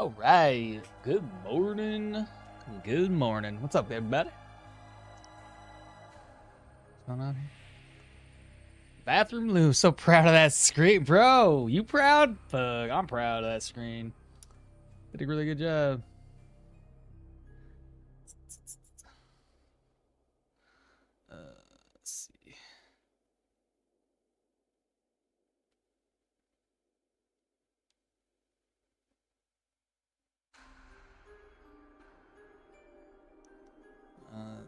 All right. Good morning. Good morning. What's up, everybody? What's going on here? Bathroom Lou. So proud of that screen. Bro, you proud? Fuck, I'm proud of that screen. Did a really good job. Let's see.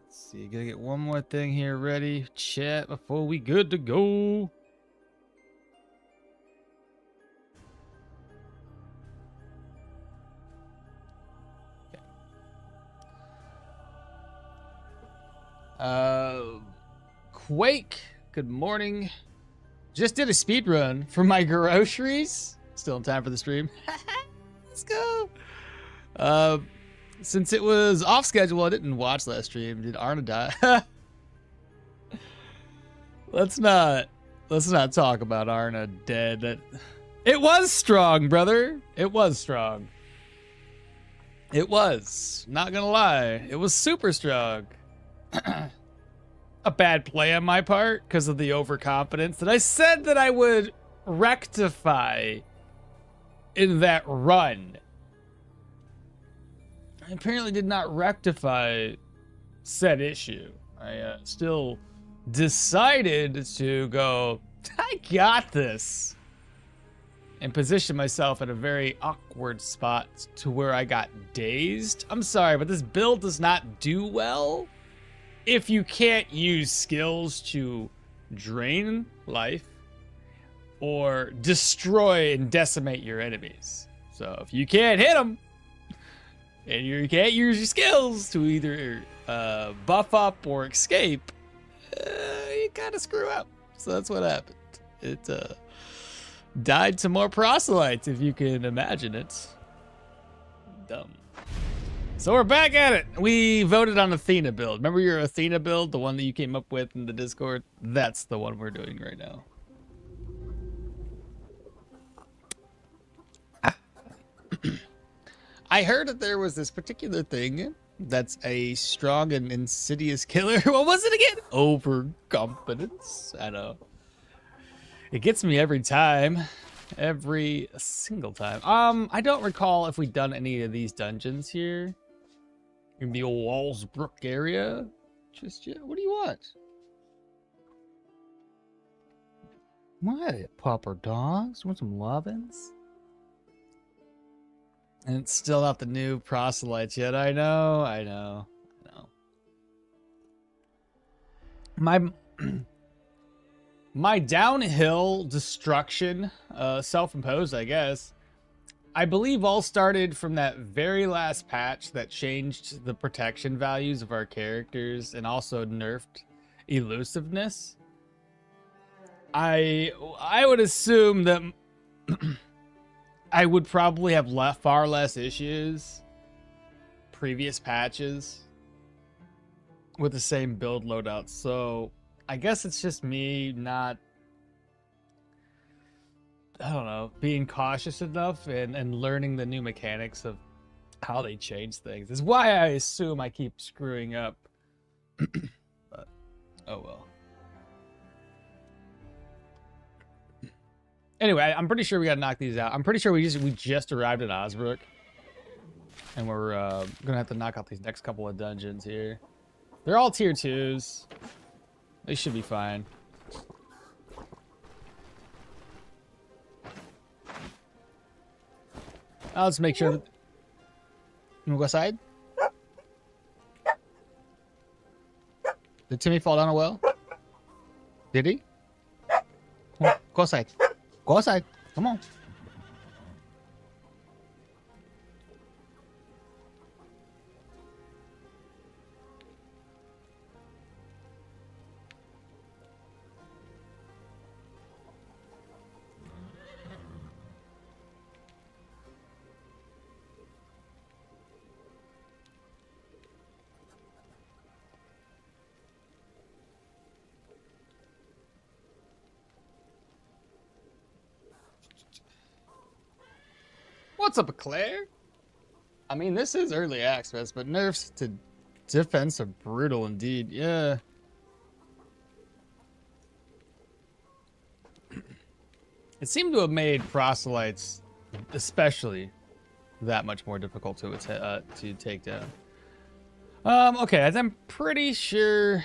Let's see. Gotta get one more thing here ready. Chat before we good to go. Quake, good morning. Just did a speed run for my groceries. Still in time for the stream. Let's go. Since it was off schedule, I didn't watch last stream. Did Arna die? Let's not talk about Arna dead. It was strong, brother. It was strong. It was. Not gonna lie. It was super strong. A bad play on my part because of the overconfidence that I said that I would rectify in that run. I apparently did not rectify said issue. I still decided to go, I got this, and position myself at a very awkward spot to where I got dazed. I'm sorry, but this build does not do well if you can't use skills to drain life or destroy and decimate your enemies. So if you can't hit them and you can't use your skills to either buff up or escape, you kind of screw up. So that's what happened. It died to more proselytes, if you can imagine it. Dumb. So we're back at it. We voted on Athena build. Remember your Athena build, the one that you came up with in the Discord? That's the one we're doing right now. I heard that there was this particular thing that's a strong and insidious killer. What was it again? Overconfidence. I know. It gets me every time. Every single time. I don't recall if we've done any of these dungeons here in the old Wallsbrook area just yet. What do you want? What? Pauper dogs? Want some lovin's? And it's still not the new proselytes yet. I know. My downhill destruction, self-imposed, I guess, I believe all started from that very last patch that changed the protection values of our characters and also nerfed elusiveness. I would assume that I would probably have far less issues previous patches with the same build loadout. So I guess it's just me not, I don't know, being cautious enough and learning the new mechanics of how they change things. Is why I assume I keep screwing up. But, oh well. Anyway, I'm pretty sure we gotta knock these out. I'm pretty sure we just arrived at Osbrook. And we're gonna have to knock out these next couple of dungeons here. They're all tier 2s. They should be fine. I'll just make sure that... You wanna go outside? Did Timmy fall down a well? Did he? Come on, go outside. Go outside. Come on. What's up, Claire? I mean, this is early access, but nerfs to defense are brutal indeed. Yeah. It seemed to have made proselytes, especially, that much more difficult to take down. Okay, I'm pretty sure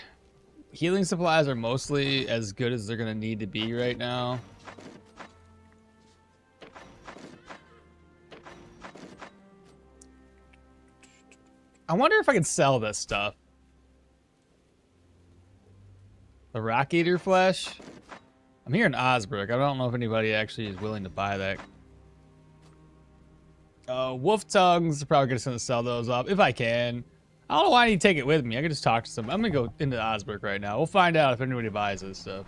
healing supplies are mostly as good as they're gonna need to be right now. I wonder if I can sell this stuff. The Rock Eater flesh. I'm here in Osbrook. I don't know if anybody actually is willing to buy that. Wolf tongues. Probably gonna sell those up if I can. I don't know why I need to take it with me. I can just talk to some. I'm gonna go into Osbrook right now. We'll find out if anybody buys this stuff.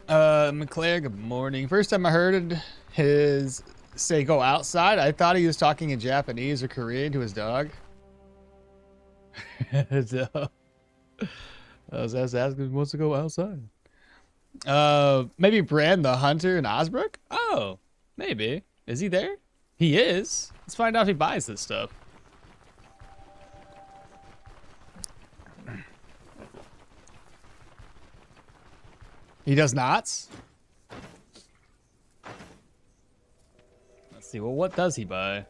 McClare, good morning. First time I heard his say go outside, I thought he was talking in Japanese or Korean to his dog. So, I was asking if he wants to go outside. Maybe Brand the Hunter in Osbrook? Oh, maybe. Is he there? He is. Let's find out if he buys this stuff. He does not? Let's see. Well, what does he buy?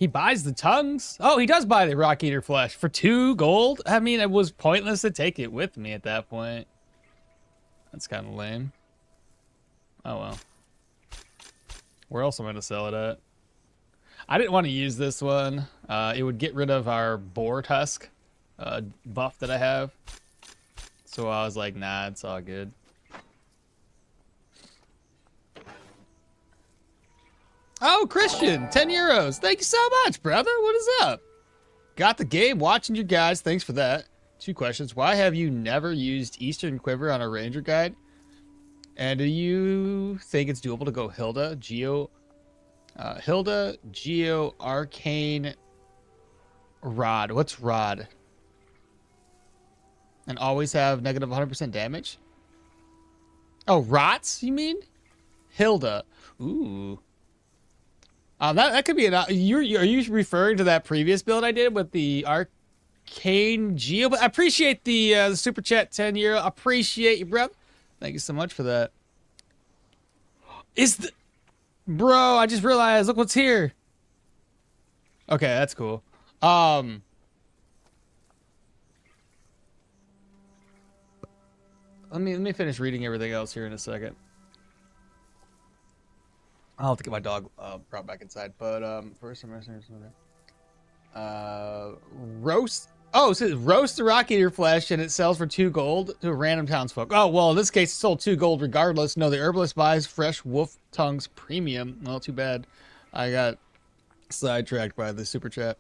He buys the tongues? Oh, he does buy the Rock Eater flesh for 2 gold? I mean, it was pointless to take it with me at that point. That's kind of lame. Oh, well. Where else am I going to sell it at? I didn't want to use this one. It would get rid of our boar tusk buff that I have. So I was like, nah, it's all good. Oh, Christian, 10 euros. Thank you so much, brother. What is up? Got the game, watching you guys. Thanks for that. 2 questions. Why have you never used Eastern Quiver on a Ranger guide? And do you think it's doable to go Hilda, Geo, Arcane, Rod? What's Rod? And always have negative 100% damage? Oh, Rots, you mean? Hilda. Ooh. That could be an... are you referring to that previous build I did with the Arcane Geo? But I appreciate the super chat, 10 euro. Appreciate you, bro. Thank you so much for that. Bro, I just realized, look what's here. Okay, that's cool. Let me finish reading everything else here in a second. I'll have to get my dog brought back inside. But first, roast. Oh, it says roast the Rock Eater flesh and it sells for 2 gold to random townsfolk. Oh, well, in this case, it sold 2 gold regardless. No, the herbalist buys fresh wolf tongues premium. Well, too bad. I got sidetracked by the super chat.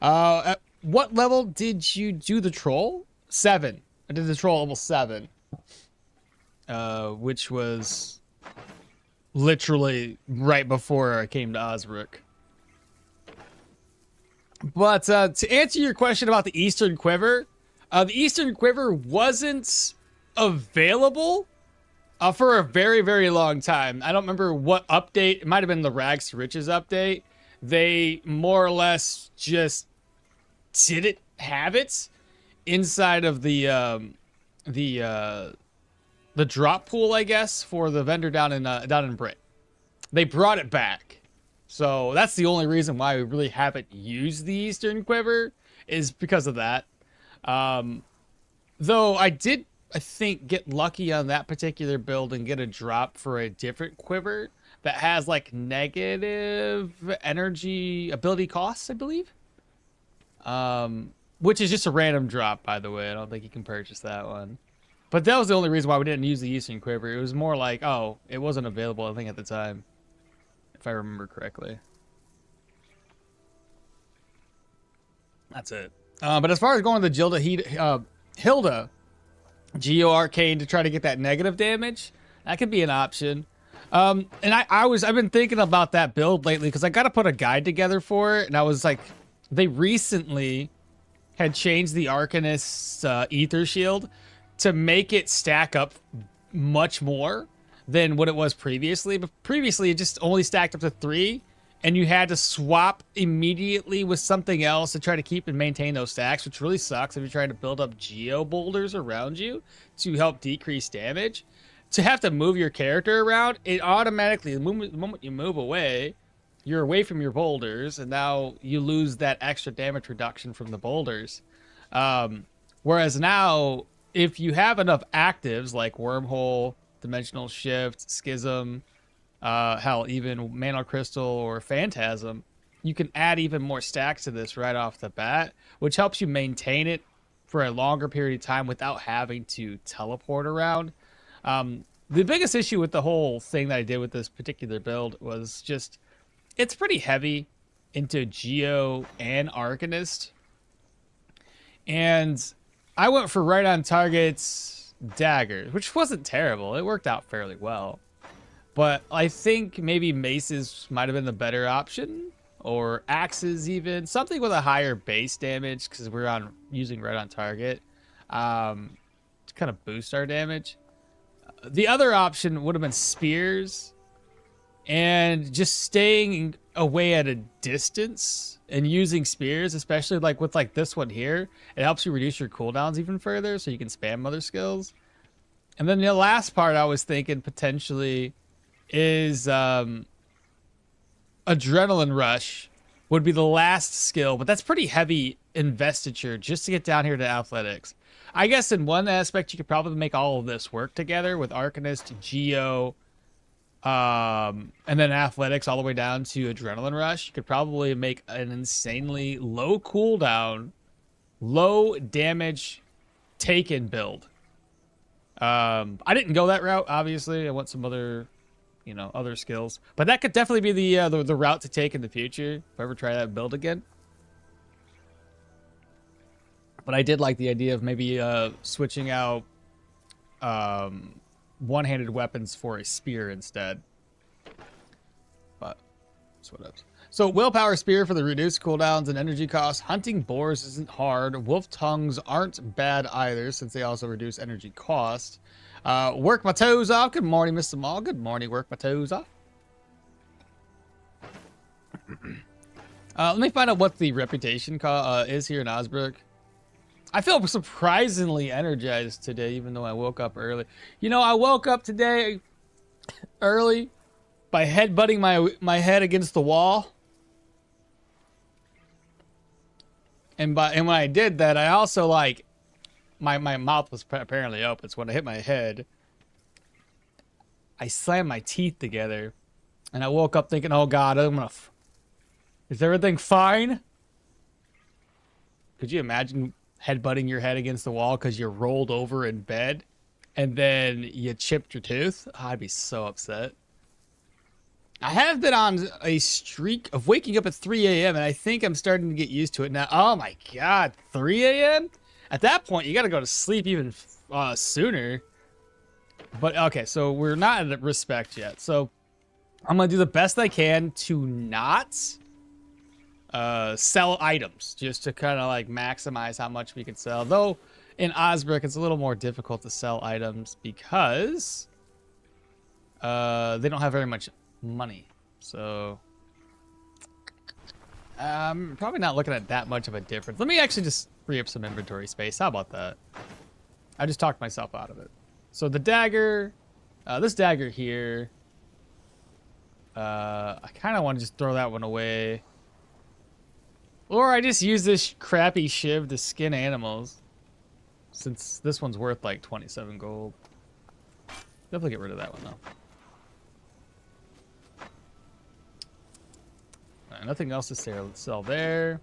At what level did you do the troll? 7. I did the troll level 7. Which was literally right before I came to Osbrook. But to answer your question about the Eastern Quiver, the Eastern Quiver wasn't available for a very, very long time. I don't remember what update. It might have been the Rags to Riches update. They more or less just didn't have it inside of the drop pool, I guess, for the vendor down in Brit. They brought it back. So that's the only reason why we really haven't used the Eastern Quiver, is because of that. Though I did, I think, get lucky on that particular build and get a drop for a different quiver that has like negative energy ability costs, I believe. Which is just a random drop, by the way. I don't think you can purchase that one. But that was the only reason why we didn't use the Eastern Quiver. It was more like, oh, it wasn't available, I think, at the time. If I remember correctly. That's it. But as far as going to the Hilda Geo Arcane to try to get that negative damage, that could be an option. And I've been thinking about that build lately because I got to put a guide together for it. And I was like, they recently had changed the Arcanist's Ether Shield to make it stack up much more than what it was previously. But previously, it just only stacked up to 3, and you had to swap immediately with something else to try to keep and maintain those stacks, which really sucks if you're trying to build up geo boulders around you to help decrease damage. To have to move your character around, it automatically, the moment you move away, you're away from your boulders, and now you lose that extra damage reduction from the boulders. Whereas now, if you have enough actives like Wormhole, Dimensional Shift, Schism, hell, even Mana Crystal or Phantasm, you can add even more stacks to this right off the bat, which helps you maintain it for a longer period of time without having to teleport around. The biggest issue with the whole thing that I did with this particular build was just, it's pretty heavy into Geo and Arcanist. And I went for right on target's daggers, which wasn't terrible. It worked out fairly well. But I think maybe maces might have been the better option, or axes even, something with a higher base damage, because we're using right on target to kind of boost our damage. The other option would have been spears, and just staying away at a distance and using spears, especially like with like this one here, it helps you reduce your cooldowns even further, so you can spam other skills. And then the last part I was thinking potentially is Adrenaline Rush would be the last skill, but that's pretty heavy investiture just to get down here to athletics. I guess in one aspect you could probably make all of this work together with Arcanist, Geo, and then athletics all the way down to Adrenaline Rush. You could probably make an insanely low cooldown, low damage taken build. I didn't go that route, obviously. I want some other, other skills. But that could definitely be the route to take in the future if I ever try that build again. But I did like the idea of maybe switching out one-handed weapons for a spear instead. But that's what it is. So Willpower Spear for the reduced cooldowns and energy costs. Hunting boars isn't hard. Wolf tongues aren't bad either, since they also reduce energy cost. Work my toes off. Good morning, Mr. Mall. Good morning, work my toes off. Let me find out what the reputation is here in Osbrook. I feel surprisingly energized today, even though I woke up early. I woke up today early by headbutting my head against the wall. And when I did that, I also my mouth was apparently open. So when I hit my head, I slammed my teeth together, and I woke up thinking, "Oh God, is everything fine?" Could you imagine headbutting your head against the wall because you rolled over in bed and then you chipped your tooth? Oh, I'd be so upset. I have been on a streak of waking up at 3 a.m. and I think I'm starting to get used to it now. Oh my God, 3 a.m.? At that point, you got to go to sleep even sooner. But okay, so we're not at respect yet. So I'm going to do the best I can to not sell items, just to kind of maximize how much we can sell. Though in Osbrook, it's a little more difficult to sell items because they don't have very much money. So I'm probably not looking at that much of a difference. Let me actually just free up some inventory space. How about that? I just talked myself out of it. So the dagger, this dagger here, I kind of want to just throw that one away. Or I just use this crappy shiv to skin animals, since this one's worth 27 gold. Definitely get rid of that one though. Nothing else to sell there.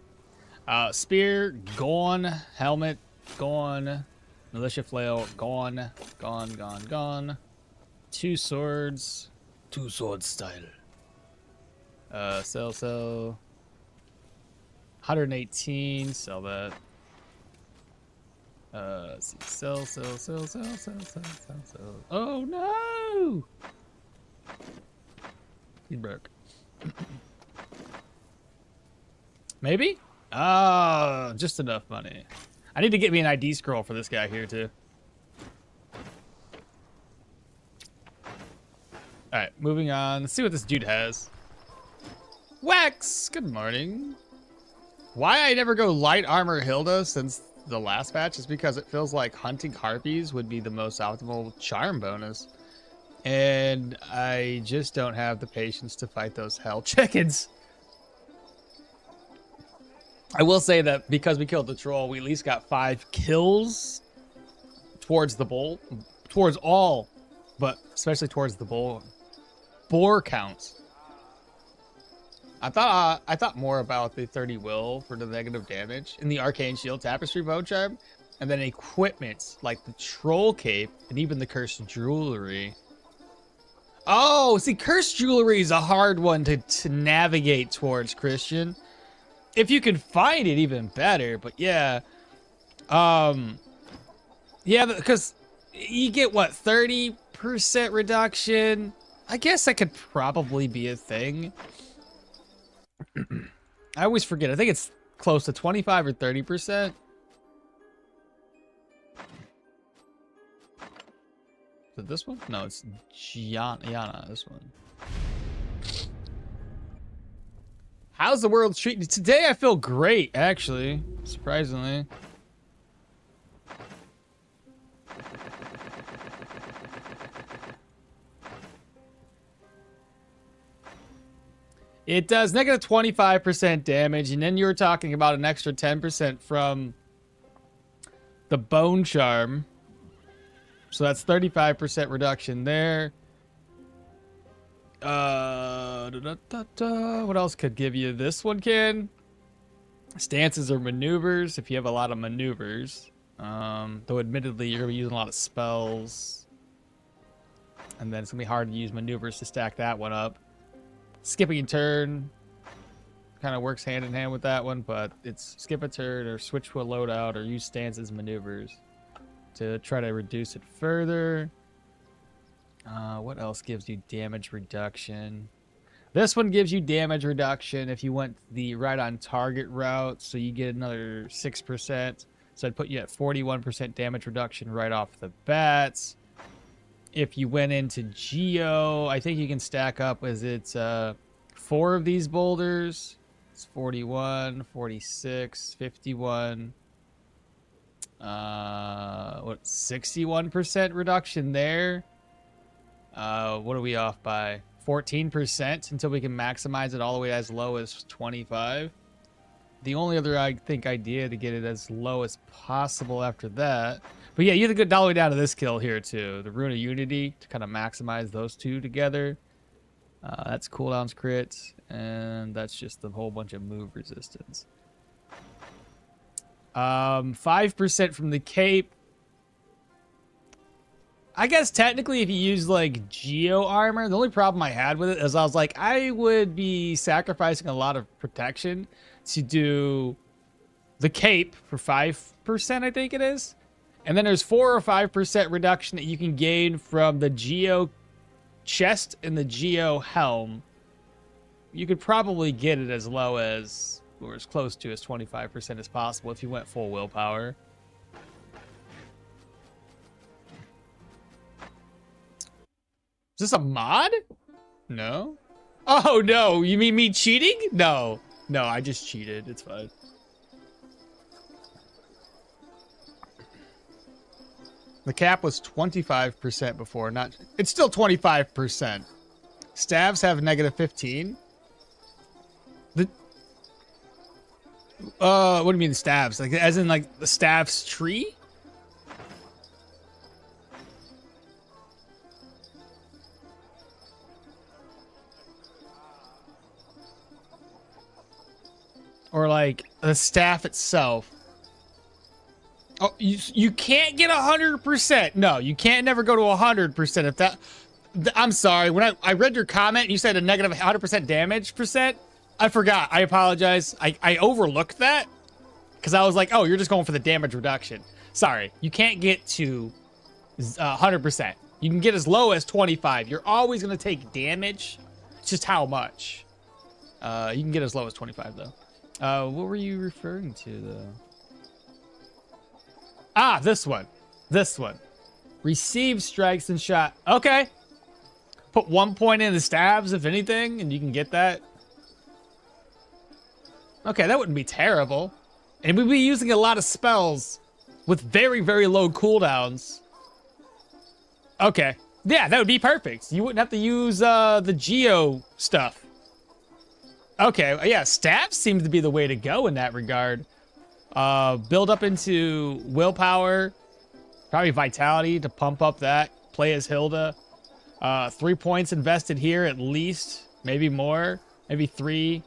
Spear, gone. Helmet, gone. Militia flail, gone. Gone. 2 swords. 2 sword style. Sell. 118, sell that. Let's see. Sell. Oh no! He broke. Maybe? Oh, just enough money. I need to get me an ID scroll for this guy here, too. Alright, moving on. Let's see what this dude has. Wax! Good morning. Why I never go light armor Hilda since the last patch is because it feels like hunting harpies would be the most optimal charm bonus. And I just don't have the patience to fight those hell chickens. I will say that because we killed the troll, we at least got 5 kills towards the bull. Towards all, but especially towards the bull. Boar counts. I thought more about the 30 will for the negative damage in the arcane shield tapestry bow charm, and then equipment like the troll cape and even the cursed jewelry. Oh, see, cursed jewelry is a hard one to navigate towards, Christian. If you can find it, even better. But yeah, yeah, because you get what, 30% reduction. I guess that could probably be a thing. I always forget. I think it's close to 25 or 30%. Is it this one? No, it's Yana, this one. How's the world treating you? Today I feel great, actually. Surprisingly. It does negative 25% damage, and then you were talking about an extra 10% from the bone charm. So that's 35% reduction there. What else could give you? This one can. Stances or maneuvers, if you have a lot of maneuvers. Though admittedly, you're going to be using a lot of spells. And then it's going to be hard to use maneuvers to stack that one up. Skipping a turn kind of works hand in hand with that one, but it's skip a turn or switch to a loadout or use stances maneuvers to try to reduce it further. What else gives you damage reduction? This one gives you damage reduction if you went the right on target route, so you get another 6%. So I'd put you at 41% damage reduction right off the bats. If you went into Geo, I think you can stack up as it's 4 of these boulders. It's 41, 46, 51. What, 61% reduction there? What are we off by? 14% until we can maximize it all the way as low as 25. The only other, I think, idea to get it as low as possible after that. But yeah, you have to go all the way down to this kill here too. The Rune of Unity to kind of maximize those two together. That's cooldowns crits, and that's just a whole bunch of move resistance. 5% from the cape. I guess technically if you use like Geo armor, the only problem I had with it is I was like, I would be sacrificing a lot of protection to do the cape for 5%, I think it is. And then there's 4 or 5% reduction that you can gain from the Geo chest and the Geo helm. You could probably get it as low as, or as close to as 25% as possible if you went full willpower. Is this a mod? No. Oh no, you mean me cheating? No. No, I just cheated. It's fine. The cap was 25% before, not... It's still 25%. Staves have negative 15. The... what do you mean the staves? Like, as in, like, the staves tree? Or, like, the staff itself? Oh, you can't get 100%. No, you can't never go to 100%. If that, I'm sorry. When I read your comment, you said a negative 100% damage percent. I forgot. I apologize. I overlooked that because I was like, oh, you're just going for the damage reduction. Sorry, you can't get to 100%. You can get as low as 25. You're always gonna take damage. It's just how much. You can get as low as 25 though. What were you referring to, though? Ah, this one. This one. Receive strikes and shot. Okay. Put 1 point in the stabs, if anything, and you can get that. Okay, that wouldn't be terrible. And we'd be using a lot of spells with very, very low cooldowns. Okay. Yeah, that would be perfect. You wouldn't have to use the Geo stuff. Okay, yeah, stabs seems to be the way to go in that regard. Build up into willpower, probably vitality to pump up that. Play as Hilda. 3 points invested here at least, maybe more, maybe 3,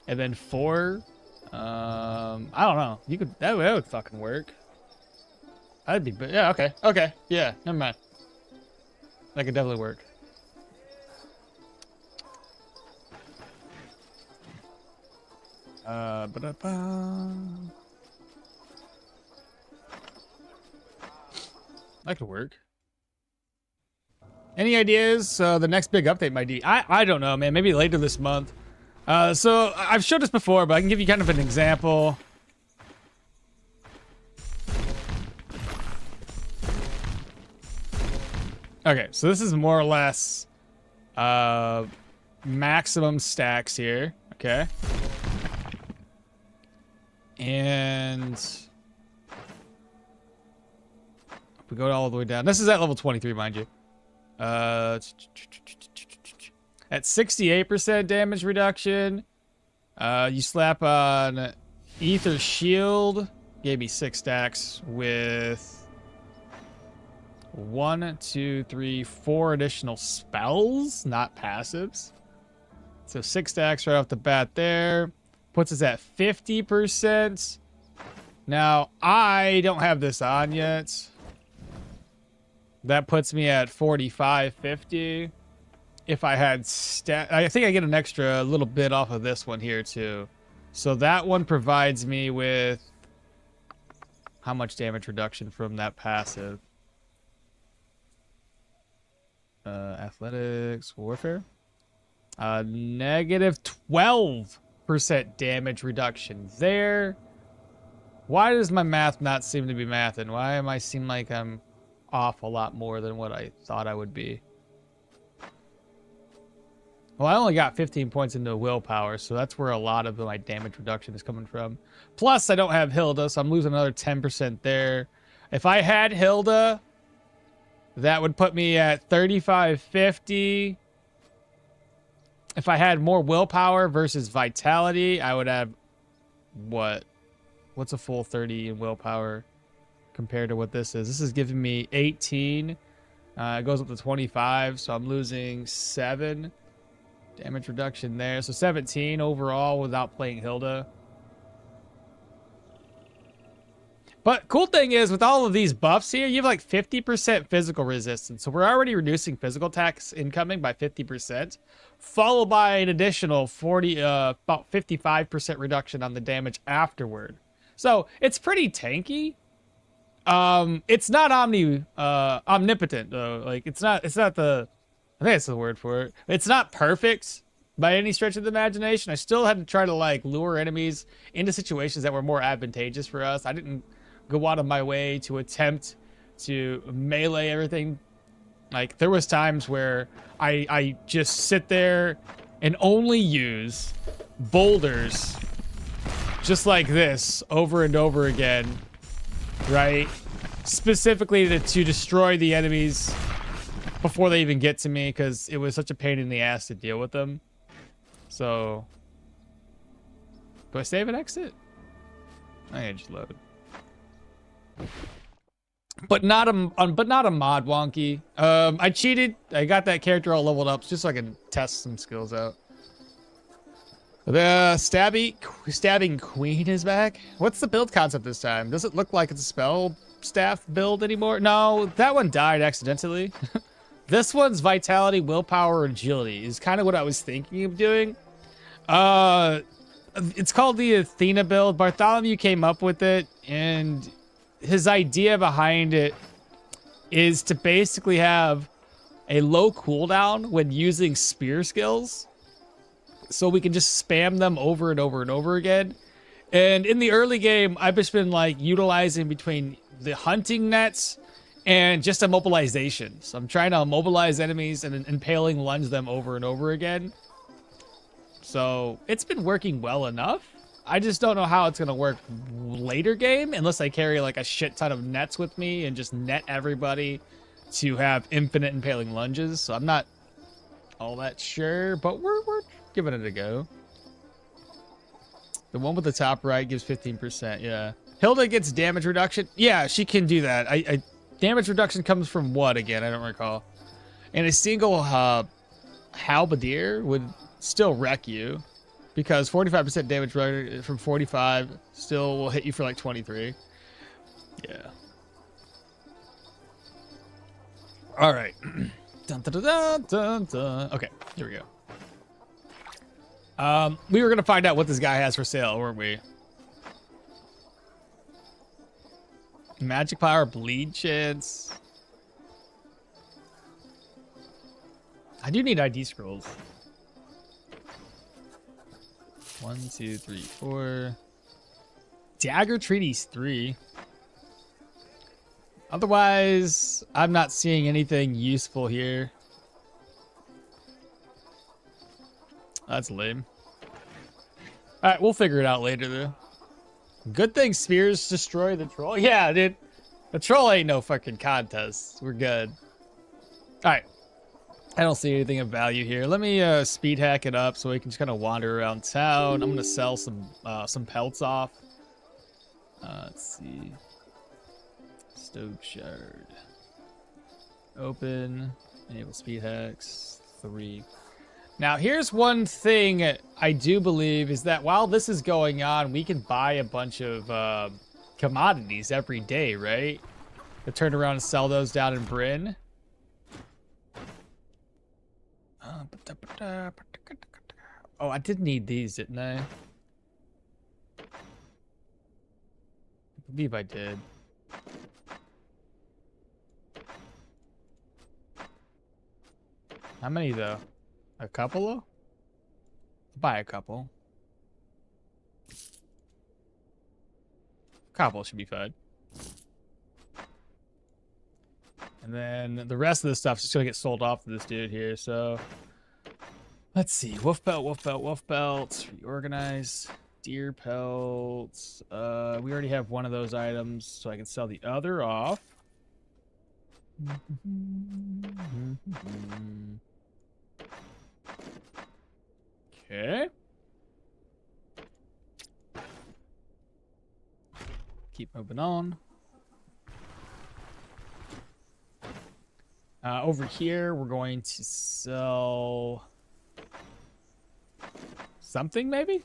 and then 4. I don't know. You could that would fucking work. That'd be yeah. Okay. Yeah, never mind. That could definitely work. That could work. Any ideas? The next big update might be. I don't know, man. Maybe later this month. So I've showed this before, but I can give you kind of an example. Okay, so this is more or less maximum stacks here. Okay. And we go all the way down. This is at level 23, mind you. At 68% damage reduction, you slap on Ether Shield. Gave me 6 stacks with 1, 2, 3, 4 additional spells, not passives. So 6 stacks right off the bat there. Puts us at 50%. Now, I don't have this on yet. That puts me at 45, 50. If I had I think I get an extra little bit off of this one here too. So that one provides me with how much damage reduction from that passive? Athletics, warfare. Negative 12% damage reduction there. Why does my math not seem to be mathing? Why am I seem like I'm off a lot more than what I thought I would be? Well, I only got 15 points into willpower, so that's where a lot of my damage reduction is coming from. Plus, I don't have Hilda, so I'm losing another 10% there. If I had Hilda, that would put me at 3550. If I had more willpower versus vitality, I would have what? What's a full 30 in willpower compared to what this is? This is giving me 18. It goes up to 25, so I'm losing 7 damage reduction there. So 17 overall without playing Hilda. But cool thing is, with all of these buffs here, you have like 50% physical resistance. So we're already reducing physical attacks incoming by 50%, followed by an additional about 55% reduction on the damage afterward. So it's pretty tanky. It's not omnipotent though. Like it's not the, I think that's the word for it. It's not perfect by any stretch of the imagination. I still had to try to like lure enemies into situations that were more advantageous for us. I didn't go out of my way to attempt to melee everything. Like there was times where I just sit there and only use boulders just like this over and over again, right? Specifically to destroy the enemies before they even get to me, because it was such a pain in the ass to deal with them. So do I save and exit? I can just load. But not a mod wonky. I cheated. I got that character all leveled up just so I can test some skills out. The stabbing queen is back. What's the build concept this time? Does it look like it's a spell staff build anymore? No, that one died accidentally. This one's vitality, willpower, agility is kind of what I was thinking of doing. It's called the Athena build. Bartholomew came up with it, and his idea behind it is to basically have a low cooldown when using spear skills, so we can just spam them over and over and over again. And in the early game, I've just been like utilizing between the hunting nets and just immobilization. So I'm trying to immobilize enemies and impaling lunge them over and over again. So it's been working well enough. I just don't know how it's going to work later game unless I carry like a shit ton of nets with me and just net everybody to have infinite impaling lunges. So I'm not all that sure, but we're giving it a go. The one with the top right gives 15%, yeah. Hilda gets damage reduction. Yeah, she can do that. Damage reduction comes from what again? I don't recall. And a single halberdier would still wreck you because 45% damage from 45 still will hit you for like 23. Yeah. All right. Dun, dun, dun, dun, dun. Okay, here we go. We were gonna find out what this guy has for sale, weren't we? Magic power, bleed chance. I do need ID scrolls. 1, 2, 3, 4. Dagger treaties 3. Otherwise, I'm not seeing anything useful here. That's lame. All right, we'll figure it out later though. Good thing spears destroy the troll. Yeah, dude. The troll ain't no fucking contest. We're good. All right. I don't see anything of value here. Let me speed hack it up so we can just kind of wander around town. I'm gonna sell some pelts off. Let's see. Stoneshard. Open. Enable speed hacks. 3. Now, here's one thing I do believe is that while this is going on, we can buy a bunch of commodities every day, right? To turn around and sell those down in Bryn. Oh, I did need these, didn't I? I believe I did. How many, though? A couple, though? Buy a couple. Couple should be fine. And then the rest of the stuff's just gonna get sold off to this dude here, so... Let's see. Wolf belt, wolf belt, wolf belt. Reorganize. Deer pelts. We already have one of those items, so I can sell the other off. Okay. Keep moving on. Over here, we're going to sell something, maybe?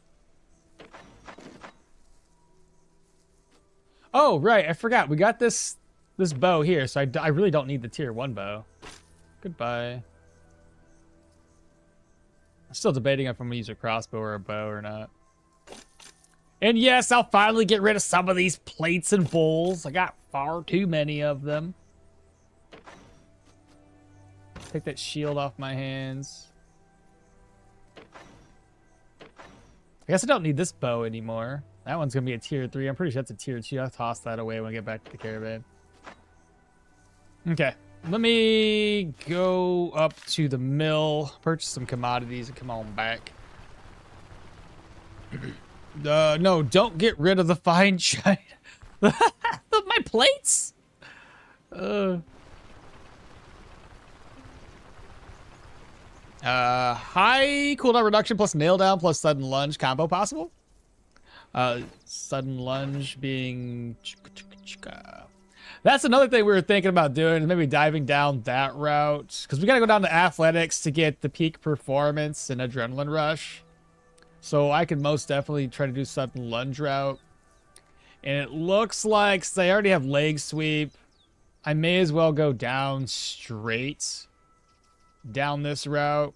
Oh, right. I forgot. We got this bow here, so I really don't need the tier 1 bow. Goodbye. I'm still debating if I'm going to use a crossbow or a bow or not. And yes, I'll finally get rid of some of these plates and bowls. I got far too many of them. Take that shield off my hands. I guess I don't need this bow anymore. That one's going to be a tier 3. I'm pretty sure that's a tier 2. I'll toss that away when I get back to the caravan. Okay. Let me go up to the mill, purchase some commodities, and come on back. No, don't get rid of the fine shine. My plates? High cooldown reduction plus nail down plus sudden lunge combo possible? Sudden lunge being... That's another thing we were thinking about doing, is maybe diving down that route. Because we got to go down to athletics to get the peak performance and adrenaline rush. So I could most definitely try to do sudden lunge route. And it looks like, since I already have leg sweep, I may as well go down straight down this route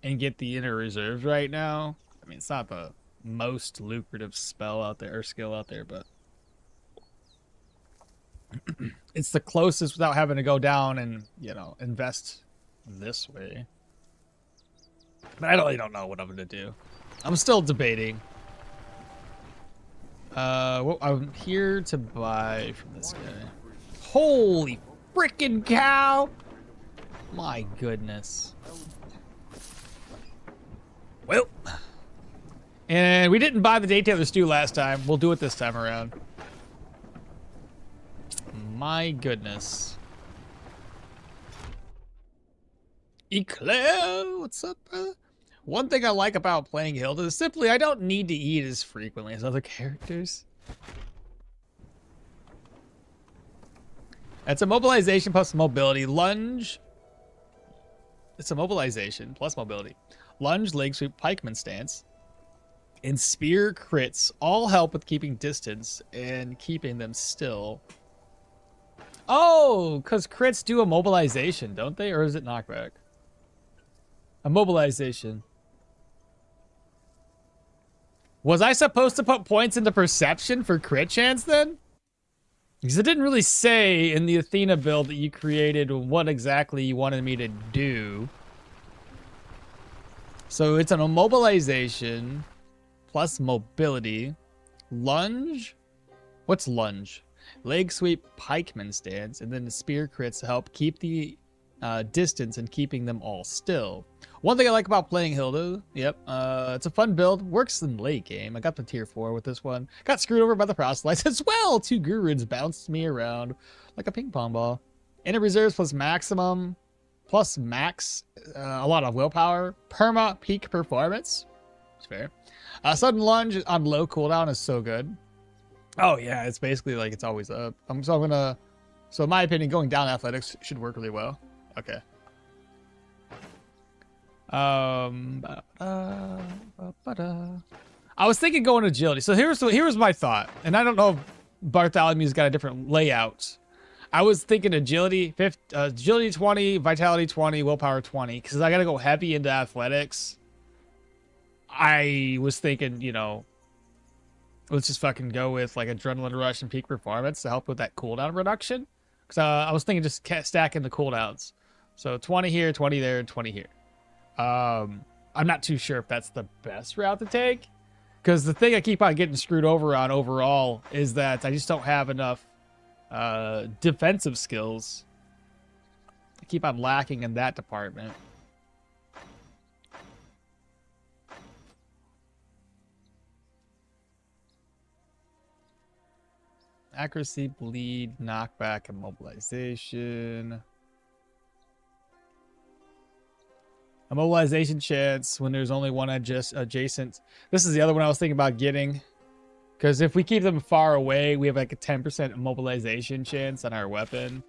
and get the inner reserves right now. I mean, it's not the most lucrative spell out there, or skill out there, but it's the closest without having to go down and, you know, invest this way. But I really don't know what I'm going to do. I'm still debating. Well, I'm here to buy from this guy. Holy freaking cow! My goodness. Well, and we didn't buy the Daytailor stew last time. We'll do it this time around. My goodness. Eclair, what's up, brother? One thing I like about playing Hilda is simply I don't need to eat as frequently as other characters. It's a mobilization plus mobility. Lunge. It's a mobilization plus mobility. Lunge, leg sweep, pikeman stance, and spear crits all help with keeping distance and keeping them still. Oh, because crits do a mobilization, don't they? Or is it knockback? A mobilization. Was I supposed to put points into perception for crit chance then? Because it didn't really say in the Athena build that you created what exactly you wanted me to do. So it's an immobilization plus mobility. Lunge? What's lunge? Leg sweep, pikeman stance, and then the spear crits to help keep the distance and keeping them all still. One thing I like about playing Hilda, it's a fun build. Works in late game. I got the tier 4 with this one. Got screwed over by the proselytes as well. 2 Guruds bounced me around like a ping pong ball. Inner reserves plus maximum, plus max, a lot of willpower. Perma peak performance. It's fair. Sudden lunge on low cooldown is so good. Oh yeah, it's basically like it's always up. So in my opinion, going down athletics should work really well. Okay. I was thinking going agility. So here's my thought, and I don't know if Bartholomew's got a different layout. I was thinking agility 20, vitality 20, willpower 20, because I gotta go heavy into athletics. I was thinking, you know, let's just fucking go with like adrenaline rush and peak performance to help with that cooldown reduction. Because I was thinking just stacking the cooldowns. So 20 here, 20 there, and 20 here. I'm not too sure if that's the best route to take. Because the thing I keep on getting screwed over on overall is that I just don't have enough defensive skills. I keep on lacking in that department. Accuracy, bleed, knockback, and mobilization. A mobilization chance when there's only one adjacent. This is the other one I was thinking about getting. Because if we keep them far away, we have like a 10% mobilization chance on our weapon.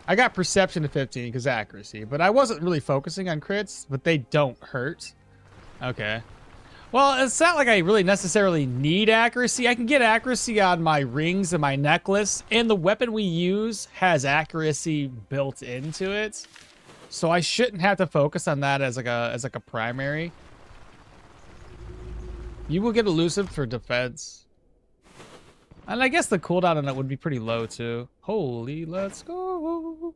I got perception to 15 because accuracy, but I wasn't really focusing on crits, but they don't hurt. Okay. Well, it's not like I really necessarily need accuracy. I can get accuracy on my rings and my necklace, and the weapon we use has accuracy built into it. So I shouldn't have to focus on that as like a primary. You will get elusive for defense. And I guess the cooldown on it would be pretty low too. Holy, let's go.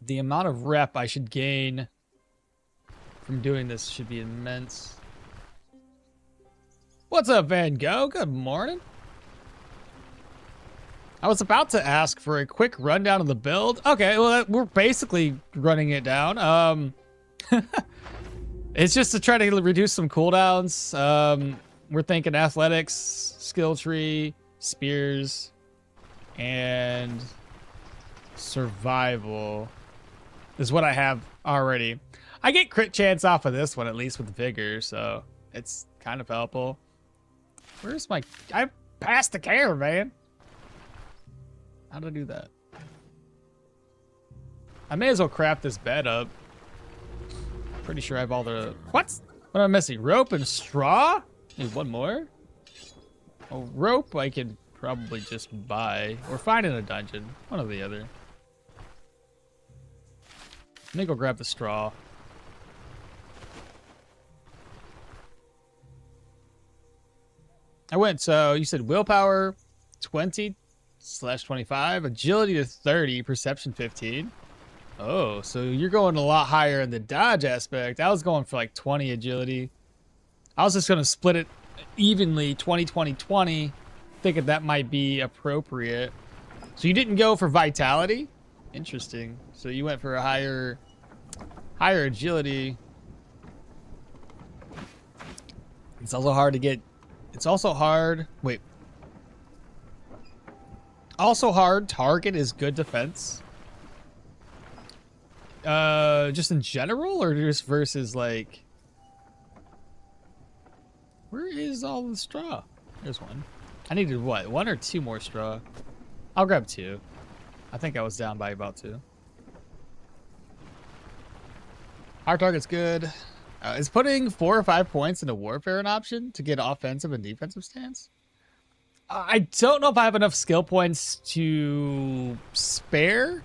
The amount of rep I should gain from doing this should be immense. What's up, Van Gogh? Good morning. I was about to ask for a quick rundown of the build. Okay, well, we're basically running it down. It's just to try to reduce some cooldowns. We're thinking athletics, skill tree, spears, and survival is what I have already. I get crit chance off of this one, at least with vigor, so it's kind of helpful. Where's my... I passed the caravan. How did I do that? I may as well craft this bed up. Pretty sure I have all the... What am I missing? Rope and straw? Need one more? Oh, rope I could probably just buy. Or find in a dungeon. One or the other. Let me go grab the straw. I went, so you said willpower 20, slash 25. Agility to 30. Perception 15. Oh, so you're going a lot higher in the dodge aspect. I was going for like 20 agility. I was just going to split it evenly, 20, 20, 20, thinking that might be appropriate. So you didn't go for vitality? Interesting. So you went for a higher agility. It's also hard to get. It's also hard. Wait. Also hard. Target is good defense. Just in general, or just versus like. Where is all the straw? There's one. I needed what? 1 or 2 more straw? I'll grab 2. I think I was down by about 2. Hard target's good. Is putting 4 or 5 points into warfare an option to get offensive and defensive stance? I don't know if I have enough skill points to spare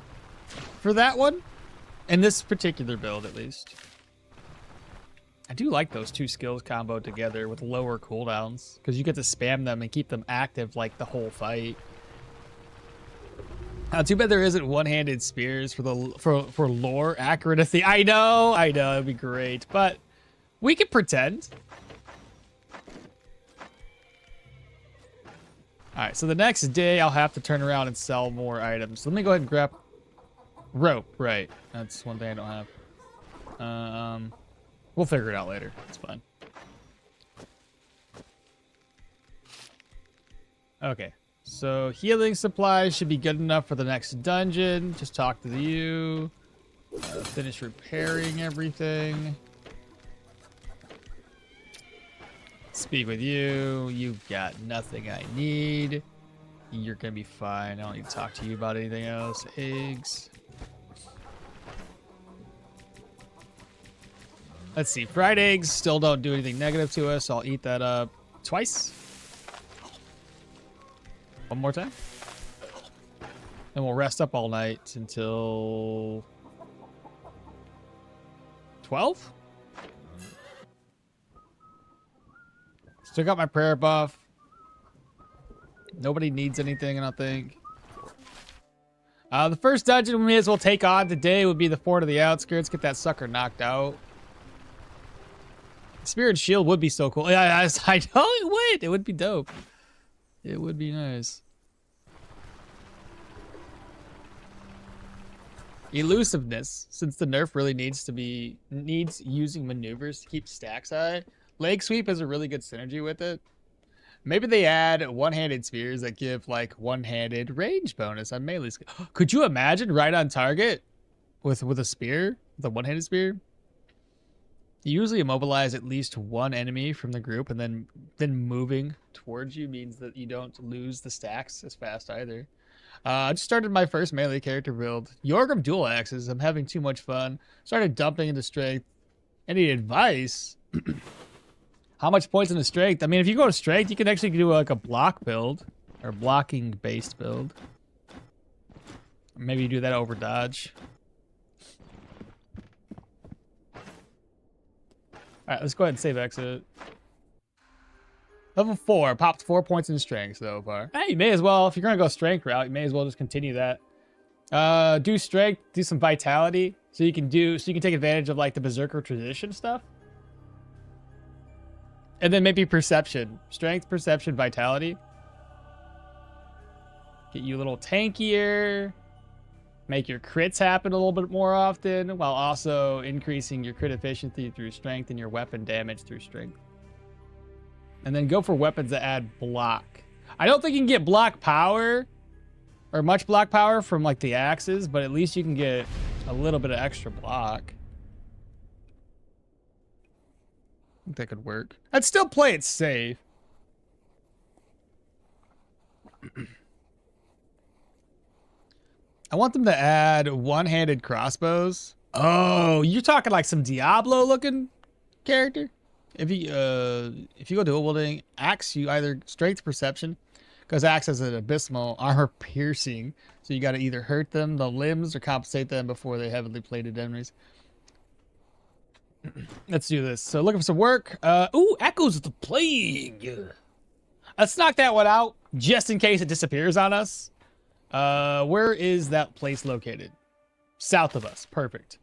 for that one. In this particular build, at least. I do like those 2 skills comboed together with lower cooldowns, because you get to spam them and keep them active like the whole fight. Too bad there isn't one-handed spears for the for lore accuracy. I know, it'd be great, but we can pretend. All right, so the next day I'll have to turn around and sell more items. Let me go ahead and grab rope. Right, that's one thing I don't have. We'll figure it out later. It's fine. Okay. So healing supplies should be good enough for the next dungeon. Just talk to you. Finish repairing everything. Speak with you. You've got nothing I need. You're gonna be fine. I don't need to talk to you about anything else. Eggs. Let's see. Fried eggs still don't do anything negative to us. So I'll eat that up twice. One more time. And we'll rest up all night until 12. Still got my prayer buff. Nobody needs anything, I don't think. The first dungeon we may as well take on today would be the Fort of the Outskirts. Get that sucker knocked out. Spear and shield would be so cool. Yeah, I know it would. It would be dope. It would be nice. Elusiveness, since the nerf really needs using maneuvers to keep stacks high. Leg sweep has a really good synergy with it. Maybe they add one-handed spears that give like one-handed range bonus on melee. Could you imagine right on target with a spear, the one-handed spear? You usually immobilize at least one enemy from the group, and then moving towards you means that you don't lose the stacks as fast either. I just started my first melee character build. Yorgrim dual axes. I'm having too much fun. Started dumping into strength. Any advice? How much points into strength? I mean, if you go to strength, you can actually do like a block build or blocking based build. Or maybe you do that over dodge. All right, let's go ahead and save exit. Level 4, popped 4 points in strength so far. Hey, you may as well, if you're gonna go strength route, you may as well just continue that. Do strength, do some vitality, so you can take advantage of like the berserker tradition stuff. And then maybe perception, strength, perception, vitality. Get you a little tankier. Make your crits happen a little bit more often, while also increasing your crit efficiency through strength and your weapon damage through strength. And then go for weapons that add block. I don't think you can get block power or much block power from like the axes, but at least you can get a little bit of extra block. I think that could work. I'd still play it safe. I want them to add one-handed crossbows. Oh, you're talking like some Diablo looking character? If you go dual wielding, axe, you either strength perception, because axe has an abysmal armor piercing, so you got to either hurt them, the limbs, or compensate them before they heavily plated enemies. Let's do this. So looking for some work. Ooh, Echoes of the Plague. Let's knock that one out, just in case it disappears on us. Where is that place located? South of us. Perfect.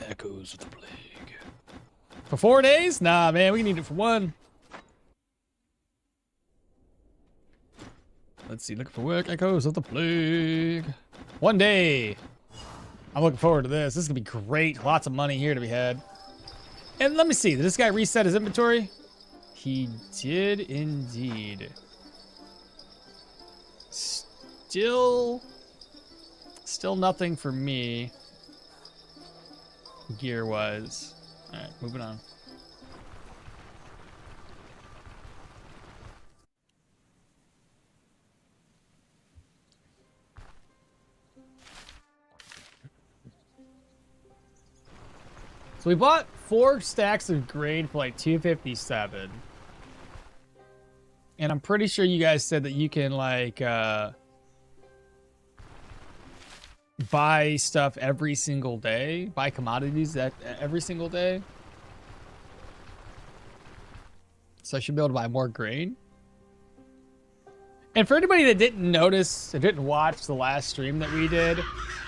Echoes of the plague. For 4 days? Nah, man, we need it for 1. Let's see, looking for work. Echoes of the plague. 1 day. I'm looking forward to this. This is gonna be great. Lots of money here to be had. And let me see, did this guy reset his inventory? He did indeed. Still nothing for me. Gear-wise. Alright, moving on. So we bought 4 stacks of grain for like $257. And I'm pretty sure you guys said that you can like buy stuff every single day, buy commodities every single day. So I should be able to buy more grain. And for anybody that didn't notice, or didn't watch the last stream that we did,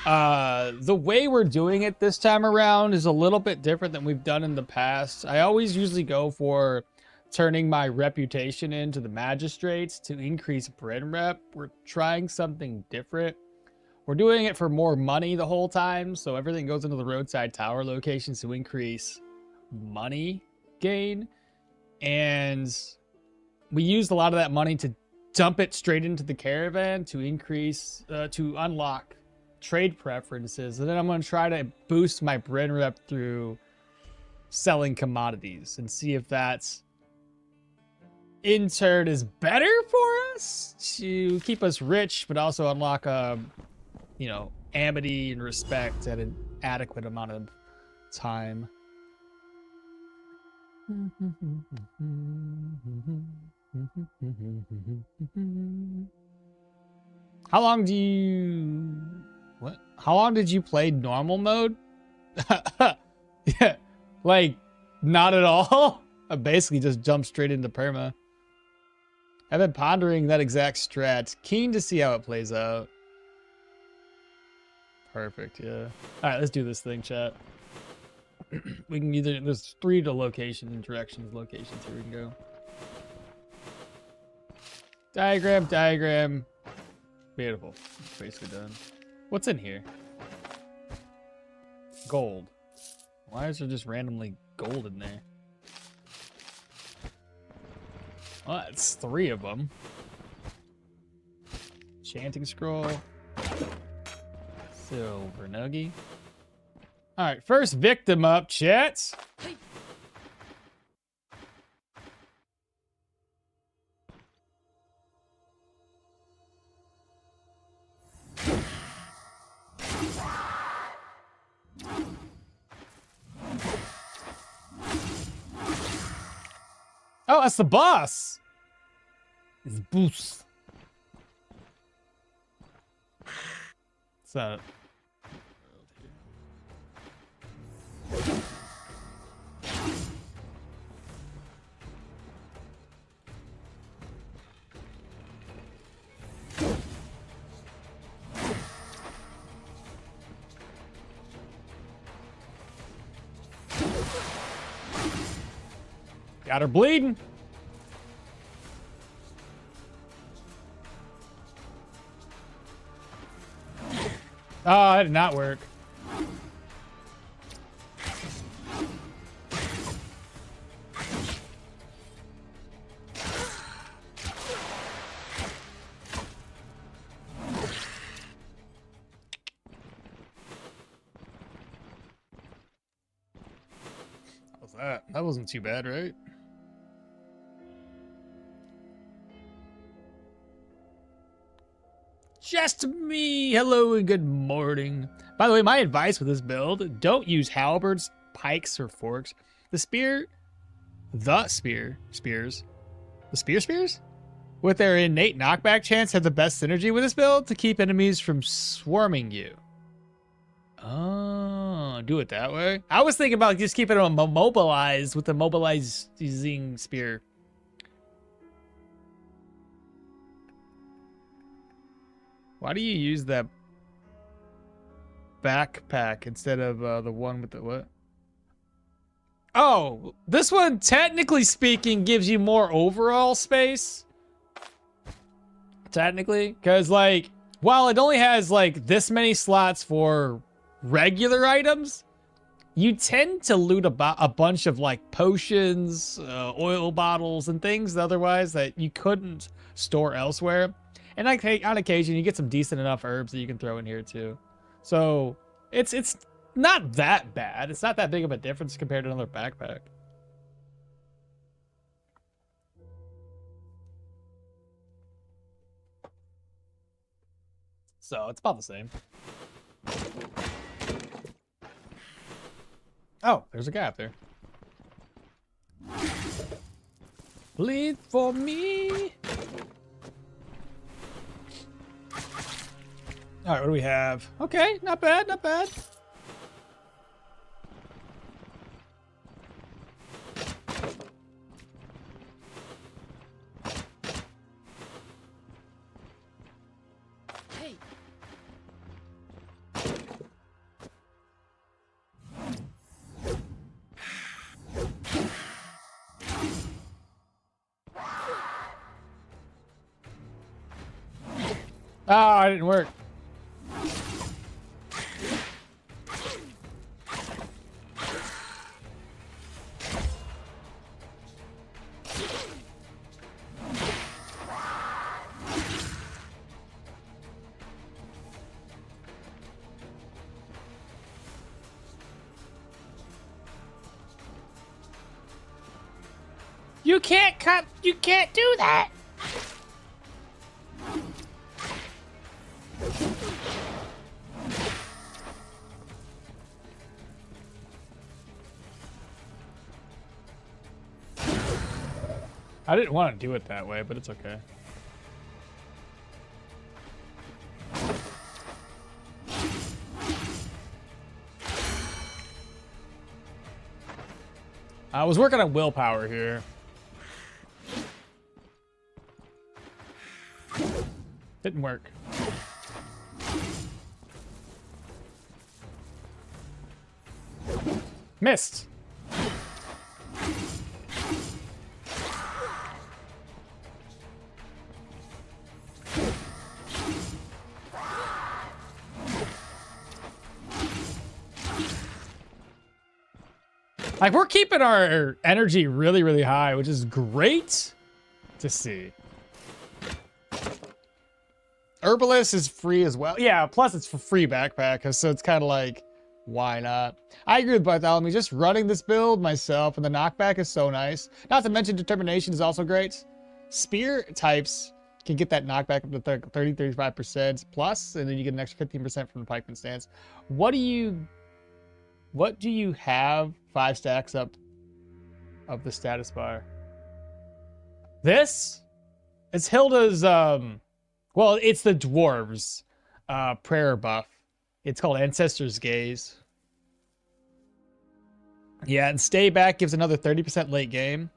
the way we're doing it this time around is a little bit different than we've done in the past. I always usually go for turning my reputation into the magistrates to increase Bren rep. We're trying something different. We're doing it for more money the whole time, so everything goes into the roadside tower locations to increase money gain. And we used a lot of that money to dump it straight into the caravan to increase, to unlock trade preferences. And then I'm going to try to boost my Bren rep through selling commodities and see if that's in turn is better for us to keep us rich, but also unlock, you know, amity and respect at an adequate amount of time. How long do you... What? How long did you play normal mode? Yeah, like, not at all. I basically just jumped straight into perma. I've been pondering that exact strat. Keen to see how it plays out. Perfect, yeah. Alright, let's do this thing, chat. We can either... There's 3 to locations. Here we can go. Diagram. Beautiful. Basically done. What's in here? Gold. Why is there just randomly gold in there? Well, that's 3 of them. Chanting scroll. Silver nuggie. Alright, first victim up, chat. Oh, that's the boss. It's Boost. What's that? Got her bleeding. Oh, that did not work. What was that? That wasn't too bad, right? Just me. Hello and good morning. By the way, my advice with this build, don't use halberds, pikes, or forks. The spears, with their innate knockback chance, have the best synergy with this build to keep enemies from swarming you. Oh, do it that way? I was thinking about just keeping them immobilized with the mobilizing spear. Why do you use that backpack instead of the one with the what? Oh, this one, technically speaking, gives you more overall space. Technically, because like, while it only has like this many slots for regular items, you tend to loot a bunch of like potions, oil bottles, and things otherwise that you couldn't store elsewhere. And like on occasion, you get some decent enough herbs that you can throw in here too. So it's not that bad. It's not that big of a difference compared to another backpack. So it's about the same. Oh, there's a guy up there. Bleed for me. All right, what do we have? Okay, not bad, not bad. Hey. Oh, it didn't work. You can't do that. I didn't want to do it that way, but it's okay. I was working on willpower here. Didn't work. Missed. Like, we're keeping our energy really, really high, which is great to see. Herbalist is free as well. Yeah, plus it's for free backpack, so it's kind of like, why not? I agree with Bartholomew. Just running this build myself and the knockback is so nice. Not to mention determination is also great. Spear types can get that knockback up to 30-35% plus, and then you get an extra 15% from the pikeman stance. What do you have 5 stacks up of the status bar? This? It's Hilda's, well, it's the dwarves prayer buff. It's called Ancestor's Gaze. Yeah, and Stay Back gives another 30% late game.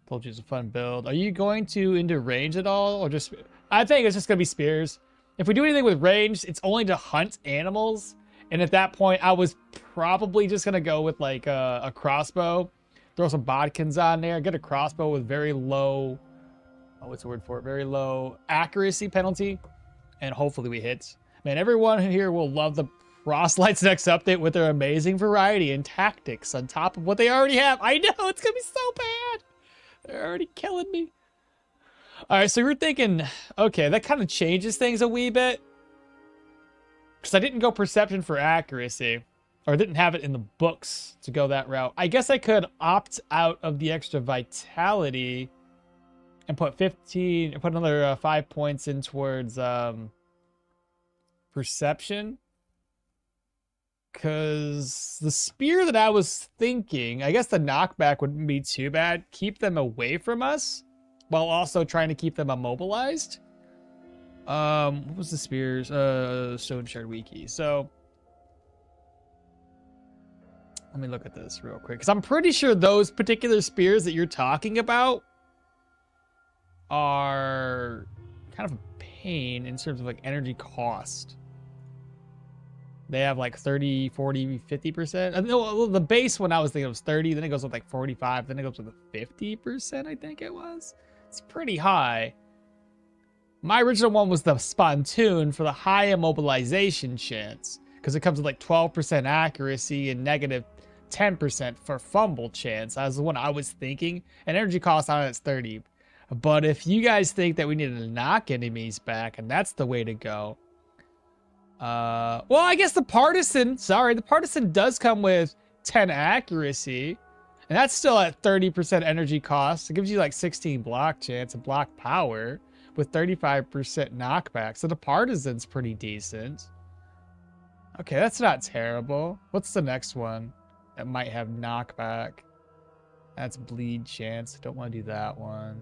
Told you it's a fun build. Are you going into range at all? Or just... I think it's just going to be spears. If we do anything with range, it's only to hunt animals. And at that point, I was probably just going to go with like a crossbow. Throw some bodkins on there. Get a crossbow with very low... Oh, what's the word for it? Very low accuracy penalty. And hopefully we hit. Man, everyone here will love the Frostlight's next update with their amazing variety and tactics on top of what they already have. I know, it's going to be so bad. They're already killing me. All right, so we're thinking, okay, that kind of changes things a wee bit. Because I didn't go perception for accuracy. Or didn't have it in the books to go that route. I guess I could opt out of the extra vitality and put 15, put another 5 points in towards perception. Because the spear that I was thinking, I guess the knockback wouldn't be too bad. Keep them away from us while also trying to keep them immobilized. What was the spears? Stoneshard wiki. So let me look at this real quick. Because I'm pretty sure those particular spears that you're talking about are kind of a pain in terms of like energy cost. They have like 30, 40, 50%. No, the base one I was thinking was 30, then it goes up like 45, then it goes up to 50%, I think it was. It's pretty high. My original one was the Spontoon for the high immobilization chance, because it comes with like 12% accuracy and negative 10% for fumble chance. That was the one I was thinking. And energy cost on it's 30. But if you guys think that we need to knock enemies back, and that's the way to go. Well, I guess the Partisan does come with 10 accuracy. And that's still at 30% energy cost. It gives you like 16 block chance and block power with 35% knockback. So the Partisan's pretty decent. Okay, that's not terrible. What's the next one that might have knockback? That's bleed chance. Don't want to do that one.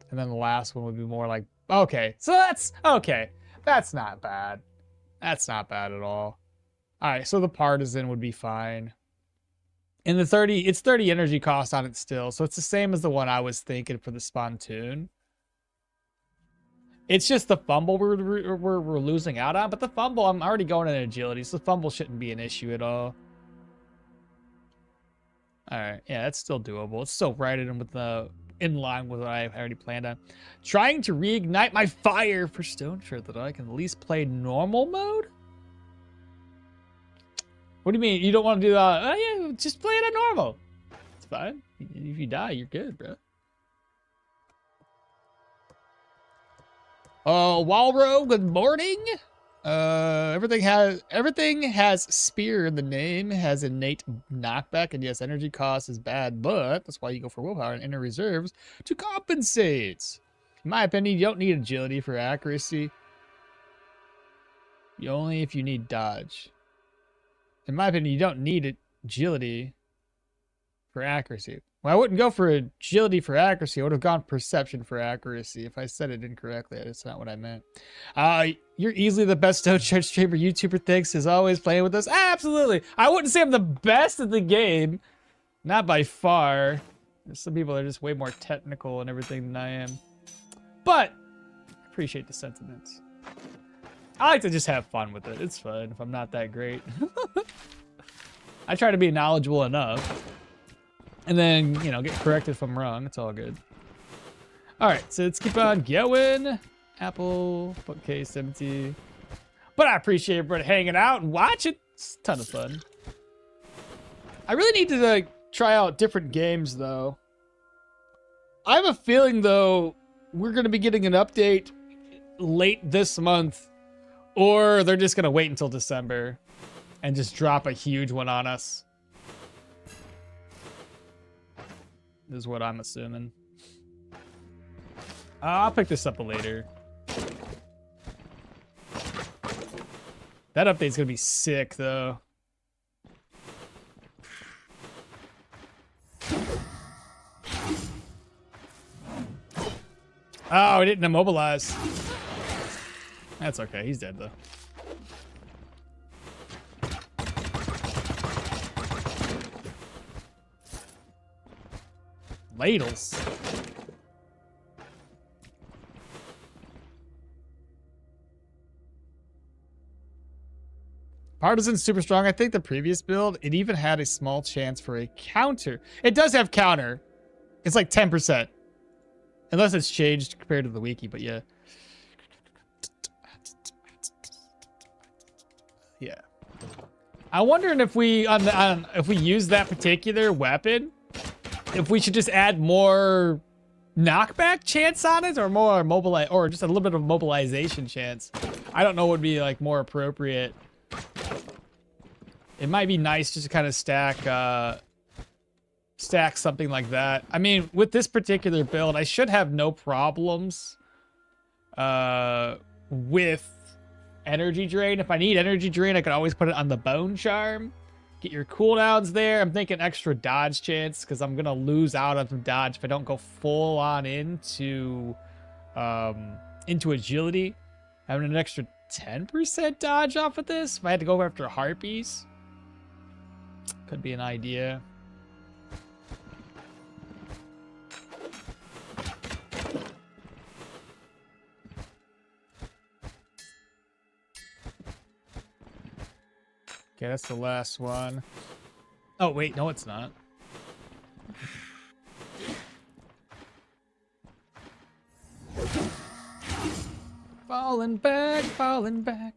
And then the last one would be more like, okay, so that's okay. That's not bad. That's not bad at all. All right, so the Partisan would be fine. And the 30, it's 30 energy cost on it still. So it's the same as the one I was thinking for the Spontoon. It's just the fumble we're losing out on. But the fumble, I'm already going in agility. So the fumble shouldn't be an issue at all. All right, yeah, that's still doable. It's still right in line with what I already planned on. Trying to reignite my fire for Stoneshard that I can at least play normal mode? What do you mean? You don't want to do that? Oh, yeah, just play it at normal. It's fine. If you die, you're good, bro. Walro, good morning. Everything has spear in the name, has innate knockback, and yes, energy cost is bad, but that's why you go for willpower and inner reserves to compensate. In my opinion, you don't need agility for accuracy. Only if you need dodge. In my opinion, you don't need agility for accuracy. Well, I wouldn't go for agility for accuracy. I would have gone perception for accuracy. If I said it incorrectly, that's not what I meant. You're easily the best Stoneshard streamer, YouTuber, thanks, as always, playing with us. Absolutely. I wouldn't say I'm the best at the game. Not by far. There's some people that are just way more technical and everything than I am. But, I appreciate the sentiments. I like to just have fun with it. It's fun if I'm not that great. I try to be knowledgeable enough. And then, you know, get corrected if I'm wrong. It's all good. All right, so let's keep on going. Apple, bookcase, empty. But I appreciate everybody hanging out and watching. It's a ton of fun. I really need to try out different games, though. I have a feeling, though, we're going to be getting an update late this month. Or they're just going to wait until December and just drop a huge one on us. This is what I'm assuming. I'll pick this up later. That update's gonna be sick, though. Oh, he didn't immobilize. That's okay. He's dead, though. Ladles. Partisan's super strong. I think the previous build, it even had a small chance for a counter. It does have counter. It's like 10%. Unless it's changed compared to the wiki, but yeah. Yeah. I'm wondering if we if we use that particular weapon, if we should just add more knockback chance on it, or more mobilize, or just a little bit of mobilization chance. I don't know what would be like more appropriate. It might be nice just to kind of stack something like that. I mean, with this particular build, I should have no problems with energy drain. If I need energy drain, I can always put it on the bone charm. Get your cooldowns there. I'm thinking extra dodge chance because I'm gonna lose out on some dodge if I don't go full on into agility. Having an extra 10% dodge off of this if I had to go after harpies could be an idea. Okay, that's the last one. Oh, wait, no, it's not. Falling back, falling back.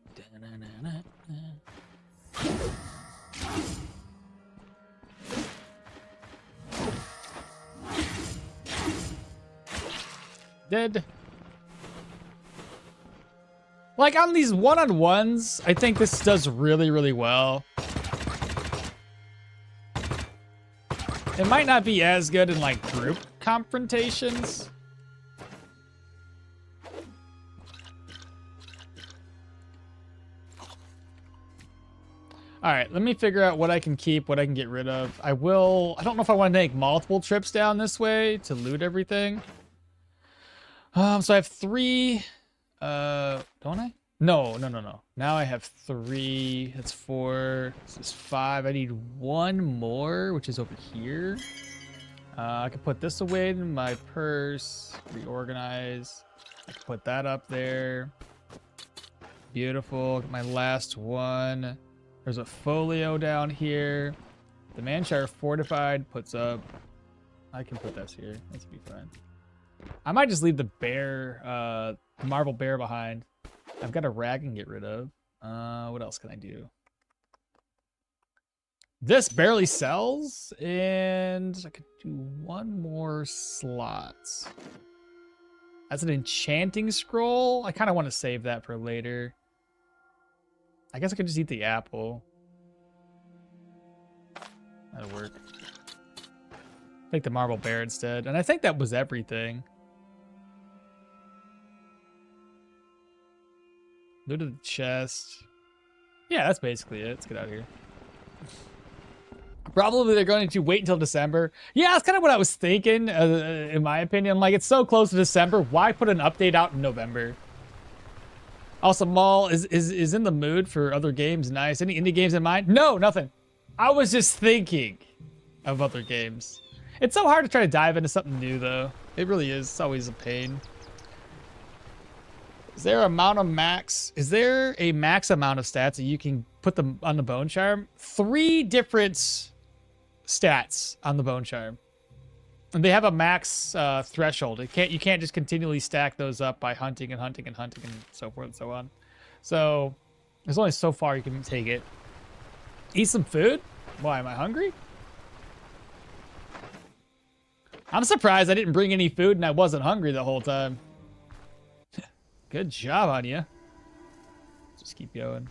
Dead. Like, on these one-on-ones, I think this does really, really well. It might not be as good in, like, group confrontations. All right, let me figure out what I can keep, what I can get rid of. I don't know if I want to make multiple trips down this way to loot everything. So I have 3, don't I? No. Now I have 3, that's 4, this is 5. I need 1 more, which is over here. I can put this away in my purse, reorganize. I can put that up there. Beautiful, my last one. There's a folio down here. The Manshire fortified puts up. I can put this here. This will be fine. I might just leave the bear, the marble bear behind. I've got a rag I can get rid of. What else can I do? This barely sells, and I could do 1 more slot. That's an enchanting scroll. I kind of want to save that for later. I guess I could just eat the apple. That'll work. Take the marble bear instead. And I think that was everything. Looted the chest. Yeah, that's basically it. Let's get out of here. Probably they're going to wait until December. Yeah, that's kind of what I was thinking, in my opinion. Like, it's so close to December. Why put an update out in November? Also, Maul is in the mood for other games. Nice. Any indie games in mind? No, nothing. I was just thinking of other games. It's so hard to try to dive into something new, though. It really is. It's always a pain. Is there a max amount of stats that you can put them on the bone charm? 3 different stats on the bone charm. And they have a max threshold. You can't just continually stack those up by hunting and hunting and hunting and so forth and so on. So there's only so far you can take it. Eat some food? Why, am I hungry? I'm surprised I didn't bring any food and I wasn't hungry the whole time. Good job on you. Just keep going.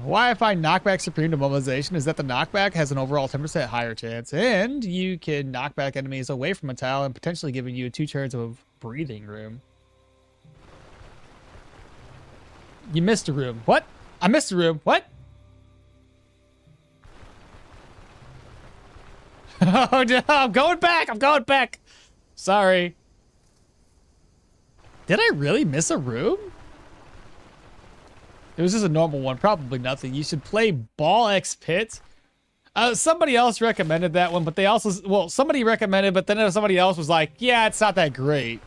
Why I find knockback supreme to mobilization is that the knockback has an overall 10% higher chance, and you can knock back enemies away from a tile and potentially giving you 2 turns of breathing room. You missed a room. What? I missed a room. What? Oh no, I'm going back. I'm going back. Sorry. Did I really miss a room? It was just a normal one, probably nothing. You should play Ball X Pit. Somebody else recommended that one, but they also, well, somebody recommended, but then somebody else was like, yeah, it's not that great.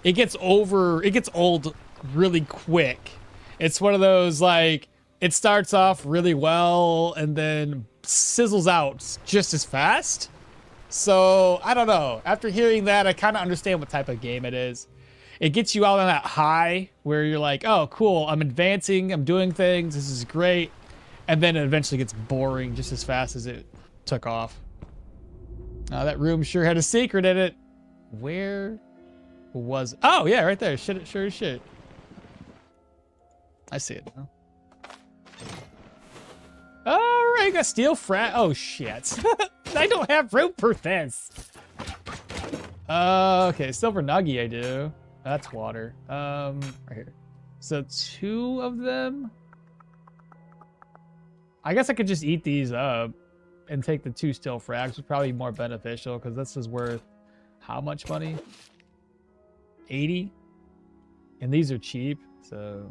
It gets old really quick. It's one of those, like, it starts off really well and then sizzles out just as fast. So, I don't know. After hearing that, I kind of understand what type of game it is. It gets you out on that high where you're like, oh, cool, I'm advancing, I'm doing things, this is great. And then it eventually gets boring just as fast as it took off. That room sure had a secret in it. Where was... Oh, yeah, right there. Shit, sure as shit. I see it now. All right, got steel frat. Oh, shit. I don't have room for this. Okay, silver nugget I do. That's water. Right here. So 2 of them. I guess I could just eat these up and take the 2 steel frags, which would probably be more beneficial because this is worth how much money? 80? And these are cheap, so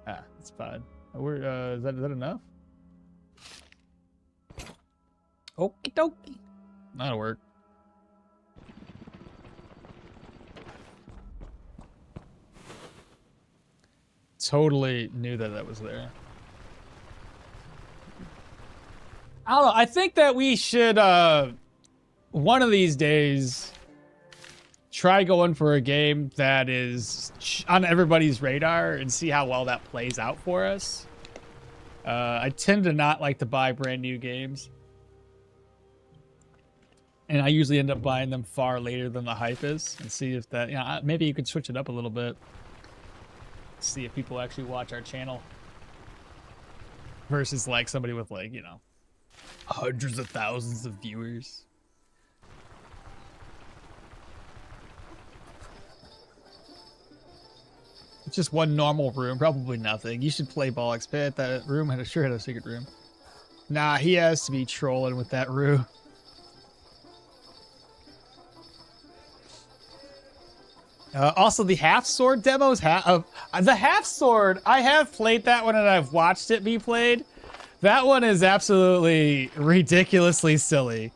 that's fine. Is that enough? Okie dokie. That'll work. totally knew that that was there. I don't know. I think that we should, one of these days, try going for a game that is on everybody's radar and see how well that plays out for us. I tend to not like to buy brand new games. And I usually end up buying them far later than the hype is. And see if that, you know, maybe you could switch it up a little bit. See if people actually watch our channel. Versus like somebody with like, you know, hundreds of thousands of viewers. It's just one normal room, probably nothing. You should play Ball XP. That room had sure had a secret room. Nah, he has to be trolling with that room. Also, the half sword demos. The half sword. I have played that one and I've watched it be played. That one is absolutely ridiculously silly.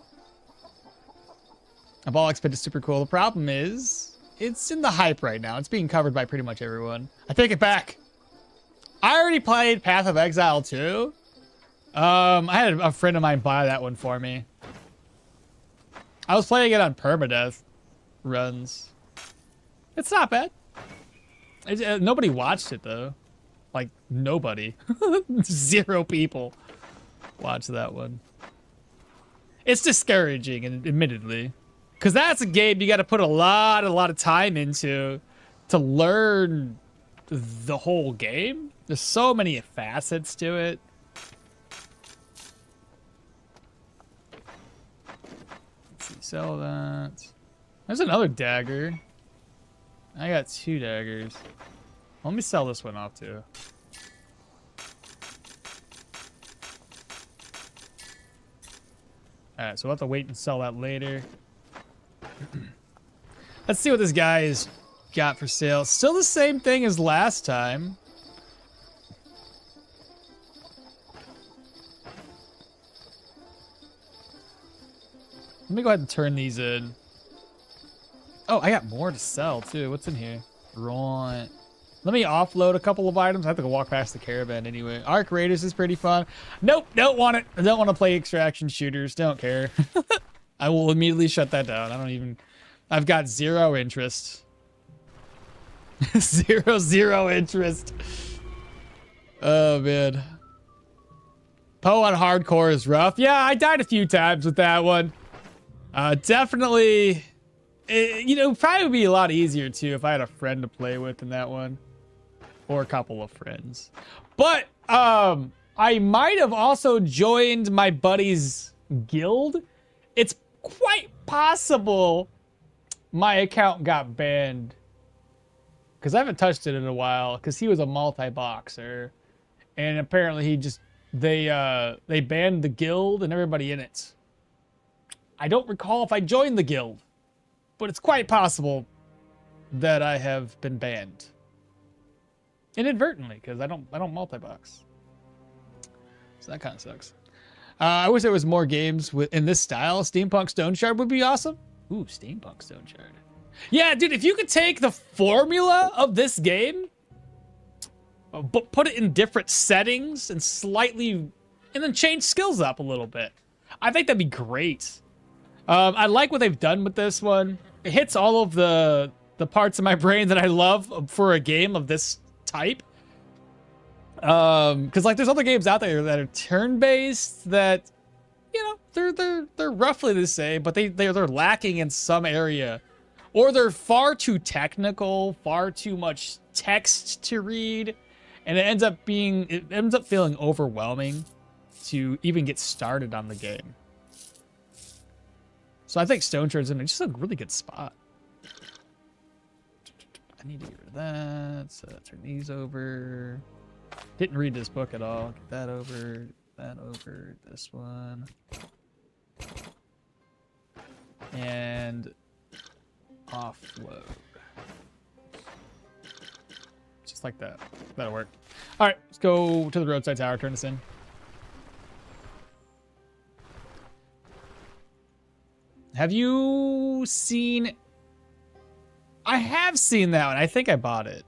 A Ball XP is super cool. The problem is, it's in the hype right now. It's being covered by pretty much everyone. I take it back. I already played Path of Exile 2. I had a friend of mine buy that one for me. I was playing it on Permadeath runs. It's not bad. Nobody watched it though. Like nobody. 0 people watched that one. It's discouraging, and admittedly, because that's a game you got to put a lot of time into to learn the whole game. There's so many facets to it. Let's see, sell that. There's another dagger. I got 2 daggers. Let me sell this one off too. Alright, so we'll have to wait and sell that later. Let's see what this guy's got for sale. Still the same thing as last time. Let me go ahead and turn these in. Oh, I got more to sell too. What's in here? Right. Let me offload a couple of items. I have to go walk past the caravan anyway. Arc Raiders is pretty fun. Nope, don't want it. I don't want to play extraction shooters. Don't care. I will immediately shut that down. I don't even... I've got 0 interest. Zero interest. Oh, man. Poe on hardcore is rough. Yeah, I died a few times with that one. Definitely... you know, probably would be a lot easier, too, if I had a friend to play with in that one. Or a couple of friends. But, I might have also joined my buddy's guild. It's quite possible my account got banned. Because I haven't touched it in a while. Because he was a multi-boxer. And apparently he just... They banned the guild and everybody in it. I don't recall if I joined the guild. But it's quite possible that I have been banned. Inadvertently, because I don't multi-box. So that kind of sucks. I wish there was more games in this style. Steampunk Stoneshard would be awesome. Ooh, Steampunk Stoneshard. Yeah, dude, if you could take the formula of this game, but put it in different settings and slightly, and then change skills up a little bit. I think that'd be great. I like what they've done with this one. It hits all of the parts of my brain that I love for a game of this type. Because like there's other games out there that are turn-based that, you know, they're roughly the same, but they're lacking in some area, or they're far too technical, far too much text to read, and it ends up feeling overwhelming to even get started on the game. So I think Stoneshard's in just a really good spot. I need to get rid of that. So turn these over. Didn't read this book at all. Get that over. This one. And offload. Just like that. That'll work. All right, let's go to the roadside tower. Turn this in. Have you seen... I have seen that one. I think I bought it.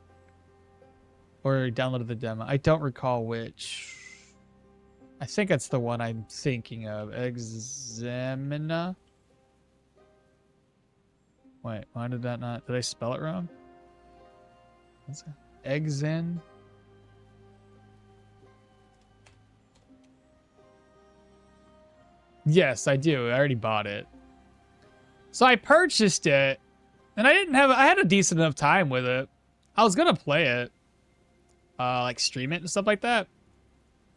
Or downloaded the demo. I don't recall which. I think that's the one I'm thinking of. Examina. Wait, why did that not... Did I spell it wrong? What's that? Exen. Yes, I do. I already bought it. So I purchased it, and I had a decent enough time with it. I was gonna play it, like stream it and stuff like that,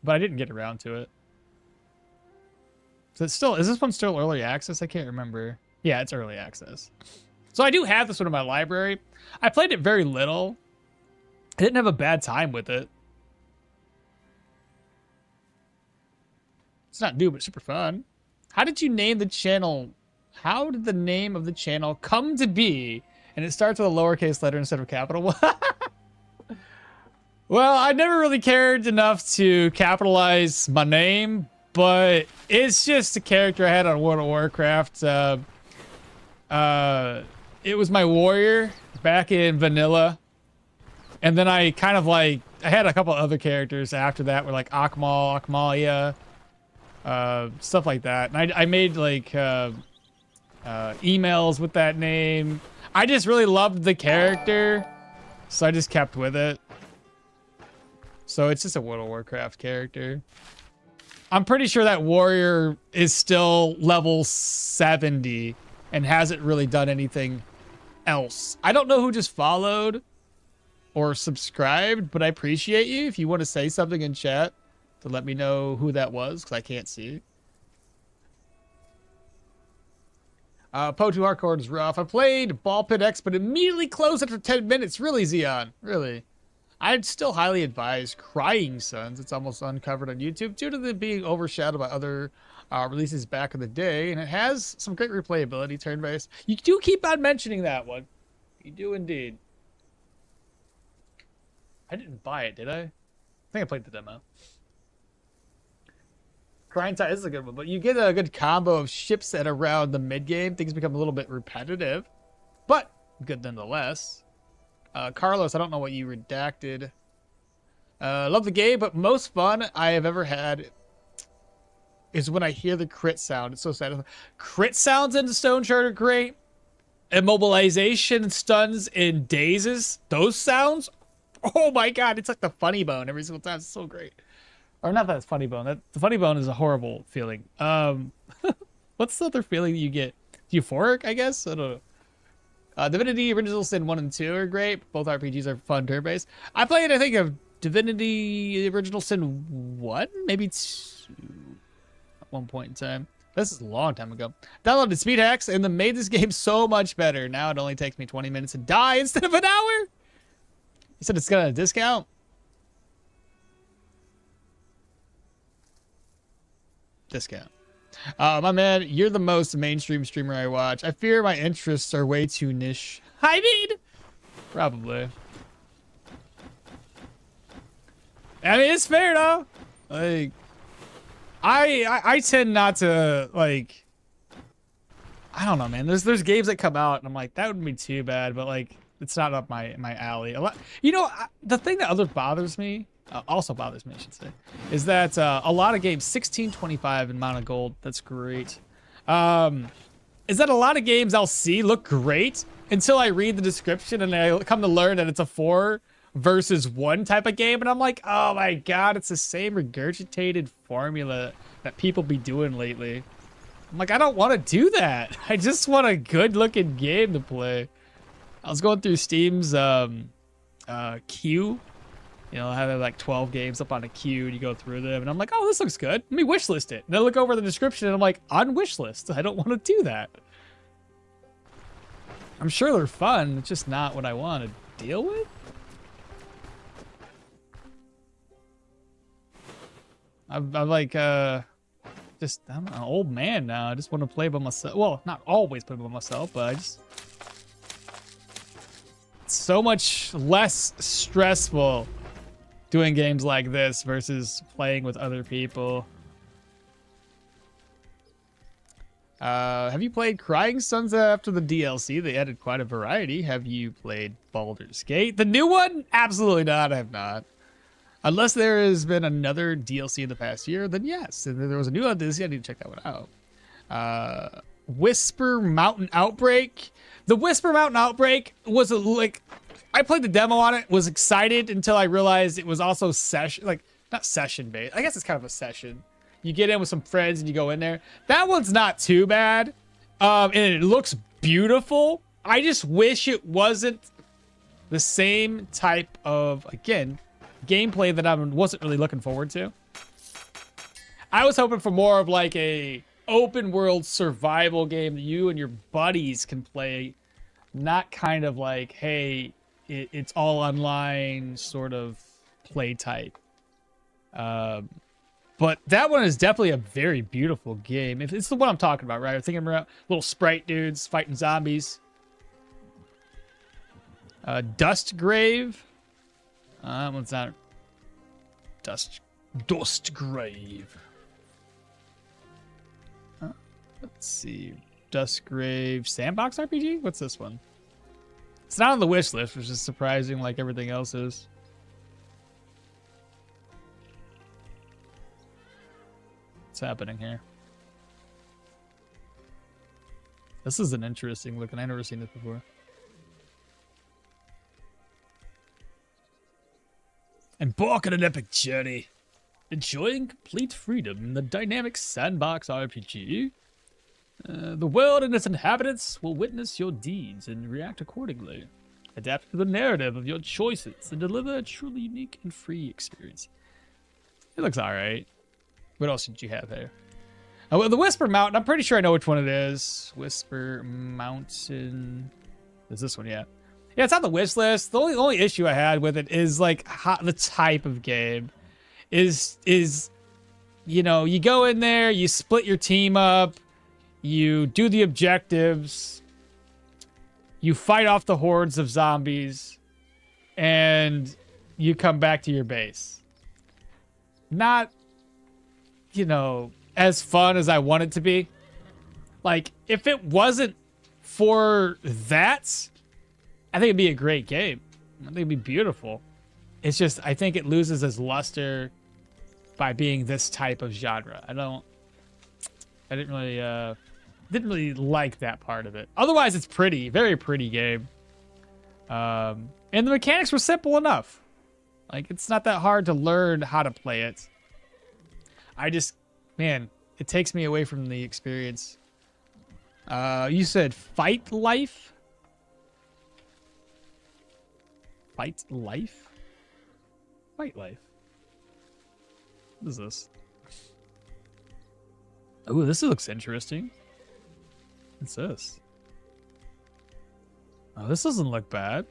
but I didn't get around to it. So it's still, is this one still early access? I can't remember. Yeah, it's early access. So I do have this one in my library. I played it very little. I didn't have a bad time with it. It's not new, but super fun. How did you name the channel? How did the name of the channel come to be? And it starts with a lowercase letter instead of capital. Well, I never really cared enough to capitalize my name, but it's just a character I had on World of Warcraft. It was my warrior back in vanilla. And then I kind of like, I had a couple other characters after that were like Okmall, Okmalia, stuff like that. And I made like emails with that name. I just really loved the character, so I just kept with it. So it's just a World of Warcraft character. I'm pretty sure that warrior is still level 70 and hasn't really done anything else. I don't know who just followed or subscribed, but I appreciate you. If you want to say something in chat to let me know who that was, because I can't see. Po2 Hardcore is rough. I played Ball Pit X, but immediately closed after 10 minutes. Really, Xeon? Really? I'd still highly advise Crying Suns. It's almost uncovered on YouTube due to them being overshadowed by other releases back in the day, and it has some great replayability, turn-based. You do keep on mentioning that one. You do indeed. I didn't buy it, did I? I think I played the demo. Grind Tide is a good one, but you get a good combo of ships at around the mid-game. Things become a little bit repetitive, but good nonetheless. Carlos, I don't know what you redacted. Love the game, but most fun I have ever had is when I hear the crit sound. It's so sad. Crit sounds in Stoneshard are great. Immobilization, stuns, and dazes. Those sounds, oh my god, it's like the funny bone every single time. It's so great. Or not that it's funny bone. The funny bone is a horrible feeling. What's the other feeling that you get? Euphoric, I guess? I don't know. Divinity Original Sin 1 and 2 are great. Both RPGs are fun turn-based. I played, I think, of Divinity Original Sin 1? Maybe 2 at one point in time. This is a long time ago. Downloaded speed hacks and then made this game so much better. Now it only takes me 20 minutes to die instead of an hour. You said it's got a discount? Discount. My man, you're the most mainstream streamer I watch. I fear my interests are way too niche. I mean, probably. I mean, it's fair though. Like, I tend not to like. I don't know, man. There's games that come out and I'm like, that wouldn't be too bad, but like, it's not up my alley. A lot, you know, the thing that bothers me. Also bothers me, I should say, is that a lot of games, 1625 amount of gold, that's great. Is that a lot of games I'll see look great until I read the description and I come to learn that it's a 4 versus 1 type of game, and I'm like, oh my god, it's the same regurgitated formula that people be doing lately. I'm like, I don't want to do that. I just want a good looking game to play. I was going through Steam's queue. You know, have like 12 games up on a queue and you go through them and I'm like, oh, this looks good. Let me wishlist it. And I look over the description and I'm like, on wishlist. I don't want to do that. I'm sure they're fun. It's just not what I want to deal with. I'm like, just, I'm an old man now. I just want to play by myself. Well, not always play by myself, but I just, it's so much less stressful doing games like this versus playing with other people. Have you played Crying Suns after the DLC? They added quite a variety. Have you played Baldur's Gate? The new one? Absolutely not. I have not. Unless there has been another DLC in the past year, then yes. If there was a new DLC, I need to check that one out. Whisper Mountain Outbreak. The Whisper Mountain Outbreak was like, I played the demo on it, was excited until I realized it was also session, like not session based. I guess it's kind of a session. You get in with some friends and you go in there. That one's not too bad. And it looks beautiful. I just wish it wasn't the same type of, again, gameplay that I wasn't really looking forward to. I was hoping for more of like a open world survival game that you and your buddies can play, not kind of like, hey, it's all online sort of play type. But that one is definitely a very beautiful game. If it's the one I'm talking about, right? I'm thinking about little sprite dudes fighting zombies. Dustgrave. That one's not Dustgrave. Let's see. Dustgrave Sandbox RPG? What's this one? It's not on the wish list, which is surprising like everything else is. What's happening here? This is an interesting look, and I've never seen this before. Embark on an epic journey. Enjoying complete freedom in the dynamic sandbox RPG. The world and its inhabitants will witness your deeds and react accordingly. Adapt to the narrative of your choices and deliver a truly unique and free experience. It looks alright. What else did you have here? Oh, well, the Whisper Mountain. I'm pretty sure I know which one it is. Whisper Mountain. Is this one? Yeah. Yeah, it's on the wish list. The only issue I had with it is like the type of game is you know, you go in there, you split your team up, you do the objectives, you fight off the hordes of zombies, and you come back to your base. Not, you know, as fun as I want it to be. Like, if it wasn't for that, I think it'd be a great game. I think it'd be beautiful. It's just, I think it loses its luster by being this type of genre. I didn't really like that part of it. Otherwise, it's pretty, very pretty game. And the mechanics were simple enough. Like, it's not that hard to learn how to play it. I just, man, it takes me away from the experience. You said Fight Life? Fight Life? Fight Life. What is this? Oh, this looks interesting. What's this? Oh, this doesn't look bad.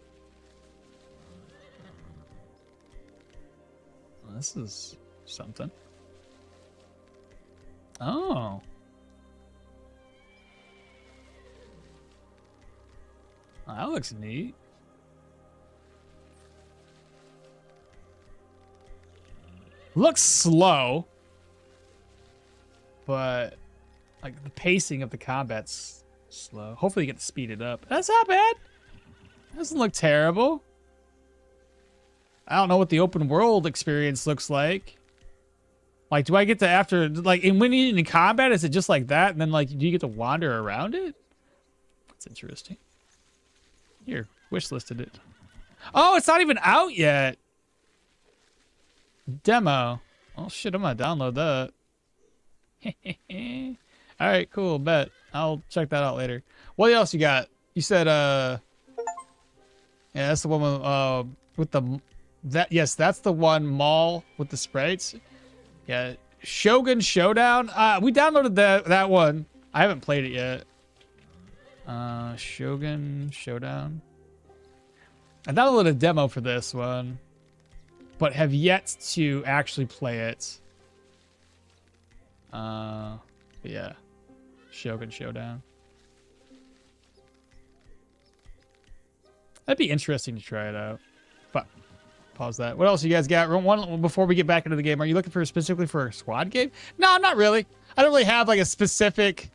Oh, this is something. Oh. Oh, that looks neat. Looks slow, but like the pacing of the combat's slow. Hopefully you get to speed it up. That's not bad. Doesn't look terrible. I don't know what the open world experience looks like. Like, do I get to after, like, and when you're in combat, is it just like that? And then, like, do you get to wander around it? That's interesting. Here, wishlisted it. Oh, it's not even out yet. Demo. Oh, shit, I'm gonna download that. All right, cool, bet. I'll check that out later. What else you got? You said, yeah, that's the one with the, yes, that's the one mall with the sprites. Yeah, Shogun Showdown. We downloaded that one. I haven't played it yet. Shogun Showdown. I downloaded a demo for this one, but have yet to actually play it. Yeah, Shogun Showdown. That'd be interesting to try it out. But pause that. What else you guys got? One before we get back into the game. Are you looking for specifically for a squad game? No, not really. I don't really have like a specific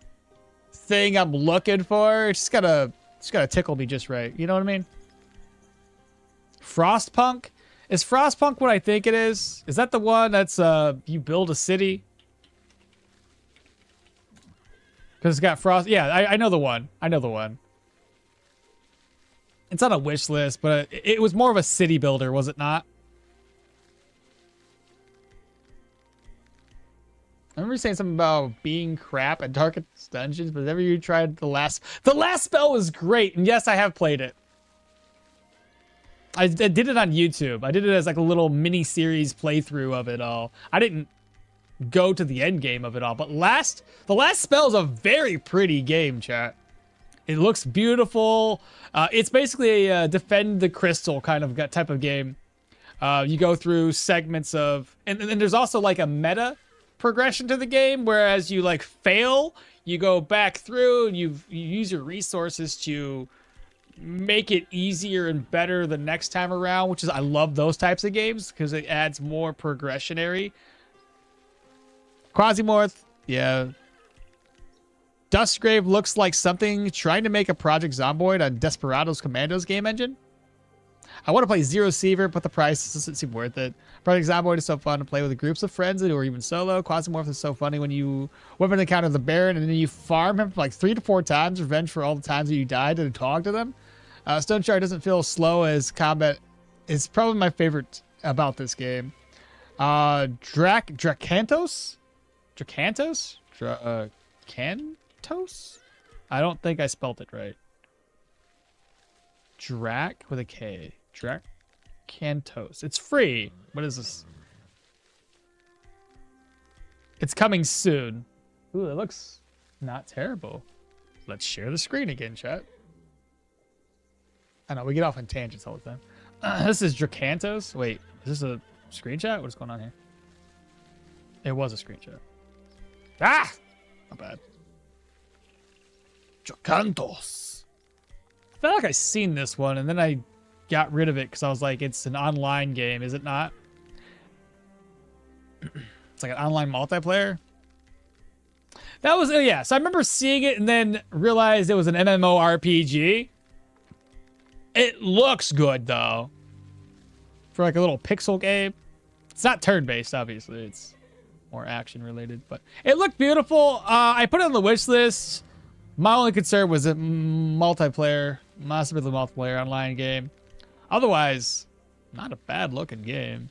thing I'm looking for. It's just gotta tickle me just right. You know what I mean? Frostpunk? Is Frostpunk what I think it is? Is that the one that's you build a city? Because it's got frost. Yeah, I know the one. I know the one. It's on a wish list, but it was more of a city builder, was it not? I remember saying something about being crap at Darkest Dungeons, but whenever you tried the last spell was great, and yes, I have played it. I did it on YouTube. I did it as like a little mini series playthrough of it all. I didn't go to the end game of it all, but the last spell is a very pretty game, chat. It looks beautiful. It's basically a defend the crystal kind of type of game. You go through segments of, and then there's also like a meta progression to the game, whereas you like fail, you go back through and you use your resources to make it easier and better the next time around, which is, I love those types of games because it adds more progressionary. Quasimorph, yeah. Dustgrave looks like something trying to make a Project Zomboid on Desperados Commandos game engine. I want to play Zero Seaver, but the price doesn't seem worth it. Project Zomboid is so fun to play with groups of friends or even solo. Quasimorph is so funny when you weapon encounter the Baron and then you farm him like 3 to 4 times, revenge for all the times that you died and talk to them. Stoneshard doesn't feel slow as combat is probably my favorite about this game. Dracantos? Dracantos? Cantos? I don't think I spelt it right. Drac with a K. Dracantos. It's free. What is this? It's coming soon. Ooh, it looks not terrible. Let's share the screen again, chat. I know, we get off on tangents all the time. This is Dracantos. Wait, is this a screenshot? What's going on here? It was a screenshot. Ah! Not bad. Dracantos. I feel like I seen this one, and then I got rid of it because I was like, it's an online game, is it not? It's like an online multiplayer. That was, yeah, so I remember seeing it and then realized it was an MMORPG. It looks good, though. For like a little pixel game. It's not turn-based, obviously. It's more action-related, but it looked beautiful. I put it on the wish list. My only concern was a multiplayer, massively multiplayer online game. Otherwise, not a bad-looking game.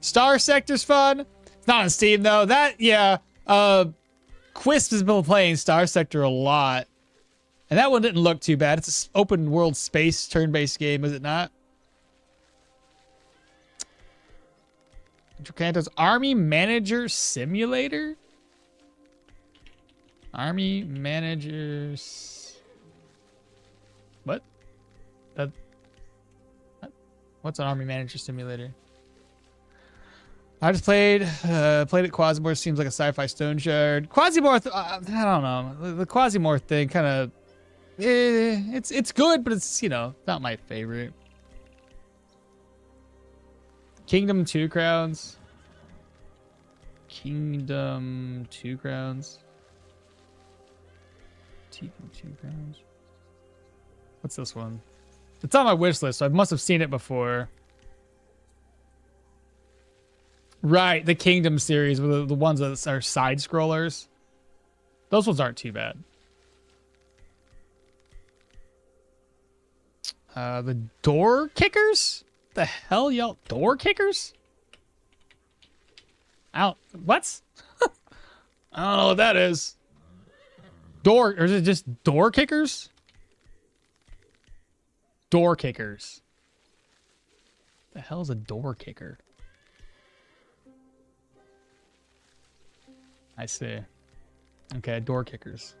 Star Sector's fun. It's not on Steam, though. That, yeah. Quist has been playing Star Sector a lot. And that one didn't look too bad. It's an open world space turn-based game, is it not? Dracantos Army Manager Simulator? Army Managers... What? What? What's an Army Manager Simulator? I just played it. Quasimorph seems like a sci-fi Stoneshard. Quasimorph, I don't know. The Quasimorph thing kind of... it's good, but it's, you know, not my favorite. Kingdom 2 Crowns. Kingdom 2 Crowns. Kingdom 2 Crowns. What's this one? It's on my wish list, so I must have seen it before. Right, the Kingdom series, the ones that are side scrollers. Those ones aren't too bad. The door kickers? The hell, y'all? Door kickers? What? I don't know what that is. Or is it just door kickers? Door kickers. The hell is a door kicker? I see. Okay, door kickers.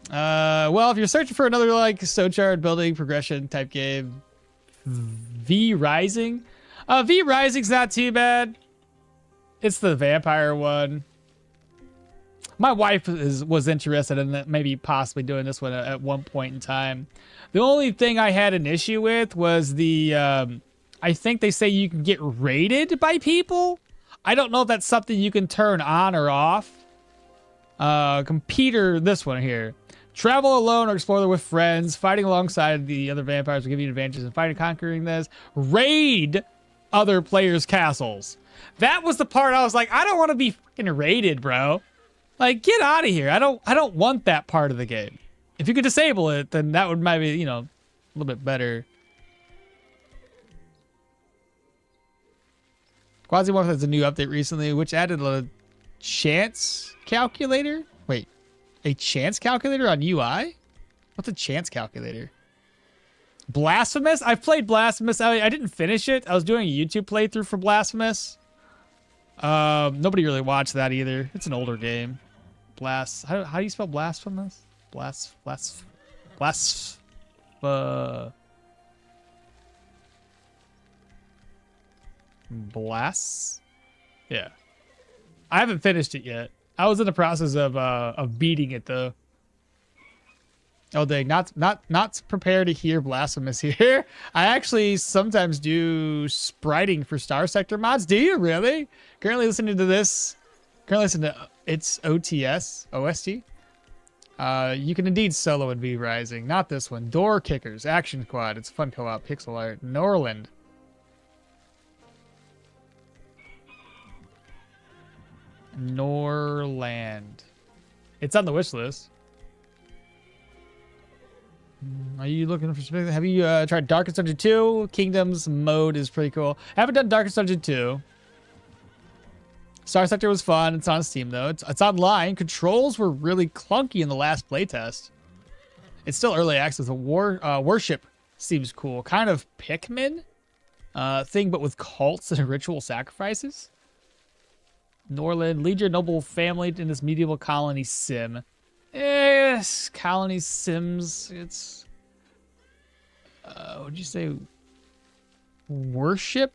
Well, if you're searching for another like Stoneshard building progression type game, V Rising. V Rising's not too bad. It's the vampire one. My wife was interested in maybe possibly doing this one at one point in time. The only thing I had an issue with was the, I think they say you can get raided by people. I don't know if that's something you can turn on or off. Computer, this one here. Travel alone or explore with friends. Fighting alongside the other vampires will give you advantages in fighting, conquering this. Raid other players' castles. That was the part I was like, I don't want to be fucking raided, bro. Like, get out of here. I don't want that part of the game. If you could disable it, then that would maybe, you know, a little bit better. Quasimorph has a new update recently, which added a chance calculator. Wait, a chance calculator on UI? What's a chance calculator? Blasphemous? I've played Blasphemous. I didn't finish it. I was doing a YouTube playthrough for Blasphemous. Nobody really watched that either. It's an older game. How do you spell Blasphemous? Blast. Yeah. I haven't finished it yet. I was in the process of beating it though. Oh dang, not prepared to hear Blasphemous here. I actually sometimes do spriting for Star Sector mods. Do you really? Currently listening to this. Currently listening to its OST. You can indeed solo in V Rising. Not this one. Door Kickers, Action Squad. It's fun co-op, pixel art. Norland. Norland. It's on the wish list. Are you looking for specific? Have you tried Darkest Dungeon 2? Kingdoms mode is pretty cool. I haven't done Darkest Dungeon 2. Star Sector was fun. It's on Steam though. It's online. Controls were really clunky in the last playtest. It's still early access. The worship seems cool. Kind of Pikmin thing, but with cults and ritual sacrifices. Norland, lead your noble family in this medieval colony sim. Yes, colony sims. It's what'd you say? Worship.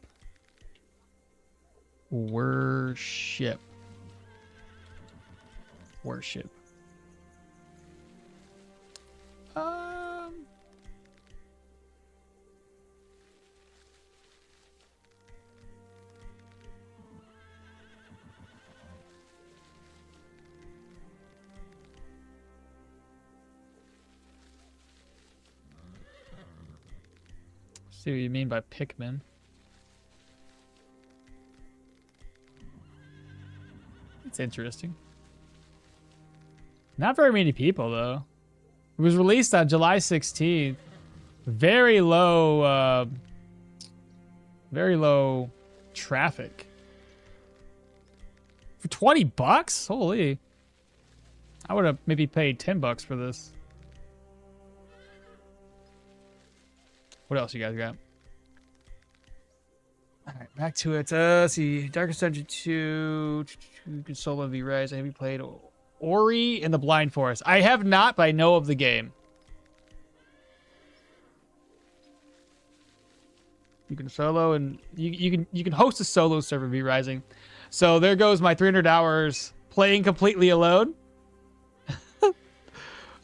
See what you mean by Pikmin. It's interesting. Not very many people though. It was released on July 16th. Very low traffic. For 20 bucks? Holy. I would have maybe paid 10 bucks for this. What else you guys got? Alright, back to it. Let's see. Darkest Dungeon 2. You can solo V-Rise. Have you played Ori in the Blind Forest? I have not, but I know of the game. You can solo and you can host a solo server V-Rising. So there goes my 300 hours playing completely alone.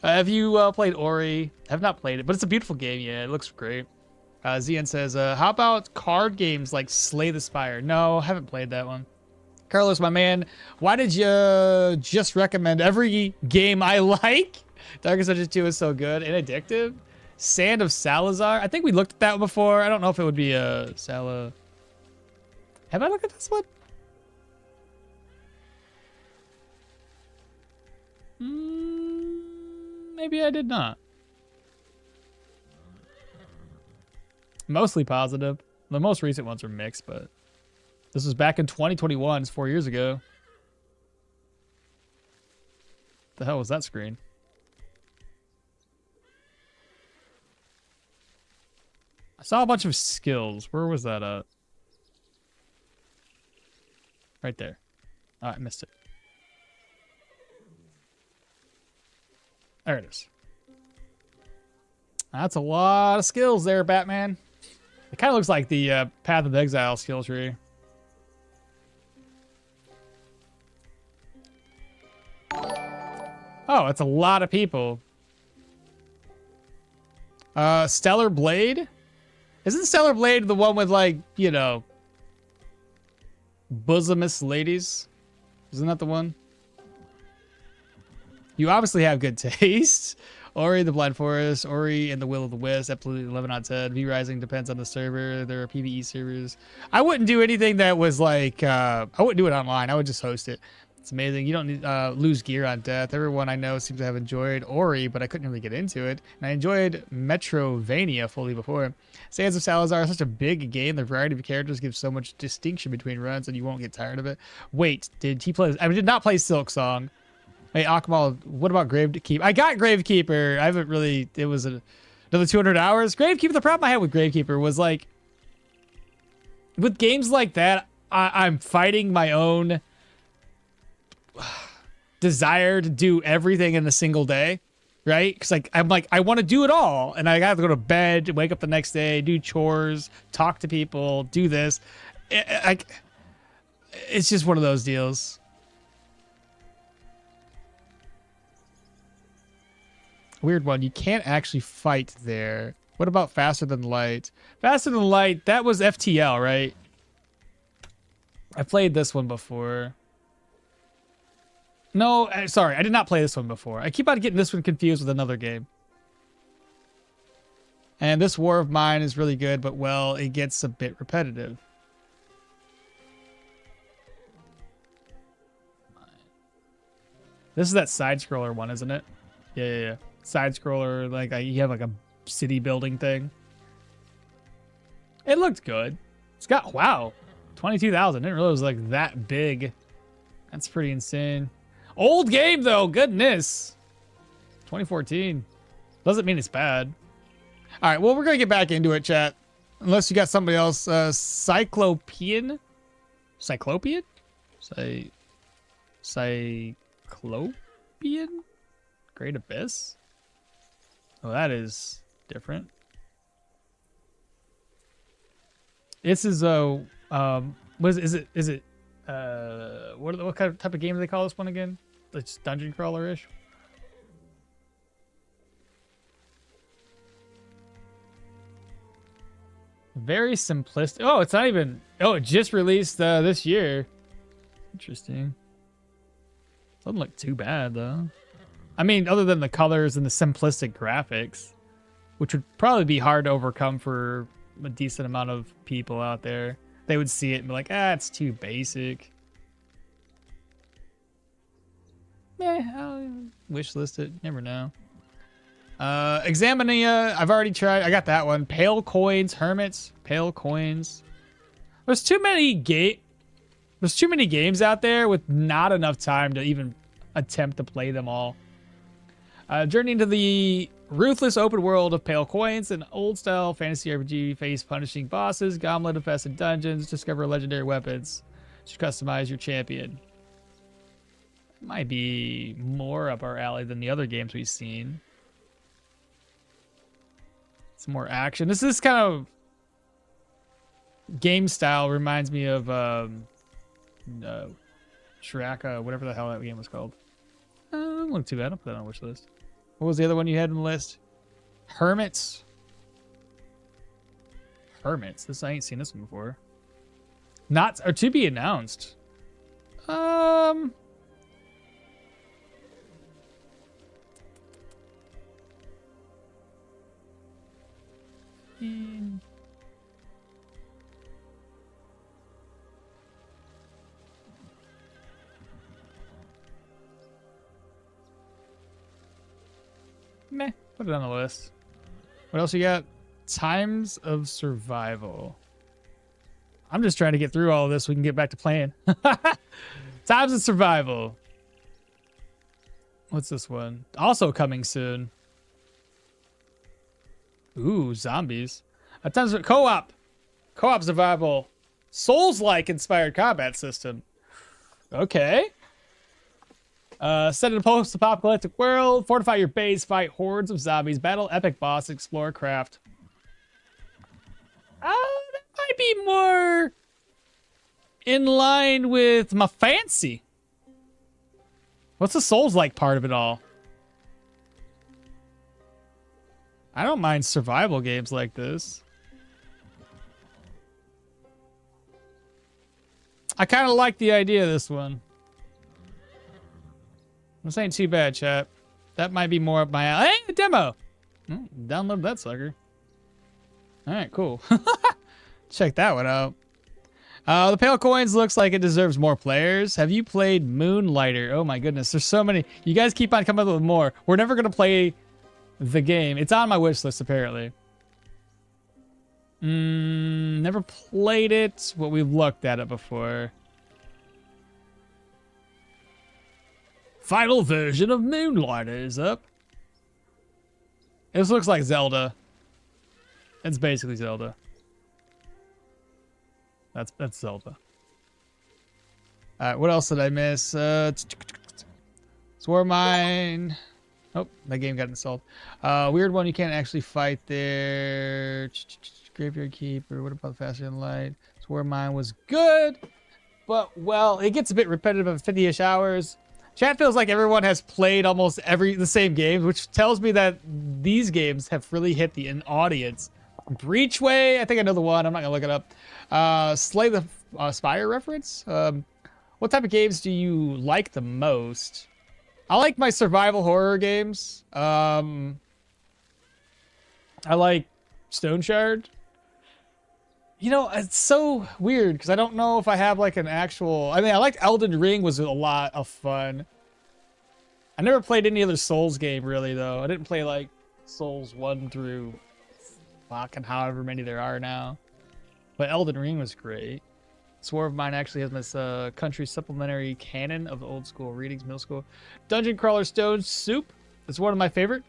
Have you played Ori? Have not played it, but it's a beautiful game. Yeah, it looks great. Zian says, how about card games like Slay the Spire? No, haven't played that one. Carlos, my man, why did you just recommend every game I like? Darkest Dungeon 2 is so good and addictive. Sand of Salazar. I think we looked at that one before. I don't know if it would be a Have I looked at this one? Maybe I did not. Mostly positive. The most recent ones are mixed, but this was back in 2021. It's 4 years ago. The hell was that screen? I saw a bunch of skills. Where was that at? Right there. Oh, I missed it. There it is. That's a lot of skills there, Batman. It kind of looks like the Path of Exile skill tree. Oh, it's a lot of people. Stellar Blade? Isn't Stellar Blade the one with, like, you know, Bosomous Ladies. Isn't that the one? You obviously have good taste. Ori the Blind Forest, Ori and the Will of the Wisp, absolutely 11 out of 10. V Rising depends on the server. There are PvE servers. I wouldn't do anything that was like, I wouldn't do it online. I would just host it. It's amazing. You don't need, lose gear on death. Everyone I know seems to have enjoyed Ori, but I couldn't really get into it. And I enjoyed Metrovania fully before. Sands of Salazar is such a big game. The variety of characters gives so much distinction between runs, and you won't get tired of it. Wait, did he play? I did not play Silk Song. Hey, okmall, what about Gravekeeper? I got Gravekeeper. I haven't really, it was another 200 hours. Gravekeeper, the problem I had with Gravekeeper was like, with games like that, I'm fighting my own desire to do everything in a single day, right? Because I'm like, I want to do it all. And I have to go to bed, wake up the next day, do chores, talk to people, do this. It's just one of those deals. Weird one. You can't actually fight there. What about Faster Than Light? Faster Than Light, that was FTL, right? I played this one before. No, sorry. I did not play this one before. I keep on getting this one confused with another game. And this War of Mine is really good, but, well, it gets a bit repetitive. This is that side-scroller one, isn't it? Yeah. Side scroller, like you have like a city building thing. It looked good. It's got, wow, 22,000. Didn't realize it was like that big. That's pretty insane. Old game though, goodness. 2014. Doesn't mean it's bad. All right, well, we're gonna get back into it, chat. Unless you got somebody else. Cyclopean? Cyclopean? Cyclopean? Great Abyss? Oh, that is different. This is what is it what kind of type of game do they call this one again? It's dungeon crawler-ish. Very simplistic. Oh, it's not even, oh, it just released this year. Interesting. Doesn't look too bad though. I mean, other than the colors and the simplistic graphics, which would probably be hard to overcome for a decent amount of people out there. They would see it and be like, it's too basic. I'll wishlist it. Never know. Examinia, I've already tried. I got that one. Pale Coins, Hermits, Pale Coins. There's too many games out there with not enough time to even attempt to play them all. Journey into the ruthless open world of Pale Coins, an old-style fantasy RPG. Face punishing bosses, gauntlet-infested dungeons, discover legendary weapons to customize your champion. Might be more up our alley than the other games we've seen. Some more action. This is kind of game style. Reminds me of Shraka, whatever the hell that game was called. Doesn't look too bad. I'll put that on a wish list. What was the other one you had on the list? Hermits. Hermits. I ain't seen this one before. Not or to be announced. Meh. Put it on the list. What else you got? Times of Survival. I'm just trying to get through all of this so we can get back to playing. Times of Survival. What's this one? Also coming soon. Ooh, zombies. Times of co-op. Co-op survival. Souls-like inspired combat system. Okay. Set in a post-apocalyptic world. Fortify your base. Fight hordes of zombies. Battle epic boss. Explore craft. That might be more in line with my fancy. What's the Souls-like part of it all? I don't mind survival games like this. I kind of like the idea of this one. This ain't too bad, chat. That might be more up my alley. Hey, a demo! Download that sucker. Alright, cool. Check that one out. The Pale Coins looks like it deserves more players. Have you played Moonlighter? Oh my goodness, there's so many. You guys keep on coming up with more. We're never going to play the game. It's on my wish list, apparently. Never played it, but we've looked at it before. Final version of Moonlighter is up. This looks like Zelda. It's basically Zelda. That's Zelda. Alright, what else did I miss? Swarm Mine. Oh, that game got installed. Weird one, you can't actually fight there. Graveyard Keeper. What about Faster Than Light? Swarm Mine was good, but well, it gets a bit repetitive of 50-ish hours. Chat feels like everyone has played almost the same games, which tells me that these games have really hit the audience. Breachway, I think I know the one. I'm not gonna look it up. Slay the Spire reference. What type of games do you like the most? I like my survival horror games. I like Stoneshard. You know, it's so weird because I don't know if I have like an actual... I mean, I liked Elden Ring, was a lot of fun. I never played any other Souls game really though. I didn't play like Souls 1 through fucking however many there are now. But Elden Ring was great. Swarm of Mine actually has this country supplementary canon of the old school readings, middle school. Dungeon Crawler Stone Soup. It's one of my favorite.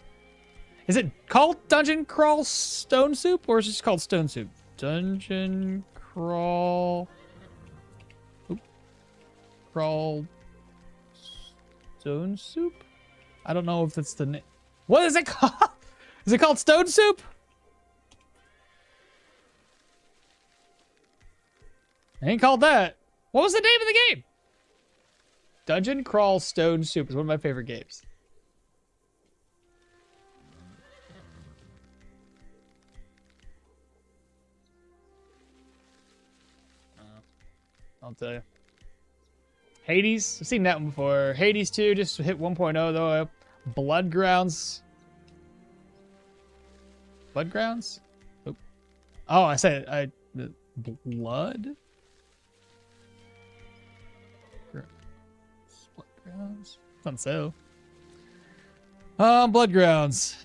Is it called Dungeon Crawl Stone Soup or is it just called Stone Soup? Dungeon Crawl. Crawl Stone Soup? I don't know if that's the name. What is it called? Is it called Stone Soup? It ain't called that. What was the name of the game? Dungeon Crawl Stone Soup is one of my favorite games. I'll tell you. Hades, I've seen that one before. Hades 2 just hit 1.0 though. Bloodgrounds. Bloodgrounds? Oh, I said the blood. Bloodgrounds. It's on sale. Bloodgrounds.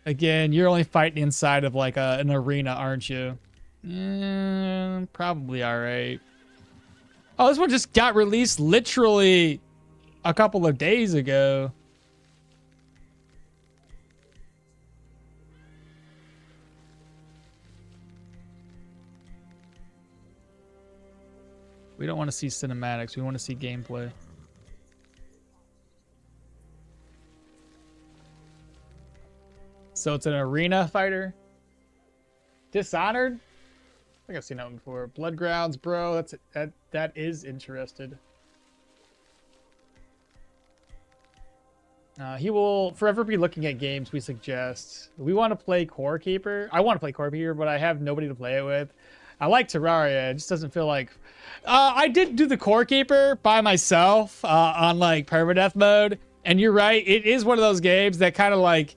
Again, you're only fighting inside of like an arena, aren't you? Probably alright. Oh, this one just got released literally a couple of days ago. We don't want to see cinematics. We want to see gameplay. So it's an arena fighter. Dishonored? I think I've seen that one before. Bloodgrounds, bro. That is interested. He will forever be looking at games we suggest. We want to play Core Keeper. I want to play Core Keeper, but I have nobody to play it with. I like Terraria. It just doesn't feel like... I did do the Core Keeper by myself on like Permadeath mode. And you're right. It is one of those games that kind of like...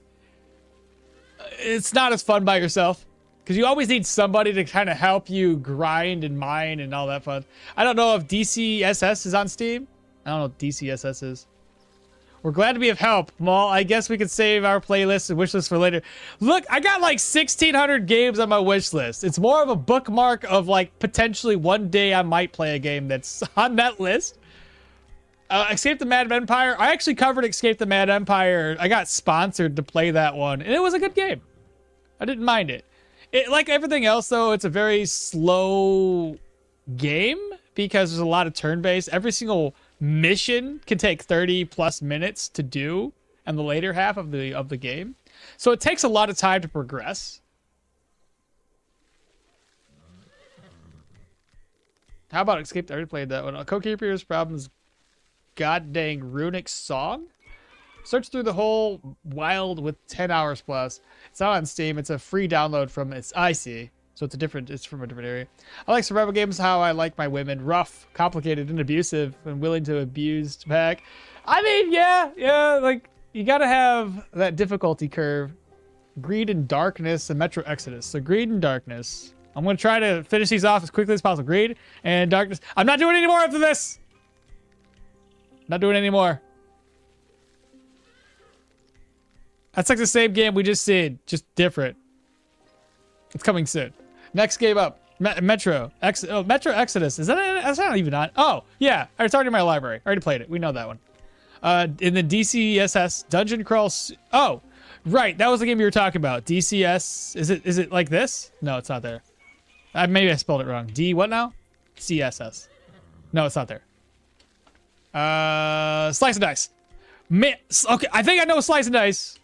It's not as fun by yourself. Because you always need somebody to kind of help you grind and mine and all that fun. I don't know if DCSS is on Steam. I don't know what DCSS is. We're glad to be of help, Maul. I guess we could save our playlist and wish list for later. Look, I got like 1,600 games on my wish list. It's more of a bookmark of like potentially one day I might play a game that's on that list. Escape the Mad Empire. I actually covered Escape the Mad Empire. I got sponsored to play that one. And it was a good game. I didn't mind it. Like everything else, though, it's a very slow game because there's a lot of turn-based. Every single mission can take 30+ minutes to do in the later half of the game. So it takes a lot of time to progress. How about Escape? I already played that one. Co-Keeper's Problems, God dang runic song. Search through the whole wild with 10 hours plus. It's not on Steam. It's a free download from its IC. So it's from a different area. I like survival games how I like my women. Rough, complicated, and abusive, and willing to abuse back. I mean, yeah, like, you gotta have that difficulty curve. Greed and Darkness and Metro Exodus. So Greed and Darkness. I'm gonna try to finish these off as quickly as possible. Greed and Darkness. I'm not doing any more after this! Not doing any more. That's like the same game we just did, just different. It's coming soon. Next game up, Metro Exodus. Is that that's not even on? Oh yeah, it's already in my library. I already played it. We know that one. In the DCSS Dungeon Crawl. Oh, right, that was the game you were talking about. DCS. Is it like this? No, it's not there. Maybe I spelled it wrong. D what now? CSS. No, it's not there. Slice and Dice. Okay, I think I know Slice and Dice.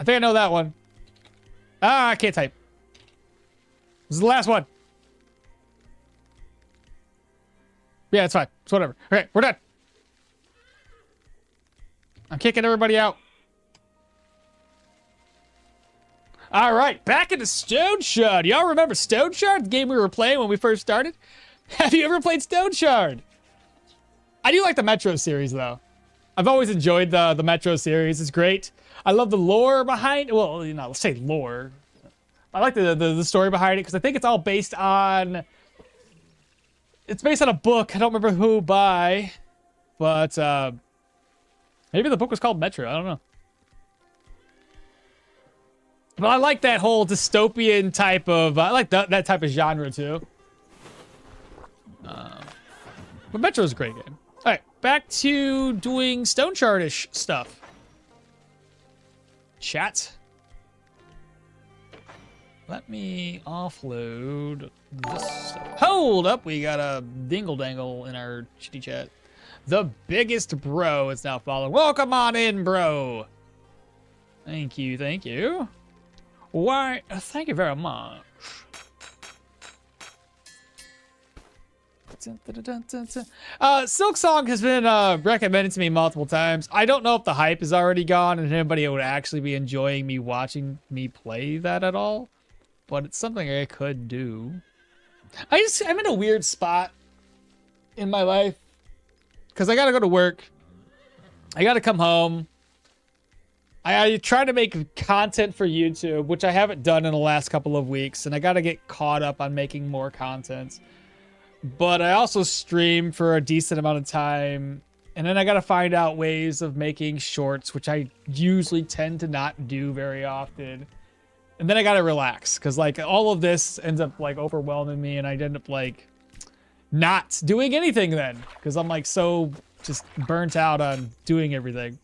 I think I know that one. Ah, I can't type. This is the last one. Yeah, it's fine. It's whatever. Okay, we're done. I'm kicking everybody out. All right, back into Stoneshard. Y'all remember Stoneshard, the game we were playing when we first started? Have you ever played Stoneshard? I do like the Metro series, though. I've always enjoyed the Metro series. It's great. I love the lore behind. Well, you know, let's say lore. I like the story behind it because I think it's all based on. It's based on a book. I don't remember who by, but maybe the book was called Metro. I don't know. But I like that whole dystopian type of. I like that type of genre too. But Metro's a great game. All right, back to doing Stoneshard-ish stuff. Chat. Let me offload this stuff. Hold up, we got a dingle-dangle in our chitty chat. The biggest bro is now following. Welcome on in, bro. Thank you, thank you. Why? Thank you very much. Silk Song has been recommended to me multiple times. I don't know if the hype is already gone and anybody would actually be enjoying me watching me play that at all. But it's something I could do. I'm in a weird spot in my life. Because I gotta go to work. I gotta come home. I try to make content for YouTube, which I haven't done in the last couple of weeks. And I gotta get caught up on making more content. But I also stream for a decent amount of time. And then I gotta find out ways of making shorts, which I usually tend to not do very often. And then I gotta relax, because like all of this ends up like overwhelming me, and I end up like not doing anything then, because I'm like so just burnt out on doing everything.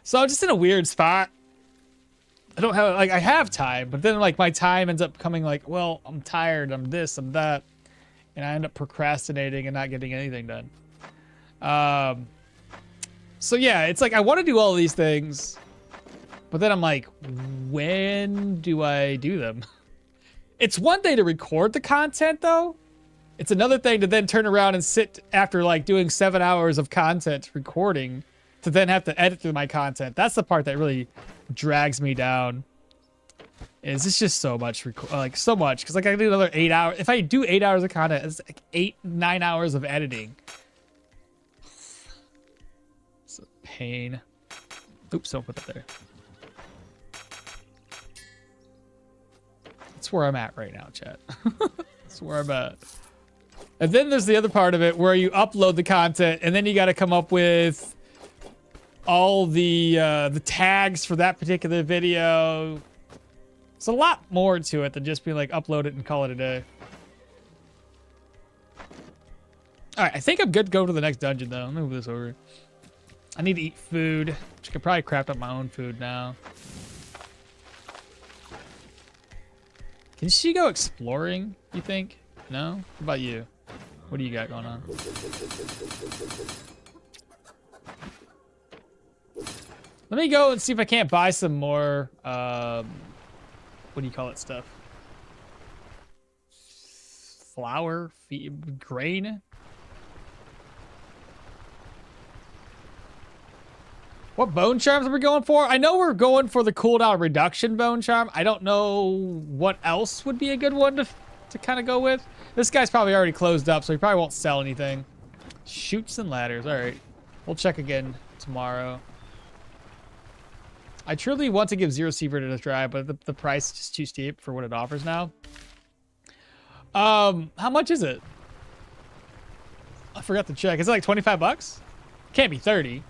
So I'm just in a weird spot. I don't have like I have time, but then like my time ends up coming like, well, I'm tired, I'm this, I'm that, and I end up procrastinating and not getting anything done. So yeah, it's like I want to do all these things. But then I'm like, when do I do them? It's one thing to record the content, though. It's another thing to then turn around and sit after like doing 7 hours of content recording to then have to edit through my content. That's the part that really drags me down. Is it's just so much, so much. Because like I do another 8 hours. If I do 8 hours of content, it's like 8-9 hours of editing. It's a pain. Oops, don't put that there. That's where I'm at right now, chat. That's where I'm at. And then there's the other part of it where you upload the content and then you got to come up with all the tags for that particular video. It's a lot more to it than just being like upload it and call it a day. All right, I think I'm good to go to the next dungeon though. Let me move this over. I need to eat food, which I could probably craft up my own food now. Can she go exploring, you think? No? What about you? What do you got going on? Let me go and see if I can't buy some more, what do you call it stuff? Flour? Grain? What bone charms are we going for? I know we're going for the cooldown reduction bone charm. I don't know what else would be a good one to kind of go with. This guy's probably already closed up, so he probably won't sell anything. Chutes and ladders. All right. We'll check again tomorrow. I truly want to give Zero Seaver to this try, but the price is just too steep for what it offers now. How much is it? I forgot to check. Is it like 25 bucks? Can't be 30.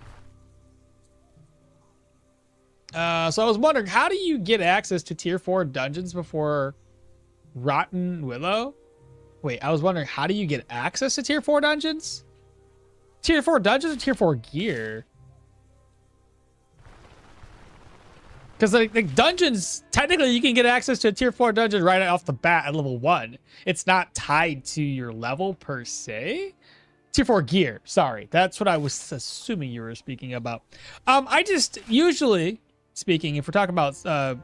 So I was wondering, how do you get access to tier 4 dungeons before Rotten Willow? Wait, I was wondering, how do you get access to tier 4 dungeons? Tier 4 dungeons or tier 4 gear? Because like dungeons, technically you can get access to a tier 4 dungeon right off the bat at level 1. It's not tied to your level per se. Tier 4 gear, sorry. That's what I was assuming you were speaking about. I just, usually speaking, if we're talking about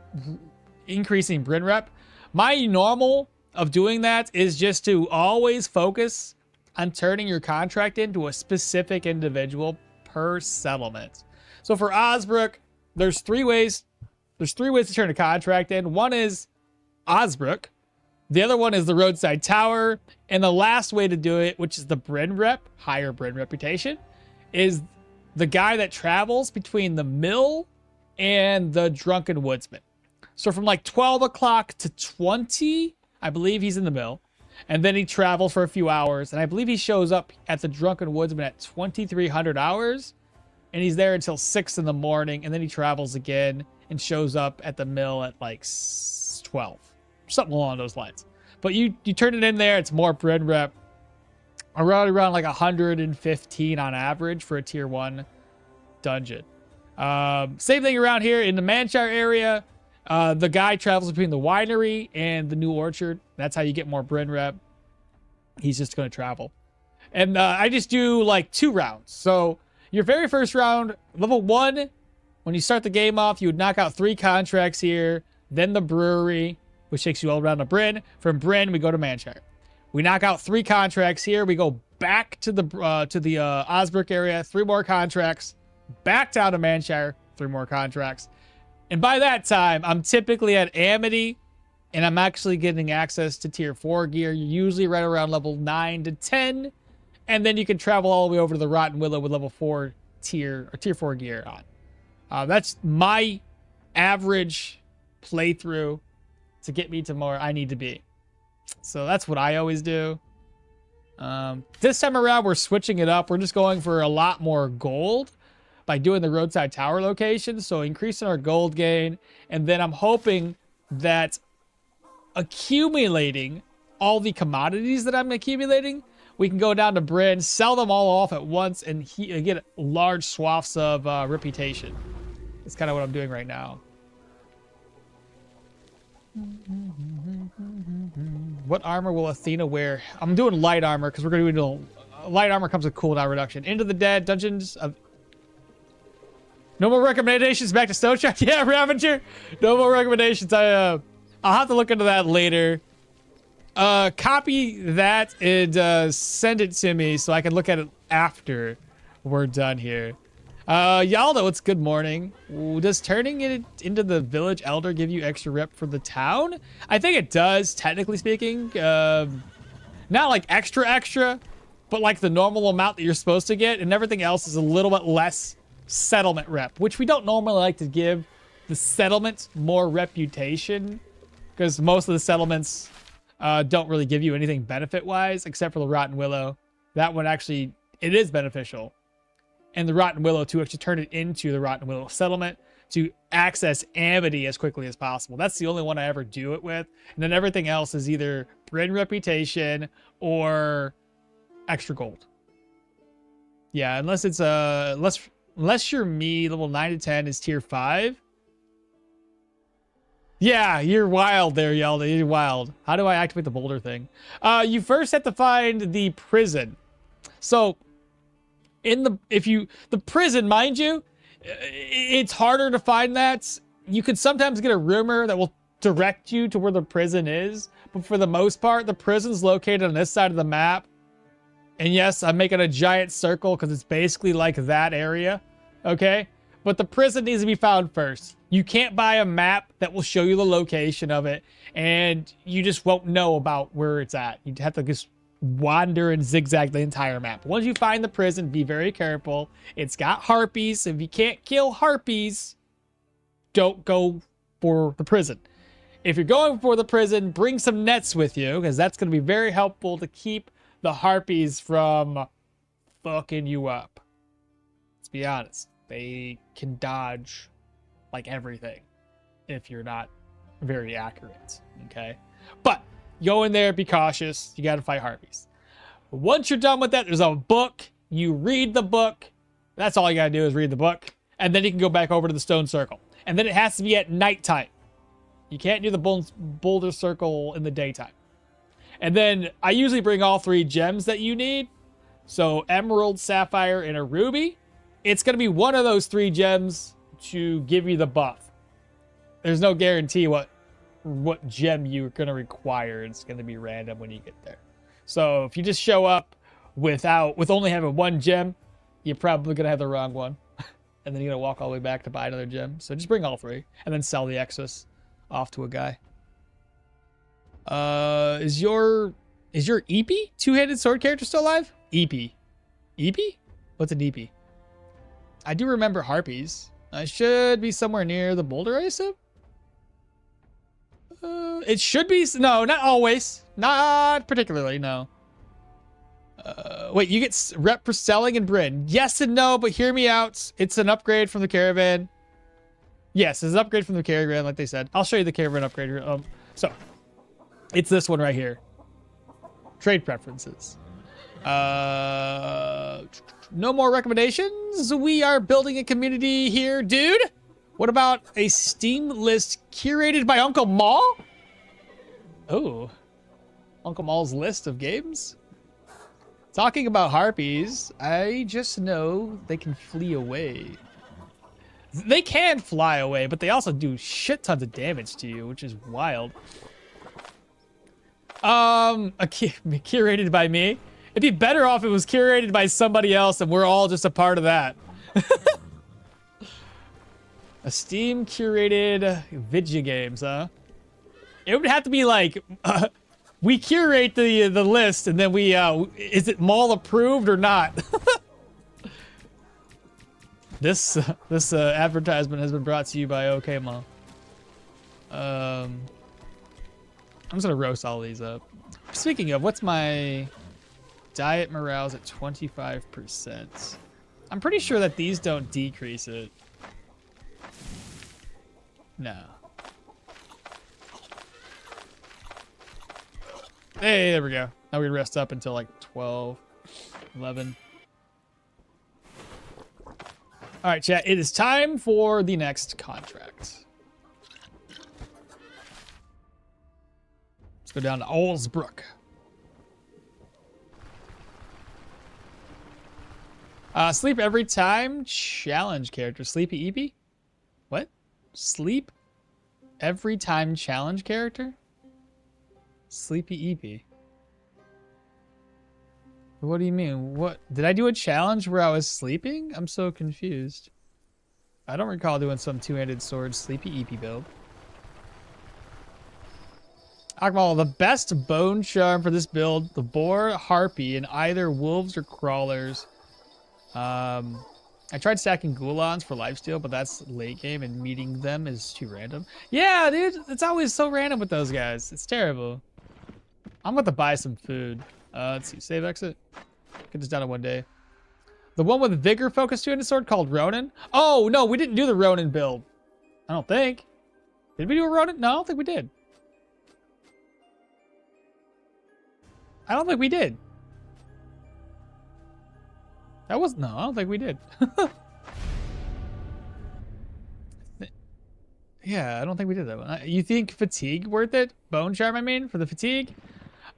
increasing Bryn rep, my normal of doing that is just to always focus on turning your contract into a specific individual per settlement. So for Osbrook, there's three ways to turn a contract in. One is Osbrook. The other one is the roadside tower. And the last way to do it, which is the Bryn rep, higher Bryn reputation, is the guy that travels between the mill and the drunken woodsman. So from like 12 o'clock to 20, I believe he's in the mill. And then he travels for a few hours. And I believe he shows up at the drunken woodsman at 2,300 hours. And he's there until 6 in the morning. And then he travels again and shows up at the mill at like 12. Something along those lines. But you turn it in there, it's more Bryn rep. Around like 115 on average for a tier 1 dungeon. Same thing around here in the Manshire area. The guy travels between the winery and the new orchard. That's how you get more Bryn rep. He's just going to travel. And I just do like 2 rounds. So your very first round, level 1, when you start the game off, you would knock out 3 contracts here. Then the brewery, which takes you all around to Bryn. From Bryn, we go to Manshire. We knock out 3 contracts here. We go back to the Osbrook area, 3 more contracts. Back down to Manshire, 3 more contracts. And by that time, I'm typically at Amity, and I'm actually getting access to tier 4 gear. You're usually right around level 9 to 10. And then you can travel all the way over to the Rotten Willow with level 4 tier 4 gear on. That's my average playthrough to get me to where I need to be. So that's what I always do. This time around, we're switching it up. We're just going for a lot more gold by doing the roadside tower location. So increasing our gold gain. And then I'm hoping that accumulating all the commodities that I'm accumulating, we can go down to Bryn, sell them all off at once, and get large swaths of reputation. It's kind of what I'm doing right now. What armor will Athena wear? I'm doing light armor because we're going to do light armor comes with cooldown reduction. Into the Dead, Dungeons of... No more recommendations, back to Stoneshard. Yeah, Ravager. No more recommendations. I'll have to look into that later. Copy that and send it to me so I can look at it after we're done here. Y'all know it's good morning. Does turning it into the village elder give you extra rep for the town? I think it does, technically speaking. Not like extra, but like the normal amount that you're supposed to get, and everything else is a little bit less settlement rep, which we don't normally like to give the settlements more reputation, because most of the settlements don't really give you anything benefit-wise, except for the Rotten Willow. That one actually, it is beneficial. And the Rotten Willow to actually turn it into the Rotten Willow settlement to access Amity as quickly as possible. That's the only one I ever do it with. And then everything else is either Bryn reputation or extra gold. Yeah, unless it's unless you're me, level 9 to 10 is tier 5. Yeah, you're wild there, Yelda. You're wild. How do I activate the boulder thing? You first have to find the prison. So the prison, mind you, it's harder to find that. You could sometimes get a rumor that will direct you to where the prison is, but for the most part, the prison's located on this side of the map. And yes, I'm making a giant circle because it's basically like that area, okay? but the prison needs to be found first. You can't buy a map that will show you the location of it, and you just won't know about where it's at. You'd have to just wander and zigzag the entire map. Once you find the prison, be very careful. It's got harpies. If you can't kill harpies, don't go for the prison. If you're going for the prison, bring some nets with you, because that's going to be very helpful to keep the harpies from fucking you up. Let's be honest. They can dodge like everything if you're not very accurate, okay? But go in there, be cautious. You got to fight harpies. Once you're done with that, there's a book. You read the book. That's all you got to do is read the book. And then you can go back over to the stone circle. And then it has to be at nighttime. You can't do the boulder circle in the daytime. And then I usually bring all 3 gems that you need. So emerald, sapphire, and a ruby. It's going to be one of those 3 gems to give you the buff. There's no guarantee what gem you're going to require. It's going to be random when you get there. So if you just show up with only having 1 gem, you're probably going to have the wrong one. And then you're going to walk all the way back to buy another gem. So just bring all 3 and then sell the excess off to a guy. Is your Eepee two-handed sword character still alive? Eepee. Eepee? What's an Eepee? I do remember harpies. I should be somewhere near the boulder, I assume? It should be. No, not always. Not particularly, no. Wait, you get rep for selling and Bryn. Yes and no, but hear me out. It's an upgrade from the caravan. Yes, it's an upgrade from the caravan, like they said. I'll show you the caravan upgrade here. So, it's this one right here. Trade preferences. No more recommendations. We are building a community here, dude. What about a Steam list curated by Uncle Mall? Oh, Uncle Mall's list of games. Talking about harpies, I just know they can flee away. They can fly away, but they also do shit tons of damage to you, which is wild. Curated by me. It'd be better off if it was curated by somebody else and we're all just a part of that. A Steam curated video games, huh? It would have to be like, we curate the list and then we, is it mall approved or not? This advertisement has been brought to you by okmall. I'm just gonna roast all these up. Speaking of, what's my diet morale's at 25%? I'm pretty sure that these don't decrease it. No. Hey, there we go. Now we rest up until like 12, 11. All right, chat. It is time for the next contract. Let's go down to Olsbrook. Sleep every time. Challenge character. Sleepy Eepee? What? Sleep every time challenge character? Sleepy Eepee. What do you mean? What? Did I do a challenge where I was sleeping? I'm so confused. I don't recall doing some two-handed sword Sleepy Eepee build. Okmall, the best bone charm for this build, the boar, harpy, and either wolves or crawlers. I tried stacking Ghoulons for lifesteal, but that's late game and meeting them is too random. Yeah, dude, it's always so random with those guys. It's terrible. I'm about to buy some food. Let's see, save exit. Get this down in one day. The one with vigor focus two-handed sword called Ronin. Oh, no, we didn't do the Ronin build. I don't think. Did we do a Ronin? No, I don't think we did. I don't think we did. That was, no, I don't think we did. Yeah, I don't think we did that one. You think fatigue worth it? Bone charm, I mean, for the fatigue?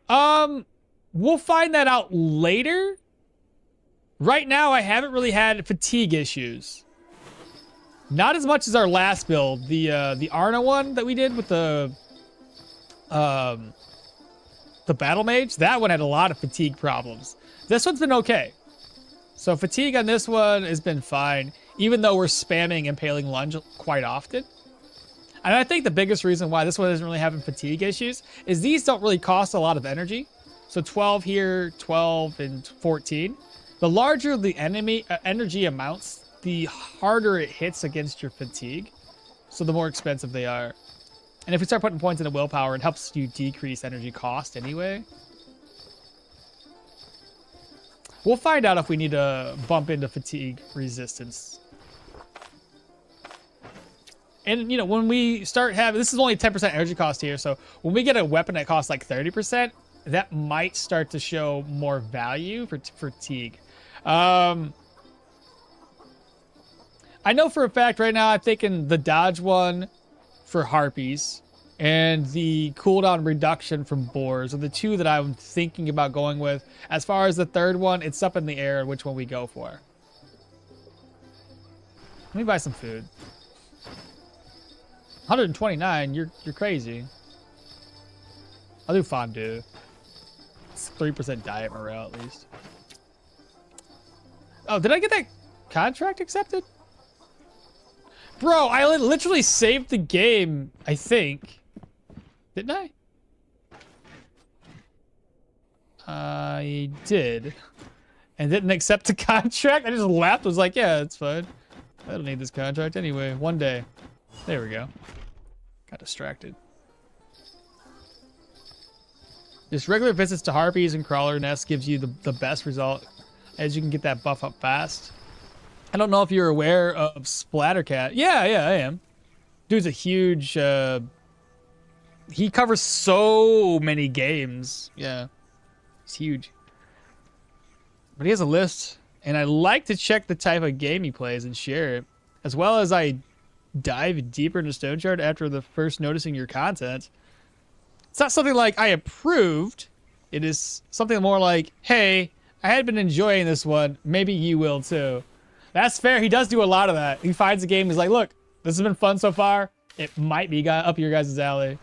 We'll find that out later. Right now, I haven't really had fatigue issues. Not as much as our last build, the Arna one that we did with the battle mage. That one had a lot of fatigue problems. This one's been okay. So fatigue on this one has been fine. even though we're spamming Impaling Lunge quite often. And I think the biggest reason why this one isn't really having fatigue issues is these don't really cost a lot of energy. So 12 here, 12 and 14. The larger the enemy energy amounts, the harder it hits against your fatigue. So the more expensive they are. And if we start putting points into willpower, it helps you decrease energy cost anyway. We'll find out if we need to bump into fatigue resistance. And, you know, when we start having... This is only 10% energy cost here, so when we get a weapon that costs like 30%, that might start to show more value for fatigue. I know for a fact right now I'm thinking the dodge one for harpies and the cooldown reduction from boars are the two that I'm thinking about going with. As far as the third one, it's up in the air which one we go for. Let me buy some food. 129, you're crazy. I'll do fondue. It's 3% diet morale at least. Oh, did I get that contract accepted? Bro, I literally saved the game, I think. Didn't I? I did. And didn't accept the contract? I just laughed. I was like, yeah, it's fine. I don't need this contract anyway. One day. There we go. Got distracted. Just regular visits to harpies and crawler nests gives you the best result, as you can get that buff up fast. I don't know if you're aware of Splattercat. Yeah, I am. Dude's a huge... he covers so many games. Yeah. He's huge. But he has a list, and I like to check the type of game he plays and share it, as well as I dive deeper into Stoneshard after the first noticing your content. It's not something like I approved. It is something more like, hey, I had been enjoying this one. Maybe you will too. That's fair. He does do a lot of that. He finds a game. He's like, look, this has been fun so far. It might be up your guys' alley.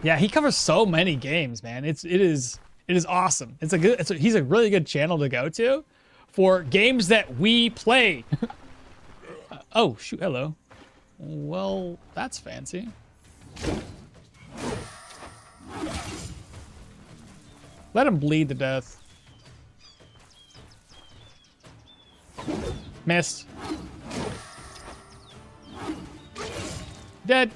Yeah, he covers so many games, man. It is awesome. He's a really good channel to go to for games that we play. Oh, shoot. Hello. Well, that's fancy. Let him bleed to death. Missed. Dead.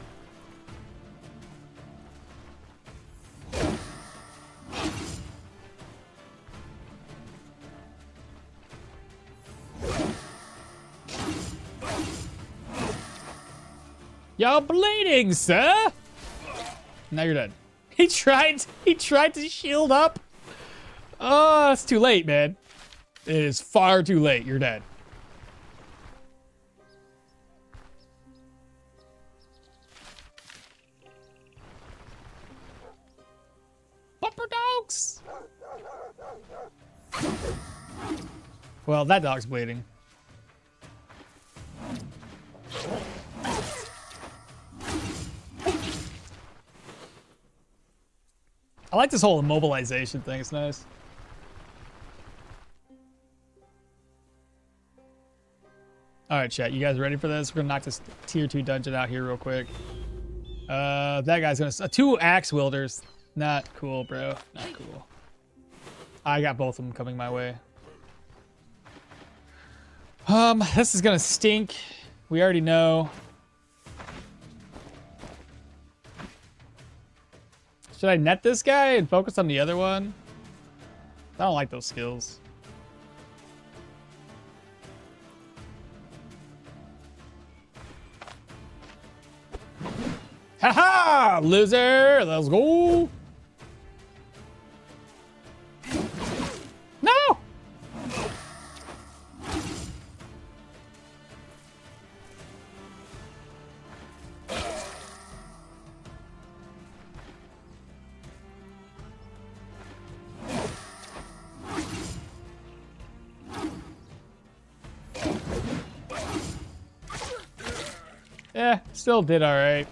You're bleeding, sir. Now you're dead. He tried to shield up. Oh, it's too late, man. It is far too late. You're dead. Bumper dogs. Well, that dog's bleeding. I like this whole immobilization thing. It's nice. All right, chat. You guys ready for this? We're gonna knock this tier 2 dungeon out here real quick. That guy's gonna 2 axe wielders. Not cool, bro. Not cool. I got both of them coming my way. This is gonna stink. We already know. Should I net this guy and focus on the other one? I don't like those skills. Haha! Loser! Let's go! No! Yeah, still did all right.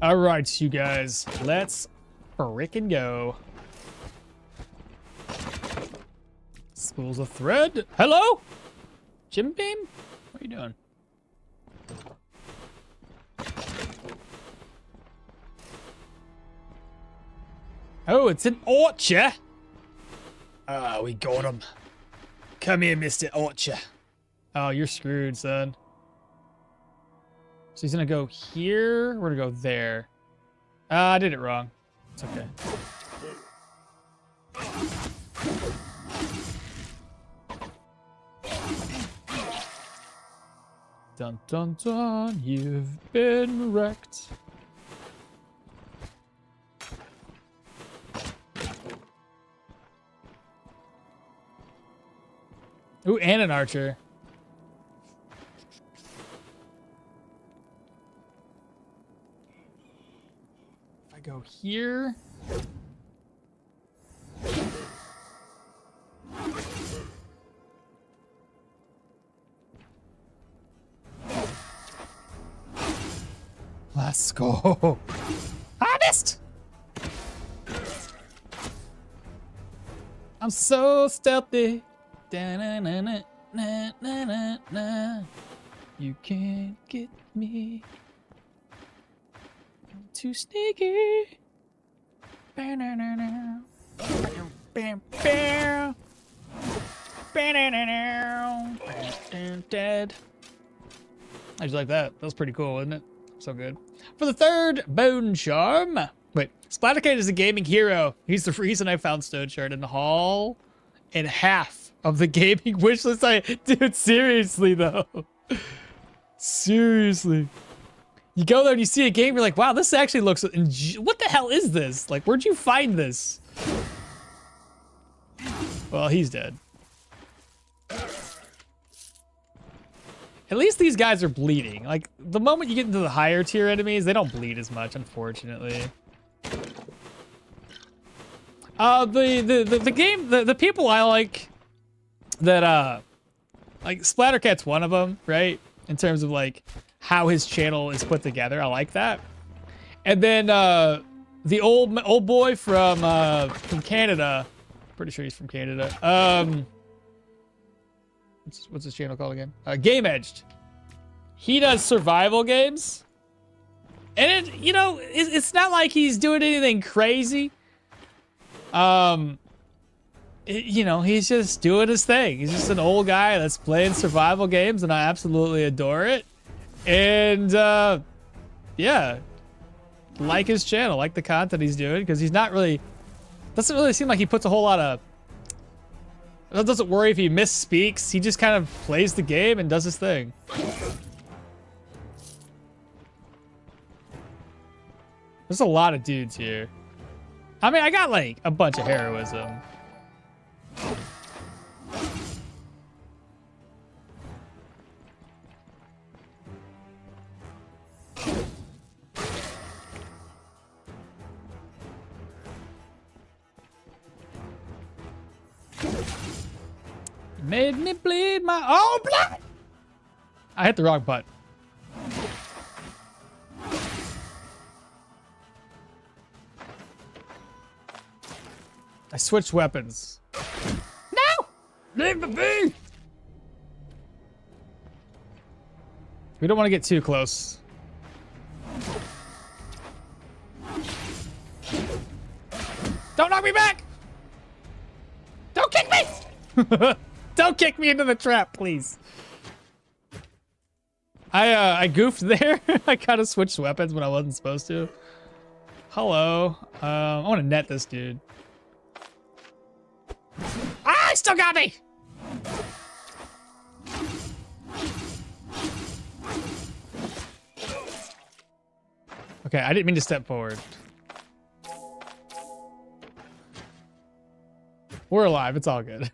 All right, you guys, let's frickin' go. Spools of thread. Hello? Jim Beam? What are you doing? Oh, it's an Archer. Ah, we got him. Come here, Mr. Archer. Oh, you're screwed, son. So he's gonna go here. We're gonna go there. I did it wrong. It's okay. Dun dun dun, you've been wrecked. Ooh, and an archer. If I go here. Let's go. Honest. I'm so stealthy. Da-na-na-na-na-na-na. You can't get me. I'm too sneaky. Ba-na-na-na. Bam, bam, bam. Ba-na-na-na. Dead. How'd you like that? That was pretty cool, wasn't it? So good. For the third bone charm. Wait, Splattercat is a gaming hero. He's the reason I found Stoneshard in the hall and half of the gaming wishlist. Dude, seriously though. Seriously. You go there and you see a game, you're like, wow, this actually looks, what the hell is this? Like, where'd you find this? Well, he's dead. At least these guys are bleeding. Like, the moment you get into the higher tier enemies, they don't bleed as much, unfortunately. The people I like that, like, Splattercat's one of them, right? In terms of, like, how his channel is put together. I like that. And then, the old boy from Canada. Pretty sure he's from Canada. What's his channel called again? Game Edged. He does survival games. And, you know, it's not like he's doing anything crazy. You know, he's just doing his thing. He's just an old guy that's playing survival games, and I absolutely adore it. And, yeah. Like his channel, like the content he's doing, because he's not really... Doesn't really seem like he puts a whole lot of... Doesn't worry if he misspeaks. He just kind of plays the game and does his thing. There's a lot of dudes here. I mean, I got like a bunch of heroism. Made me bleed my own blood. I hit the wrong button. I switched weapons. No! Leave me be! We don't want to get too close. Don't knock me back! Don't kick me! Don't kick me into the trap, please. I goofed there. I kind of switched weapons when I wasn't supposed to. Hello. I want to net this dude. Ah, he still got me! Okay, I didn't mean to step forward. We're alive. It's all good.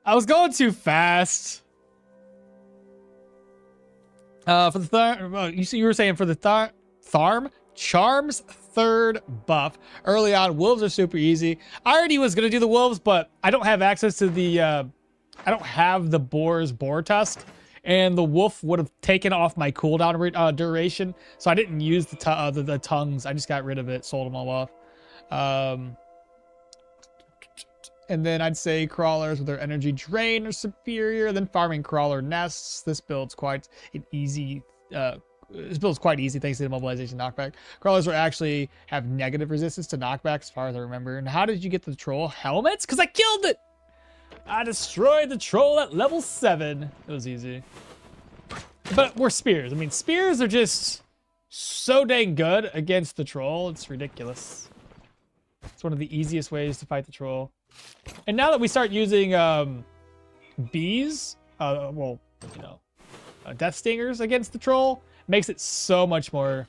I was going too fast. For the you were saying for the Tharm Charms third buff early on. Wolves are super easy. I already was gonna do the wolves, but I don't have access to the. I don't have the boar's boar tusk, and the wolf would have taken off my cooldown duration. So I didn't use the tongues. I just got rid of it, sold them all off. And then I'd say crawlers with their energy drain are superior. Then farming crawler nests. This build's quite an easy. This build's quite easy thanks to the immobilization knockback. Crawlers will actually have negative resistance to knockback as far as I remember. And how did you get the troll helmets? Because I killed it! I destroyed the troll at level 7. It was easy. But we're spears. I mean, spears are just so dang good against the troll. It's ridiculous. It's one of the easiest ways to fight the troll. And now that we start using bees, well, you know, death stingers against the troll, makes it so much more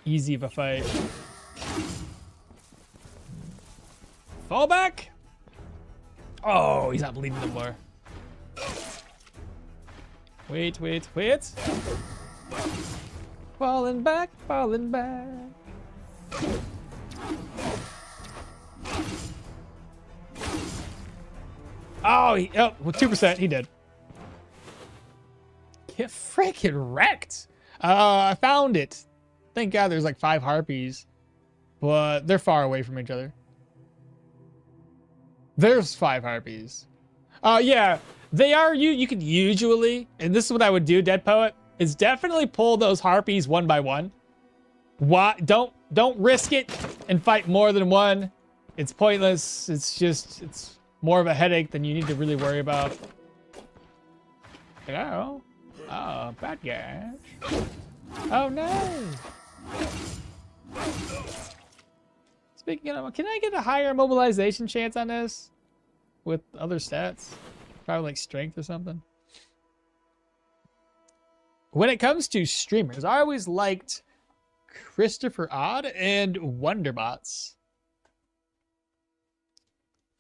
easy of a fight. Fall back. Oh, he's not bleeding no more. Wait. Falling back. Oh, with 2%, he did. Get freaking wrecked. I found it. Thank God there's like 5 harpies, but they're far away from each other. There's 5 harpies. Yeah, they are. You could usually, and this is what I would do, Dead Poet, is definitely pull those harpies one by one. Why? Don't risk it and fight more than one. It's pointless. It's more of a headache than you need to really worry about. Hello. Oh, bad guys. Oh no. Speaking of, can I get a higher mobilization chance on this with other stats? Probably like strength or something. When it comes to streamers, I always liked Christopher Odd and Wonderbots.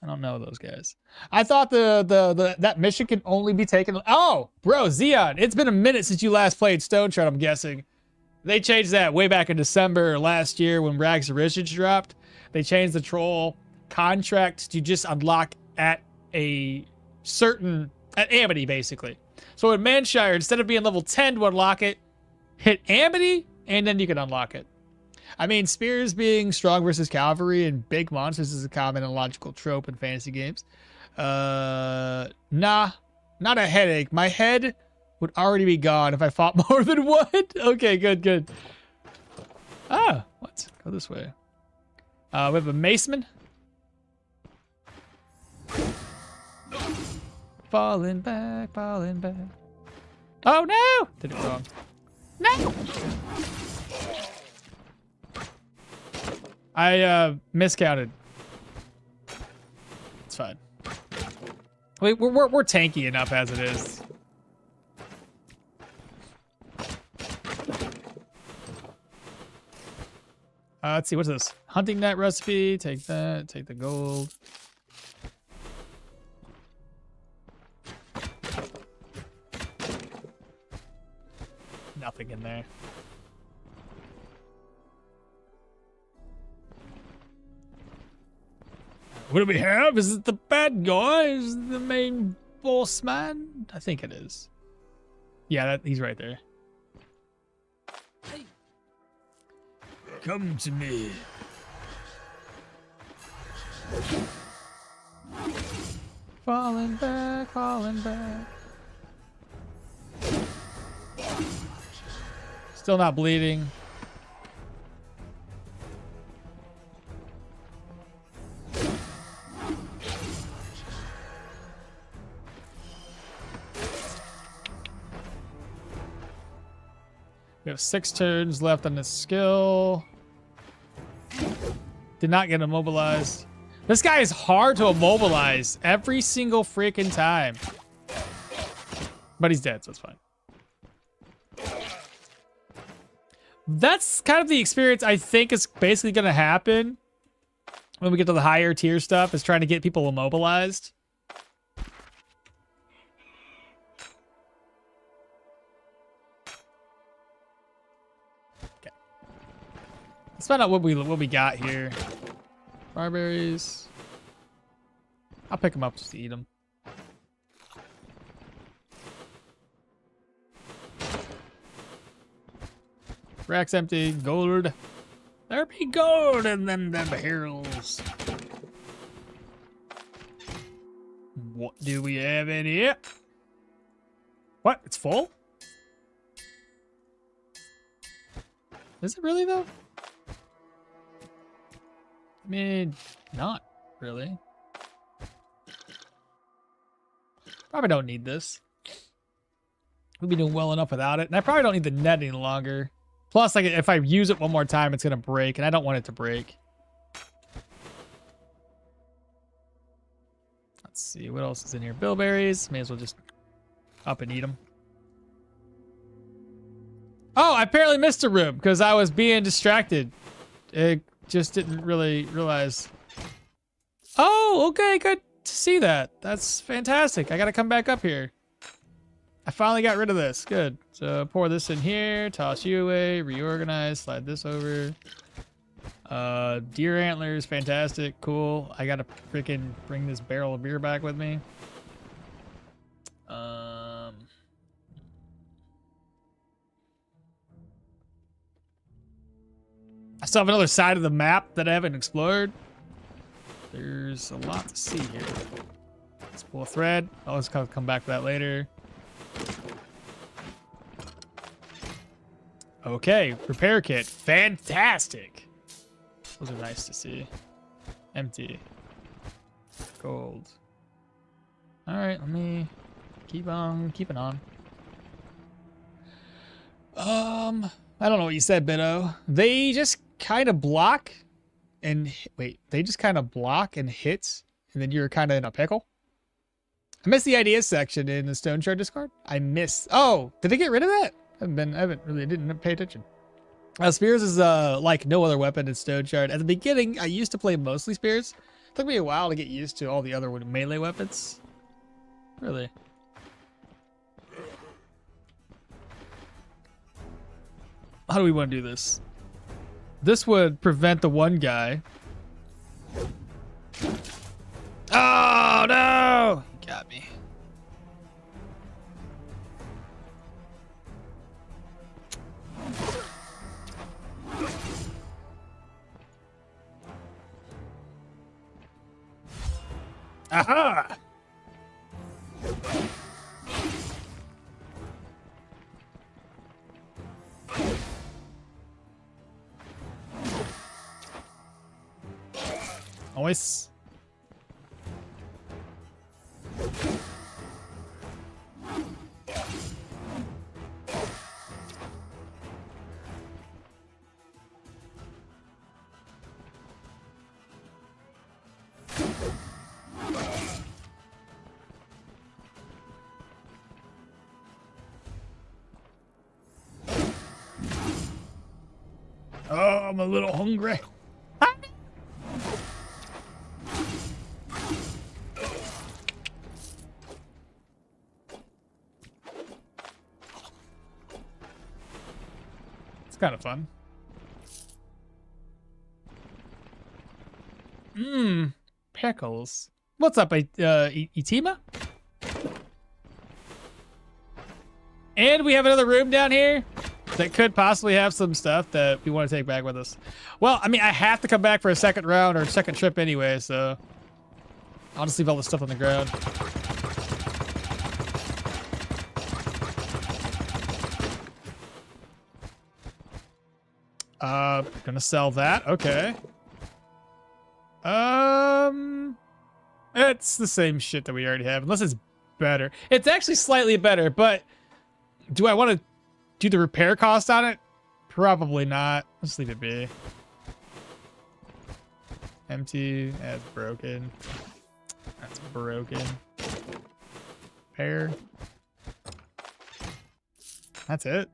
I don't know those guys. I thought that mission can only be taken. Oh, bro, Xeon, it's been a minute since you last played Stoneshard, I'm guessing. They changed that way back in December last year when Rags to Riches dropped. They changed the troll contract to just unlock at a certain, at Amity, basically. So in Manshire, instead of being level 10 to unlock it, hit Amity, and then you can unlock it. I mean, spears being strong versus cavalry and big monsters is a common and logical trope in fantasy games. Nah, not a headache. My head would already be gone if I fought more than one. Okay, good. Ah, what? Go this way. We have a maceman. Falling back. Oh no! Did it wrong. No! I miscounted. It's fine. We're tanky enough as it is. Let's see, what's this? Hunting net recipe. Take that. Take the gold. Nothing in there. What do we have? Is it the bad guy? Is it the main boss man? I think it is. Yeah, he's right there. Hey. Come to me. Falling back. Still not bleeding. We have 6 turns left on this skill. Did not get immobilized. This guy is hard to immobilize every single freaking time. But he's dead, so it's fine. That's kind of the experience I think is basically going to happen when we get to the higher tier stuff, is trying to get people immobilized. Let's find out what we got here. Barberries. I'll pick them up just to eat them. Rack's empty. Gold. There be gold in them barrels. What do we have in here? What? It's full? Is it really though? I mean, not really. Probably don't need this. We'll be doing well enough without it. And I probably don't need the net any longer. Plus, like, if I use it one more time, it's going to break. And I don't want it to break. Let's see. What else is in here? Bilberries. May as well just up and eat them. Oh, I apparently missed a room because I was being distracted. It just didn't really realize. Oh, okay. Good to see that. That's fantastic. I got to come back up here. I finally got rid of this. Good. So pour this in here, toss you away, reorganize, slide this over. Deer antlers, fantastic, cool. I gotta freaking bring this barrel of beer back with me. I still have another side of the map that I haven't explored. There's a lot to see here. Let's pull a thread. I'll just come back to that later. Okay, repair kit. Fantastic. Those are nice to see. Empty. Gold. All right, let me keep on keeping on. I don't know what you said, Biddo. They just kind of block and wait, they just kind of block and hit, and then you're kind of in a pickle. I missed the ideas section in the Stoneshard Discord. I missed. Oh, did they get rid of that? I didn't pay attention. Spears is like no other weapon in Stoneshard. At the beginning, I used to play mostly spears. It took me a while to get used to all the other melee weapons. Really. How do we want to do this? This would prevent the one guy. Oh no! You got me. Aha! Nice. Oh, I'm a little hungry. It's kind of fun. Pickles. What's up, Itima? And we have another room down here that could possibly have some stuff that we want to take back with us. Well, I mean, I have to come back for a second round or second trip anyway, so I'll just leave all the stuff on the ground. Gonna sell that. Okay. It's the same shit that we already have, unless it's better. It's actually slightly better, but do I want to do the repair cost on it? Probably not. Let's leave it be. Empty. That's broken. That's broken. Repair. That's it.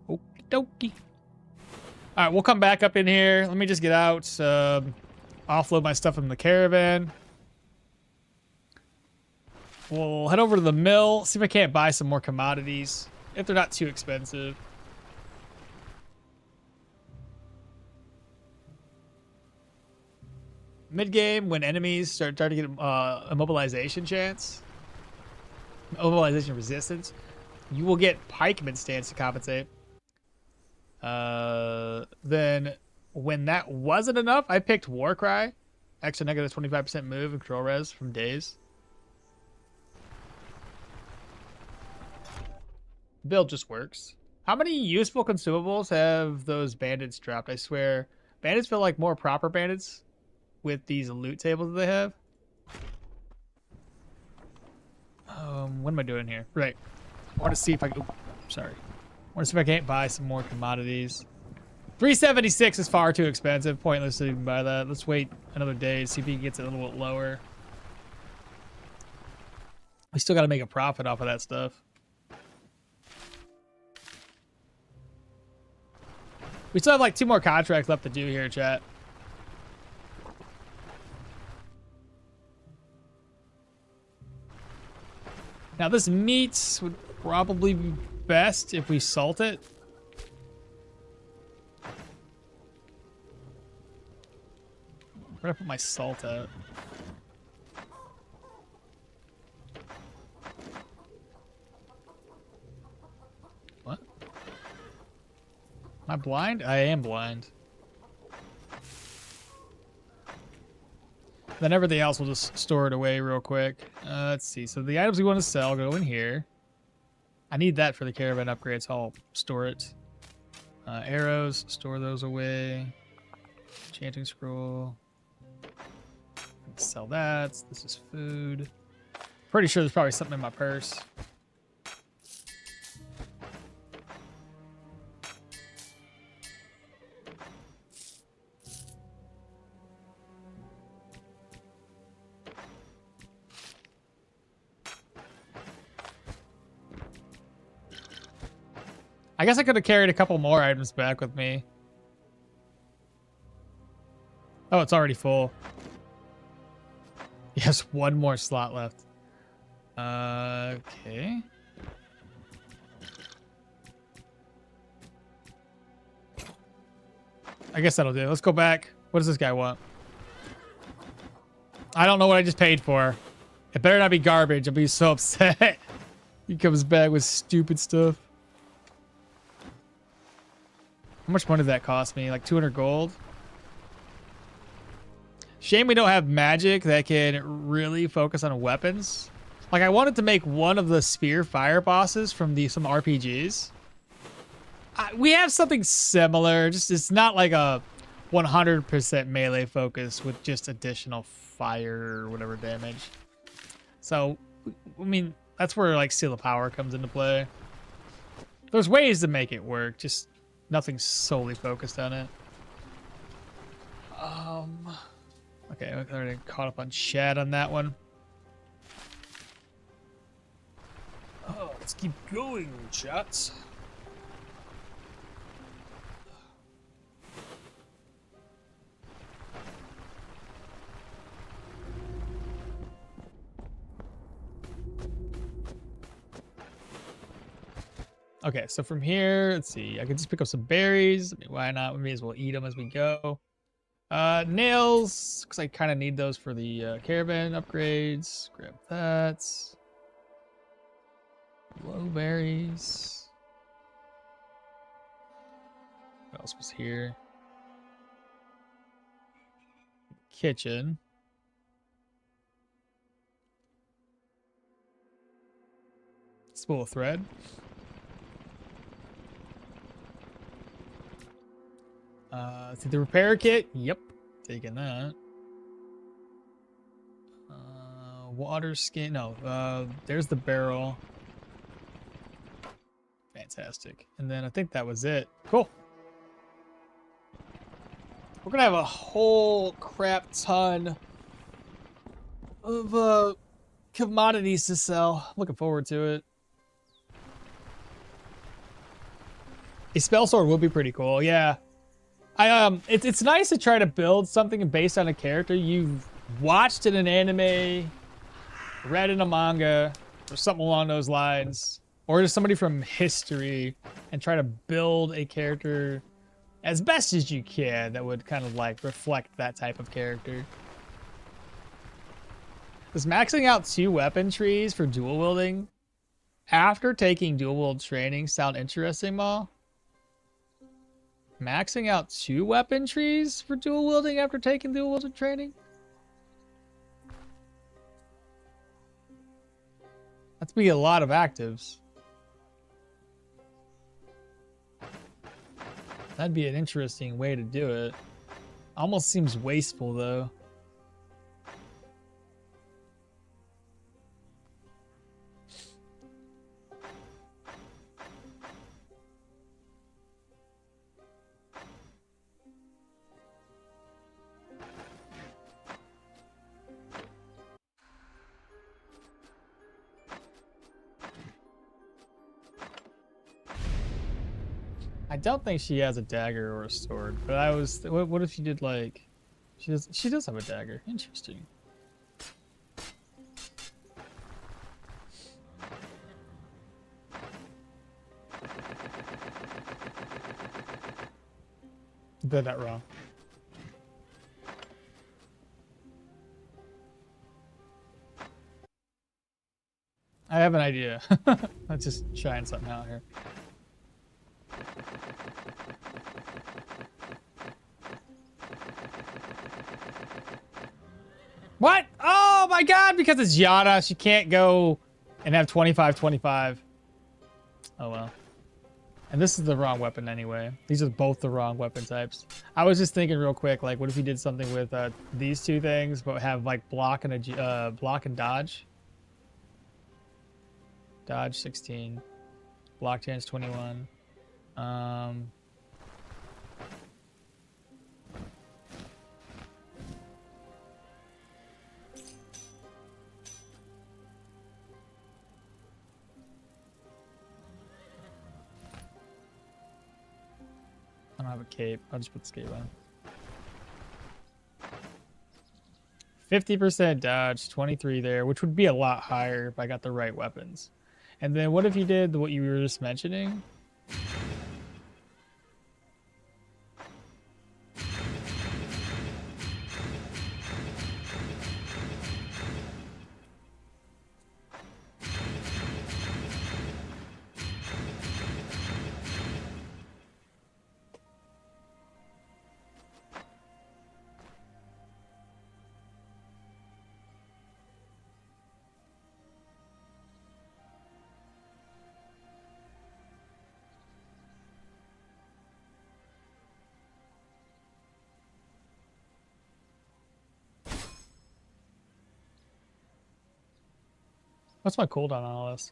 Okie dokie. All right, we'll come back up in here. Let me just get out. Offload my stuff from the caravan. We'll head over to the mill, see if I can't buy some more commodities, if they're not too expensive. Mid-game, when enemies start to get immobilization chance, immobilization resistance, You will get pikeman stance to compensate. Then when that wasn't enough, I picked Warcry. Extra negative 25% move and control res from days. Build just works. How many useful consumables have those bandits dropped? I swear, bandits feel like more proper bandits with these loot tables that they have. What am I doing here? Right. I want to see if I can... sorry. I want to see if I can't buy some more commodities. 376 is far too expensive. Pointless to even buy that. Let's wait another day to see if he gets it a little bit lower. We still got to make a profit off of that stuff. We still have like 2 more contracts left to do here, chat. Now this meat would probably be best if we salt it. Where do I put my salt at? What? Am I blind? I am blind. Then everything else, we'll just store it away real quick. Let's see. So the items we want to sell go in here. I need that for the caravan upgrades, so I'll store it. Arrows, store those away. Enchanting scroll. Sell that. This is food. Pretty sure there's probably something in my purse. I guess I could have carried a couple more items back with me. Oh, it's already full. Yes, 1 more slot left. Okay. I guess that'll do. Let's go back. What does this guy want? I don't know what I just paid for. It better not be garbage. I'll be so upset. He comes back with stupid stuff. How much money did that cost me? Like 200 gold? Shame we don't have magic that can really focus on weapons. Like, I wanted to make one of the spear fire bosses from some RPGs. We have something similar. Just it's not like a 100% melee focus with just additional fire or whatever damage. So, I mean, that's where like Seal of Power comes into play. There's ways to make it work, just nothing solely focused on it. Okay, I already caught up on chat on that one. Oh, let's keep going, chats. Okay, so from here, let's see. I can just pick up some berries. I mean, why not? We may as well eat them as we go. Nails, because I kind of need those for the caravan upgrades. Grab that. Blueberries. What else was here? Kitchen. Spool of thread. See the repair kit. Yep, taking that. Water skin. No, there's the barrel. Fantastic. And then I think that was it. Cool. We're gonna have a whole crap ton of commodities to sell. Looking forward to it. A spell sword would be pretty cool. Yeah. It's nice to try to build something based on a character you've watched in an anime, read in a manga, or something along those lines, or just somebody from history, and try to build a character as best as you can that would kind of like reflect that type of character. Because maxing out 2 weapon trees for dual wielding after taking dual wield training sound interesting, Ma? Maxing out 2 weapon trees for dual wielding after taking dual wielding training? That's be a lot of actives. That'd be an interesting way to do it. Almost seems wasteful though. I don't think she has a dagger or a sword, but I was. What if she did like? She does. She does have a dagger. Interesting. Did that wrong. I have an idea. Let's just shine something out here. What? Oh my god, because it's Yada, she can't go and have 25-25. Oh well. And this is the wrong weapon anyway. These are both the wrong weapon types. I was just thinking real quick, like, what if we did something with these 2 things, but have like block and a block and dodge? Dodge 16, block chance 21. I don't have a cape. I'll just put the cape on. 50% dodge, 23 there, which would be a lot higher if I got the right weapons. And then what if you did what you were just mentioning? What's my cooldown on all this?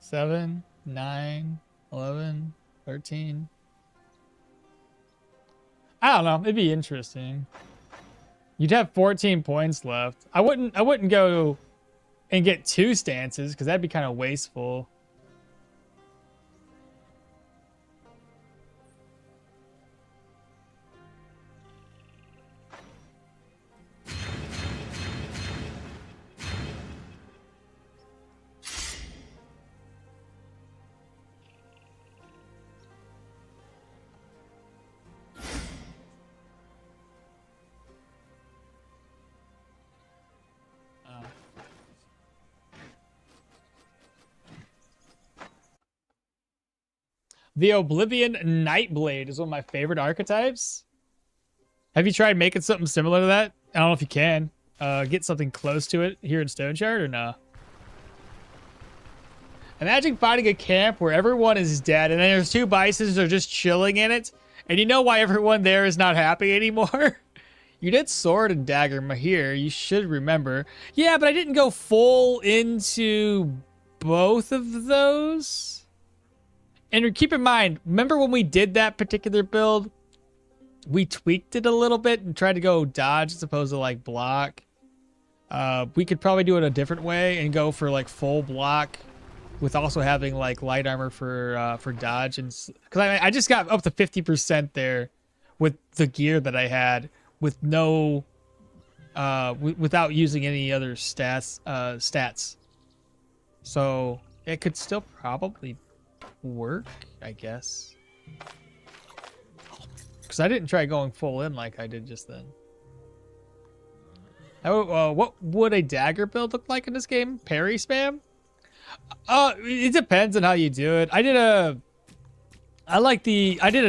7, 9, 11, 13. I don't know. It'd be interesting. You'd have 14 points left. I wouldn't go and get 2 stances because that'd be kind of wasteful. The Oblivion Nightblade is one of my favorite archetypes. Have you tried making something similar to that? I don't know if you can. Get something close to it here in Stoneshard or no? Imagine finding a camp where everyone is dead and then there's 2 bisons that are just chilling in it. And you know why everyone there is not happy anymore? You did sword and dagger here. You should remember. Yeah, but I didn't go full into both of those. And keep in mind, remember when we did that particular build? We tweaked it a little bit and tried to go dodge as opposed to like block. We could probably do it a different way and go for like full block with also having like light armor for dodge. And because I just got up to 50% there with the gear that I had with no without using any other stats. So it could still probably work, I guess, because I didn't try going full in like I did just then. What would a dagger build look like in this game? Parry spam? It depends on how you do it. I did a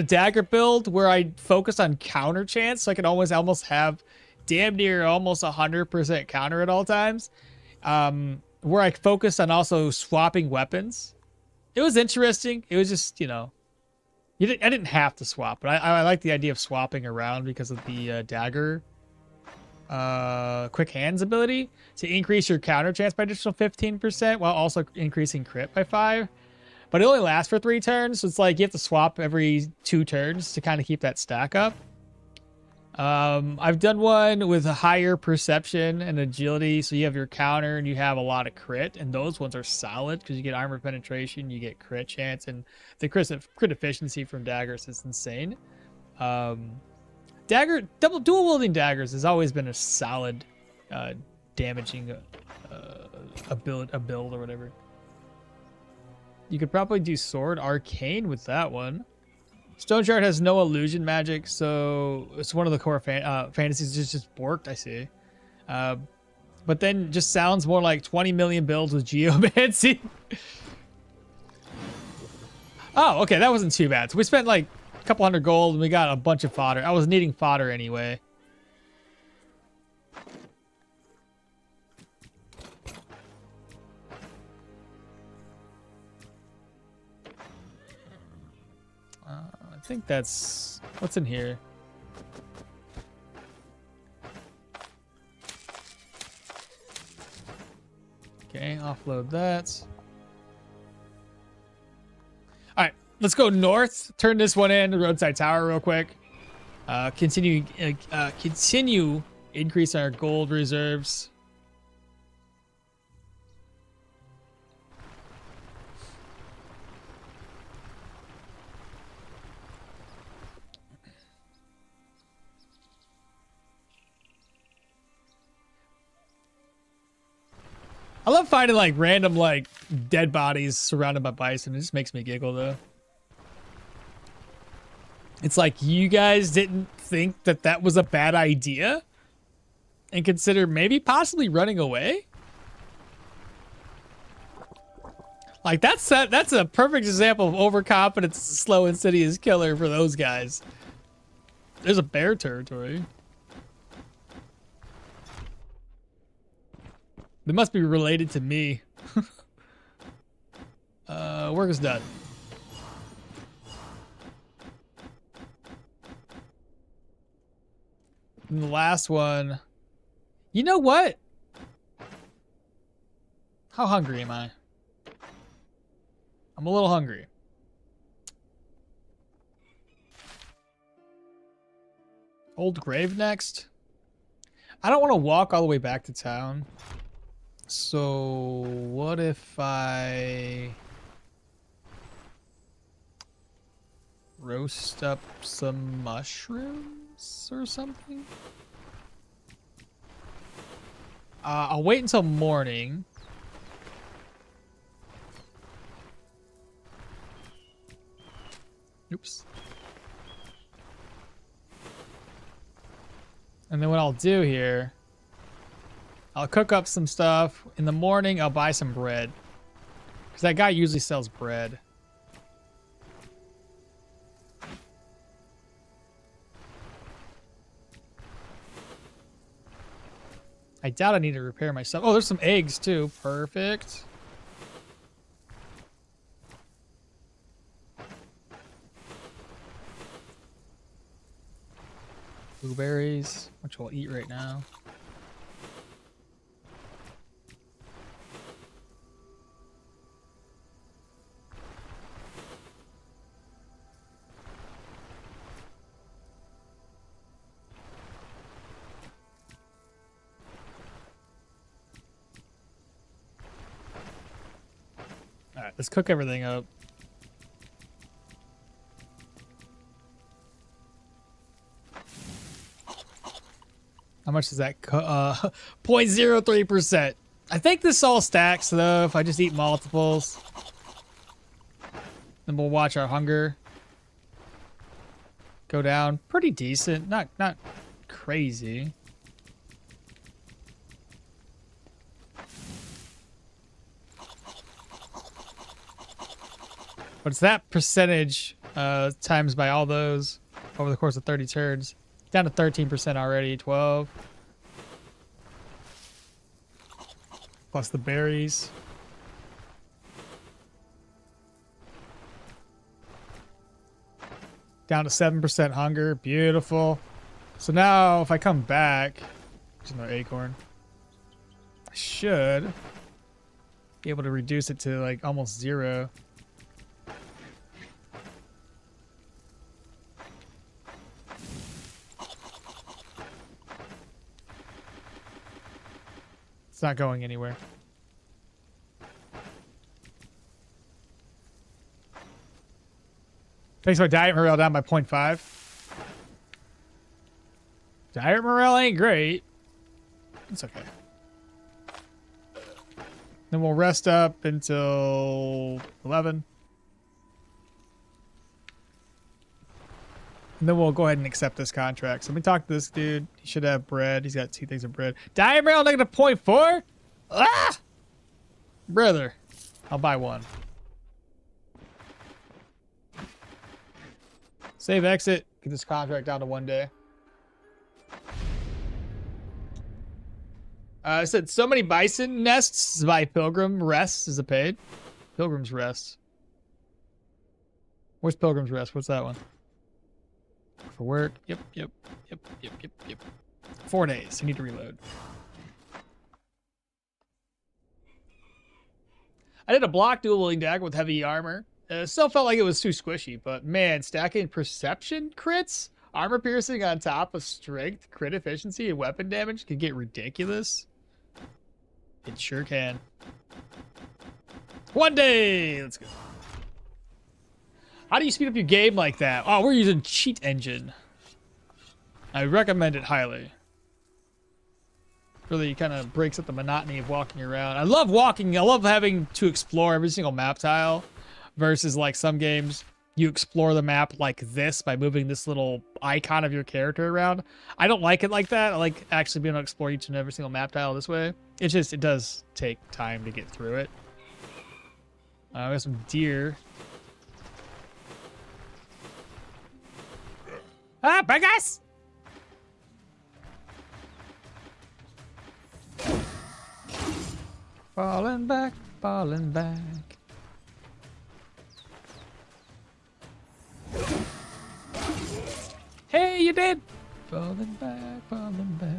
dagger build where I focused on counter chance, so I could almost have damn near almost 100% counter at all times. Where I focused on also swapping weapons. It was interesting. It was just, you know, I didn't have to swap, but I like the idea of swapping around because of the dagger quick hands ability to increase your counter chance by additional 15% while also increasing crit by 5. But it only lasts for 3 turns, so it's like you have to swap every 2 turns to kind of keep that stack up. I've done one with a higher perception and agility, so you have your counter and you have a lot of crit, and those ones are solid because you get armor penetration, you get crit chance, and the crit efficiency from daggers is insane. Dual wielding daggers has always been a solid damaging a build or whatever. You could probably do sword arcane with that one. Stoneshard has no illusion magic, so it's one of the core fantasies. It's just borked, I see. But then just sounds more like 20 million builds with geomancy. Oh, okay, that wasn't too bad. So we spent like a couple hundred gold and we got a bunch of fodder. I was needing fodder anyway. I think that's what's in here. Okay, offload that. All right, let's go north. Turn this one in, the roadside tower, real quick. Continue increase our gold reserves. I love finding like random like dead bodies surrounded by bison. It just makes me giggle though. It's like you guys didn't think that that was a bad idea and consider maybe possibly running away. Like that's a perfect example of overconfidence, slow insidious killer for those guys. There's a bear territory. They must be related to me. Work is done. And the last one. You know what? How hungry am I? I'm a little hungry. Old grave next. I don't want to walk all the way back to town. So what if I roast up some mushrooms or something? I'll wait until morning. Oops. And then what I'll do here, I'll cook up some stuff. In the morning, I'll buy some bread. Because that guy usually sells bread. I doubt I need to repair myself. Oh, there's some eggs too. Perfect. Blueberries, which we'll eat right now. All right, let's cook everything up. How much is that? 0.03%. I think this all stacks though if I just eat multiples. Then we'll watch our hunger go down. Pretty decent. Not crazy. But it's that percentage times by all those over the course of 30 turns. Down to 13% already. 12. Plus the berries. Down to 7% hunger. Beautiful. So now if I come back, there's another acorn. I should be able to reduce it to like almost 0. It's not going anywhere. Takes my diet morale down by 0.5. Diet morale ain't great. It's okay. Then we'll rest up until 11. And then we'll go ahead and accept this contract. So let me talk to this dude. He should have bread. He's got 2 things of bread. Diet morale negative 0.4? Ah! Brother. I'll buy 1. Save exit. Get this contract down to 1 day. I said so many bison nests by Pilgrim Rest is a paid. Pilgrim's Rest. Where's Pilgrim's Rest? What's that one? For work. Yep. 4 days. You need to reload. I did a block dual wielding dagger with heavy armor. Still felt like it was too squishy, but man, stacking perception crits, armor piercing on top of strength, crit efficiency, and weapon damage can get ridiculous. It sure can. 1 day! Let's go. How do you speed up your game like that? Oh, we're using Cheat Engine. I recommend it highly. Really kind of breaks up the monotony of walking around. I love walking. I love having to explore every single map tile. Versus like some games, you explore the map like this by moving this little icon of your character around. I don't like it like that. I like actually being able to explore each and every single map tile this way. It's just, it does take time to get through it. We got some deer. Ah, bye guys! Falling back, falling back. Hey, you did! Falling back, falling back.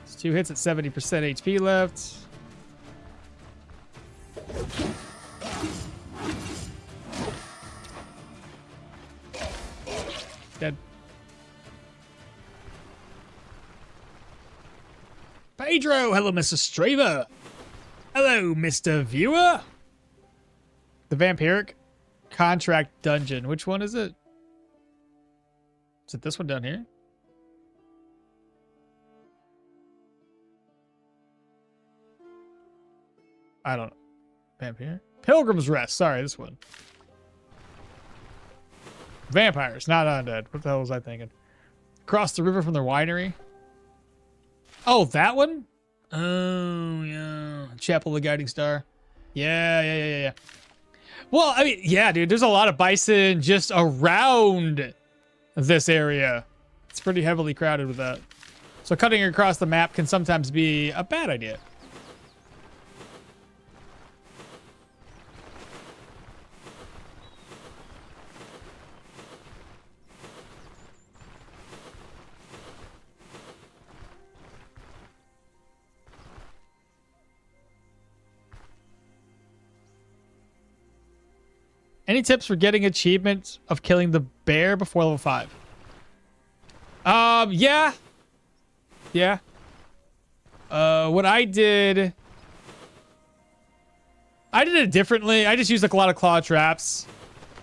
It's 2 hits at 70% HP left. Dead. Pedro! Hello, Mr. Straver! Hello, Mr. Viewer! The Vampiric Contract Dungeon. Which one is it? Is it this one down here? I don't know. Vampire? Pilgrim's Rest. Sorry, this one. Vampires, not undead. What the hell was I thinking? Across the river from their winery. Oh, that one? Oh, yeah. Chapel of the Guiding Star. Yeah. Well, I mean, yeah, dude, there's a lot of bison just around this area. It's pretty heavily crowded with that. So cutting across the map can sometimes be a bad idea. Any tips for getting achievements of killing the bear before level 5? Yeah. What I did it differently. I just used like a lot of claw traps.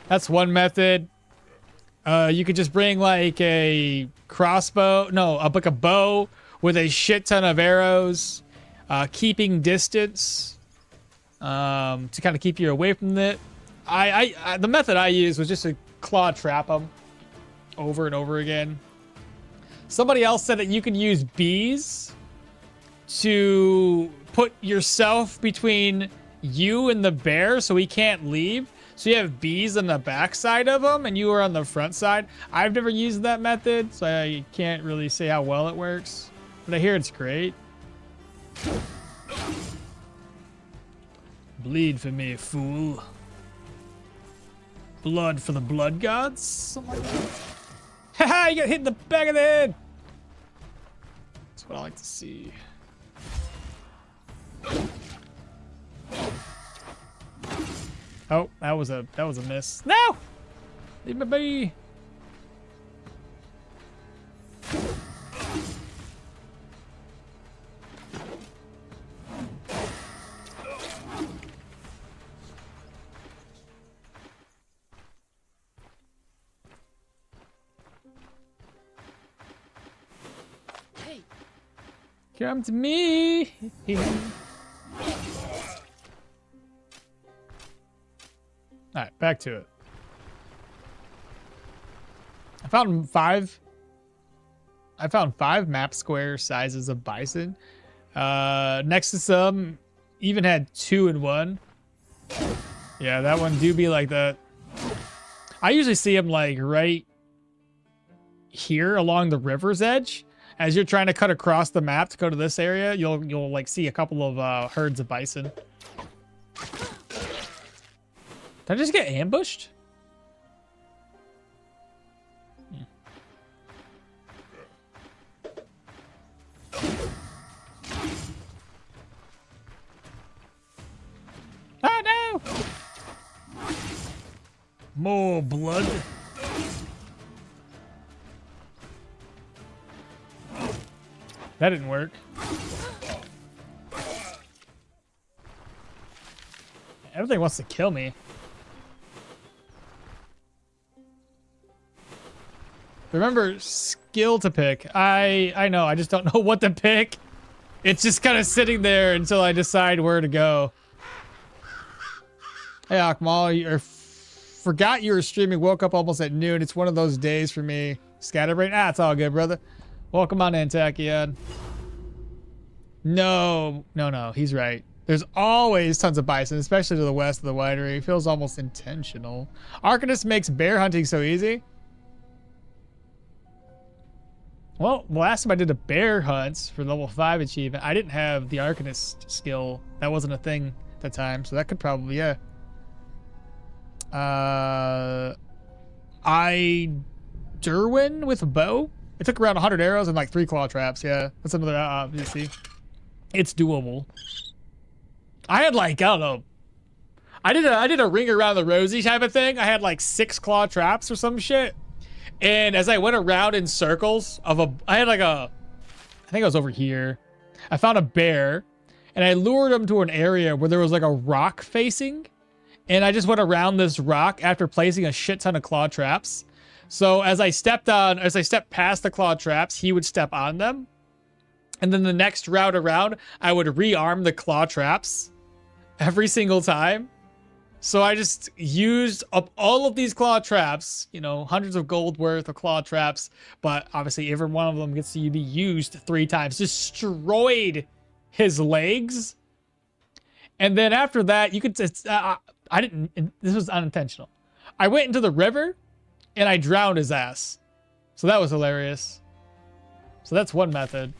That's one method. You could just bring like a crossbow. No, like a bow with a shit ton of arrows, keeping distance, to kind of keep you away from it. The method I used was just to claw trap them over and over again. Somebody else said that you can use bees to put yourself between you and the bear so he can't leave. So you have bees on the back side of him and you are on the front side. I've never used that method, so I can't really say how well it works. But I hear it's great. Bleed for me, fool. Blood for the blood gods? Something like that. Haha, you got hit in the back of the head! That's what I like to see. Oh, that was a miss. No! Leave me be. Come to me. All right, back to it. I found five map square sizes of bison. Next to some even had 2 in 1. Yeah, that one do be like that. I usually see them like right here along the river's edge. As you're trying to cut across the map to go to this area, you'll like see a couple of herds of bison. Did I just get ambushed? Oh no! More blood. That didn't work. Everything wants to kill me. Remember, skill to pick. I know, I just don't know what to pick. It's just kind of sitting there until I decide where to go. Hey, Okmall, you forgot you were streaming, woke up almost at noon. It's one of those days for me. Scatterbrain? Ah, it's all good, brother. Welcome on in, Tachyon. No, he's right. There's always tons of bison, especially to the west of the winery. It feels almost intentional. Arcanist makes bear hunting so easy. Well, last time I did a bear hunt for level 5 achievement, I didn't have the Arcanist skill. That wasn't a thing at the time, so that could probably, yeah. Derwin with a bow. It took around 100 arrows and like 3 claw traps. Yeah, that's another you see. It's doable. I had like, I don't know. I did a ring around the rosy type of thing. I had like 6 claw traps or some shit. And as I went around in circles I had like I think I was over here. I found a bear and I lured him to an area where there was like a rock facing. And I just went around this rock after placing a shit ton of claw traps. So as I stepped past the claw traps, he would step on them. And then the next route around, I would rearm the claw traps every single time. So I just used up all of these claw traps, you know, hundreds of gold worth of claw traps. But obviously every one of them gets to be used 3 times. Destroyed his legs. And then after that, you could just, this was unintentional. I went into the river and I drowned his ass. So that was hilarious. So that's one method.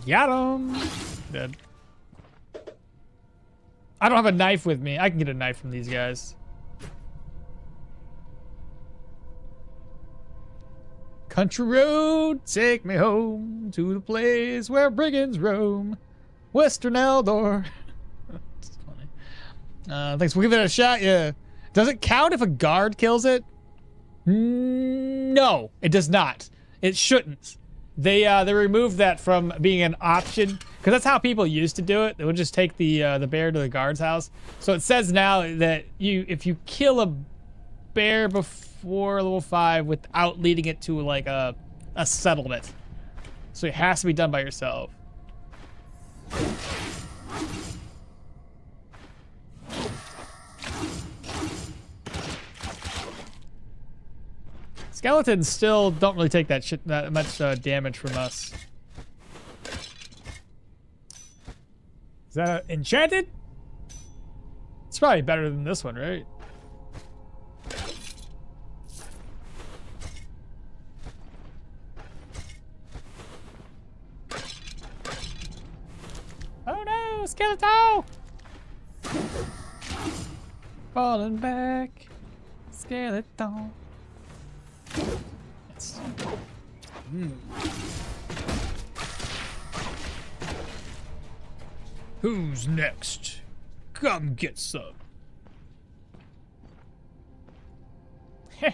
Got him. Dead. I don't have a knife with me. I can get a knife from these guys. Country road, take me home to the place where brigands roam. Western Eldor. That's funny. Thanks. We'll give it a shot. Yeah. Does it count if a guard kills it? No, it does not. It shouldn't. They removed that from being an option Because that's how people used to do it. They would just take the bear to the guard's house. So it says now that if you kill a bear before level 5 without leading it to like a settlement. So it has to be done by yourself. Skeletons still don't really take that much damage from us. Is that enchanted? It's probably better than this one, right? Oh no, skeleton! Falling back, skeleton. Yes. Who's next? Come get some. Heh.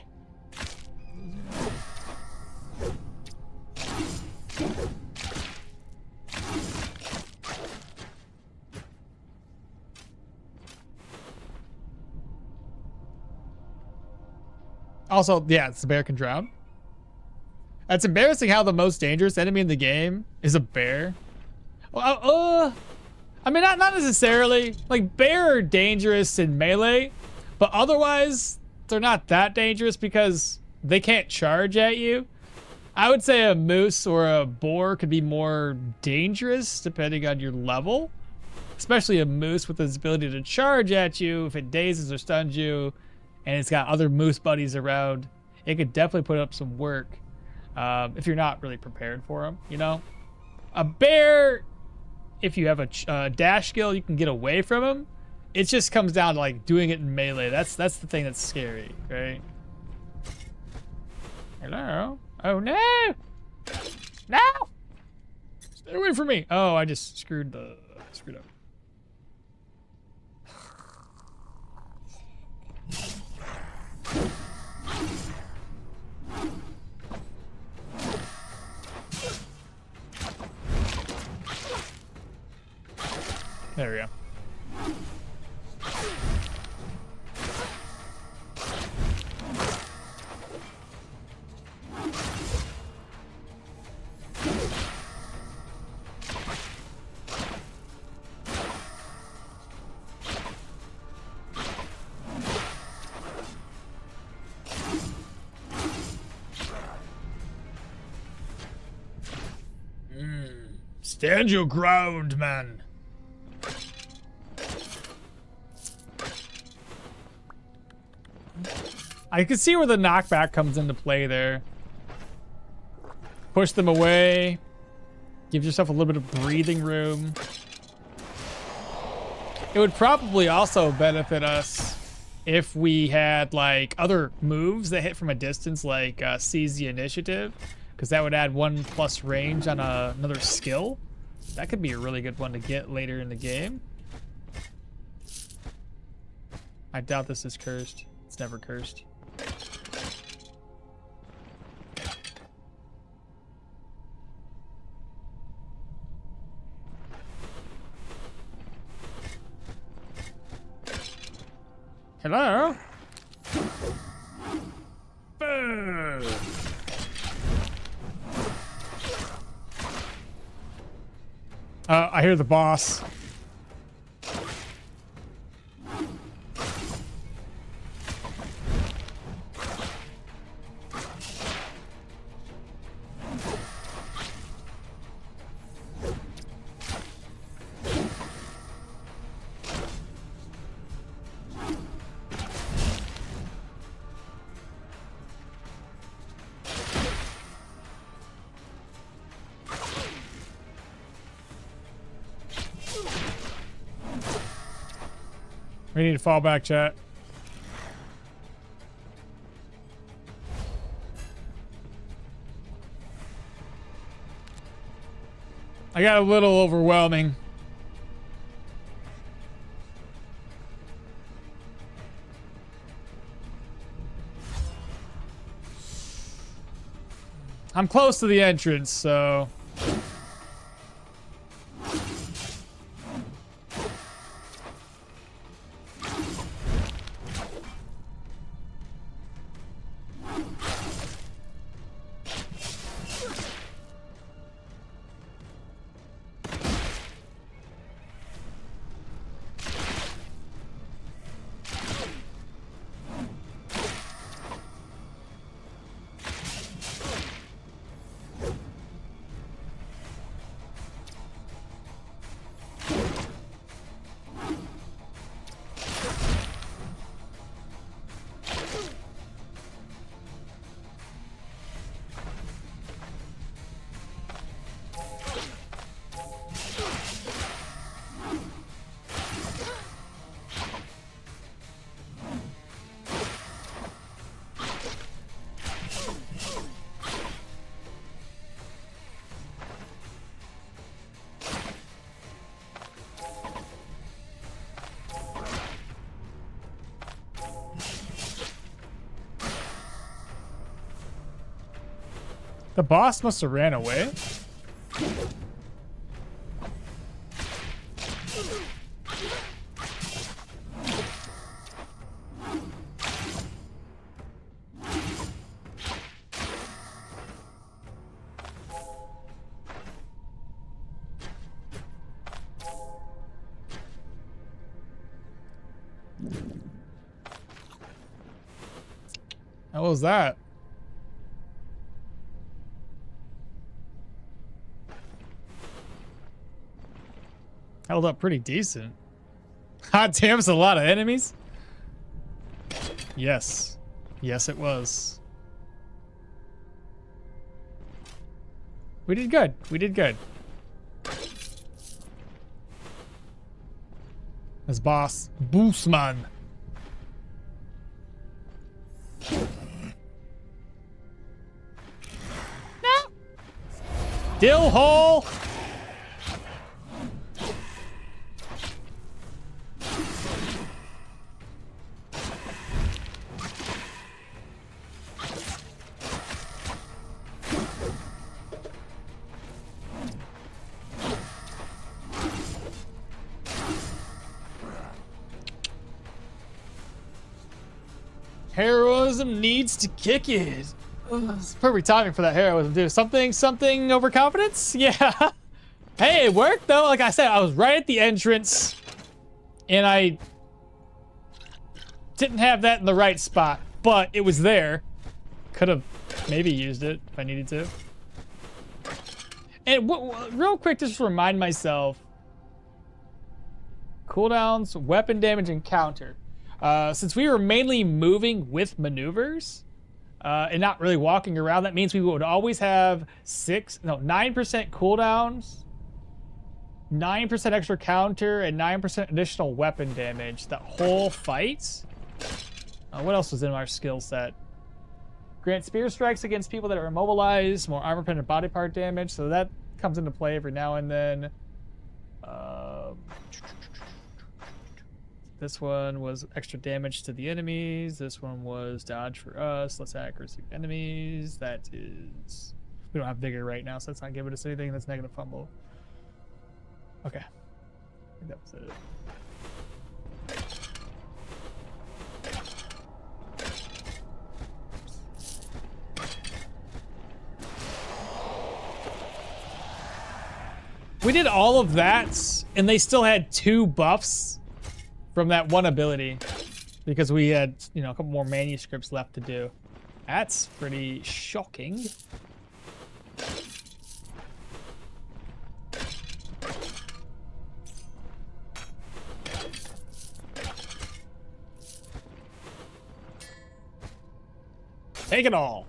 Also, yeah, the bear can drown. That's embarrassing how the most dangerous enemy in the game is a bear. Well, I mean, not necessarily. Like, bear are dangerous in melee, but otherwise, they're not that dangerous because they can't charge at you. I would say a moose or a boar could be more dangerous depending on your level. Especially a moose with its ability to charge at you if it dazes or stuns you, and it's got other moose buddies around. It could definitely put up some work if you're not really prepared for them, you know? A bear, if you have a dash skill, you can get away from him. It just comes down to like doing it in melee. That's the thing that's scary, right? Hello? Oh no! No! Stay away from me! Oh, I just screwed up. There we go. Stand your ground, man. I can see where the knockback comes into play there. Push them away. Give yourself a little bit of breathing room. It would probably also benefit us if we had like other moves that hit from a distance, like seize the initiative, because that would add 1+ range on another skill. That could be a really good one to get later in the game. I doubt this is cursed. It's never cursed. Hello? Boo! I hear the boss. We need to fall back, chat. I got a little overwhelming. I'm close to the entrance, so... The boss must have ran away. How was that? Held up pretty decent. Hot damn, it's a lot of enemies. Yes. Yes, it was. We did good. We did good. This boss, Boosman. No. Dill hole. Heroism needs to kick it. It's perfect timing for that heroism, dude. Something overconfidence? Yeah. Hey, it worked though. Like I said, I was right at the entrance and I didn't have that in the right spot, but it was there. Could have maybe used it if I needed to. And real quick, just to remind myself, cooldowns, weapon damage, and counter. Since we were mainly moving with maneuvers and not really walking around, that means we would always have 9% cooldowns, 9% extra counter, and 9% additional weapon damage that whole fight. What else was in our skill set? Grant spear strikes against people that are immobilized, more armor pen and body part damage, so that comes into play every now and then. This one was extra damage to the enemies. This one was dodge for us, less accuracy for enemies. That is... We don't have vigor right now, so that's not giving us anything. That's negative fumble. Okay. I think that was it. We did all of that, and they still had 2 buffs from that one ability because we had, you know, a couple more manuscripts left to do. That's pretty shocking. Take it all.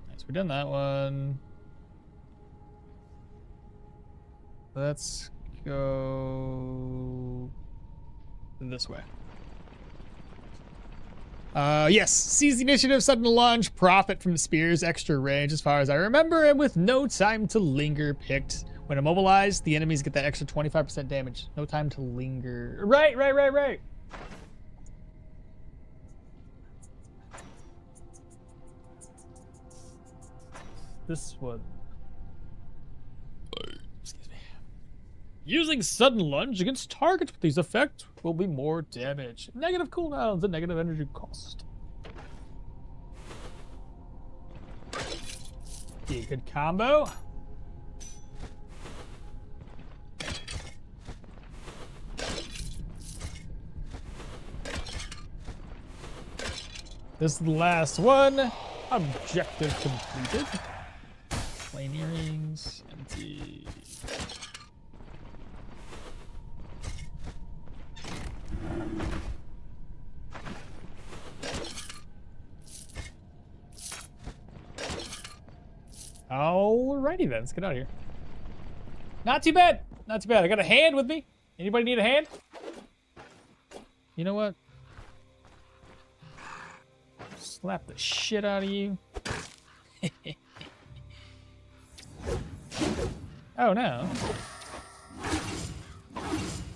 Nice, we done that one. Let's go this way. Yes, seize the initiative, sudden launch, profit from the spear's extra range as far as I remember, and with no time to linger picked. When immobilized, the enemies get that extra 25% damage. No time to linger. Right. This one. Excuse me. Using sudden lunge against targets with these effects will be more damage. Negative cooldowns and negative energy cost. Yeah, good combo. This is the last one. Objective completed. Plain earrings, empty. Alrighty then, let's get out of here. Not too bad. Not too bad. I got a hand with me. Anybody need a hand? You know what? Slap the shit out of you. Oh no.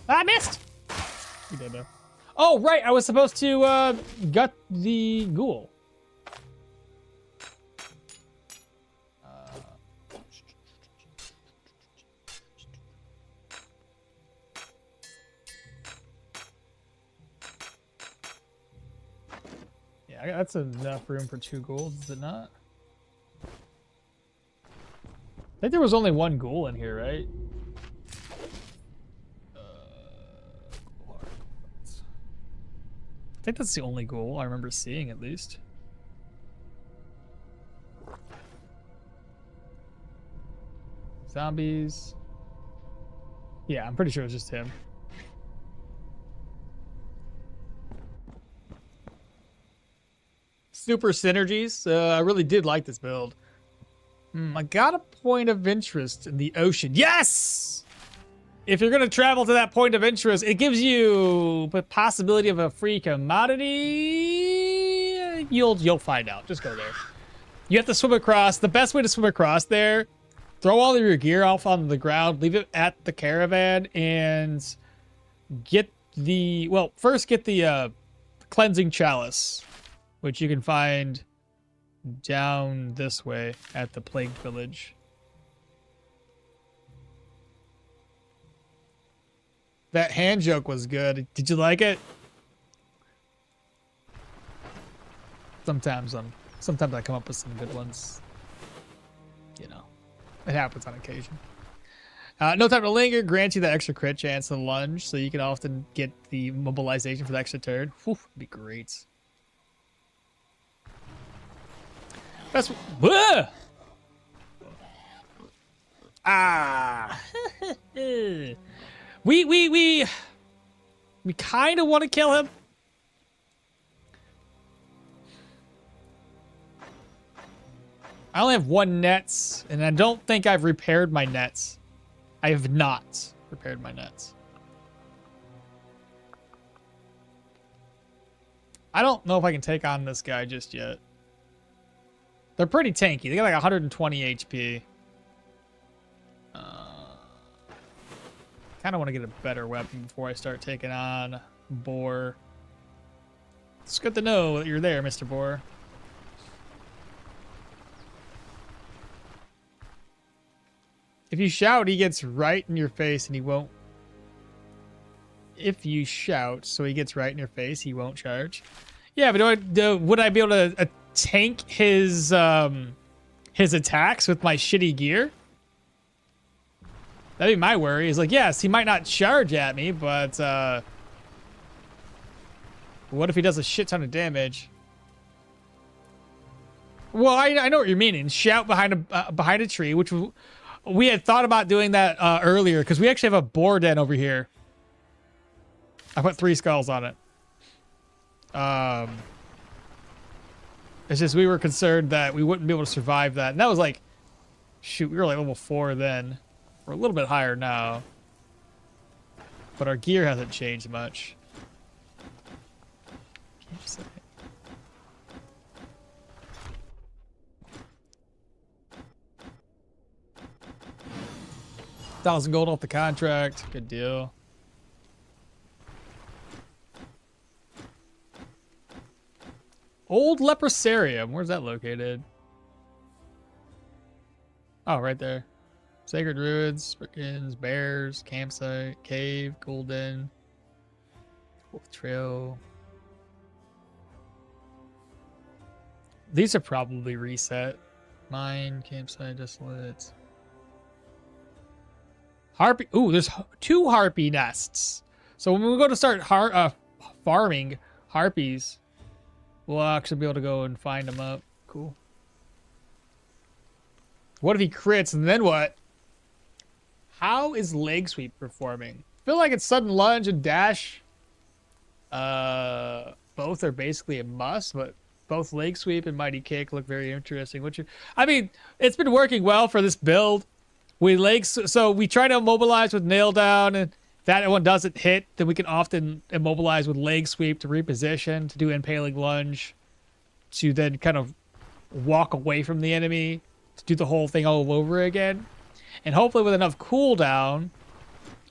I missed! You did though. Oh, right. I was supposed to gut the ghoul. Yeah, that's enough room for 2 ghouls, is it not? I think there was only 1 ghoul in here, right? I think that's the only ghoul I remember seeing, at least. Zombies. Yeah, I'm pretty sure it's just him. Super synergies. I really did like this build. I got a point of interest in the ocean. Yes! If you're going to travel to that point of interest, it gives you the possibility of a free commodity. You'll find out. Just go there. You have to swim across. The best way to swim across there, throw all of your gear off on the ground, leave it at the caravan, and get the... Well, first get the cleansing chalice, which you can find down this way at the plagued village. That hand joke was good. Did you like it? Sometimes I come up with some good ones. You know, it happens on occasion. No time to linger grants you that extra crit chance to lunge, so you can often get the mobilization for the extra turn. Whew, that'd be great. That's we kind of want to kill him. I only have 1 nets, and I don't think I've repaired my nets. I have not repaired my nets. I don't know if I can take on this guy just yet. They're pretty tanky. They got like 120 HP. Kind of want to get a better weapon before I start taking on Boar. It's good to know that you're there, Mr. Boar. If you shout, he gets right in your face and he won't. If you shout, so he gets right in your face, he won't charge. Yeah, but would I be able to tank his attacks with my shitty gear? That'd be my worry. Is like, yes, he might not charge at me, but what if he does a shit ton of damage? Well, I know what you're meaning. Shout behind a tree, which we had thought about doing that earlier because we actually have a boar den over here. I put 3 skulls on it. It's just we were concerned that we wouldn't be able to survive that, and that was like, shoot, we were like level 4 then. We're a little bit higher now, but our gear hasn't changed much. Campsite. 1,000 gold off the contract. Good deal. Old Leprosarium. Where's that located? Oh, right there. Sacred Ruins, Sprickens, Bears, Campsite, Cave, Golden, Wolf Trail. These are probably reset. Mine, Campsite, Desolate. Harpy. Ooh, there's 2 harpy nests. So when we go to start farming harpies, we'll actually be able to go and find them up. Cool. What if he crits and then what? How is leg sweep performing? I feel like it's sudden lunge and dash. Both are basically a must, but both leg sweep and mighty kick look very interesting. I mean, it's been working well for this build. So we try to immobilize with nail down, and if that one doesn't hit, then we can often immobilize with leg sweep to reposition, to do impaling lunge, to then kind of walk away from the enemy, to do the whole thing all over again. And hopefully with enough cooldown,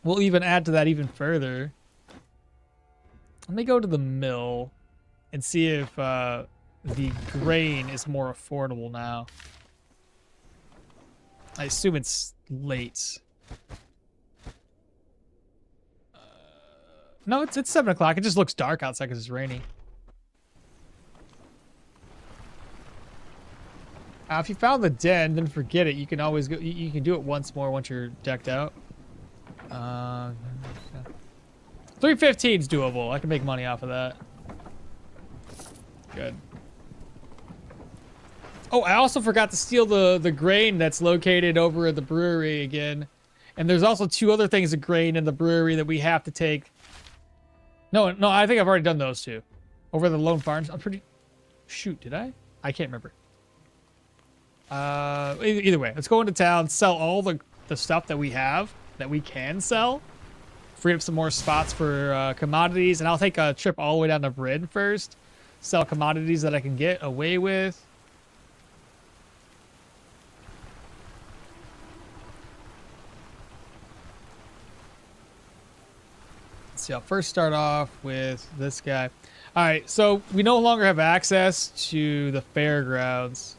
we'll even add to that even further. Let me go to the mill and see if the grain is more affordable now. I assume it's late. No, it's 7 o'clock. It just looks dark outside because it's raining. If you found the den, then forget it. You can always go. You can do it once more once you're decked out. 315 is doable. I can make money off of that. Good. Oh, I also forgot to steal the grain that's located over at the brewery again. And there's also 2 other things of grain in the brewery that we have to take. No, I think I've already done those 2. Over the Lone Farms. I'm pretty... Shoot, did I? I can't remember. Either way, let's go into town, sell all the stuff that we have, that we can sell. Free up some more spots for commodities, and I'll take a trip all the way down to Bryn first. Sell commodities that I can get away with. Let's see, I'll first start off with this guy. All right, so we no longer have access to the fairgrounds.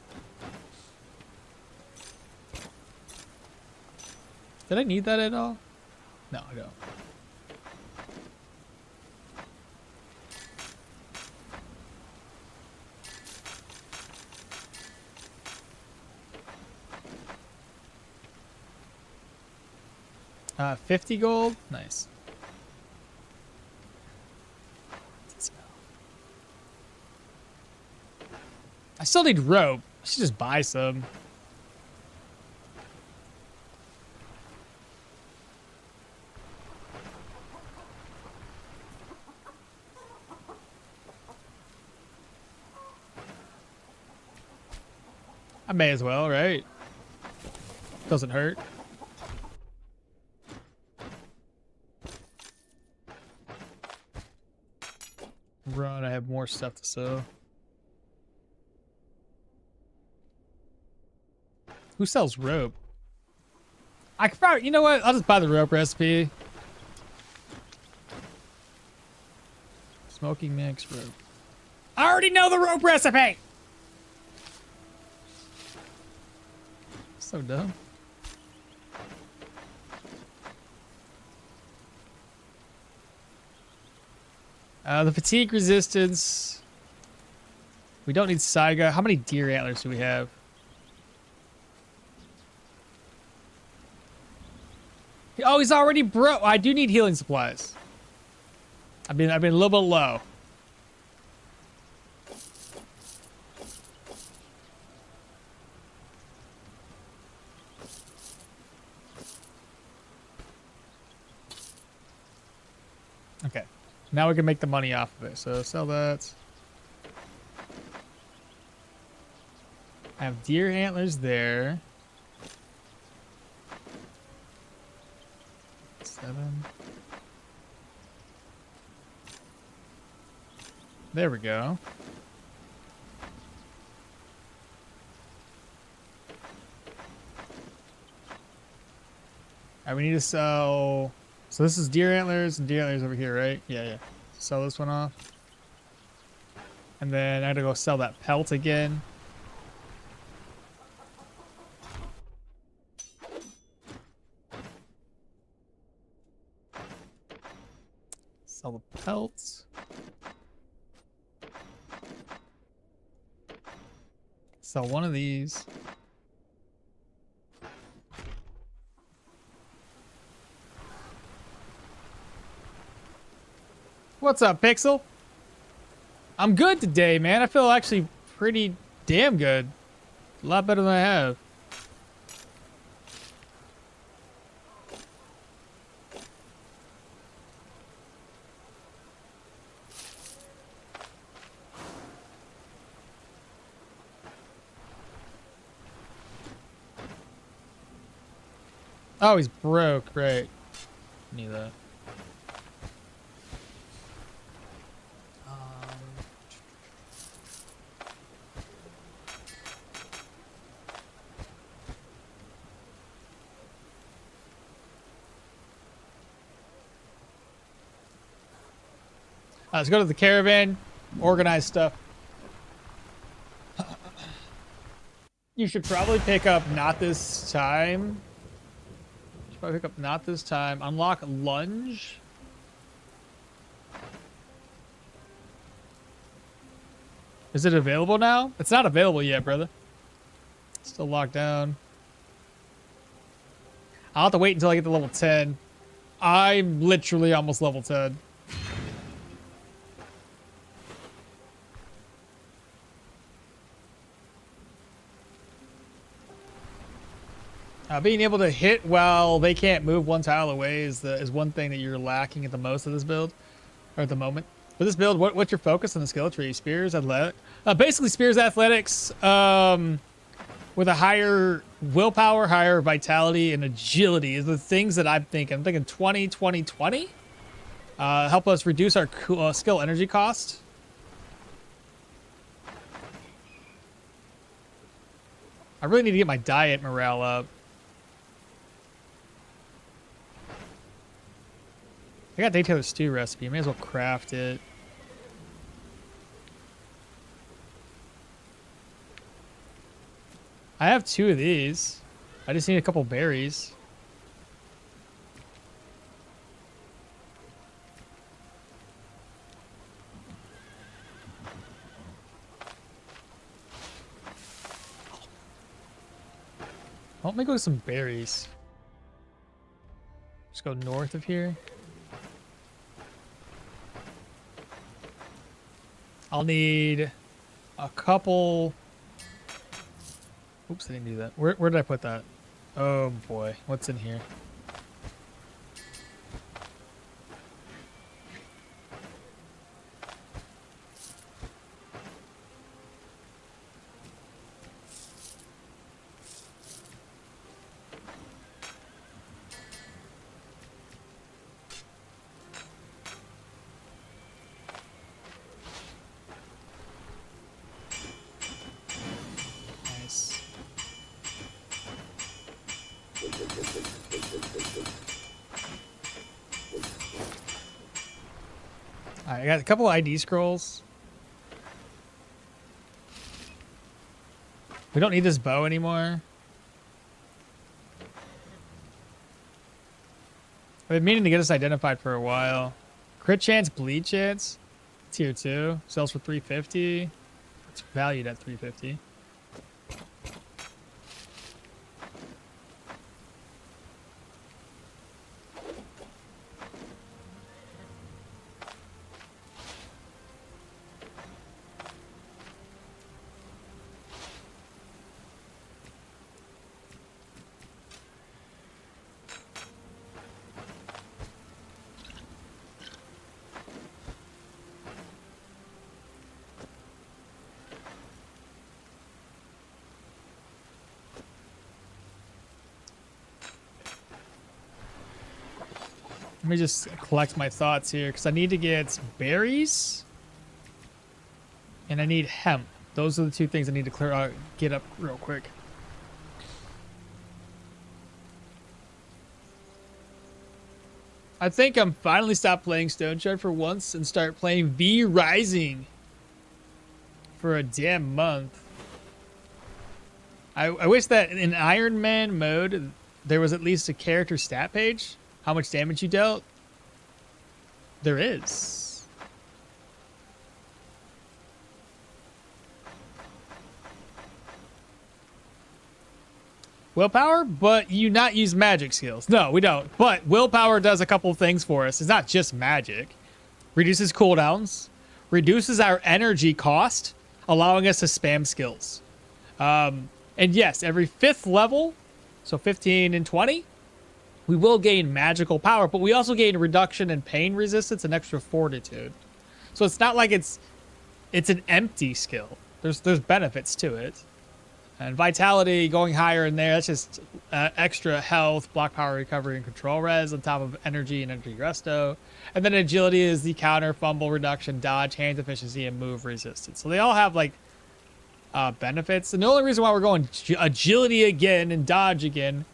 Did I need that at all? No, I don't. Uh, 50 gold? Nice. I still need rope. I should just buy some. I may as well, right? Doesn't hurt. Run, I have more stuff to sell. Who sells rope? I could probably, you know what? I'll just buy the rope recipe. Smoking mix rope. I already know the rope recipe! So dumb. The fatigue resistance. We don't need Saiga. How many deer antlers do we have? Oh, he's already broke. I do need healing supplies. I've been a little bit low. Okay. Now we can make the money off of it. So sell that. I have deer antlers there. 7. There we go. Alright, we need to sell... So this is deer antlers and deer antlers over here, right? Yeah. Sell this one off. And then I gotta go sell that pelt again. Sell the pelts. Sell one of these. What's up, Pixel? I'm good today, man. I feel actually pretty damn good. A lot better than I have. Oh, he's broke, right. Need that. Let's go to the caravan, organize stuff. You should probably pick up not this time. Probably pick up not this time. Unlock lunge. Is it available now? It's not available yet, brother. It's still locked down. I'll have to wait until I get to level 10. I'm literally almost level 10. Being able to hit while they can't move one tile away is one thing that you're lacking at the most of this build, or at the moment. For this build, what's your focus on the skill tree? Spears, athletic, basically spears, athletics, with a higher willpower, higher vitality, and agility is the things that I'm thinking. I'm thinking 20, 20, 20. Help us reduce our skill energy cost. I really need to get my diet morale up. I got Daytailor stew recipe. May as well craft it. I have 2 of these. I just need a couple berries. Let me go with some berries. Just go north of here. I'll need a couple. Oops, I didn't do that. Where did I put that? Oh boy, what's in here? I got a couple ID scrolls. We don't need this bow anymore. I've been meaning to get us identified for a while. Crit chance, bleed chance. Tier 2. Sells for 350. It's valued at 350. Let me just collect my thoughts here, because I need to get berries and I need hemp. Those are the 2 things I need to clear out, get up real quick. I think I'm finally stopped playing Stoneshard for once and start playing V Rising for a damn month. I wish that in Iron Man mode there was at least a character stat page. How much damage you dealt? There is. Willpower, but you not use magic skills. No, we don't. But willpower does a couple of things for us. It's not just magic. Reduces cooldowns. Reduces our energy cost, allowing us to spam skills. And yes, every 5th level, so 15 and 20, we will gain magical power, but we also gain reduction in pain resistance and extra fortitude. So it's not like it's an empty skill. There's benefits to it. And vitality going higher in there, that's just extra health, block power recovery, and control res on top of energy and energy resto. And then agility is the counter, fumble reduction, dodge, hand efficiency, and move resistance. So they all have like benefits. And the only reason why we're going agility again and dodge again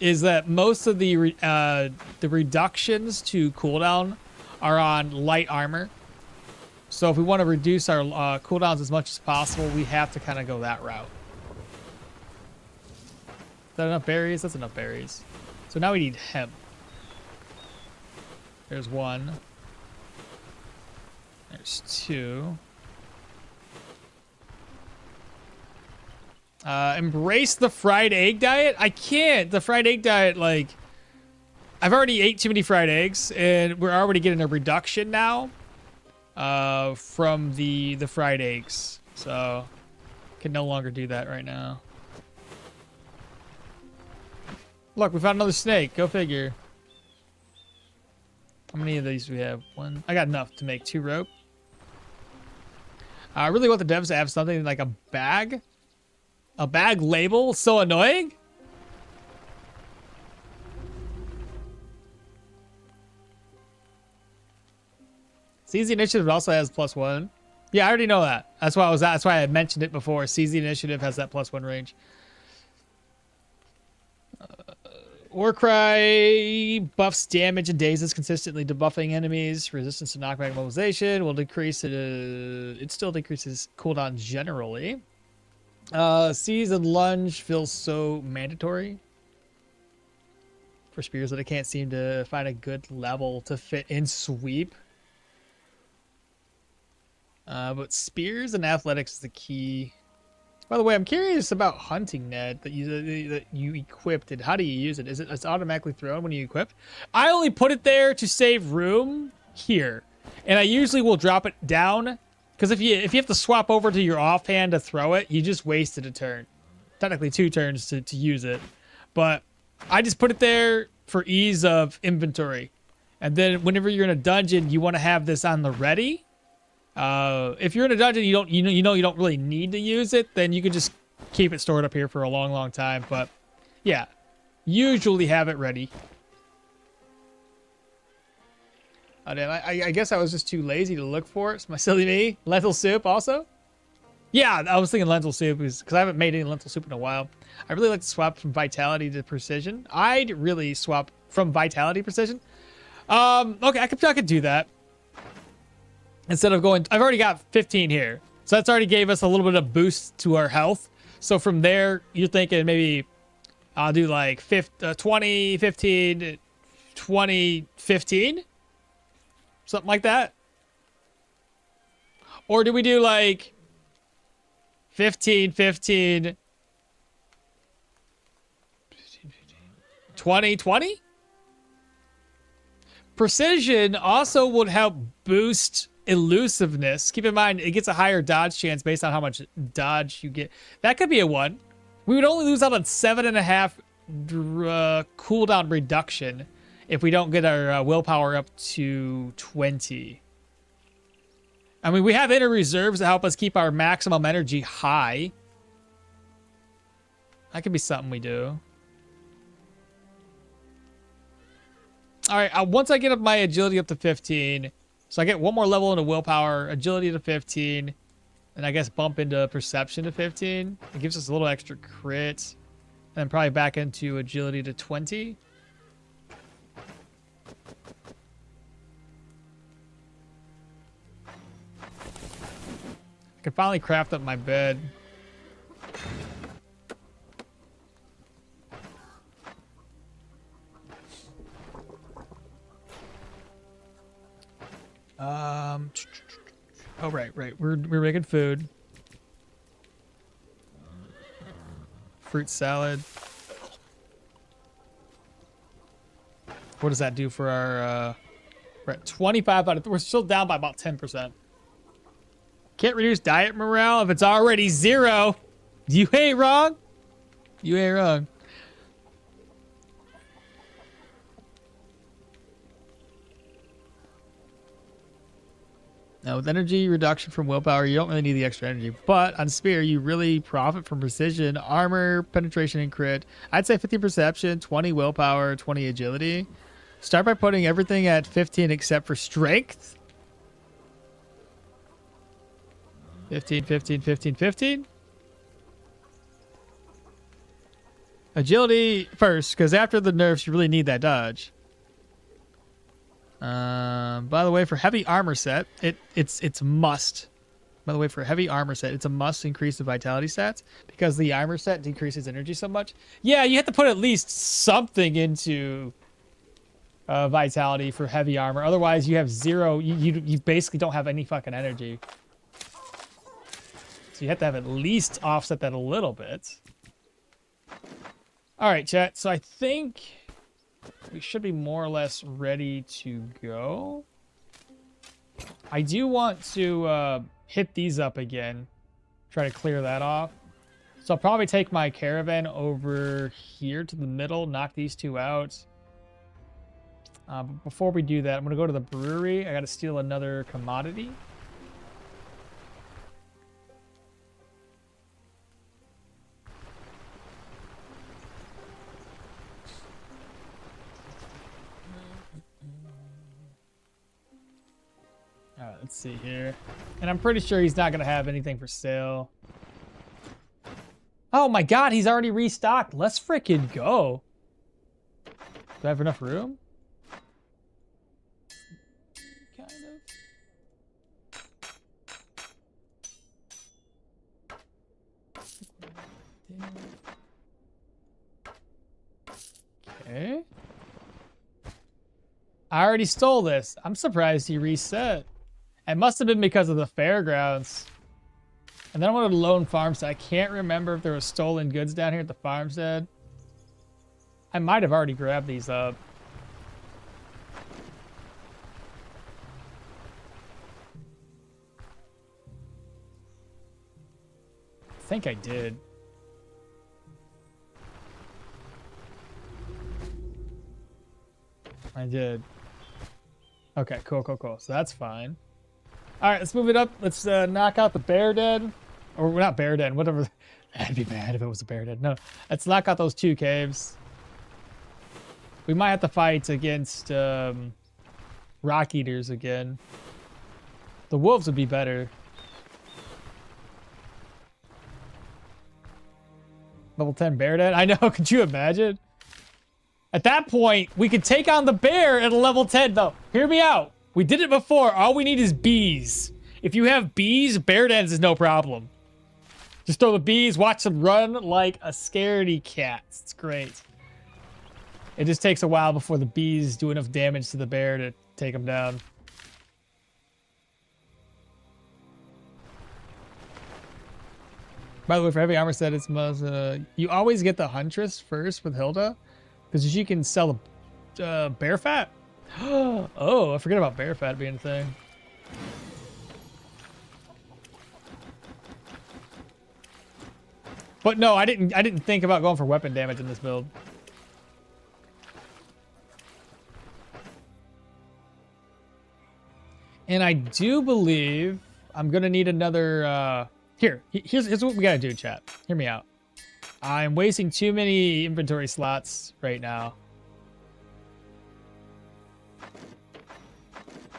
is that most of the reductions to cooldown are on light armor So if we want to reduce our cooldowns as much as possible, we have to kind of go that route. Is that enough berries? That's enough berries. So now we need hemp. There's one. There's two. Embrace the fried egg diet? I can't. The fried egg diet, like, I've already ate too many fried eggs, and we're already getting a reduction now from the fried eggs. So, can no longer do that right now. Look, we found another snake. Go figure. How many of these do we have? One. I got enough to make 2 rope. I really want the devs to have something like a bag. A bag label? So annoying? CZ Initiative also has +1. Yeah, I already know that. That's why that's why I had mentioned it before. CZ Initiative has that +1 range. Warcry buffs damage and dazes consistently, debuffing enemies. Resistance to knockback mobilization will decrease. It still decreases cooldown generally. Seize and lunge feels so mandatory for spears that I can't seem to find a good level to fit in sweep. But spears and athletics is the key. By the way, I'm curious about hunting net that you equipped. And how do you use it? It's automatically thrown when you equip? I only put it there to save room here, and I usually will drop it down because if you have to swap over to your offhand to throw it, you just wasted a turn. Technically 2 turns to use it, but I just put it there for ease of inventory. And then whenever you're in a dungeon, you want to have this on the ready. If you're in a dungeon, you don't really need to use it, then you can just keep it stored up here for a long time. But yeah, usually have it ready. Oh, damn, I guess I was just too lazy to look for it. It's my silly me. Lentil soup also? Yeah, I was thinking lentil soup because I haven't made any lentil soup in a while. I really like to swap from vitality to precision. I'd really swap from vitality to precision. Okay, I could do that. Instead of going, I've already got 15 here. So that's already gave us a little bit of boost to our health. So from there, you're thinking maybe I'll do like 20, 15, 20, 15. Something like that. Or do we do like 15, 15, 20, 20? Precision also would help boost elusiveness. Keep in mind, it gets a higher dodge chance based on how much dodge you get. That could be a 1. We would only lose out on 7.5 cooldown reduction if we don't get our willpower up to 20. I mean, we have inner reserves that help us keep our maximum energy high. That could be something we do. All right, once I get up my agility up to 15, so I get 1 more level into willpower, agility to 15, and I guess bump into perception to 15. It gives us a little extra crit, and then probably back into agility to 20. I can finally craft up my bed. Oh, right. We're making food. Fruit salad. What does that do for our, we're at 25 out of, we're still down by about 10%. Can't reduce diet morale if it's already 0. You ain't wrong. You ain't wrong. Now, with energy reduction from willpower, you don't really need the extra energy. But on Spear, you really profit from precision, armor, penetration, and crit. I'd say 50 perception, 20 willpower, 20 agility. Start by putting everything at 15 except for strength. 15, 15, 15, 15. Agility first, because after the nerfs, you really need that dodge. By the way, for heavy armor set, it's must. By the way, for heavy armor set, it's a must increase the vitality stats because the armor set decreases energy so much. Yeah, you have to put at least something into vitality for heavy armor. Otherwise, you have zero. You basically don't have any fucking energy. So you have to have at least offset that a little bit. All right, chat. So I think we should be more or less ready to go. I do want to hit these up again. Try to clear that off. So I'll probably take my caravan over here to the middle, knock these two out. But before we do that, I'm going to go to the brewery. I got to steal another commodity. All right, let's see here. And I'm pretty sure he's not going to have anything for sale. Oh my god, he's already restocked. Let's freaking go. Do I have enough room? Kind of. Okay. I already stole this. I'm surprised he reset. It must have been because of the fairgrounds. And then I went to the lone farmstead. I can't remember if there was stolen goods down here at the farmstead. I might have already grabbed these up. I think I did. I did. Okay, cool. So that's fine. All right, let's move it up. Let's knock out the bear den. Or not bear den, whatever. That'd be bad if it was a bear den. No, let's knock out those two caves. We might have to fight against rock eaters again. The wolves would be better. Level 10 bear den. I know, could you imagine? At that point, we could take on the bear at a level 10 though. Hear me out. We did it before. All we need is bees. If you have bees, bear dens is no problem. Just throw the bees, watch them run like a scaredy cat. It's great. It just takes a while before the bees do enough damage to the bear to take them down. By the way, for heavy armor set, it's must, you always get the huntress first with Hilda, because she can sell the bear fat. Oh, I forget about bear fat being a thing. But no, I didn't think about going for weapon damage in this build. And I do believe I'm gonna need another here's what we gotta do, chat. Hear me out. I'm wasting too many inventory slots right now.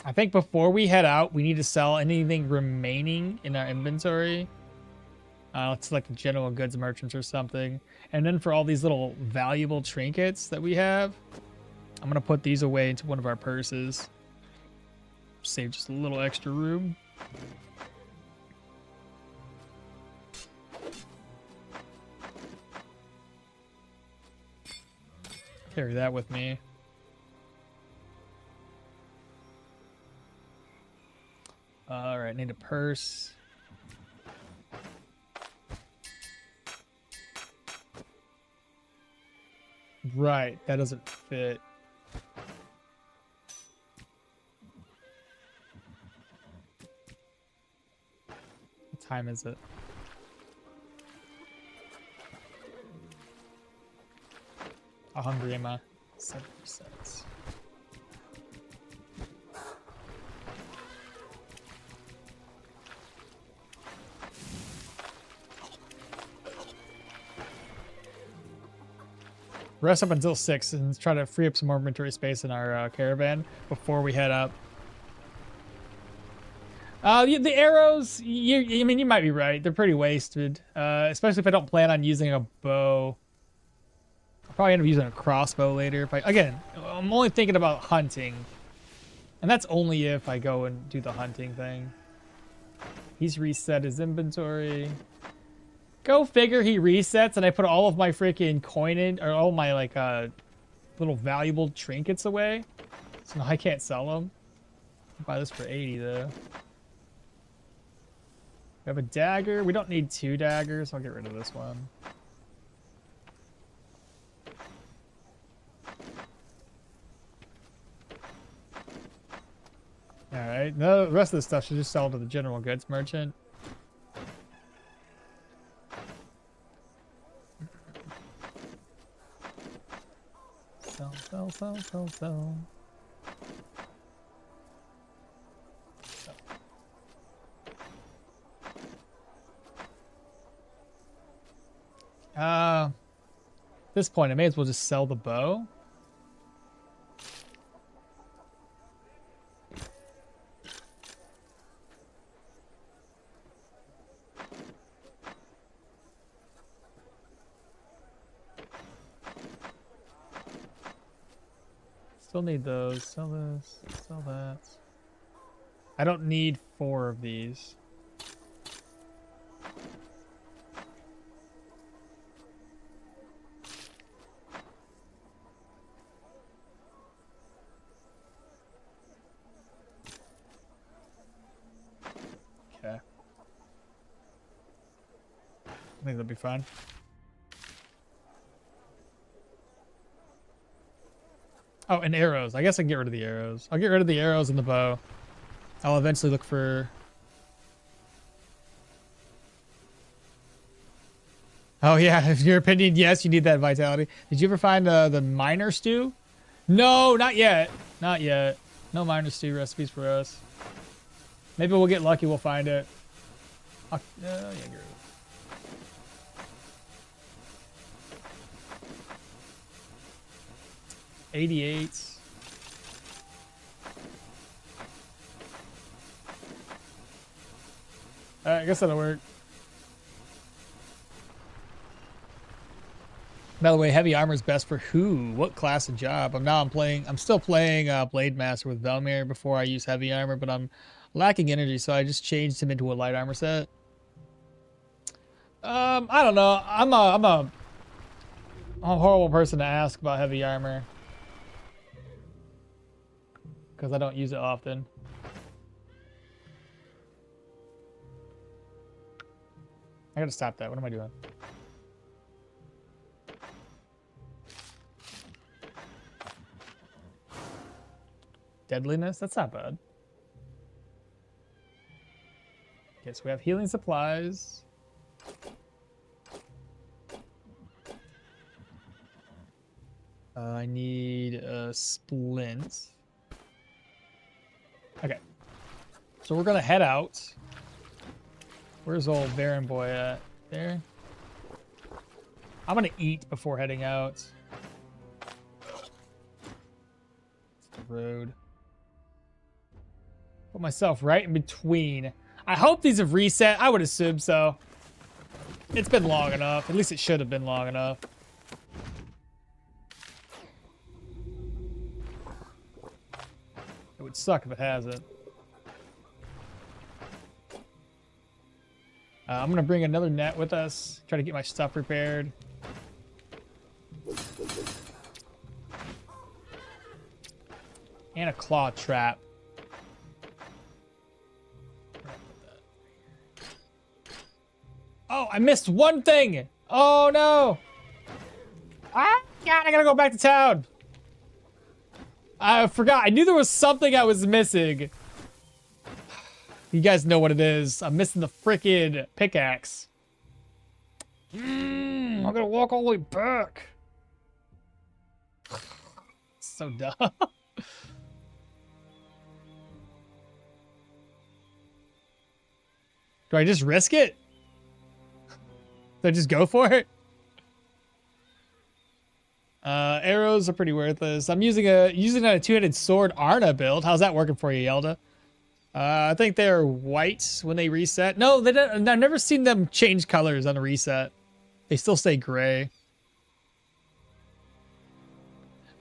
I think before we head out, we need to sell anything remaining in our inventory. Let's select the general goods merchants or something. And then for all these little valuable trinkets that we have, I'm gonna put these away into one of our purses. Save just a little extra room. Carry that with me. All right, need a purse. Right, that doesn't fit. What time is it? How hungry am I? 7%. Rest up until 6 and try to free up some more inventory space in our caravan before we head up. The arrows, I mean, you might be right. They're pretty wasted, especially if I don't plan on using a bow. I'll probably end up using a crossbow later. Again, I'm only thinking about hunting. And that's only if I go and do the hunting thing. He's reset his inventory. Go figure he resets and I put all of my freaking coin in, or all my like little valuable trinkets away. So now I can't sell them. I'll buy this for 80 though. We have a dagger. We don't need 2 daggers. I'll get rid of this one. Alright, no, the rest of the stuff should just sell to the general goods merchant. Sell. At this point, I may as well just sell the bow. Still need those. Sell this. Sell that. I don't need 4 of these. Okay. I think that'll be fine. Oh, and arrows. I guess I can get rid of the arrows. I'll get rid of the arrows and the bow. I'll eventually look for... Oh, yeah. In your opinion, yes, you need that vitality. Did you ever find the miner stew? No, not yet. Not yet. No miner stew recipes for us. Maybe we'll get lucky. We'll find it. Yeah, get rid of it. 88. I guess that'll work. By the way, heavy armor is best for who? What class of job? I'm still playing Blade Master with Velmir before I use heavy armor, but I'm lacking energy, so I just changed him into a light armor set. I don't know. I'm a horrible person to ask about heavy armor, because I don't use it often. I gotta stop that. What am I doing? Deadliness? That's not bad. Okay, so we have healing supplies. I need a splint. Okay. So we're gonna head out. Where's old Baron boy at? There. I'm gonna eat before heading out. It's the road. Put myself right in between. I hope these have reset. I would assume so. It's been long enough. At least it should have been long enough. It would suck if it hasn't. I'm gonna bring another net with us. Try to get my stuff repaired. And a claw trap. Oh, I missed one thing. Oh no. Ah, God, I gotta go back to town. I forgot. I knew there was something I was missing. You guys know what it is. I'm missing the frickin' pickaxe. I'm gonna walk all the way back. So dumb. Do I just risk it? Do I just go for it? Arrows are pretty worthless. I'm using a two-handed sword Arna build. How's that working for you, Yelda? I think they're white when they reset. No, they don't. I've never seen them change colors on a reset. They still stay gray.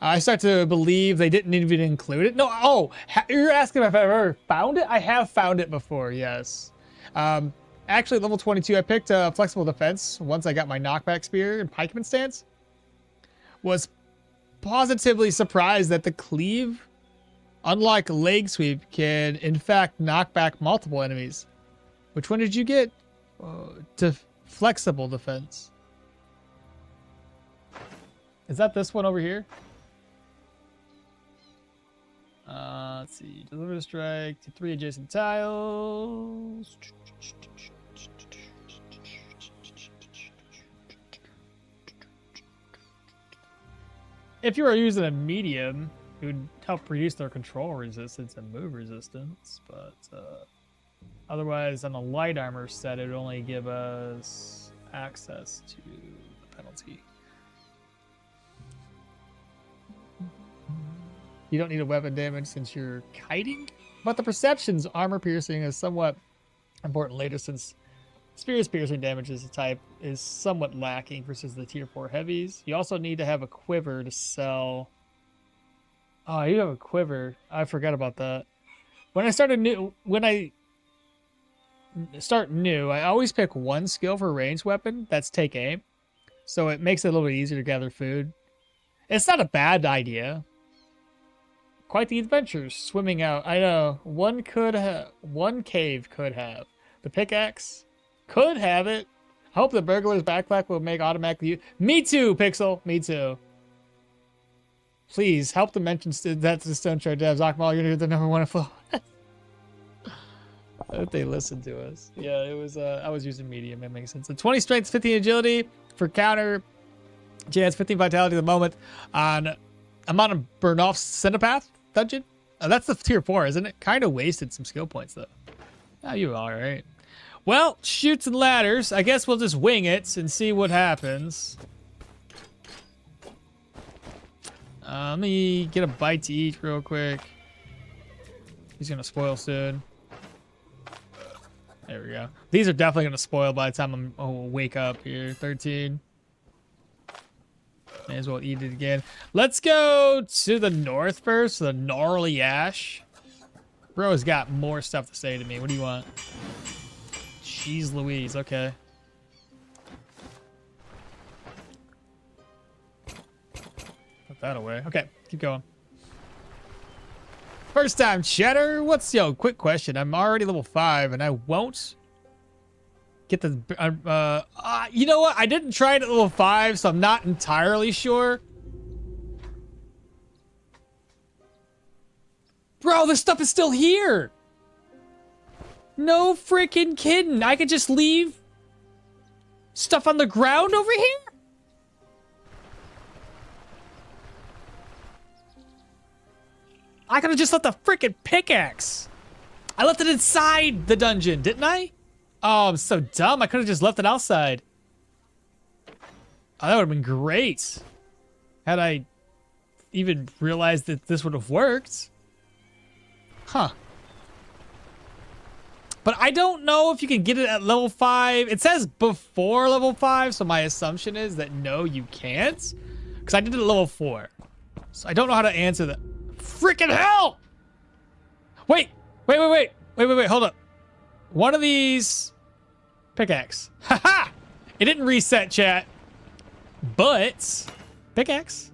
I start to believe they didn't even include it. No, oh, you're asking if I've ever found it? I have found it before, yes. Actually, level 22, I picked a flexible defense once I got my knockback spear and pikeman stance. Was positively surprised that the cleave, unlike leg sweep, can in fact knock back multiple enemies. Which one did you get? To flexible defense. Is that this one over here? Let's see. Deliver the strike to 3 adjacent tiles. If you were using a medium, it would help reduce their control resistance and move resistance, but otherwise on a light armor set, it would only give us access to the penalty. You don't need a weapon damage since you're kiting, but the perception's armor piercing is somewhat important later since Spear's piercing damage as a type is somewhat lacking versus the tier 4 heavies. You also need to have a quiver to sell. Oh, you have a quiver. I forgot about that. When I start new, I always pick one skill for a ranged weapon. That's take aim. So it makes it a little bit easier to gather food. It's not a bad idea. Quite the adventure, swimming out. I know. One cave could have. The pickaxe could have it. I hope the burglar's backpack will make automatically. Me too, Pixel. Me too. Please help them mention that to the Stoneshard devs. Okmall, you're the number one influence. I hope they listen to us. Yeah, it was. I was using medium. It makes sense. So 20 strength, 15 agility for counter. Chance 15 vitality at the moment. I'm on a burn off Centopath dungeon. That's the tier 4, isn't it? Kind of wasted some skill points though. Oh, you all right? Well, chutes and ladders. I guess we'll just wing it and see what happens. Let me get a bite to eat real quick. He's gonna spoil soon. There we go. These are definitely gonna spoil by the time I wake up here. 13. May as well eat it again. Let's go to the north first. The gnarly ash. Bro has got more stuff to say to me. What do you want? Jeez Louise. Okay. Put that away. Okay, keep going. First time chatter. Quick question. I'm already level 5 and I won't get the you know what? I didn't try it at level 5, so I'm not entirely sure. Bro, this stuff is still here. No freaking kidding. I could just leave stuff on the ground over here? I could have just left the freaking pickaxe. I left it inside the dungeon, didn't I? Oh, I'm so dumb. I could have just left it outside. Oh, that would have been great. Had I even realized that this would have worked. Huh. But I don't know if you can get it at level 5. It says before level 5, so my assumption is that no, you can't. Because I did it at level 4. So I don't know how to answer that. Freaking hell! Wait, hold up. One of these... Pickaxe. Haha! It didn't reset, chat. But... Pickaxe.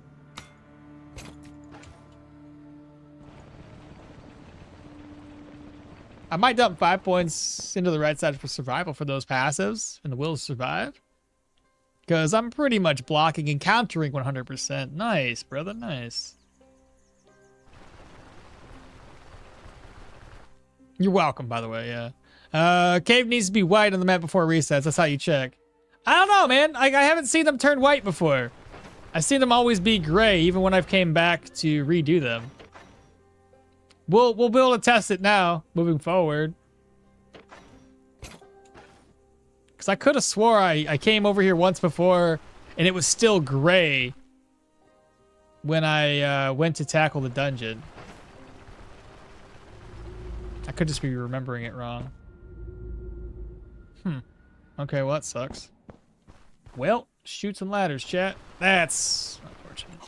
I might dump 5 points into the right side for survival for those passives and the will to survive. Because I'm pretty much blocking and countering 100%. Nice, brother, nice. You're welcome, by the way, yeah. Cave needs to be white on the map before it resets. That's how you check. I don't know, man. I haven't seen them turn white before. I've seen them always be gray, even when I've came back to redo them. We'll be able to test it now, moving forward. Because I could have swore I came over here once before, and it was still gray when I went to tackle the dungeon. I could just be remembering it wrong. Okay, well, that sucks. Well, chutes and ladders, chat. That's unfortunate.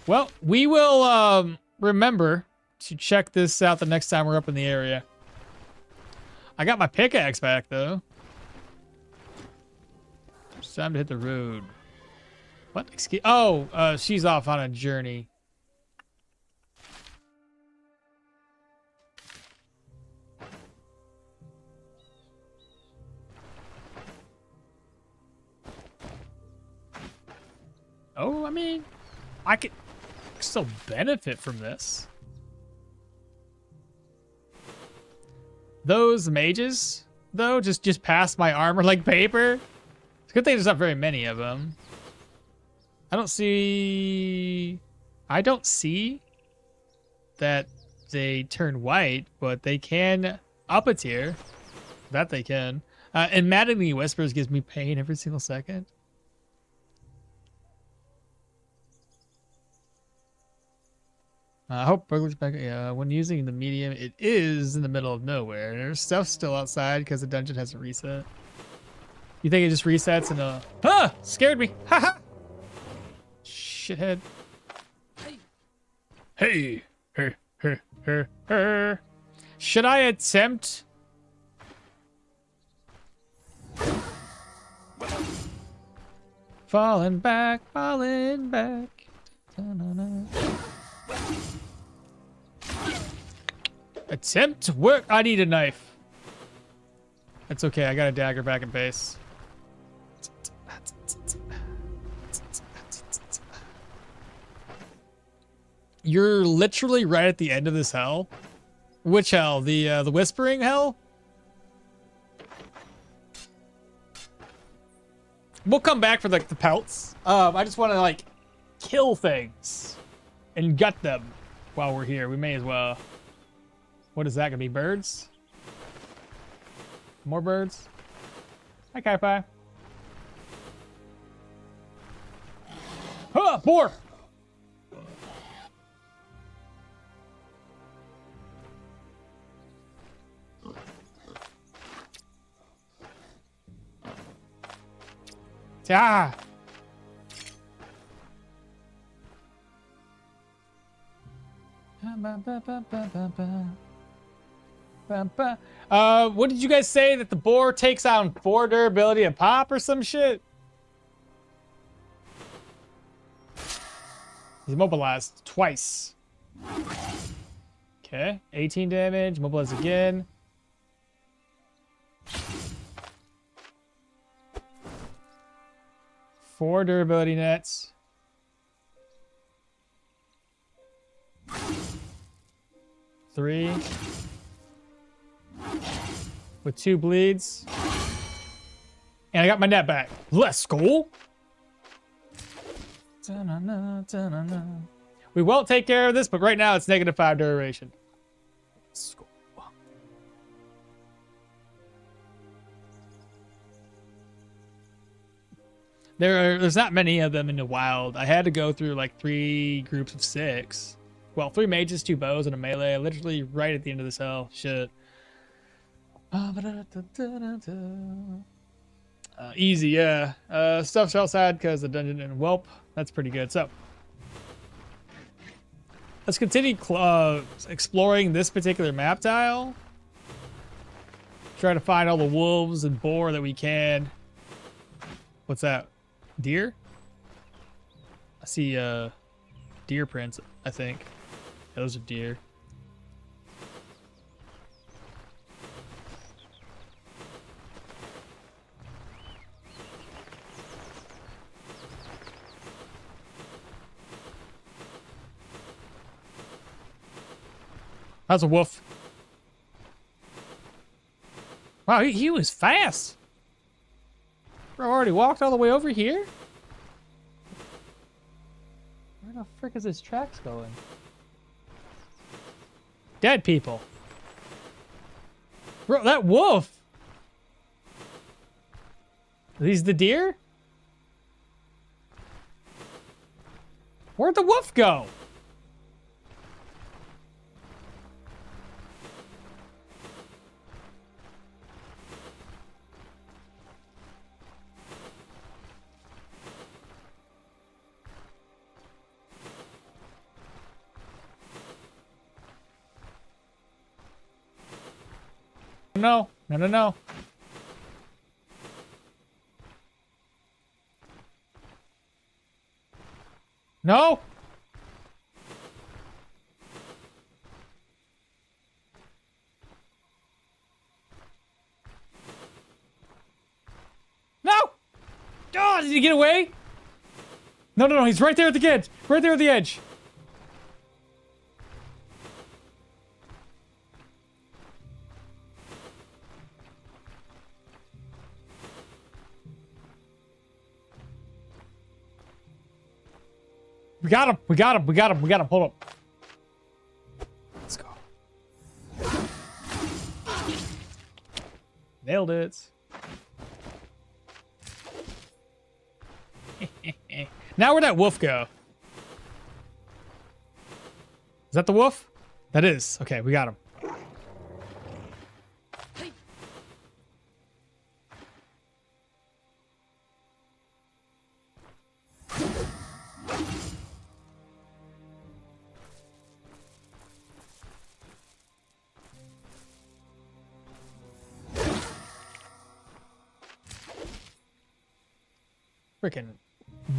Well, we will remember to check this out the next time we're up in the area. I got my pickaxe back, though. It's time to hit the road. What? Excuse? Oh, she's off on a journey. Oh, I mean, I could still benefit from this. Those mages, though, just pass my armor like paper. It's a good thing there's not very many of them. I don't see that they turn white, but they can up a tier. That they can. And Maddening Whispers gives me pain every single second. I hope burglars back. Yeah, when using the medium, it is in the middle of nowhere. There's stuff still outside because the dungeon hasn't reset. You think it just resets and scared me. Haha. Shithead. Hey. Her. Should I attempt? Falling back. Da-na-na. Attempt to work. I need a knife. That's okay. I got a dagger back in base. You're literally right at the end of this hell. Which hell? The whispering hell? We'll come back for like the pelts. I just want to like kill things and gut them while we're here. We may as well. What is that gonna be? Birds? More birds? Hi, Kai-Fi. Huh, boar! Ah! What did you guys say that the boar takes on 4 durability a pop or some shit? He's mobilized twice. Okay, 18 damage, mobilized again. Four durability nets. Three. With 2 bleeds. And I got my net back. Let's go. Da-na-na, da-na-na. We won't take care of this, but right now it's -5 duration. Let's go. There's not many of them in the wild. I had to go through like 3 groups of 6. Well, 3 mages, 2 bows, and a melee. Literally right at the end of this hell. Shit. Easy, yeah. Stuff's outside because the dungeon and whelp. That's pretty good. So let's continue exploring this particular map tile. Try to find all the wolves and boar that we can. What's that? Deer? I see deer prints, I think. Yeah, those are deer. That's a wolf. Wow, he was fast. Bro, already walked all the way over here? Where the frick is his tracks going? Dead people. Bro, that wolf. Are these the deer? Where'd the wolf go? No. No, no, no. No! No! Oh, did he get away? No, no, no, he's right there at the edge. Right there at the edge. We got him. We got him. We got him. We got him. Hold up. Let's go. Nailed it. Now where'd that wolf go? Is that the wolf? That is. Okay, we got him. Freaking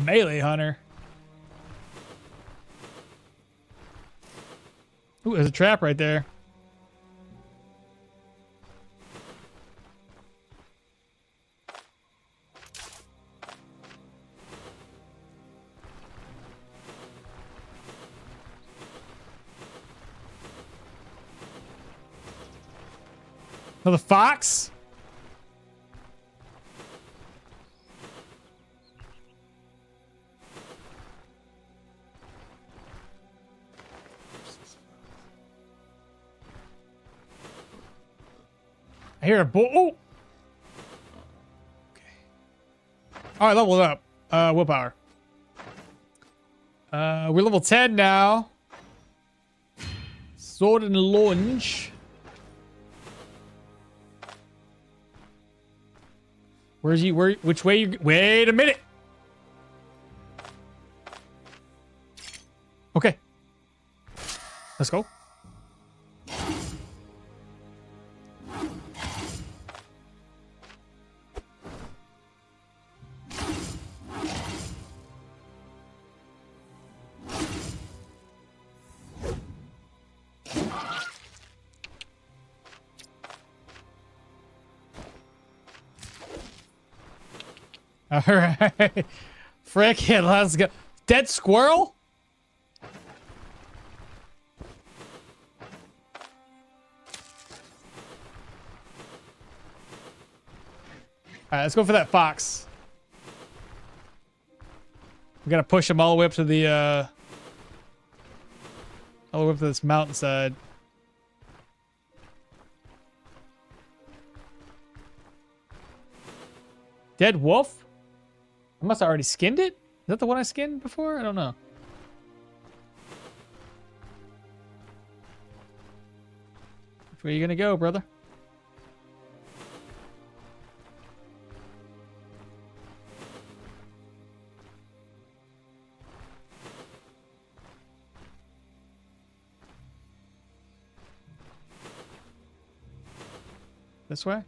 melee hunter. Ooh, there's a trap right there. Another fox? I hear a bull. Oh! Okay. Alright, leveled up. Willpower. We're level 10 now. Sword and launch. Where's you? Which way you? Wait a minute. Okay. Let's go. All right. Frick it, let's go. Dead squirrel? All right, let's go for that fox. We gotta push him all the way up to the, all the way up to this mountainside. Dead wolf? I must have already skinned it? Is that the one I skinned before? I don't know. Where are you gonna go, brother? This way?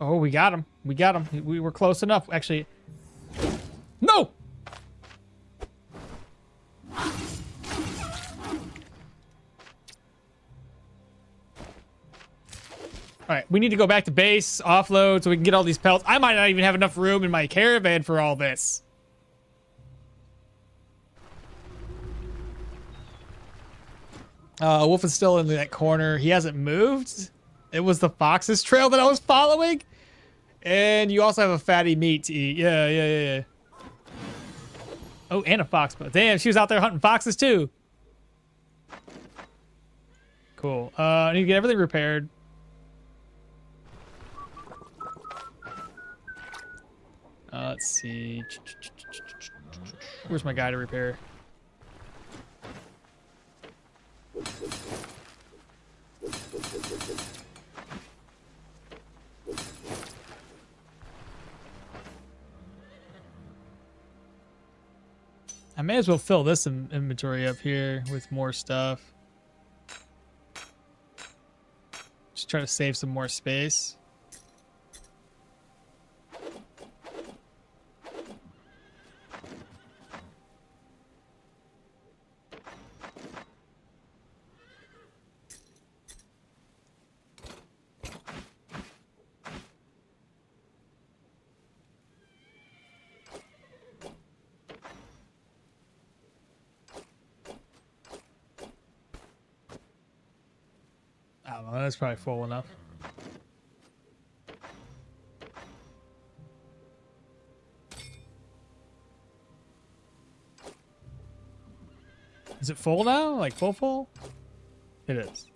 Oh, we got him. We got him. We were close enough. Actually, no! All right, we need to go back to base, offload, so we can get all these pelts. I might not even have enough room in my caravan for all this. Wolf is still in that corner. He hasn't moved. It was the fox's trail that I was following. And you also have a fatty meat to eat. Yeah. Oh, and a fox. But damn, she was out there hunting foxes too. Cool. I need to get everything repaired. Let's see. Where's my guy to repair? I may as well fill this inventory up here with more stuff. Just try to save some more space. I don't know, that's probably full enough. Is it full now? Like full? It is.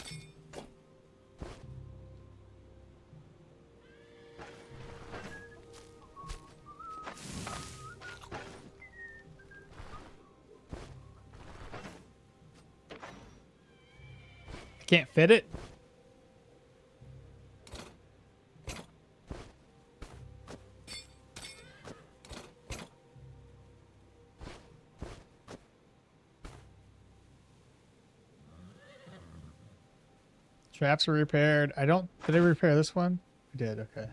I can't fit it. Traps are repaired. Did I repair this one? I did, okay.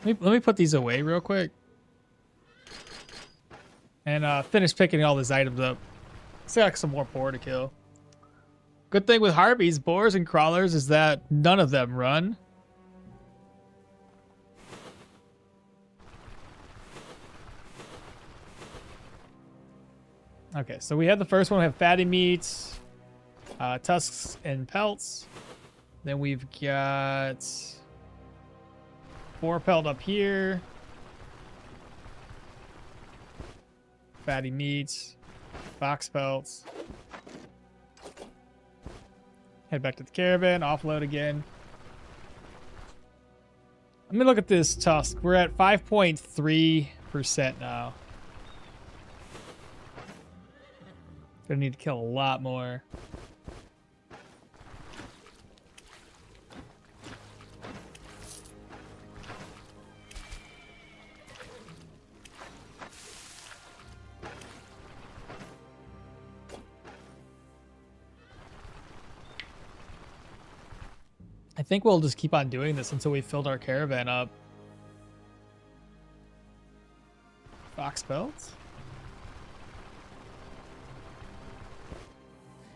Let me put these away real quick. And finish picking all these items up. Still got some more boar to kill. Good thing with harpies, boars, and crawlers is that none of them run. Okay, so we have the first one. We have fatty meats, tusks, and pelts. Then we've got boar pelt up here. Fatty meats, fox pelts. Head back to the caravan, offload again. Let me look at this tusk. We're at 5.3% now. Gonna need to kill a lot more. I think we'll just keep on doing this until we filled our caravan up. Fox belts?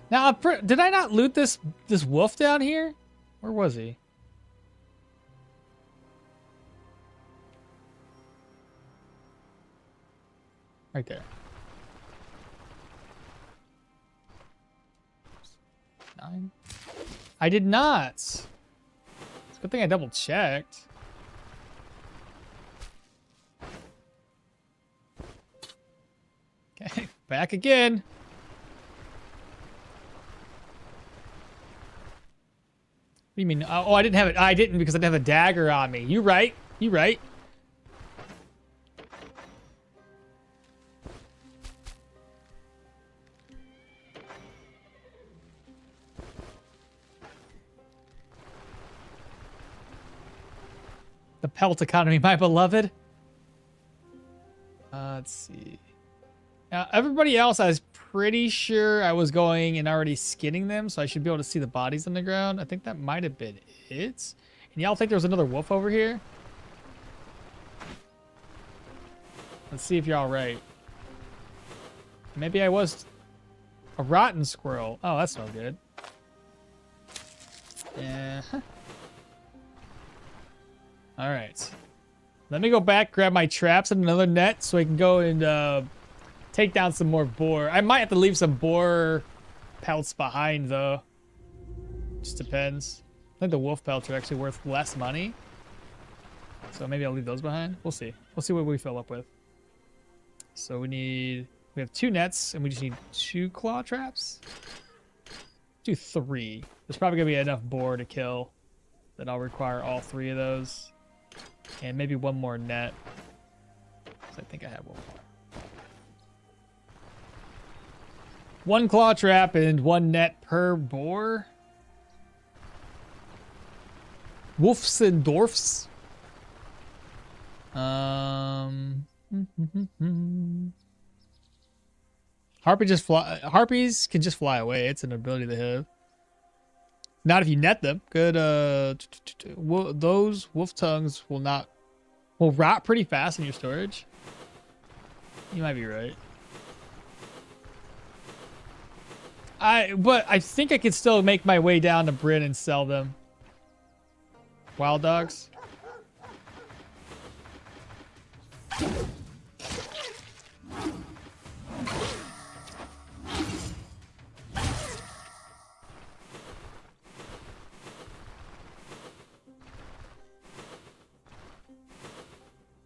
Now, did I not loot this wolf down here? Where was he? Right there. 9. I did not. It's a good thing I double checked. Okay, back again. What do you mean? Oh, I didn't have it. I didn't because I didn't have a dagger on me. You right. You right. The pelt economy, my beloved. Let's see. Now, everybody else, I was pretty sure I was going and already skinning them, so I should be able to see the bodies on the ground. I think that might have been it. And y'all think there was another wolf over here? Let's see if you're all right. Maybe I was a rotten squirrel. Oh, that's no good. Yeah. All right. Let me go back, grab my traps and another net so I can go and take down some more boar. I might have to leave some boar pelts behind, though. Just depends. I think the wolf pelts are actually worth less money. So maybe I'll leave those behind. We'll see. We'll see what we fill up with. So we have 2 nets, and we just need 2 claw traps. Do 3. There's probably going to be enough boar to kill that I'll require all 3 of those. And maybe 1 more net. So I think I have 1 more. 1 claw trap and 1 net per boar. Wolfs and dwarfs. Harpies can just fly away. It's an ability they have. Not if you net them. Good. Those wolf tongues will rot pretty fast in your storage. You might be right. But I think I could still make my way down to Bryn and sell them. Wild dogs.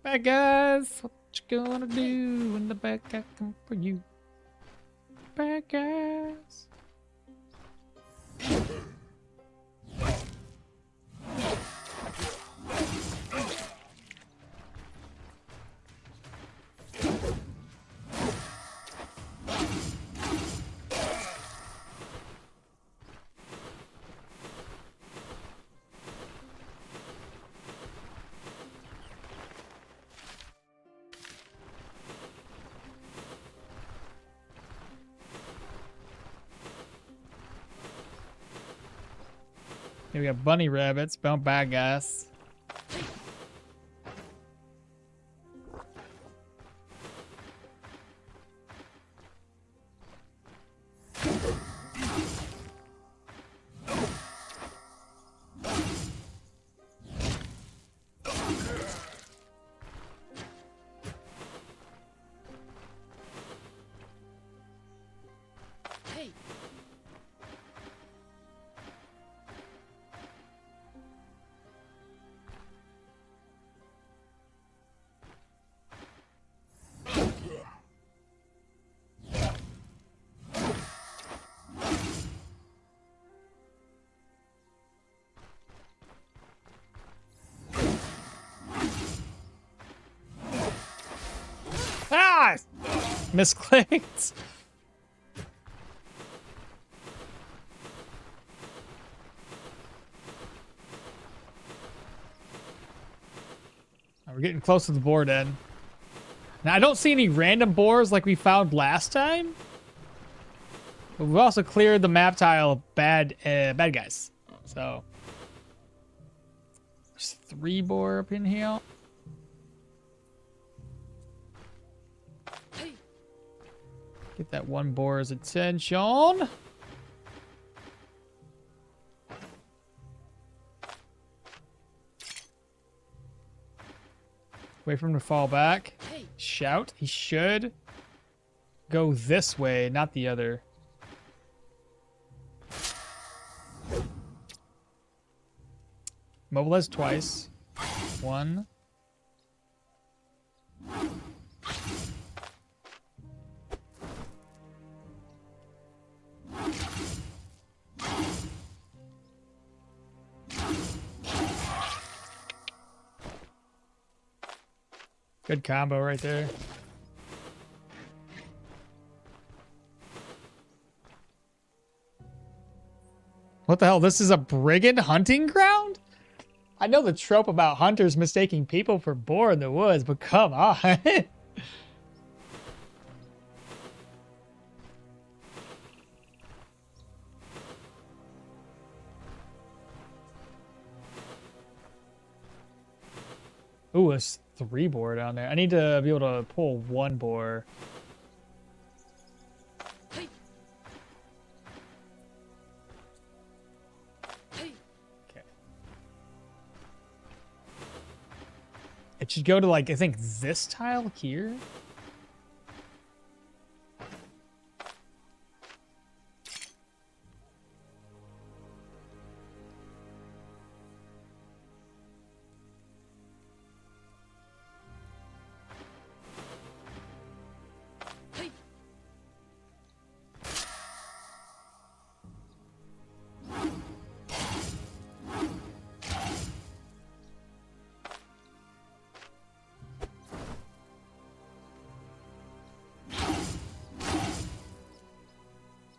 Bad guys, what you gonna do when the bad guy come for you? Bad guys. Here we got bunny rabbits, bound bad guys. Ah! Misclicked. We're getting close to the board end. Now, I don't see any random boars like we found last time. But we've also cleared the map tile of bad guys. So there's 3 boar up in here. Get that one boar's attention. Wait for him to fall back. Shout. He should go this way, not the other. Mobilize twice. 1. Good combo right there. What the hell? This is a brigand hunting ground? I know the trope about hunters mistaking people for boar in the woods, but come on. Ooh, it's 3 boar down there. I need to be able to pull 1 boar. Okay. It should go to, like, I think this tile here.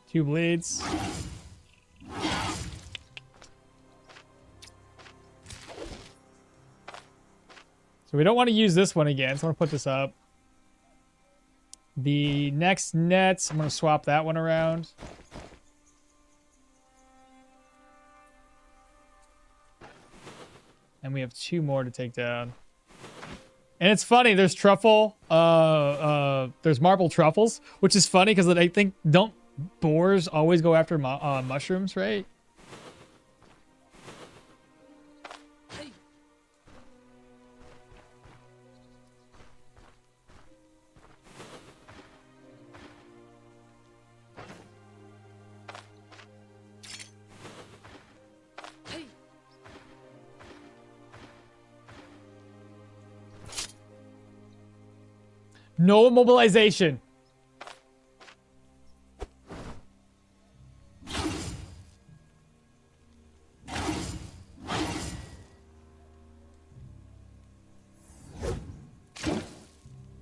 Two bleeds. So we don't want to use this one again, so I'm going to put this up. The next nets, I'm going to swap that one around. And we have 2 more to take down. And it's funny, there's truffle, there's marble truffles, which is funny because I think, don't boars always go after mushrooms, right? No immobilization.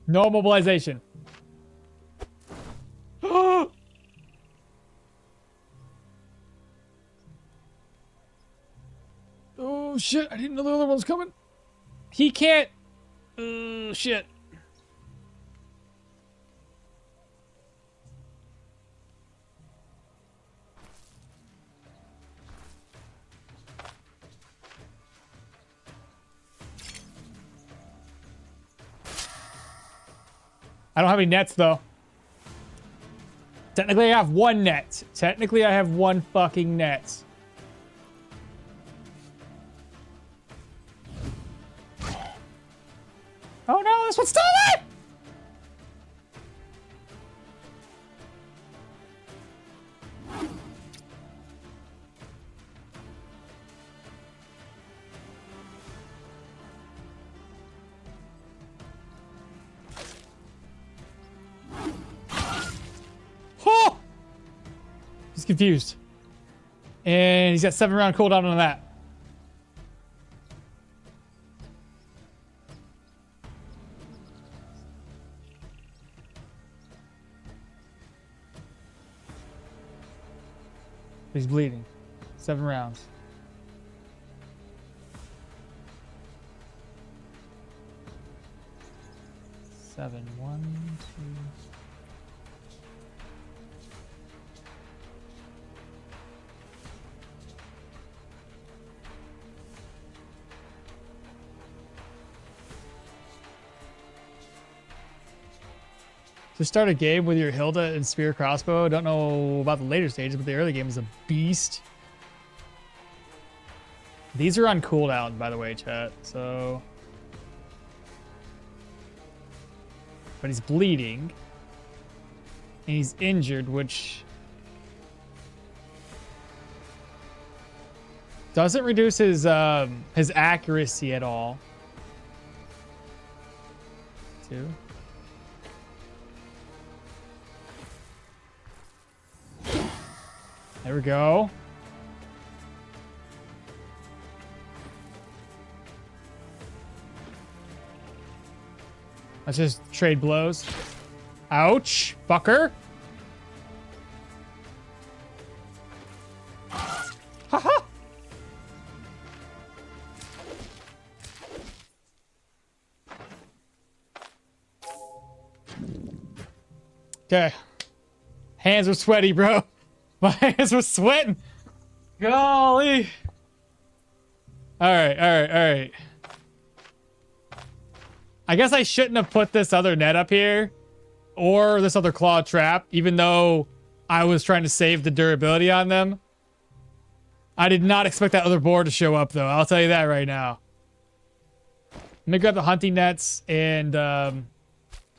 No immobilization. Oh shit, I didn't know the other one was coming. He can't. Shit. I don't have any nets, though. Technically, I have 1 net. Technically, I have 1 fucking net. Oh no, this one stole it! Oh! He's confused. And he's got 7-round cooldown on that. He's bleeding. 7 rounds. Seven. 1, 2. To start a game with your Hilda and Spear Crossbow, don't know about the later stages, but the early game is a beast. These are on cooldown, by the way, chat. So, but he's bleeding, and he's injured, which doesn't reduce his accuracy at all. 2. There we go. Let's just trade blows. Ouch, fucker. Haha. Okay. Hands are sweaty, bro. My hands were sweating. Golly. All right. I guess I shouldn't have put this other net up here or this other claw trap, even though I was trying to save the durability on them. I did not expect that other board to show up, though. I'll tell you that right now. Let me grab the hunting nets and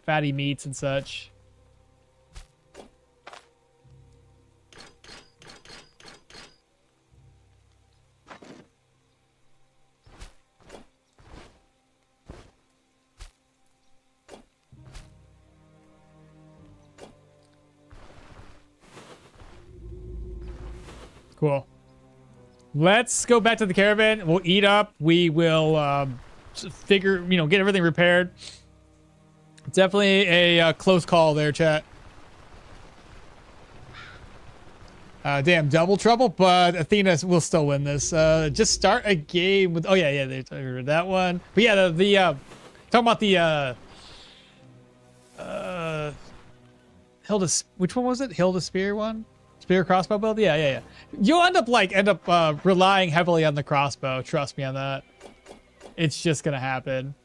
fatty meats and such. Cool. Let's go back to the caravan. We'll eat up. We will figure, get everything repaired. Definitely a close call there, chat. Damn, double trouble, but Athena will still win this. Just start a game with. Oh yeah, they heard that one. But yeah, the talking about the Which one was it? Hilda Spear one? Spear crossbow build? Yeah. You'll end up relying heavily on the crossbow. Trust me on that. It's just gonna happen.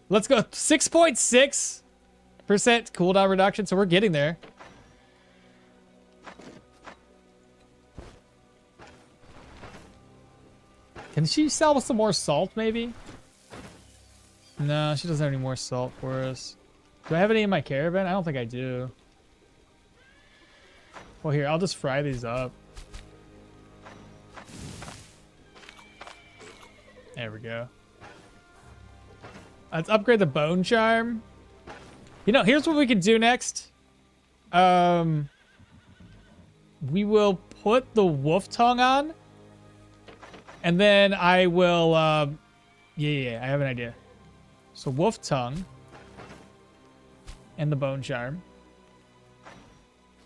Let's go. 6.6% cooldown reduction, so we're getting there. Can she sell some more salt, maybe? No, she doesn't have any more salt for us. Do I have any in my caravan? I don't think I do. Well, here, I'll just fry these up. There we go. Let's upgrade the bone charm. You know, here's what we can do next. We will put the wolf tongue on. And then I will, yeah, I have an idea. So wolf tongue. And the bone charm.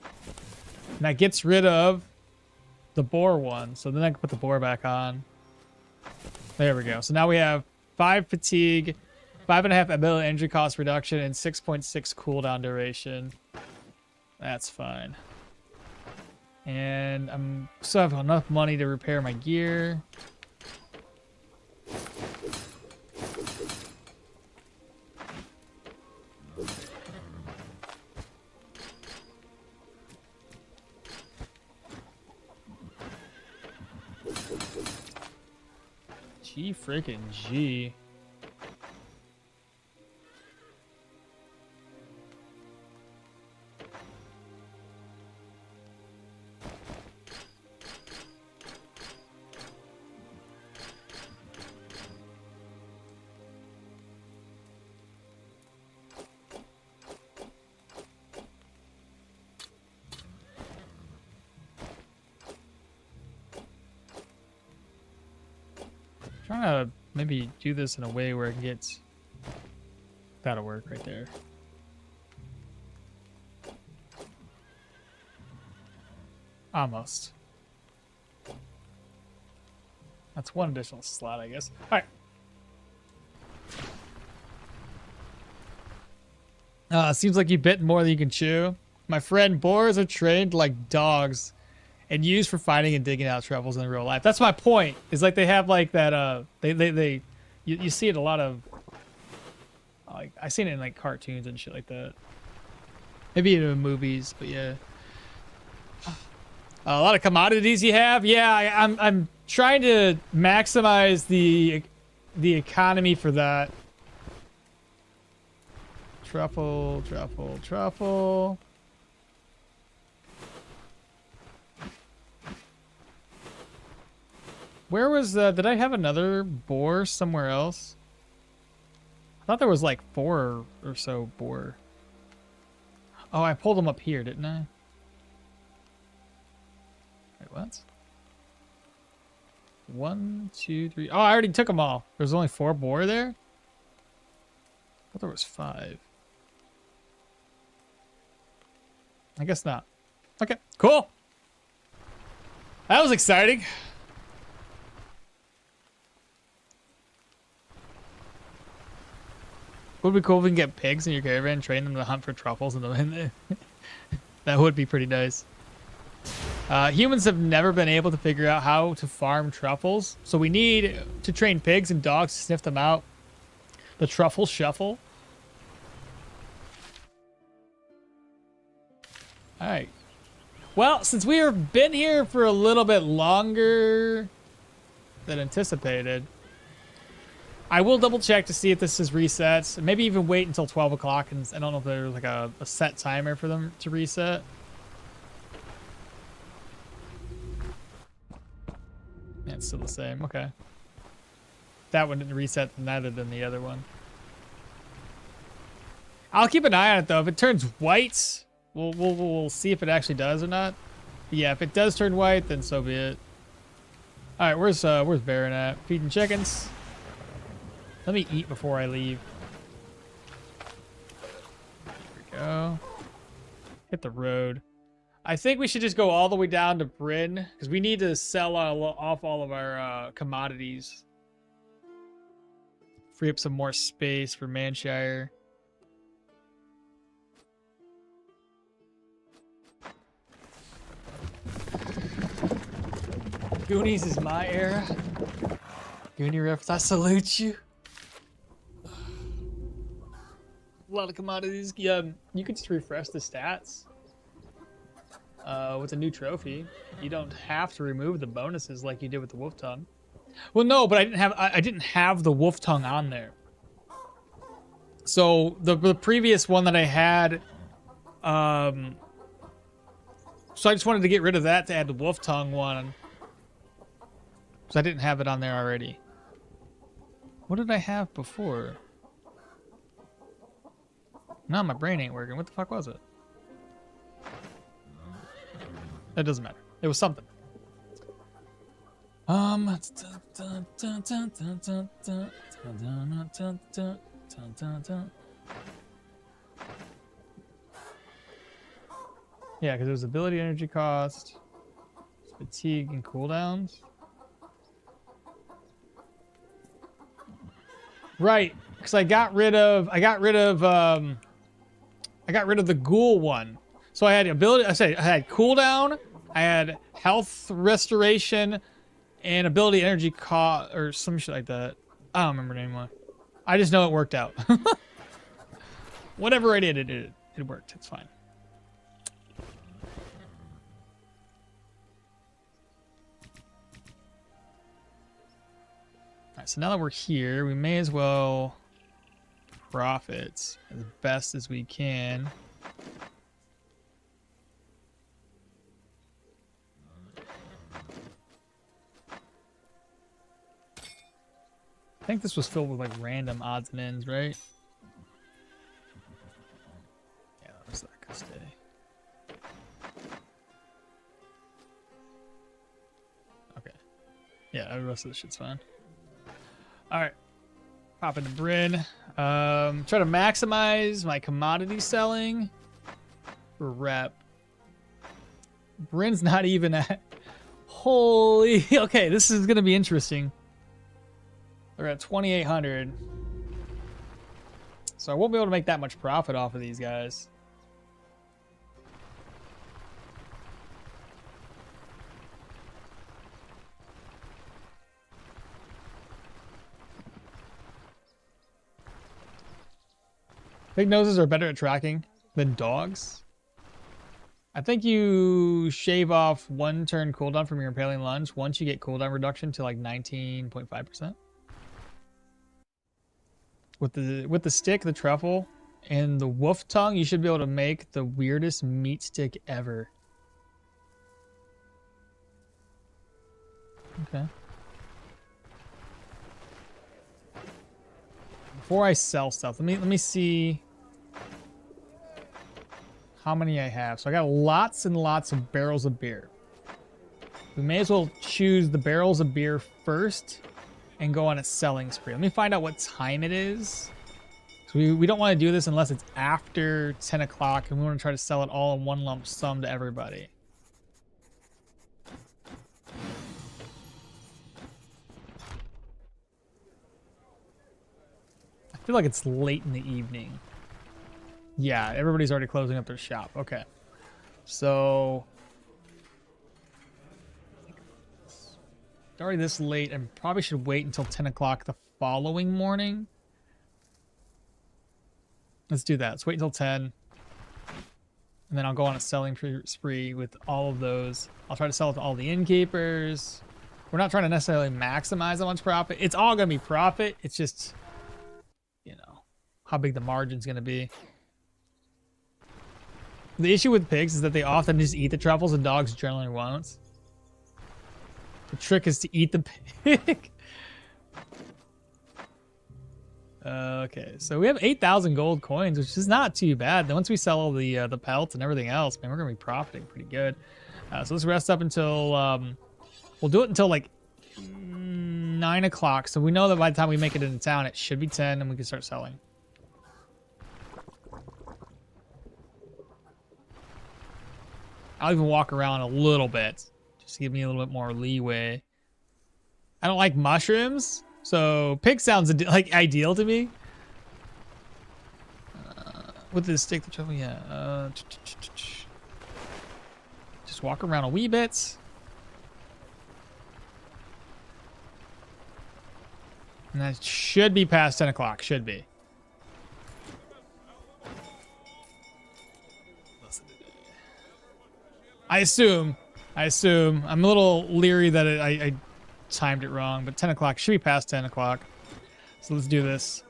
And that gets rid of the boar one. So then I can put the boar back on. There we go. So now we have 5 fatigue, 5.5 ability injury cost reduction, and 6.6 cooldown duration. That's fine. And I'm still have enough money to repair my gear. G freaking G. Trying to maybe do this in a way where it gets... That'll work right there. Almost. That's one additional slot, I guess. All right. Seems like you bit more than you can chew. My friend, boars are trained like dogs and used for finding and digging out truffles in real life. That's my point. Is like they have like that. You see it a lot of. Like I seen it in like cartoons and shit like that. Maybe even in movies, but yeah. A lot of commodities you have. Yeah, I'm trying to maximize the economy for that. Truffle. Where was did I have another boar somewhere else? I thought there was like 4 or so boar. Oh, I pulled them up here, didn't I? Wait, what? 1, 2, 3. Oh, I already took them all. There's only 4 boar there? I thought there was 5. I guess not. Okay, cool. That was exciting. Would be cool if we can get pigs in your caravan and train them to hunt for truffles in the That would be pretty nice. Humans have never been able to figure out how to farm truffles, so we need to train pigs and dogs to sniff them out. The truffle shuffle. All right. Well, since we have been here for a little bit longer than anticipated, I will double check to see if this is resets. Maybe even wait until 12 o'clock. And I don't know if there's like a set timer for them to reset. Yeah, it's still the same. Okay. That one didn't reset, neither than the other one. I'll keep an eye on it though. If it turns white, we'll see if it actually does or not. But yeah, if it does turn white, then so be it. All right, where's Baron at? Feeding chickens. Let me eat before I leave. There we go. Hit the road. I think we should just go all the way down to Bryn, because we need to sell off all of our commodities. Free up some more space for Manshire. Goonies is my era. Goonie reference, I salute you. A lot of commodities. Yeah, you could just refresh the stats with a new trophy. You don't have to remove the bonuses like you did with the wolf tongue. Well, no, but I didn't have the wolf tongue on there. So the previous one that I had, so I just wanted to get rid of that to add the wolf tongue one. So I didn't have it on there already. What did I have before? No, my brain ain't working. What the fuck was it? It doesn't matter. It was something. Yeah, because it was ability, energy cost, fatigue, and cooldowns. Right, because I got rid of the ghoul one. So I had ability. I had cooldown, I had health restoration, and ability, energy cost, or some shit like that. I don't remember it anymore. I just know it worked out. Whatever I did, it worked. It's fine. Alright, so now that we're here, we may as well profit as best as we can. I think this was filled with like random odds and ends, right? Yeah, that was that could stay. Okay. Yeah, the rest of the shit's fine. Alright. Pop into Bryn. Try to maximize my commodity selling for rep. Bryn's not even at... Holy... Okay, this is going to be interesting. They're at 2,800. So I won't be able to make that much profit off of these guys. Big noses are better at tracking than dogs. I think you shave off 1 turn cooldown from your impaling lunge once you get cooldown reduction to like 19.5%. With the stick, the truffle, and the wolf tongue, you should be able to make the weirdest meat stick ever. Okay. Before I sell stuff, let me see how many I have. So I got lots and lots of barrels of beer. We may as well choose the barrels of beer first and go on a selling spree. Let me find out what time it is. So we don't want to do this unless it's after 10 o'clock, and we want to try to sell it all in one lump sum to everybody. I feel like it's late in the evening. Yeah, everybody's already closing up their shop. Okay. So it's already this late. I probably should wait until 10 o'clock the following morning. Let's do that. Let's wait until 10. And then I'll go on a selling spree with all of those. I'll try to sell it to all the innkeepers. We're not trying to necessarily maximize how much profit. It's all going to be profit. It's just, you know, how big the margin's going to be. The issue with pigs is that they often just eat the truffles and dogs generally won't. The trick is to eat the pig. Okay, so we have 8,000 gold coins, which is not too bad. Then once we sell all the pelts and everything else, man, we're gonna be profiting pretty good. So let's rest up until we'll do it until like 9 o'clock. So we know that by the time we make it into town, it should be 10, and we can start selling. I'll even walk around a little bit just to give me a little bit more leeway. I don't like mushrooms. So pig sounds like ideal to me. With the stick, the trouble, yeah. Just walk around a wee bit. And that should be past 10 o'clock. Should be. I assume. I'm a little leery that I timed it wrong, but 10 o'clock should be past 10 o'clock. So let's do this.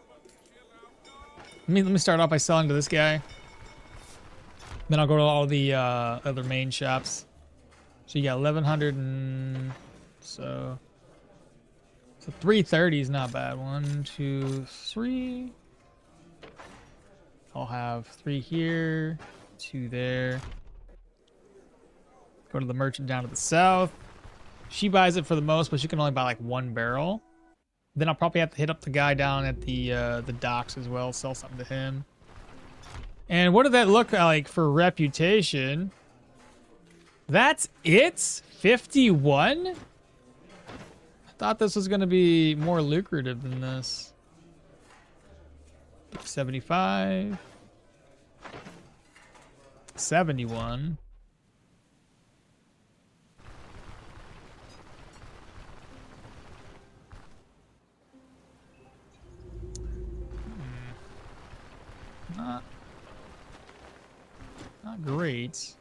Let me start off by selling to this guy. Then I'll go to all the other main shops. So you got 1100 and so 330 is not bad. 1, 2, 3. I'll have 3 here, 2 there. Go to the merchant down to the south. She buys it for the most, but she can only buy like 1 barrel. Then I'll probably have to hit up the guy down at the docks as well, sell something to him. And what did that look like for reputation? That's it? 51? I thought this was going to be more lucrative than this. 75. 71. Not great.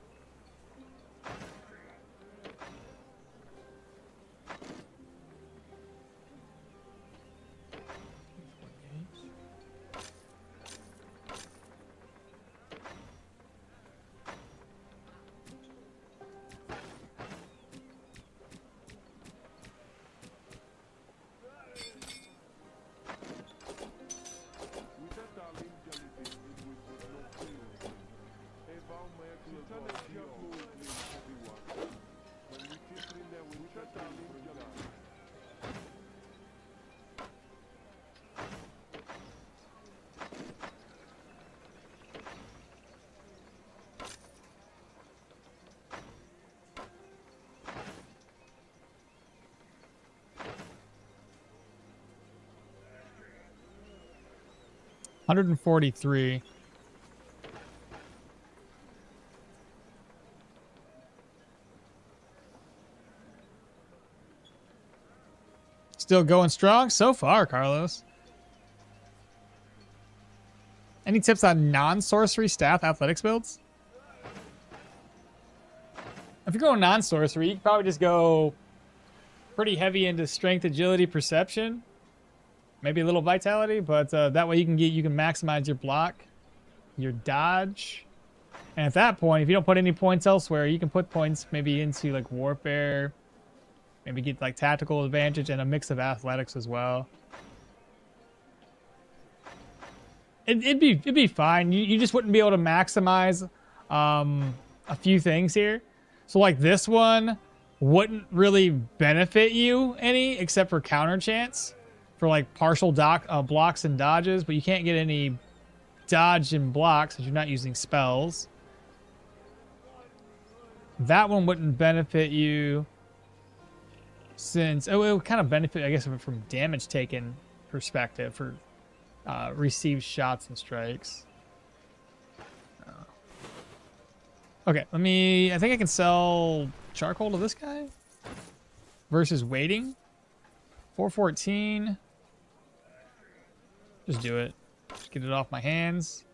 $143. Still going strong so far, Carlos. Any tips on non-sorcery staff athletics builds? If you're going non-sorcery, you can probably just go pretty heavy into strength, agility, perception. Maybe a little vitality, but that way you can maximize your block, your dodge. And at that point, if you don't put any points elsewhere, you can put points maybe into like warfare, maybe get like tactical advantage and a mix of athletics as well. It'd be fine. You just wouldn't be able to maximize a few things here. So like this one wouldn't really benefit you any except for counter chance for like partial blocks and dodges, but you can't get any dodge and blocks because you're not using spells. That one wouldn't benefit you since it would kind of benefit, I guess, from damage taken perspective for received shots and strikes. Okay, I think I can sell charcoal to this guy versus waiting. 414. Just do it. Just get it off my hands.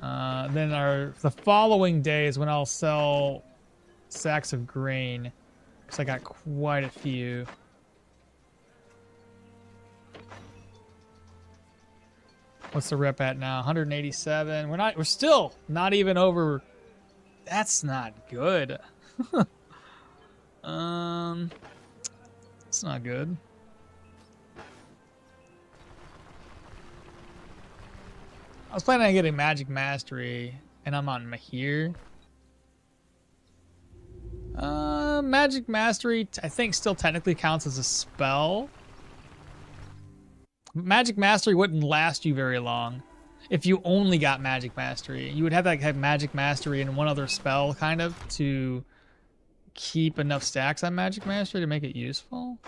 Then the following day is when I'll sell sacks of grain, because I got quite a few. What's the rep at now? 187. We're still not even over. That's not good. It's not good. I was planning on getting Magic Mastery, and I'm on here. Magic Mastery, I think, still technically counts as a spell. Magic Mastery wouldn't last you very long if you only got Magic Mastery. You would have to have Magic Mastery and one other spell, kind of, to keep enough stacks on Magic Mastery to make it useful.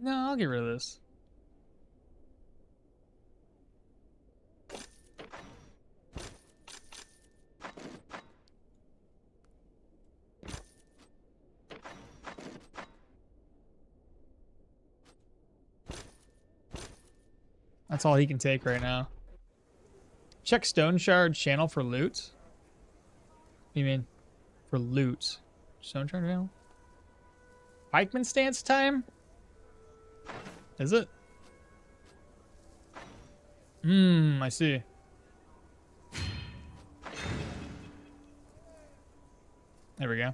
I'll get rid of this. That's all he can take right now. Check Stoneshard channel for loot. What do you mean? For loot. Stoneshard channel? Pikeman stance time? Is it? I see. There we go.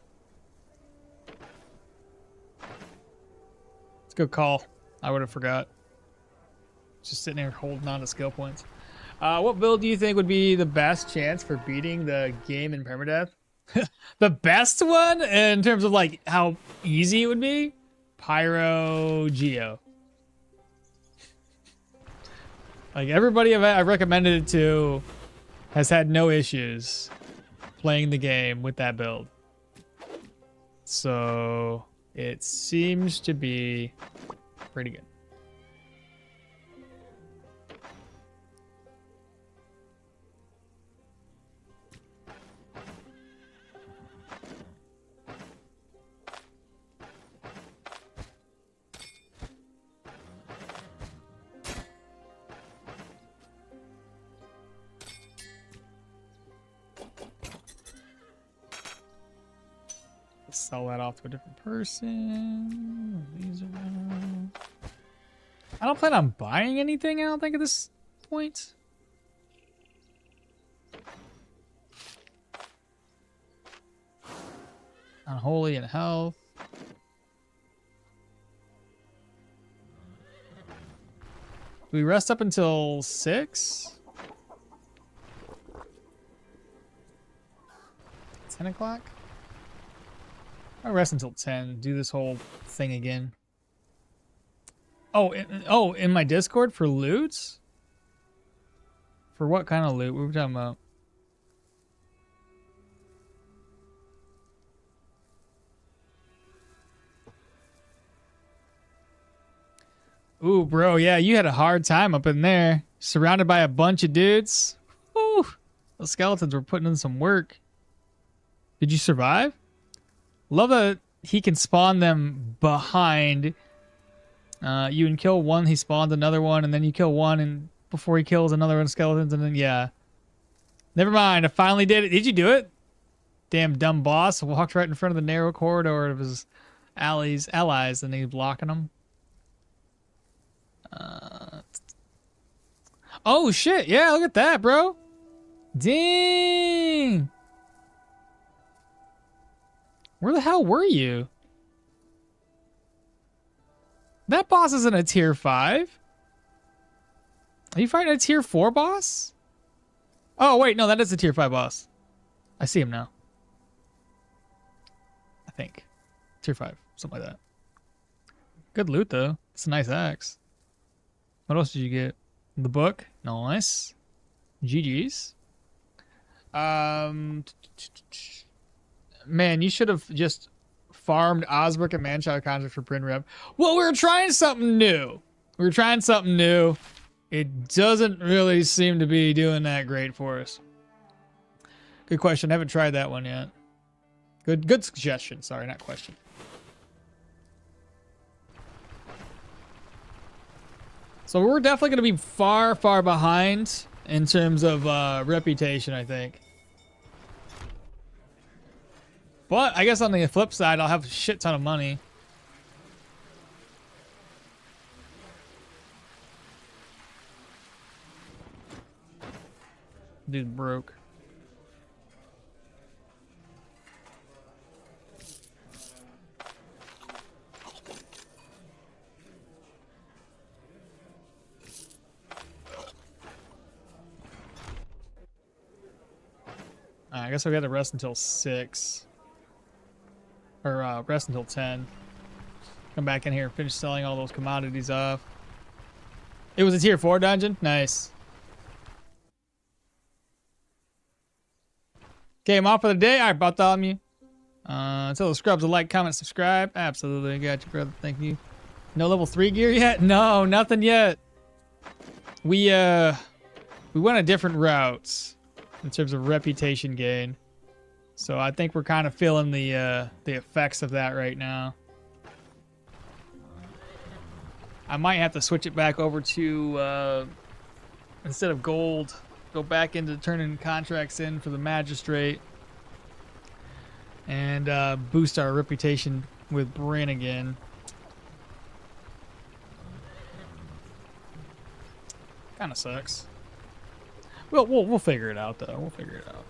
It's a good call. I would have forgot. Just sitting there holding on to skill points. What build do you think would be the best chance for beating the game in permadeath? The best one in terms of like how easy it would be? Pyro Geo. Like everybody I've recommended it to has had no issues playing the game with that build. So it seems to be pretty good. Sell that off to a different person. These are... I don't plan on buying anything, I don't think, at this point. Unholy and health. Do we rest up until 6? 10 o'clock? I'll rest until 10. Do this whole thing again. Oh, in my Discord for loot? For what kind of loot? What are we talking about? Ooh, bro, yeah, you had a hard time up in there. Surrounded by a bunch of dudes. Ooh, those skeletons were putting in some work. Did you survive? Love that he can spawn them behind. You can kill one, he spawns another one, and then you kill one, and before he kills another one of skeletons, and then, yeah. Never mind, I finally did it. Did you do it? Damn dumb boss. Walked right in front of the narrow corridor of his allies, and he's blocking them. Oh, shit. Yeah, look at that, bro. Dang. Where the hell were you? That boss isn't a tier 5. Are you fighting a tier 4 boss? Oh, wait, no, that is a tier 5 boss. I see him now. I think. Tier 5, something like that. Good loot, though. It's a nice axe. What else did you get? The book. Nice. GG's. Man, you should have just farmed Osbrook and Manchild contract for print rep. Well, we were trying something new. It doesn't really seem to be doing that great for us. Good question. I haven't tried that one yet. Good suggestion. Sorry, not question. So we're definitely going to be far, far behind in terms of reputation, I think. But I guess on the flip side, I'll have a shit ton of money. Dude broke. I guess we got to rest until 6. Or rest until 10. Come back in here and finish selling all those commodities off. It was a tier 4 dungeon? Nice. Okay, I'm off for the day. All right, Bartholomew. Tell the scrubs to like, comment, subscribe. Absolutely. I got you, brother. Thank you. No level 3 gear yet? No, nothing yet. We went a different route in terms of reputation gain. So I think we're kind of feeling the effects of that right now. I might have to switch it back over to instead of gold, go back into turning contracts in for the magistrate and boost our reputation with Bryn again. Kind of sucks. We'll figure it out though. We'll figure it out.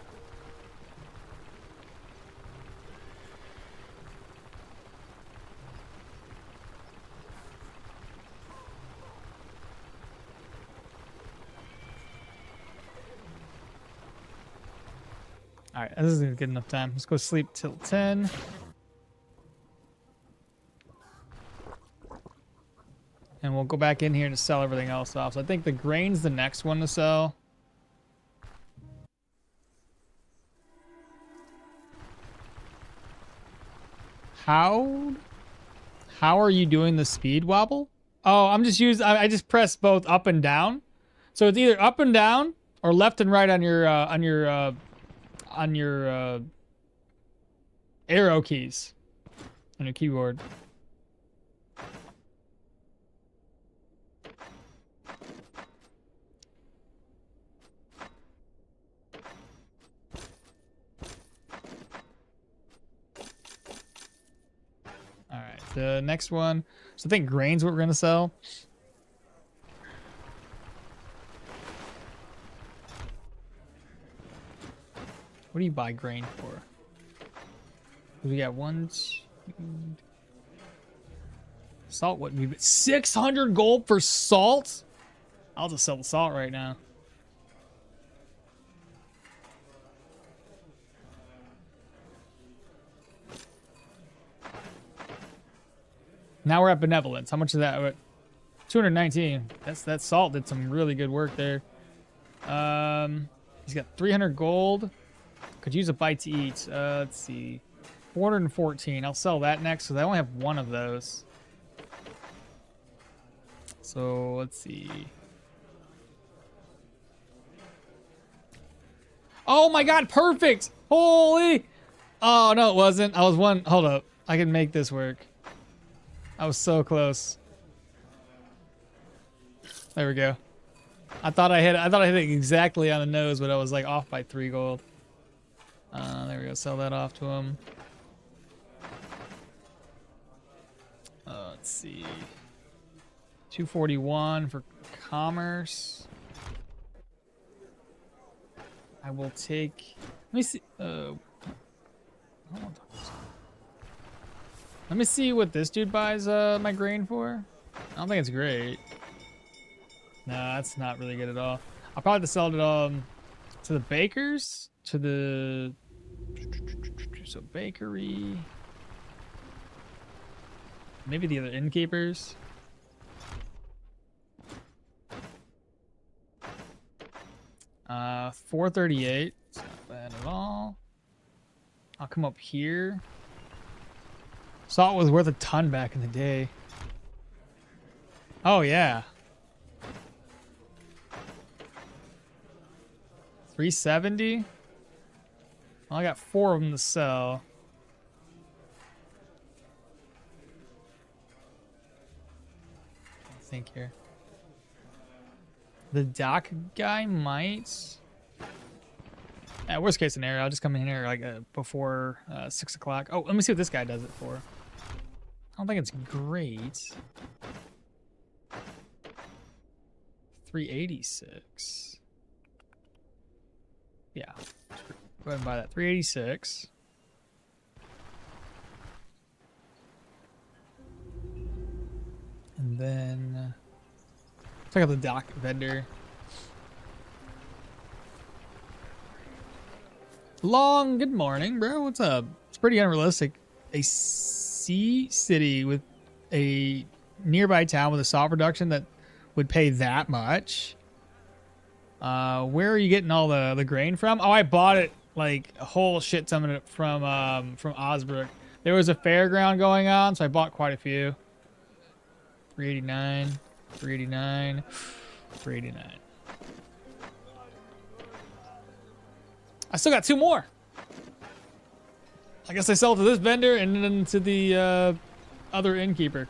All right, this isn't good enough time. Let's go sleep till 10. And we'll go back in here to sell everything else off. So I think the grain's the next one to sell. How are you doing the speed wobble? Oh, I just press both up and down. So it's either up and down or left and right on your arrow keys on your keyboard. All right, the next one. So I think grain's what we're gonna sell. What do you buy grain for? We got 1, 2. Salt wouldn't be 600 gold for salt? I'll just sell the salt right now. Now we're at benevolence. How much is that? 219. That salt did some really good work there. He's got 300 gold. Could use a bite to eat. Let's see. 414. I'll sell that next because I only have one of those. So let's see. Oh my god, perfect! Holy! Oh no, it wasn't. I was one. Hold up. I can make this work. I was so close. There we go. I thought I hit it exactly on the nose, but I was like off by 3 gold. There we go. Sell that off to him. Let's see. 241 for commerce. I will take. Let me see. Let me see what this dude buys my grain for. I don't think it's great. No, that's not really good at all. I'll probably have to sell it to the bakers, to the bakery, maybe the other innkeepers. $438. It's not bad at all. I'll come up here. Salt was worth a ton back in the day. Oh yeah. 370. Well, I got 4 of them to sell. I think here. The dock guy might. Yeah, worst case scenario, I'll just come in here like before 6 o'clock. Oh, let me see what this guy does it for. I don't think it's great. 386. Yeah. Go ahead and buy that. 386. And then check out the dock vendor. Long good morning, bro. What's up? It's pretty unrealistic. A sea city with a nearby town with a salt production that would pay that much. Where are you getting all the grain from? Oh, I bought it like a whole shit ton of it from Osbrook. There was a fairground going on, so I bought quite a few. 389, 389, 389. I still got 2 more. I guess I sell it to this vendor and then to the other innkeeper.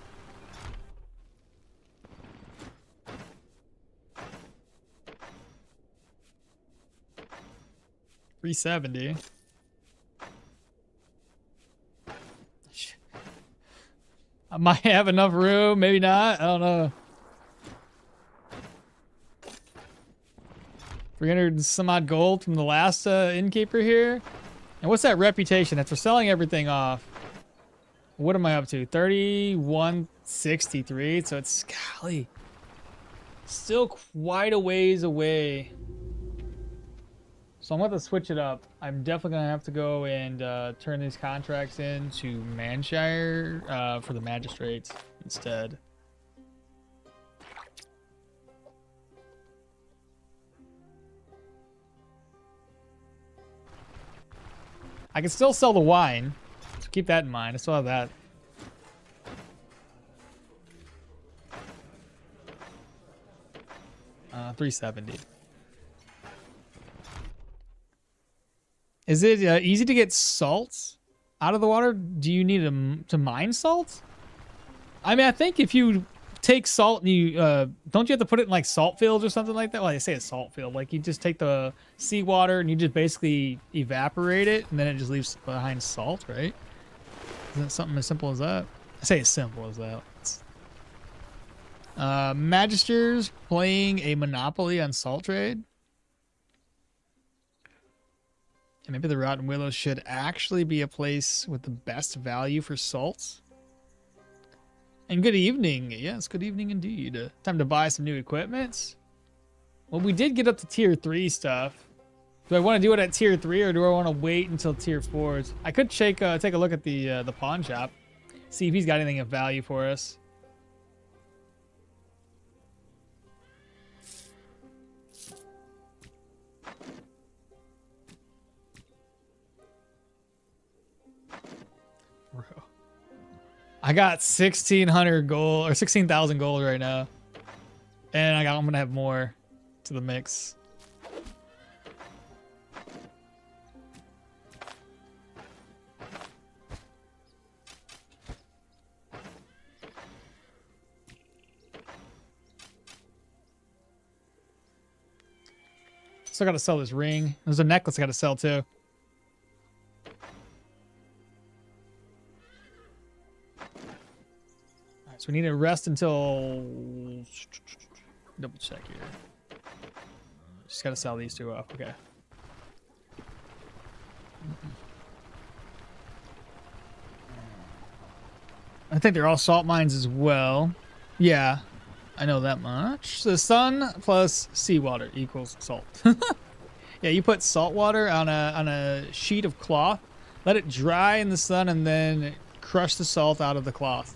370. I might have enough room, maybe not. I don't know. 300 and some odd gold from the last innkeeper here. And what's that reputation? After selling everything off, what am I up to? 3163. So it's, golly, still quite a ways away. So I'm going to switch it up. I'm definitely going to have to go and turn these contracts in to Manshire for the magistrates instead. I can still sell the wine, so keep that in mind. I still have that. $370. Is it easy to get salt out of the water? Do you need to mine salt? I mean, I think if you take salt and you don't you have to put it in like salt fields or something like that? Well, they say a salt field. Like you just take the seawater and you just basically evaporate it, and then it just leaves behind salt, right? Isn't it something as simple as that? I say as simple as that. Magisters playing a monopoly on salt trade. And maybe the Rotten Willow should actually be a place with the best value for salts. And good evening. Yes, good evening indeed. Time to buy some new equipment. Well, we did get up to tier 3 stuff. Do I want to do it at tier 3 or do I want to wait until tier 4? I could take a look at the pawn shop. See if he's got anything of value for us. I got 1,600 gold or 16,000 gold right now, and I'm gonna have more to the mix. Still gotta sell this ring. There's a necklace I gotta sell too. So we need to rest until... Double check here. Just gotta sell these two off. Okay. I think they're all salt mines as well. Yeah, I know that much. So sun plus seawater equals salt. Yeah, you put salt water on a sheet of cloth, let it dry in the sun, and then crush the salt out of the cloth.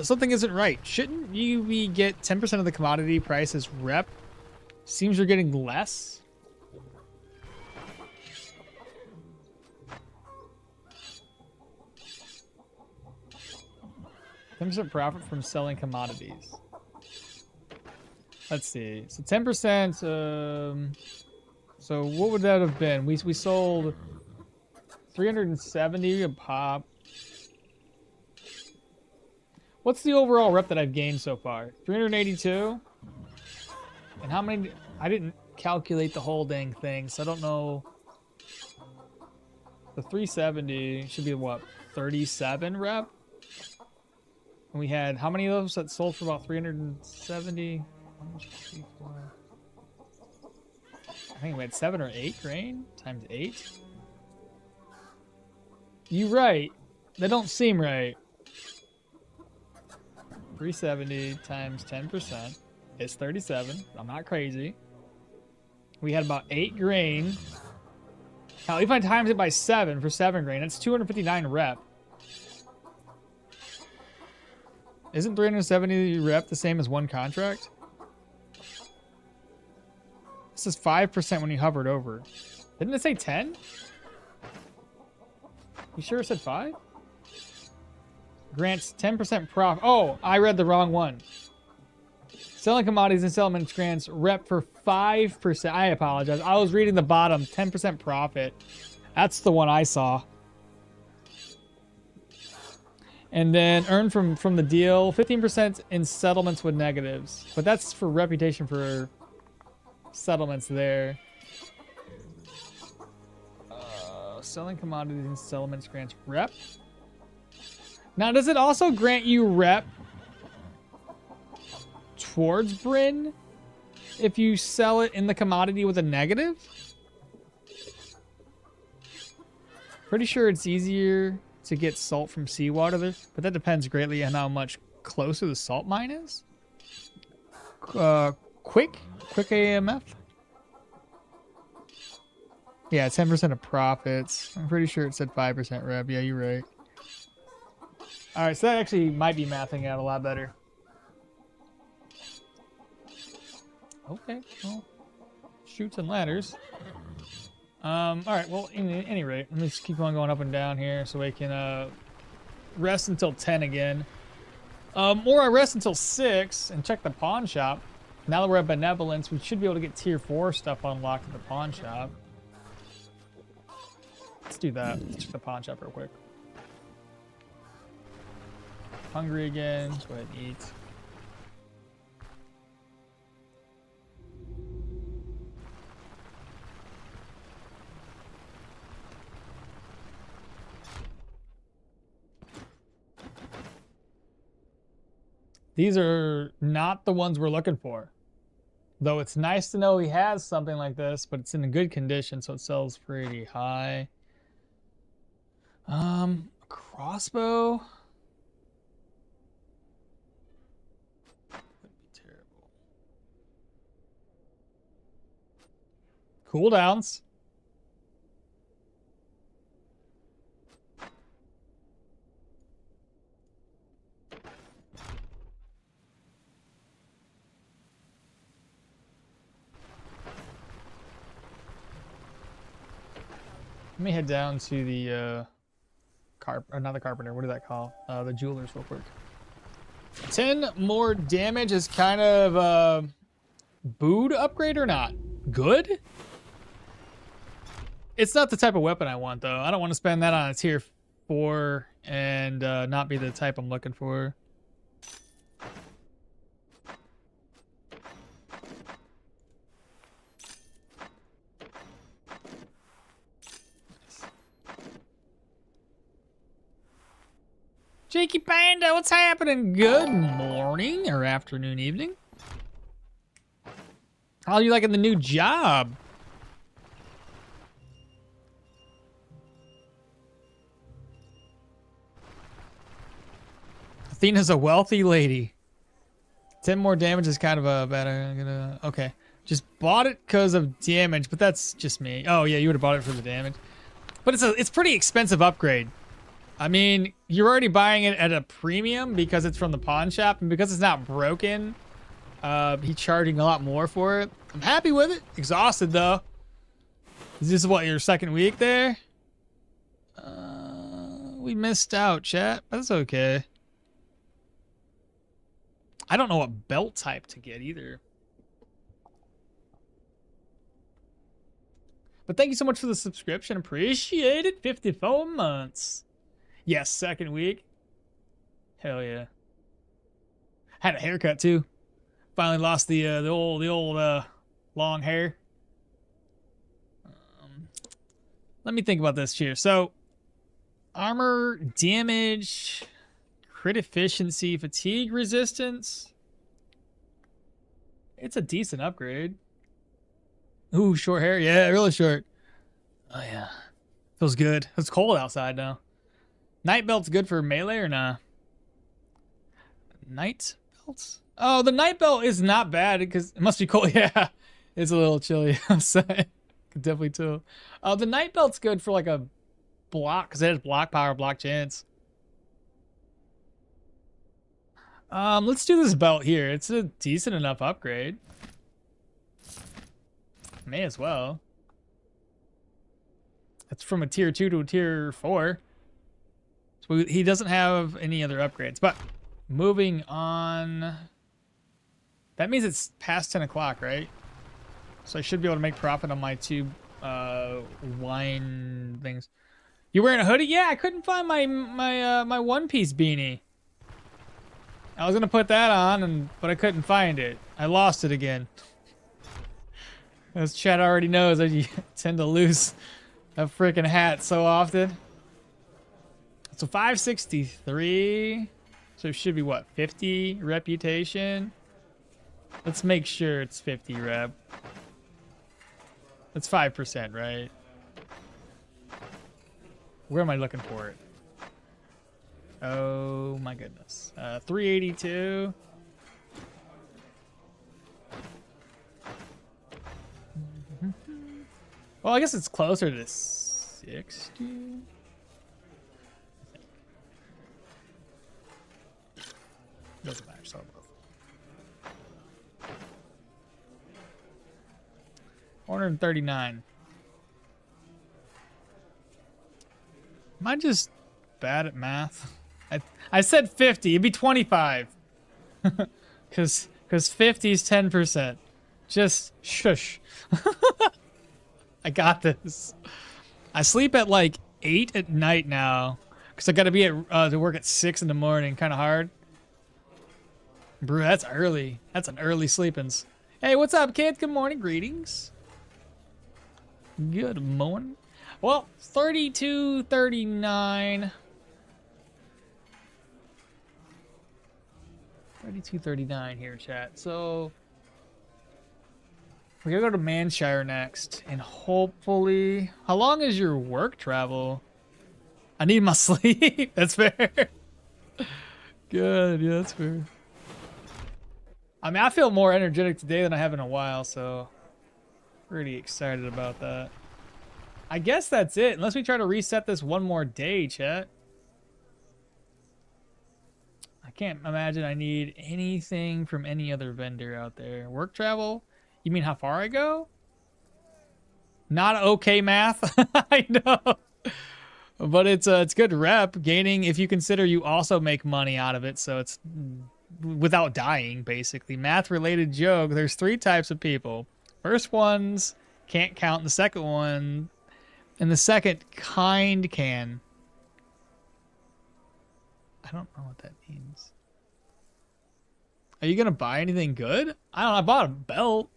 Something isn't right. Shouldn't you get 10% of the commodity price as rep? Seems you're getting less. %10 profit from selling commodities. Let's see. So 10%. So what would that have been? We sold 370 a pop. What's the overall rep that I've gained so far? 382? And how many... I didn't calculate the whole dang thing, so I don't know. The 370 should be what? 37 rep? And we had... How many of those that sold for about 370? I think we had 7 or 8 grain times 8. You right. That don't seem right. 370 times 10% is 37. I'm not crazy. We had about 8 grain. Now, if I times it by 7 for 7 grain, that's 259 rep. Isn't 370 rep the same as 1 contract? This is 5% when you hovered over. Didn't it say 10? You sure it said 5? Grants 10% profit. Oh, I read the wrong one. Selling commodities and settlements grants rep for 5%. I apologize. I was reading the bottom. 10% profit. That's the one I saw. And then earn from the deal 15% in settlements with negatives. But that's for reputation for settlements there. selling commodities and settlements grants rep. Now, does it also grant you rep towards Bryn if you sell it in the commodity with a negative? Pretty sure it's easier to get salt from seawater there, but that depends greatly on how much closer the salt mine is. Quick AMF. Yeah, 10% of profits. I'm pretty sure it said 5% rev. Yeah, you're right. All right, so that actually might be mathing out a lot better. Okay, well, chutes and ladders. All right, well, at any rate, let me just keep on going up and down here so we can rest until 10 again. Or I rest until 6 and check the pawn shop. Now that we're at Benevolence, we should be able to get tier 4 stuff unlocked at the pawn shop. Let's do that. Let's check the pawn shop real quick. Hungry again. Let's go ahead and eat. These are not the ones we're looking for. Though it's nice to know he has something like this, but it's in a good condition, so it sells pretty high. A crossbow. Would be terrible. Cooldowns. Let me head down to the not the carpenter. What do that call? The jewelers, real quick. 10 more damage is kind of booed upgrade or not? Good. It's not the type of weapon I want though. I don't want to spend that on a tier 4 and not be the type I'm looking for. Jakey Panda, what's happening? Good morning or afternoon, evening. How are you liking the new job? Athena's a wealthy lady. 10 more damage is kind of a better. Okay. Just bought it because of damage, but that's just me. Oh yeah, you would have bought it for the damage. But it's pretty expensive upgrade. I mean, you're already buying it at a premium because it's from the pawn shop, and because it's not broken, he's charging a lot more for it. I'm happy with it. Exhausted though. Is this what, your second week there? We missed out, chat. That's okay. I don't know what belt type to get either. But thank you so much for the subscription. Appreciate it. 54 months. Yes, second week. Hell yeah. Had a haircut too. Finally lost the old long hair. Let me think about this here. So, armor, damage, crit efficiency, fatigue resistance. It's a decent upgrade. Ooh, short hair. Yeah, really short. Oh yeah. Feels good. It's cold outside now. Night belt's good for melee or nah? Night belts? Oh, the night belt is not bad because it must be cold. Yeah, it's a little chilly outside. Could definitely tell. The night belt's good for like a block because it has block power, block chance. Let's do this belt here. It's a decent enough upgrade. May as well. It's from a tier 2 to a tier 4. So he doesn't have any other upgrades. But moving on. That means it's past 10 o'clock, right? So I should be able to make profit on my two wine things. You wearing a hoodie? Yeah, I couldn't find my One Piece beanie. I was gonna put that on, but I couldn't find it. I lost it again. As chat already knows, I tend to lose That freaking hat so often. So 563. So it should be what, 50 reputation? Let's make sure it's 50 rep. That's 5%, right? Where am I looking for it? Oh my goodness. 382. Well, I guess it's closer to 60. Doesn't matter. So both. 139. Am I just bad at math? I said 50. It'd be 25. Cause 50 is 10%. Just shush. I got this. I sleep at like 8 at night now. Cause I gotta be at to work at 6 in the morning. Kind of hard. Bro, that's early. That's an early sleepins. Hey, what's up, kids? Good morning. Greetings. Good morning. Well, 3239. 3239 here, chat. So we gotta go to Manshire next, and hopefully, how long is your work travel? I need my sleep. That's fair. Good, yeah, that's fair. I mean, I feel more energetic today than I have in a while, so pretty excited about that. I guess that's it, unless we try to reset this one more day, chat. I can't imagine I need anything from any other vendor out there. Work travel? You mean how far I go? Not okay math. I know. But it's good rep gaining if you consider you also make money out of it, so it's without dying, basically. Math related joke. There's 3 types of people. First ones can't count, the second one, and the second kind can. I don't know what that means. Are you gonna buy anything good? I don't know. I bought a belt.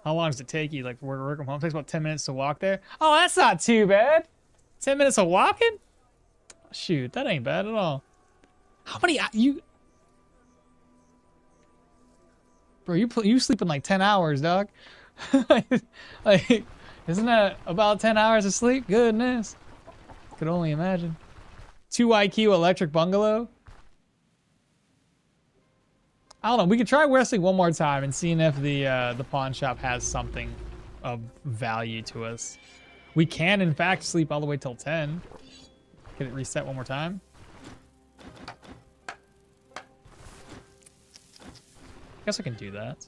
How long does it take you? Like work from home? It takes about 10 minutes to walk there. Oh, that's not too bad. 10 minutes of walking? Shoot, that ain't bad at all. How many you? Bro, you sleep in like 10 hours, dog. Like, isn't that about 10 hours of sleep? Goodness. Could only imagine. 2 IQ electric bungalow. I don't know. We could try wrestling one more time and seeing if the pawn shop has something of value to us. We can, in fact, sleep all the way till 10. Get it reset one more time. Guess I can do that.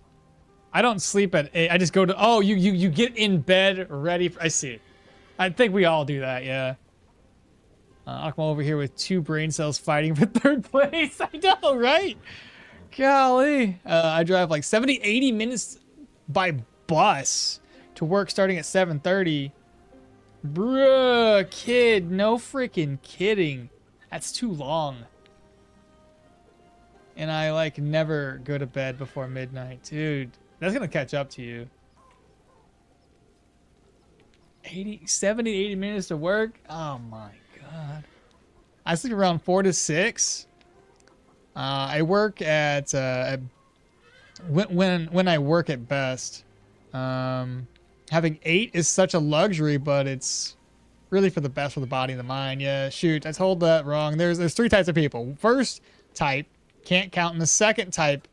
I don't sleep at 8. I just go to... Oh, you get in bed ready for... I see. I think we all do that, yeah. Okmall over here with 2 brain cells fighting for 3rd place. I know, right? Golly. I drive like 70, 80 minutes by bus to work starting at 7:30. Bruh, kid. No freaking kidding. That's too long. And I like never go to bed before midnight. Dude, that's gonna catch up to you. 70, 80 minutes to work? Oh my god. I sleep around 4 to 6. I work at when I work at best. Having 8 is such a luxury, but it's really for the best for the body and the mind. Yeah, shoot, I told that wrong. There's 3 types of people. First type can't count, and the second type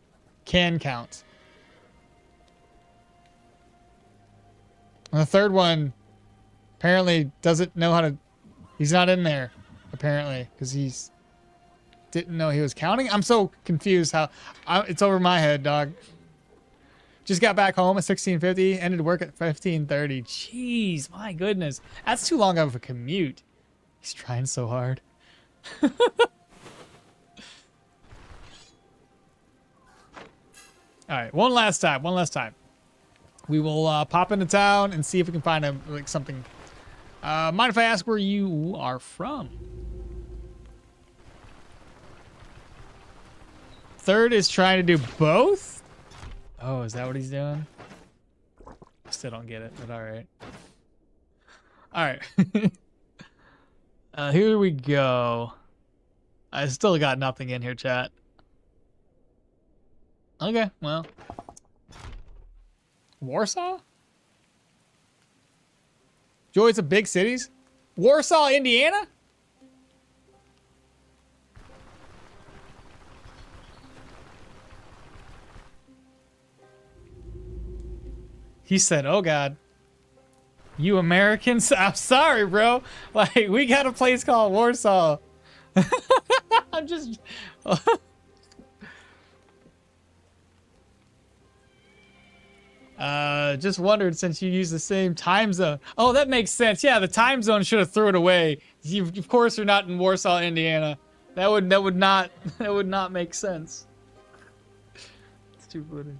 can count. And the third one apparently doesn't know how to... He's not in there, apparently, because he's... Didn't know he was counting. I'm so confused how... it's over my head, dog. Just got back home at 16:50, ended work at 15:30. Jeez, my goodness. That's too long of a commute. He's trying so hard. All right, one last time. We will pop into town and see if we can find something. Mind if I ask where you are from? Third is trying to do both? Oh, is that what he's doing? I still don't get it, but all right. All right. Here we go. I still got nothing in here, chat. Okay, well. Warsaw? Joys of big cities? Warsaw, Indiana? He said, oh God. You Americans? I'm sorry, bro. Like, we got a place called Warsaw. I'm just... just wondered since you use the same time zone. Oh, that makes sense. Yeah, the time zone should have threw it away. You, of course, you're not in Warsaw, Indiana. That would not make sense. It's too funny.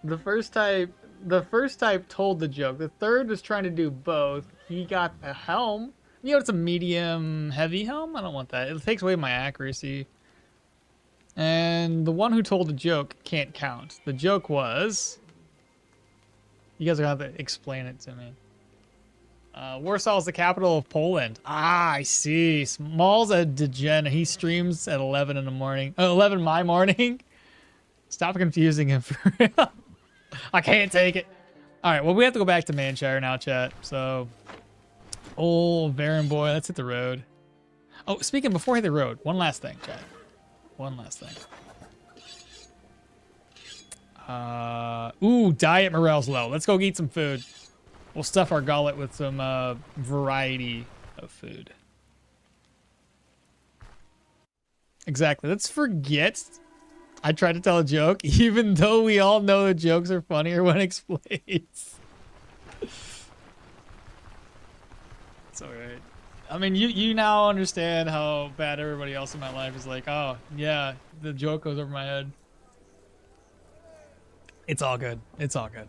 The first type told the joke. The third was trying to do both. He got a helm. You know, it's a medium heavy helm. I don't want that. It takes away my accuracy. And the one who told the joke can't count. The joke was... You guys are going to have to explain it to me. Warsaw is the capital of Poland. Ah, I see. Small's a degen. He streams at 11 in the morning. 11 my morning. Stop confusing him for real. I can't take it. All right, well, we have to go back to Manshire now, chat. So, old Baron boy, let's hit the road. Oh, speaking before I hit the road, one last thing, chat. One last thing. Ooh, diet morale's low. Let's go eat some food. We'll stuff our gullet with some variety of food. Exactly. Let's forget I tried to tell a joke, even though we all know the jokes are funnier when explained. It's alright. I mean, you now understand how bad everybody else in my life is like, oh, yeah, the joke goes over my head. It's all good. It's all good.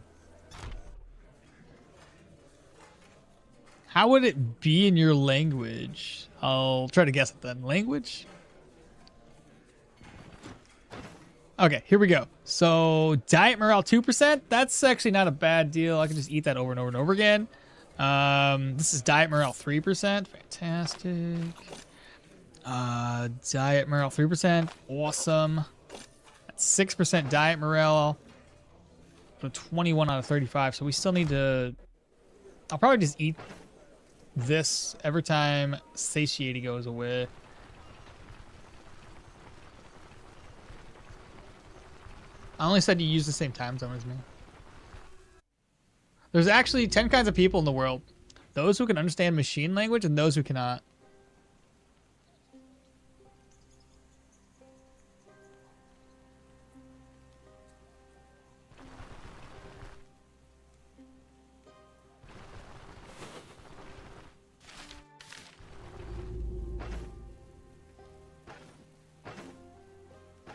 How would it be in your language? I'll try to guess it then. Language? Okay, here we go. So, diet morale 2%. That's actually not a bad deal. I can just eat that over and over and over again. This is diet morale 3%. Fantastic. Diet morale 3%. Awesome. That's 6% diet morale. So 21 out of 35. So we still need to... I'll probably just eat this every time satiety goes away. I only said you use the same time zone as me. There's actually 10 kinds of people in the world. Those who can understand machine language and those who cannot.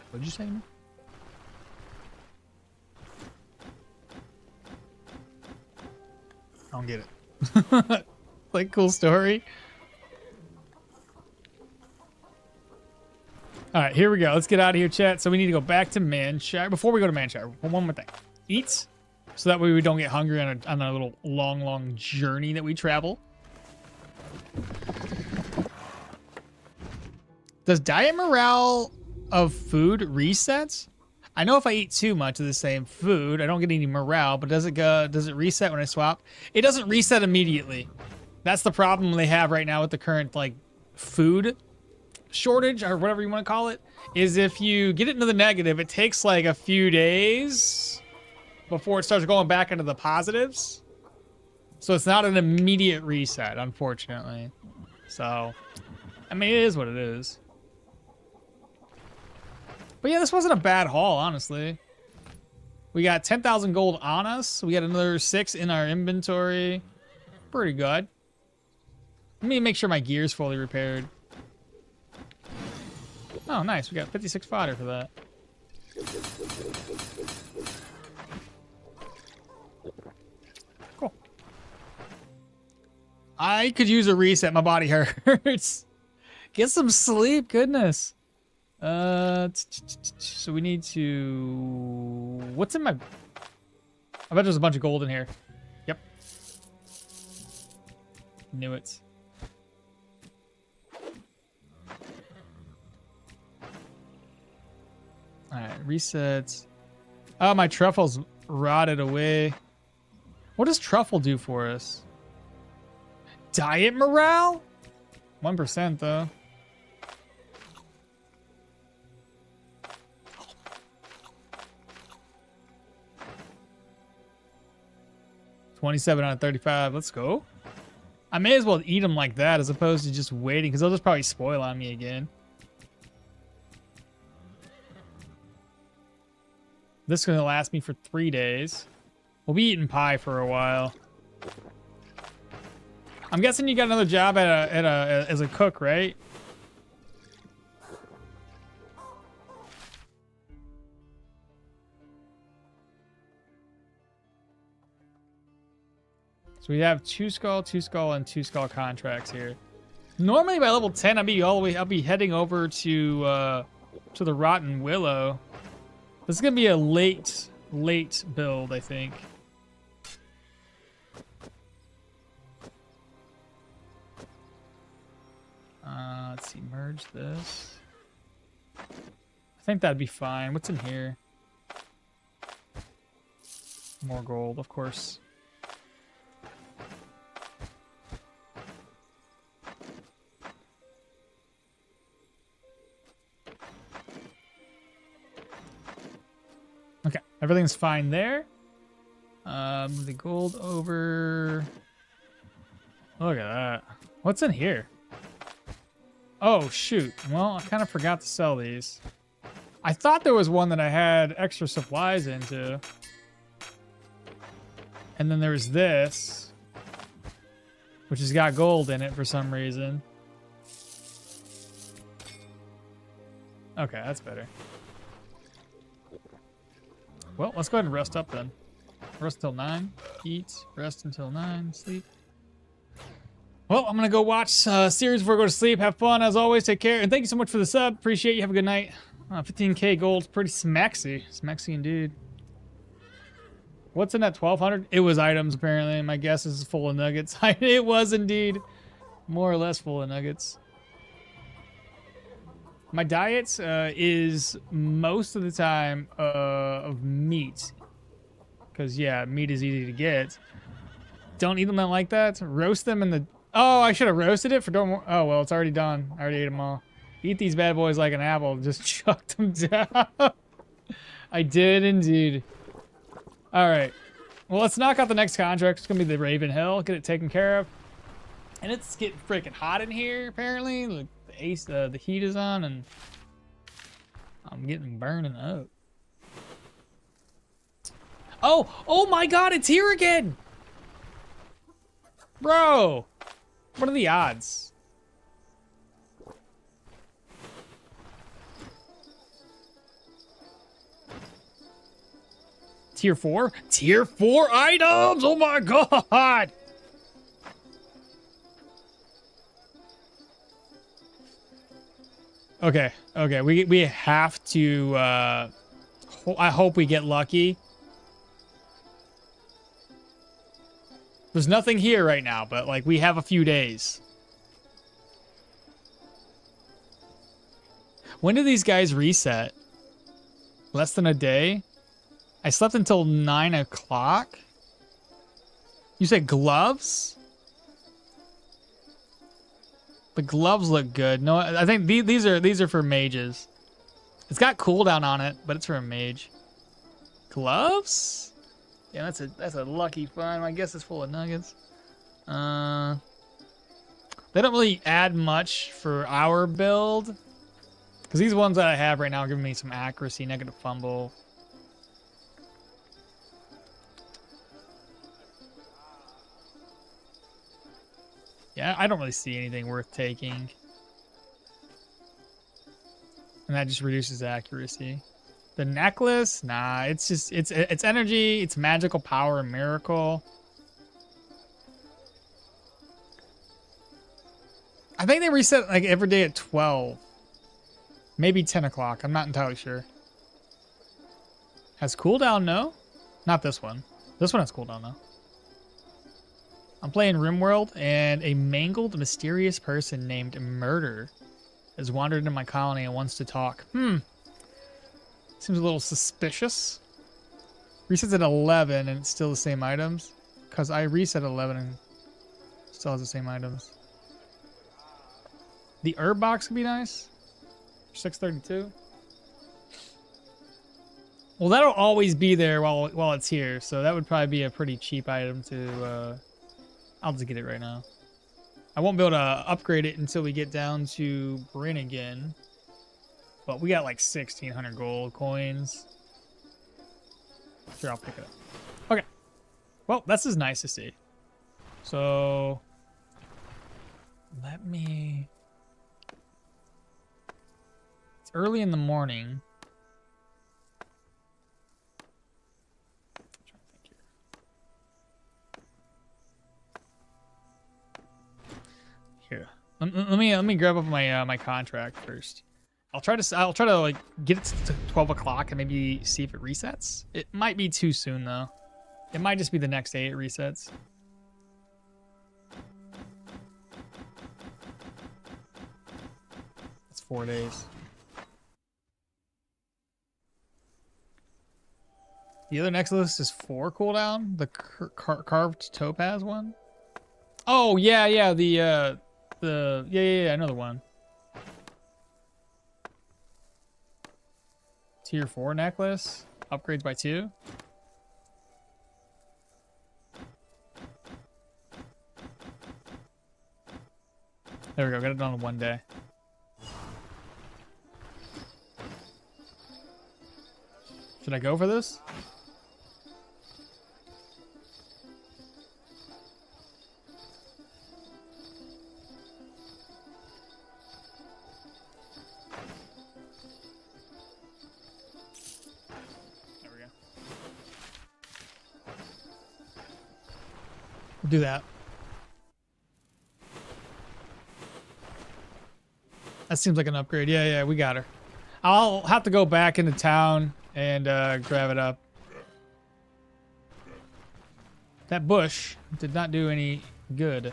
What'd you say to me? I don't get it. Like, cool story. All right, here we go. Let's get out of here, chat. So we need to go back to Manshire. Before we go to Manshire, one more thing. Eat, so that way we don't get hungry on a little long journey that we travel. Does diet morale of food reset? I know if I eat too much of the same food, I don't get any morale, but does it reset when I swap? It doesn't reset immediately. That's the problem they have right now with the current, like, food shortage, or whatever you want to call it, is if you get it into the negative, it takes, like, a few days before it starts going back into the positives. So it's not an immediate reset, unfortunately. So, I mean, it is what it is. But yeah, this wasn't a bad haul, honestly. We got 10,000 gold on us. We got another 6 in our inventory. Pretty good. Let me make sure my gear's fully repaired. Oh, nice. We got 56 fodder for that. Cool. I could use a reset. My body hurts. Get some sleep. Goodness. So we need to... What's in my... I bet there's a bunch of gold in here. Yep. Knew it. Alright, reset. Oh, my truffle's rotted away. What does truffle do for us? Diet morale? 1% though. $27 out of 35. Let's go. I may as well eat them like that as opposed to just waiting because they'll just probably spoil on me again. This is going to last me for 3 days. We'll be eating pie for a while. I'm guessing you got another job as a cook, right? So we have 2 skull, 2 skull, and 2 skull contracts here. Normally by level 10, I'll be heading over to the Rotten Willow. This is gonna be a late build, I think. Let's see, merge this. I think that'd be fine. What's in here? More gold, of course. Okay, everything's fine there. The gold over. Look at that. What's in here? Oh, shoot. Well, I kind of forgot to sell these. I thought there was one that I had extra supplies into. And then there's this, which has got gold in it for some reason. Okay, that's better. Well, let's go ahead and rest up then. Rest until 9. Eat. Rest until 9. Sleep. Well, I'm going to go watch series before I go to sleep. Have fun, as always. Take care. And thank you so much for the sub. Appreciate you. Have a good night. 15k gold. Pretty smaxy. Smaxy indeed. What's in that 1200? It was items, apparently. My guess is full of nuggets. It was indeed. More or less full of nuggets. My diet is most of the time of meat. Because, yeah, meat is easy to get. Don't eat them like that. Roast them in the... Oh, I should have roasted it for... Oh, well, it's already done. I already ate them all. Eat these bad boys like an apple. Just chucked them down. I did indeed. All right. Well, let's knock out the next contract. It's going to be the Raven Hill. Get it taken care of. And it's getting freaking hot in here, apparently. Like, the heat is on, and I'm getting burning up. Oh my God, it's here again. Bro, what are the odds? Tier 4? Tier 4 items! Oh my God! Okay, we have to, I hope we get lucky. There's nothing here right now, but, like, we have a few days. When do these guys reset? Less than a day? I slept until 9 o'clock? You said gloves? The gloves look good. No, I think these are for mages. It's got cooldown on it, but it's for a mage. Gloves? Yeah, that's a lucky find. I guess it's full of nuggets. They don't really add much for our build. Because these ones that I have right now are giving me some accuracy, negative fumble. Yeah, I don't really see anything worth taking. And that just reduces accuracy. The necklace? Nah, it's just, it's energy, it's magical power, and miracle. I think they reset like every day at 12. Maybe 10 o'clock, I'm not entirely sure. Has cooldown, no? Not this one. This one has cooldown though. I'm playing RimWorld, and a mangled, mysterious person named Murder has wandered into my colony and wants to talk. Seems a little suspicious. Resets at 11 and it's still the same items. Because I reset at 11 and still has the same items. The herb box could be nice. 632. Well, that'll always be there while it's here, so that would probably be a pretty cheap item to... I'll just get it right now. I won't be able to upgrade it until we get down to Bryn again. But we got like 1,600 gold coins. Sure, I'll pick it up. Okay. Well, this is nice to see. So... let me... It's early in the morning. Here, let me grab up my contract first. I'll try to like get it to 12 o'clock and maybe see if it resets. It might be too soon though. It might just be the next day it resets. It's 4 days. The other next list is 4 cooldown. The carved topaz one. Oh yeah, the yeah, another one. Tier 4 necklace. Upgrades by 2. There we go. Got it done in 1 day. Should I go for this? Do that. That seems like an upgrade. Yeah, we got her. I'll have to go back into town and grab it up. That bush did not do any good.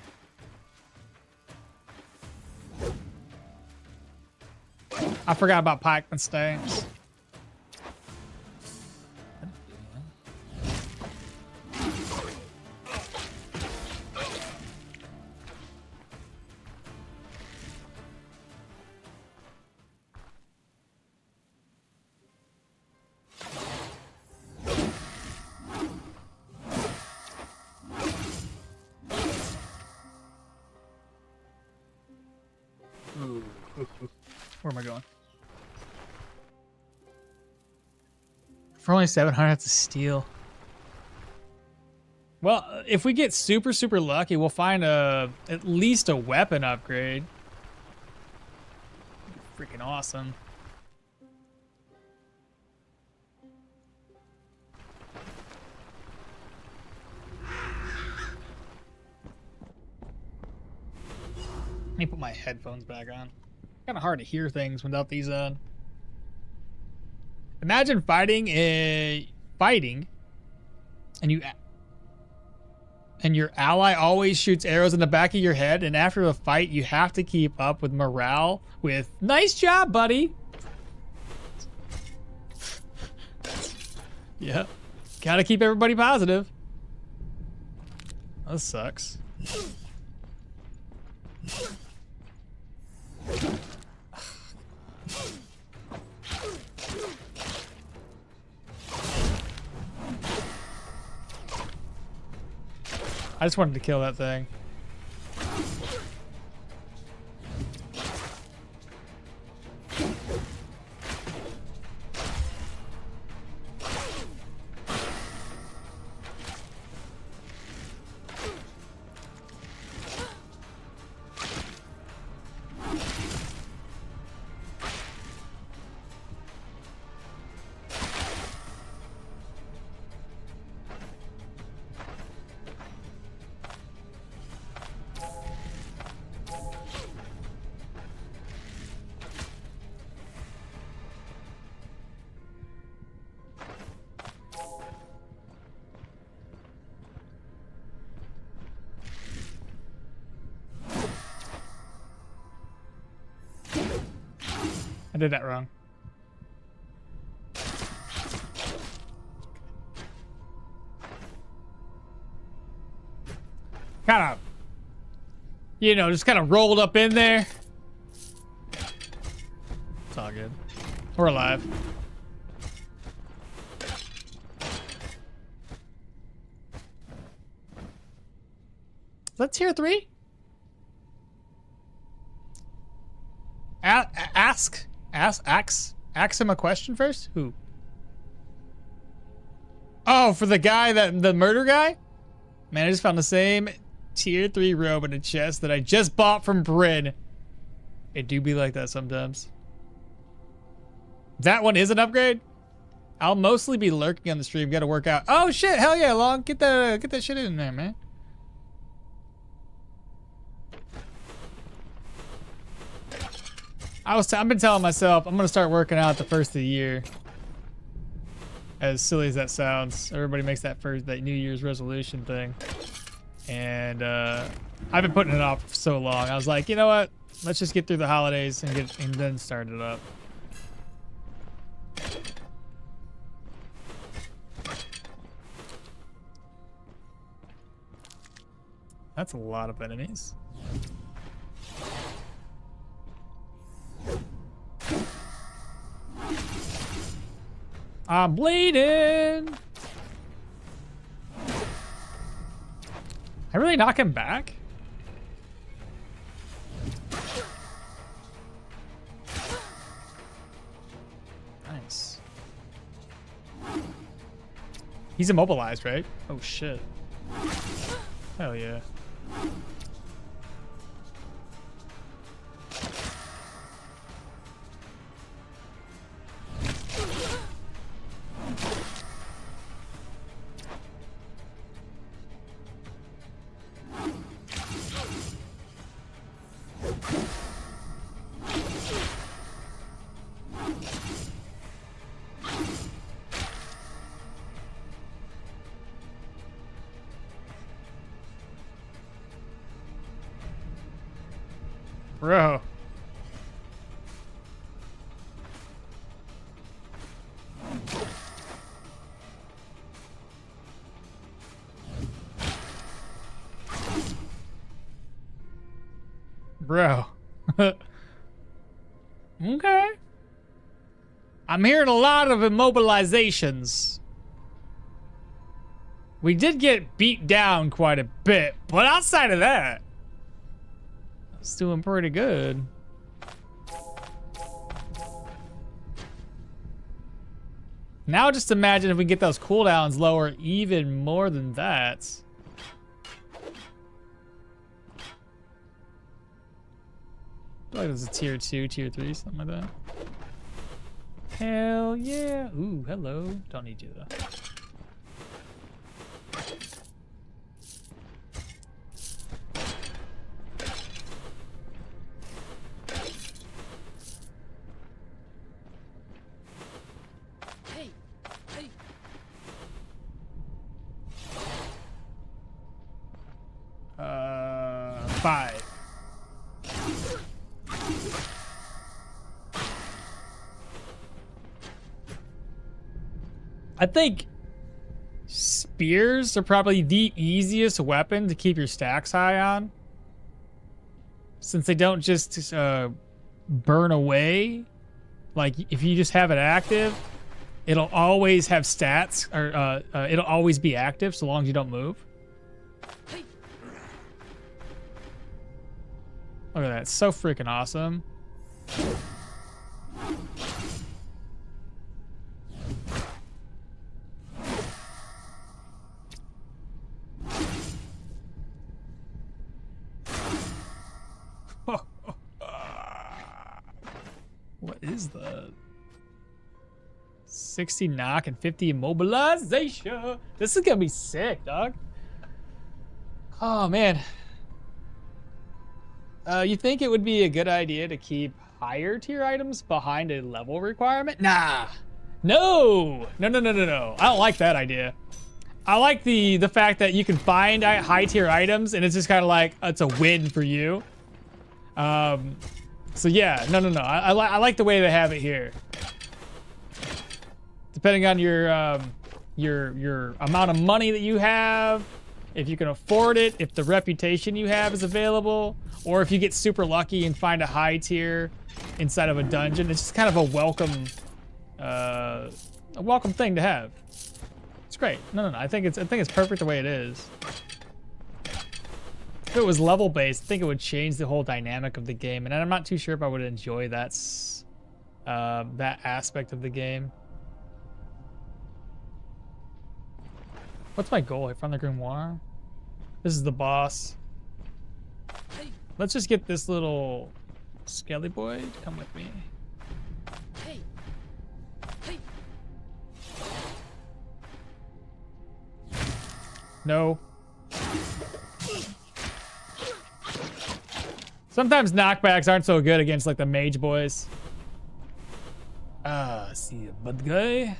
I forgot about pikeman stance. Where am I going? For only 700, that's a steal. Well, if we get super lucky, we'll find at least a weapon upgrade. Freaking awesome. Let me put my headphones back on. Kind of hard to hear things without these on. Imagine fighting and your ally always shoots arrows in the back of your head, and after the fight you have to keep up with morale with "Nice job, buddy." Yep. Gotta keep everybody positive. That sucks. I just wanted to kill that thing. I did that wrong. Kind of, you know, just kind of rolled up in there. It's all good. We're alive. Is that tier 3? Ask him a question first? Who? Oh, for the guy the murder guy? Man, I just found the same tier 3 robe in a chest that I just bought from Bryn. It do be like that sometimes. That one is an upgrade? I'll mostly be lurking on the stream. Gotta work out. Oh shit, hell yeah, Long. Get that shit in there, man. I've been telling myself I'm gonna start working out the first of the year. As silly as that sounds, everybody makes that New Year's resolution thing, and I've been putting it off for so long. I was like, you know what? Let's just get through the holidays and then start it up. That's a lot of enemies. I'm bleeding. I really knock him back? Nice. He's immobilized, right? Oh shit. Hell yeah. Bro. Bro. Okay. I'm hearing a lot of immobilizations. We did get beat down quite a bit, but outside of that, it's doing pretty good. Now just imagine if we get those cooldowns lower even more than that. I feel like there's a tier 2, tier 3, something like that. Hell yeah. Ooh, hello. Don't need you though. Five. I think spears are probably the easiest weapon to keep your stacks high on, since they don't just burn away. Like if you just have it active, it'll always have stats, or it'll always be active so long as you don't move. Look at that, it's so freaking awesome. What is that? 60 knock and 50 immobilization. This is gonna be sick, dog. Oh man. You think it would be a good idea to keep higher tier items behind a level requirement? Nah. No. No. I don't like that idea. I like the fact that you can find high tier items and it's just kind of like it's a win for you. So yeah, no. I like the way they have it here. Depending on your amount of money that you have, if you can afford it, if the reputation you have is available, or if you get super lucky and find a high tier inside of a dungeon, it's just kind of a welcome thing to have. It's great. No. I think it's perfect the way it is. If it was level based, I think it would change the whole dynamic of the game, and I'm not too sure if I would enjoy that aspect of the game. What's my goal? I found the grimoire. This is the boss. Let's just get this little skelly boy to come with me. No. Sometimes knockbacks aren't so good against like the mage boys. See a bad guy.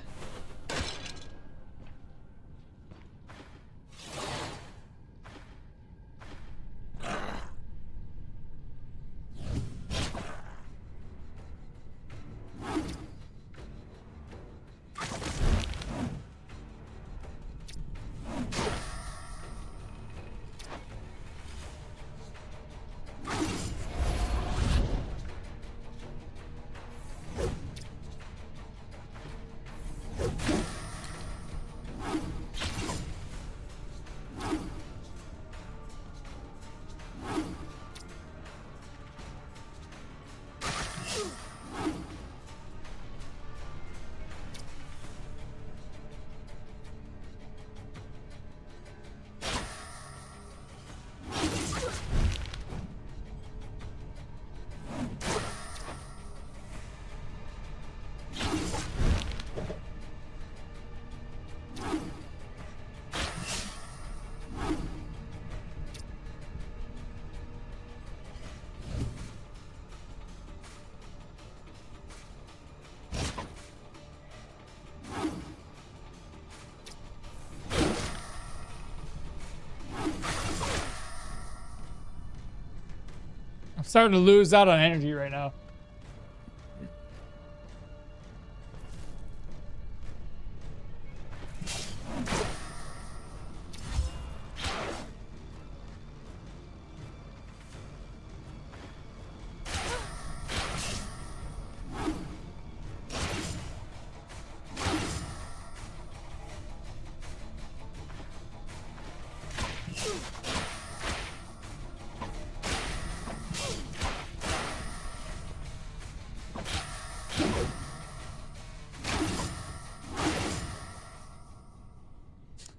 I'm starting to lose out on energy right now.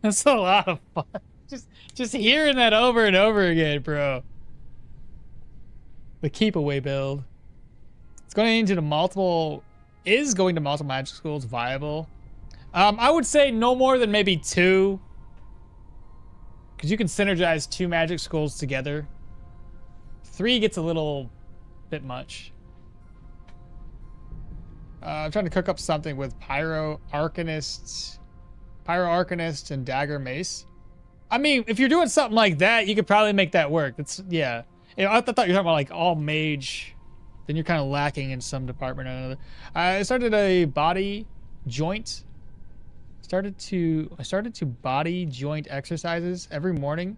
That's a lot of fun. Just hearing that over and over again, bro. The keep away build. It's going into the multiple. Is going to multiple magic schools viable? I would say no more than maybe 2. Because you can synergize 2 magic schools together. 3 gets a little bit much. I'm trying to cook up something with Pyro Arcanist and Dagger Mace. I mean, if you're doing something like that, you could probably make that work. That's, yeah. You know, I thought you were talking about like all mage. Then you're kind of lacking in some department or another. I started a body joint. I started to body joint exercises every morning.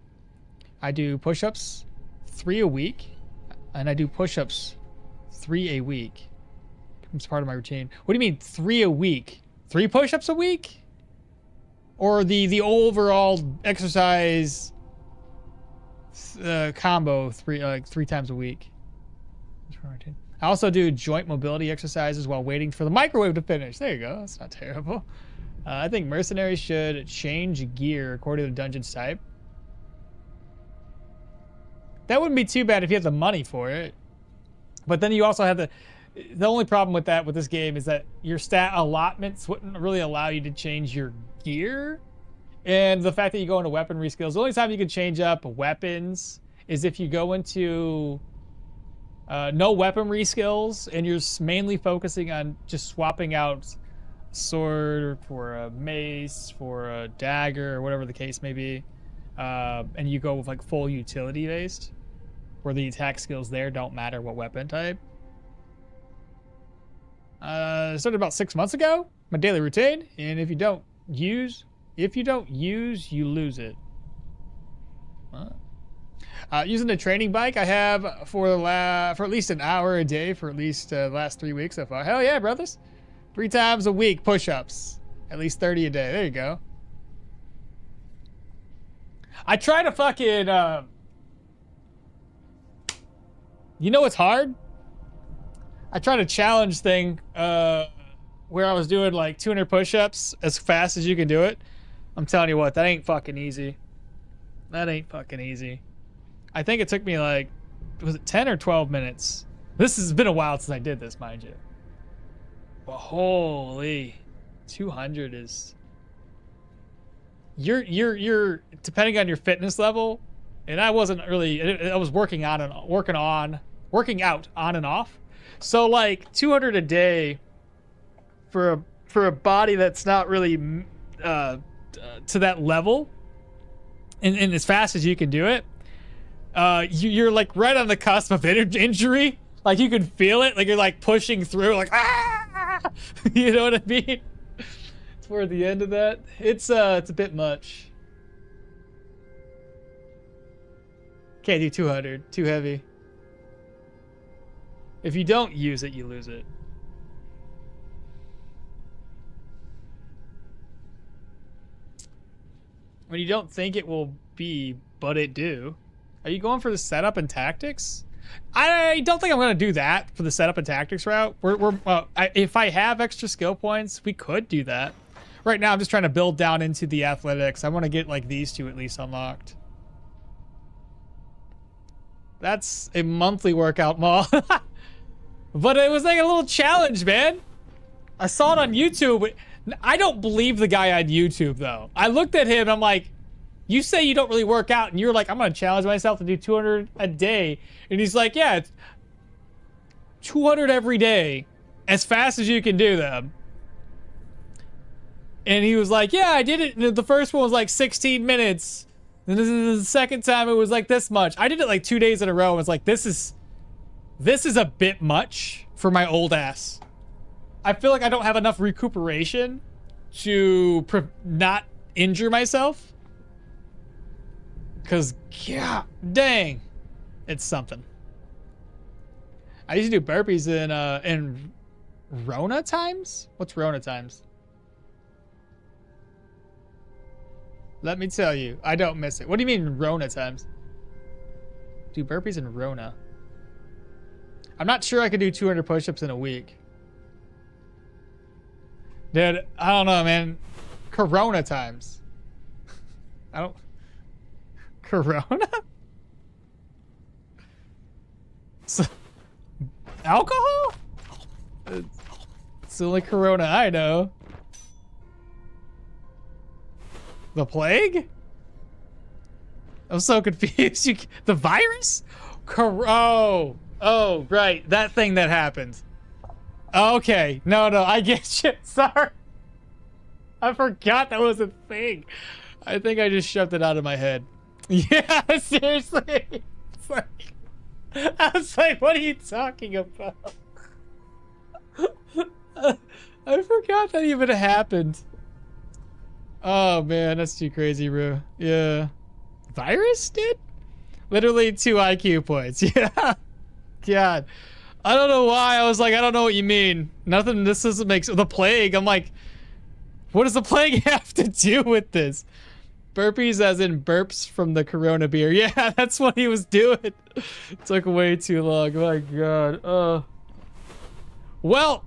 I do push-ups 3 a week, and I do push-ups 3 a week. It's part of my routine. What do you mean 3 a week? 3 push-ups a week? Or the overall exercise combo 3 times a week. I also do joint mobility exercises while waiting for the microwave to finish. There you go. That's not terrible. I think mercenaries should change gear according to the dungeon's type. That wouldn't be too bad if you have the money for it. But then you also have the only problem with this game is that your stat allotments wouldn't really allow you to change your gear. And the fact that you go into weaponry skills, the only time you can change up weapons is if you go into no weaponry skills and you're mainly focusing on just swapping out a sword for a mace, for a dagger, or whatever the case may be. And you go with like full utility based, where the attack skills there don't matter what weapon type. Started about 6 months ago. My daily routine, and if you don't use, you lose it. Using the training bike I have for at least an hour a day for at least the last 3 weeks so far. Hell yeah, brothers! 3 times a week push-ups, at least 30 a day. There you go. I try to fucking. You know what's hard? I tried a challenge thing where I was doing like 200 push-ups as fast as you can do it. I'm telling you what, that ain't fucking easy. That ain't fucking easy. I think it took me like, was it 10 or 12 minutes? This has been a while since I did this, mind you. But holy, 200 is. You're depending on your fitness level, and I wasn't really. I was working out on and off. So like 200 a day for a body that's not really to that level, and as fast as you can do it, you're like right on the cusp of injury. Like you can feel it, like you're like pushing through, like ah, you know what I mean? Toward the end of that, it's a bit much. Can't do 200, too heavy. If you don't use it, you lose it. When you don't think it will be, but it do. Are you going for the setup and tactics? I don't think I'm going to do that for the setup and tactics route. If I have extra skill points, we could do that. Right now, I'm just trying to build down into the athletics. I want to get like these two at least unlocked. That's a monthly workout mall. But it was like a little challenge, man. I saw it on YouTube. I don't believe the guy on YouTube, though. I looked at him, and I'm like, you say you don't really work out, and you're like, I'm going to challenge myself to do 200 a day. And he's like, yeah, it's 200 every day, as fast as you can do them. And he was like, yeah, I did it. And the first one was like 16 minutes. And the second time, it was like this much. I did it like 2 days in a row. I was like, this is a bit much for my old ass. I feel like I don't have enough recuperation to not injure myself. Because, yeah, dang, it's something. I used to do burpees in Rona times? What's Rona times? Let me tell you, I don't miss it. What do you mean Rona times? Do burpees in Rona. I'm not sure I could do 200 push-ups in a week. Dude, I don't know, man. Corona times. I don't... Corona? Alcohol? It's the only Corona I know. The plague? I'm so confused. The virus? Oh, right. That thing that happened. Okay. No, I get you. Sorry. I forgot that was a thing. I think I just shoved it out of my head. Yeah, seriously. I was like, what are you talking about? I forgot that even happened. Oh, man. That's too crazy, bro. Yeah. Virus, dude? Literally 2 IQ points. Yeah. God. I don't know why. I was like, I don't know what you mean. Nothing. This doesn't make sense. The plague. I'm like, what does the plague have to do with this? Burpees as in burps from the Corona beer. Yeah, that's what he was doing. Took way too long. My God. Well,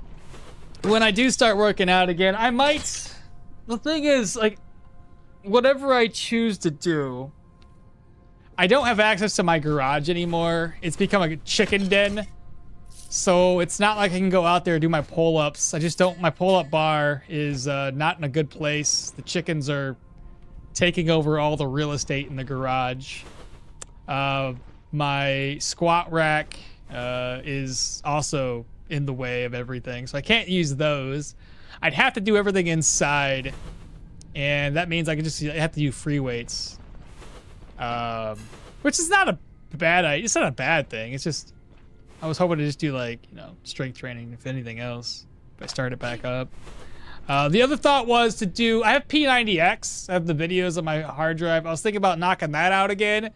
when I do start working out again, I might... The thing is, like, whatever I choose to do, I don't have access to my garage anymore. It's become a chicken den. So it's not like I can go out there and do my pull-ups. I just don't... My pull-up bar is not in a good place. The chickens are taking over all the real estate in the garage. My squat rack is also in the way of everything, so I can't use those. I'd have to do everything inside, and that means I have to do free weights, which is not a bad idea. It's not a bad thing. It's just I was hoping to just do, like, you know, strength training, if anything else. if I start it back up. The other thought was to do, I have P90X, I have the videos on my hard drive. I was thinking about knocking that out again,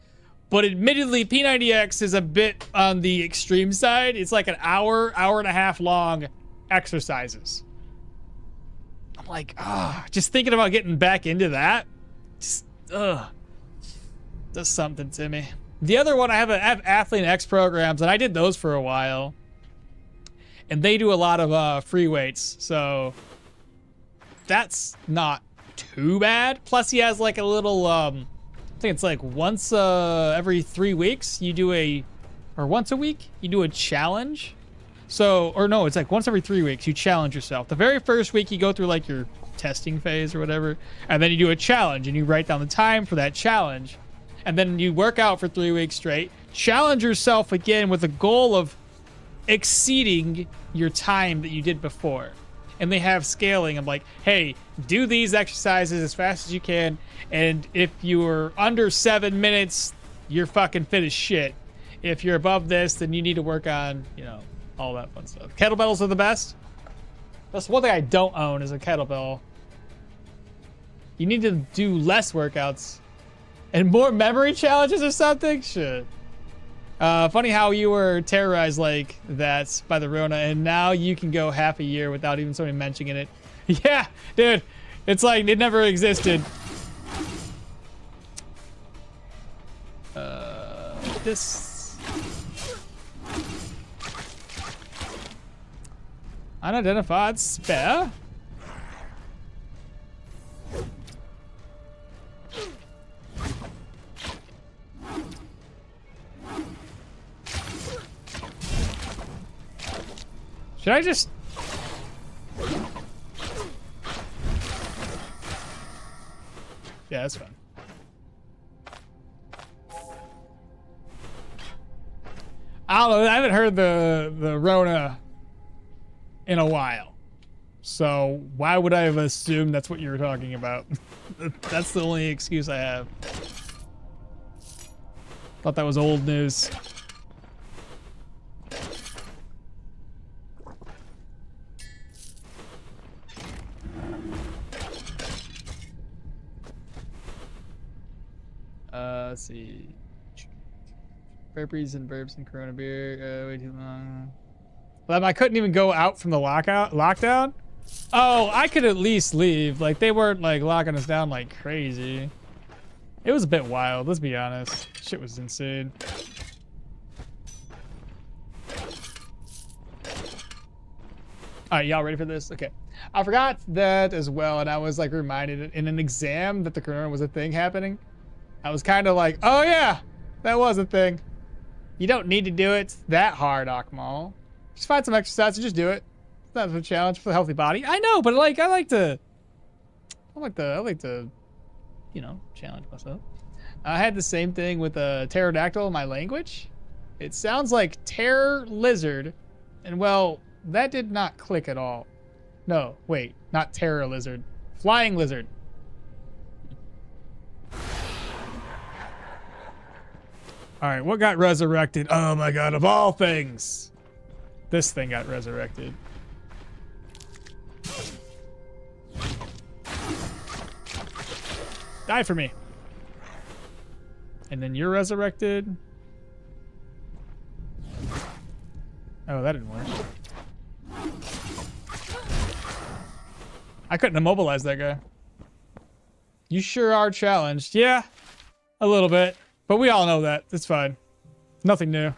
but admittedly, P90X is a bit on the extreme side. It's like an hour and a half long exercises. I'm like, just thinking about getting back into that, just, does something to me. The other one, I have Athena X programs, and I did those for a while. And they do a lot of free weights, so that's not too bad. Plus, he has like a little, I think it's like once every 3 weeks you do or once a week you do a challenge. So, or no, it's like once every 3 weeks you challenge yourself. The very first week you go through like your testing phase or whatever, and then you do a challenge and you write down the time for that challenge. And then you work out for 3 weeks straight, challenge yourself again with a goal of exceeding your time that you did before. And they have scaling. I'm like, hey, do these exercises as fast as you can, and if you're under 7 minutes, you're fucking fit as shit. If you're above this, then you need to work on, you know, all that fun stuff. Kettlebells are the best. That's one thing I don't own, is a kettlebell. You need to do less workouts and more memory challenges or something. Shit. Funny how you were terrorized like that by the Rona, and now you can go half a year without even somebody mentioning it. Yeah, dude, it's like it never existed. This unidentified spare. Should I just... Yeah, that's fine. I don't know. I haven't heard the Rona in a while. So why would I have assumed that's what you were talking about? That's the only excuse I have. Thought that was old news. Let's see. Burpees and burps and Corona beer. Way too long. I couldn't even go out from the lockdown. Oh, I could at least leave. Like, they weren't like locking us down like crazy. It was a bit wild, let's be honest. Shit was insane. All right, y'all ready for this? Okay. I forgot that as well, and I was like reminded in an exam that the Corona was a thing happening. I was kind of like, oh yeah, that was a thing. You don't need to do it that hard, okmall. Just find some exercise and just do it. It's not a challenge for the healthy body. I know, but like, I like to, you know, challenge myself. I had the same thing with a pterodactyl in my language. It sounds like terror lizard, and well, that did not click at all. No, wait, not terror lizard, flying lizard. All right, what got resurrected? Oh my God, of all things. This thing got resurrected. Die for me. And then you're resurrected. Oh, that didn't work. I couldn't immobilize that guy. You sure are challenged. Yeah, a little bit. But we all know that. It's fine. Nothing new.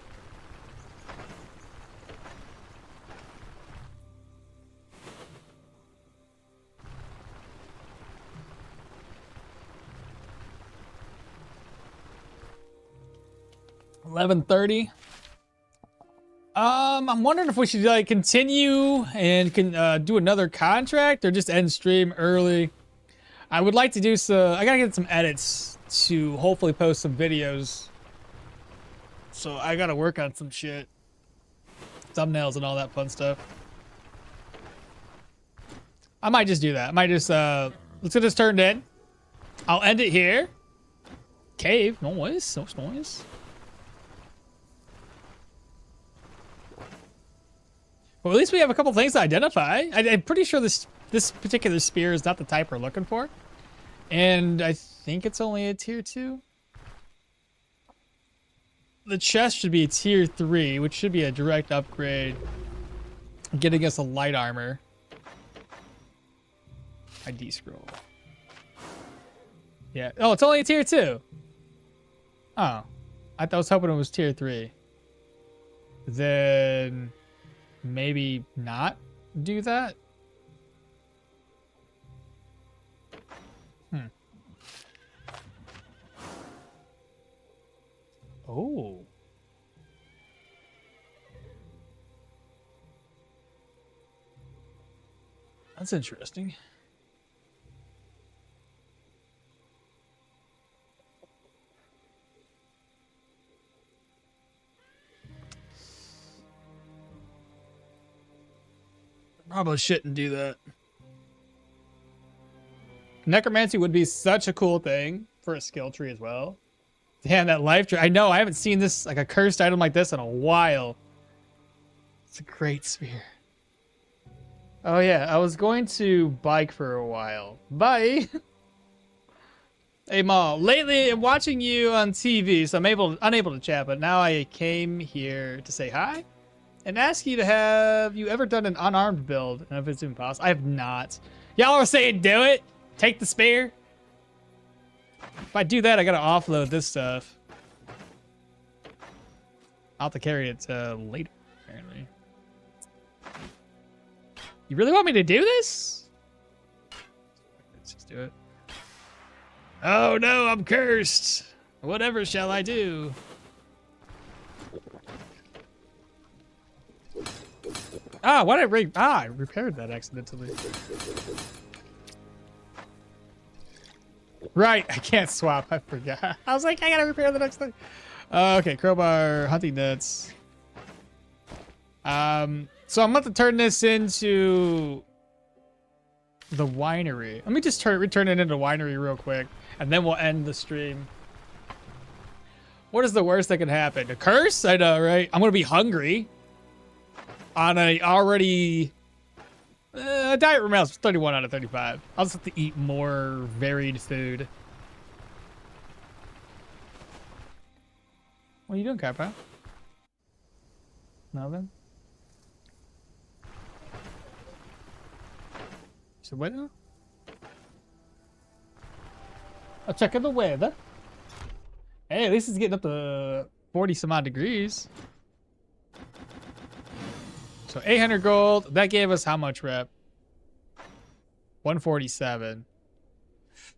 $11:30. I'm wondering if we should like continue and can do another contract or just end stream early. I would like to do so. I gotta get some edits to hopefully post some videos. So I gotta work on some shit. Thumbnails and all that fun stuff. I might just do that. I might just, let's get this turned in. I'll end it here. Cave, noise, no noise. Well, at least we have a couple things to identify. I'm pretty sure this particular spear is not the type we're looking for. And I think it's only a tier 2. The chest should be a tier 3, which should be a direct upgrade, getting us a light armor. ID scroll. Yeah. Oh, it's only a tier 2. Oh. I was hoping it was tier 3. Then maybe not do that. Oh. That's interesting. Probably shouldn't do that. Necromancy would be such a cool thing for a skill tree as well. Damn, that life tree. I know, I haven't seen this, like a cursed item like this in a while. It's a great spear. Oh yeah, I was going to bike for a while. Bye. Hey Maul, lately I'm watching you on TV, so I'm unable to chat, but now I came here to say hi and ask you to have you ever done an unarmed build, and if it's impossible. I have not. Y'all are saying do it. Take the spear. If I do that, I gotta offload this stuff. I'll have to carry it later, apparently. You really want me to do this? Let's just do it. Oh no, I'm cursed. Whatever shall I do? Ah, what did I repaired that accidentally. Right, I can't swap. I forgot. I was like, I gotta repair the next thing. Okay, crowbar, hunting nets. So I'm about to turn this into the winery. Let me just return it into winery real quick, and then we'll end the stream. What is the worst that could happen? A curse? I know, right? I'm gonna be hungry on a already diet room mouse 31 out of 35. I'll just have to eat more varied food. What are you doing, Kappa? Nothing? So what now? I'll check in the weather. Hey, at least it's getting up to 40 some odd degrees. So 800 gold. That gave us how much rep? 147. It's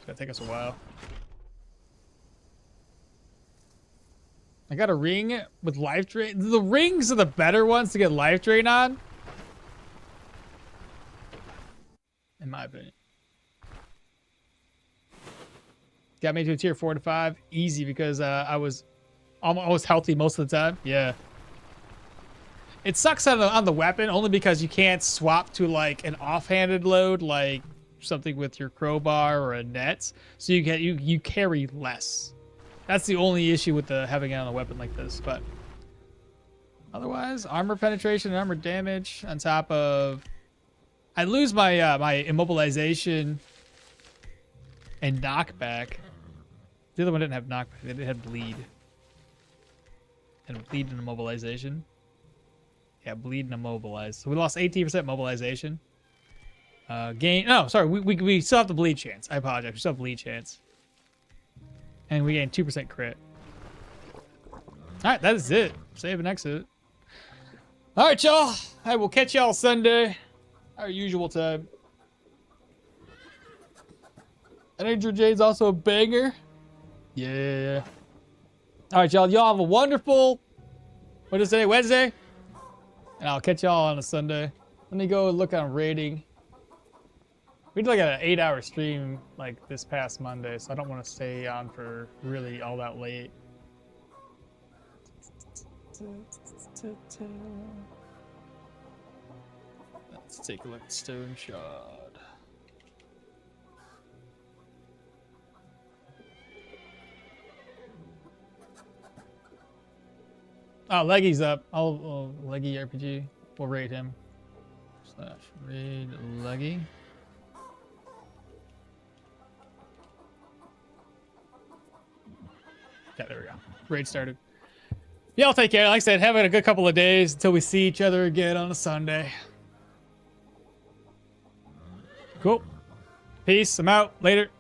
gonna take us a while. I got a ring with life drain. The rings are the better ones to get life drain on, in my opinion. Got me to a tier 4 to 5. Easy because I was almost healthy most of the time. Yeah. It sucks on the weapon only because you can't swap to like an offhanded load, like something with your crowbar or a net. So you carry less. That's the only issue with having it on a weapon like this. But otherwise, armor penetration and armor damage on top of. I lose my my immobilization and knockback. The other one didn't have knockback. It had bleed. And bleed and immobilization. Yeah, bleed and immobilize. So we lost 18% mobilization. Gain. No, sorry. We still have the bleed chance. I apologize. We still have bleed chance. And we gain 2% crit. Alright, that is it. Save and exit. Alright, y'all. I will catch y'all Sunday. Our usual time. And Angel Jade's also a banger. Yeah. Alright, y'all. Y'all have a wonderful... What is today? Wednesday? And I'll catch y'all on a Sunday. Let me go look on rating. We did like an 8-hour stream like this past Monday, so I don't want to stay on for really all that late. Let's take a look at Stoneshard. Oh, Leggy's up. Leggy RPG. We'll raid him. / raid Leggy. Yeah, there we go. Raid started. Yeah, I'll take care. Like I said, have it a good couple of days until we see each other again on a Sunday. Cool. Peace. I'm out. Later.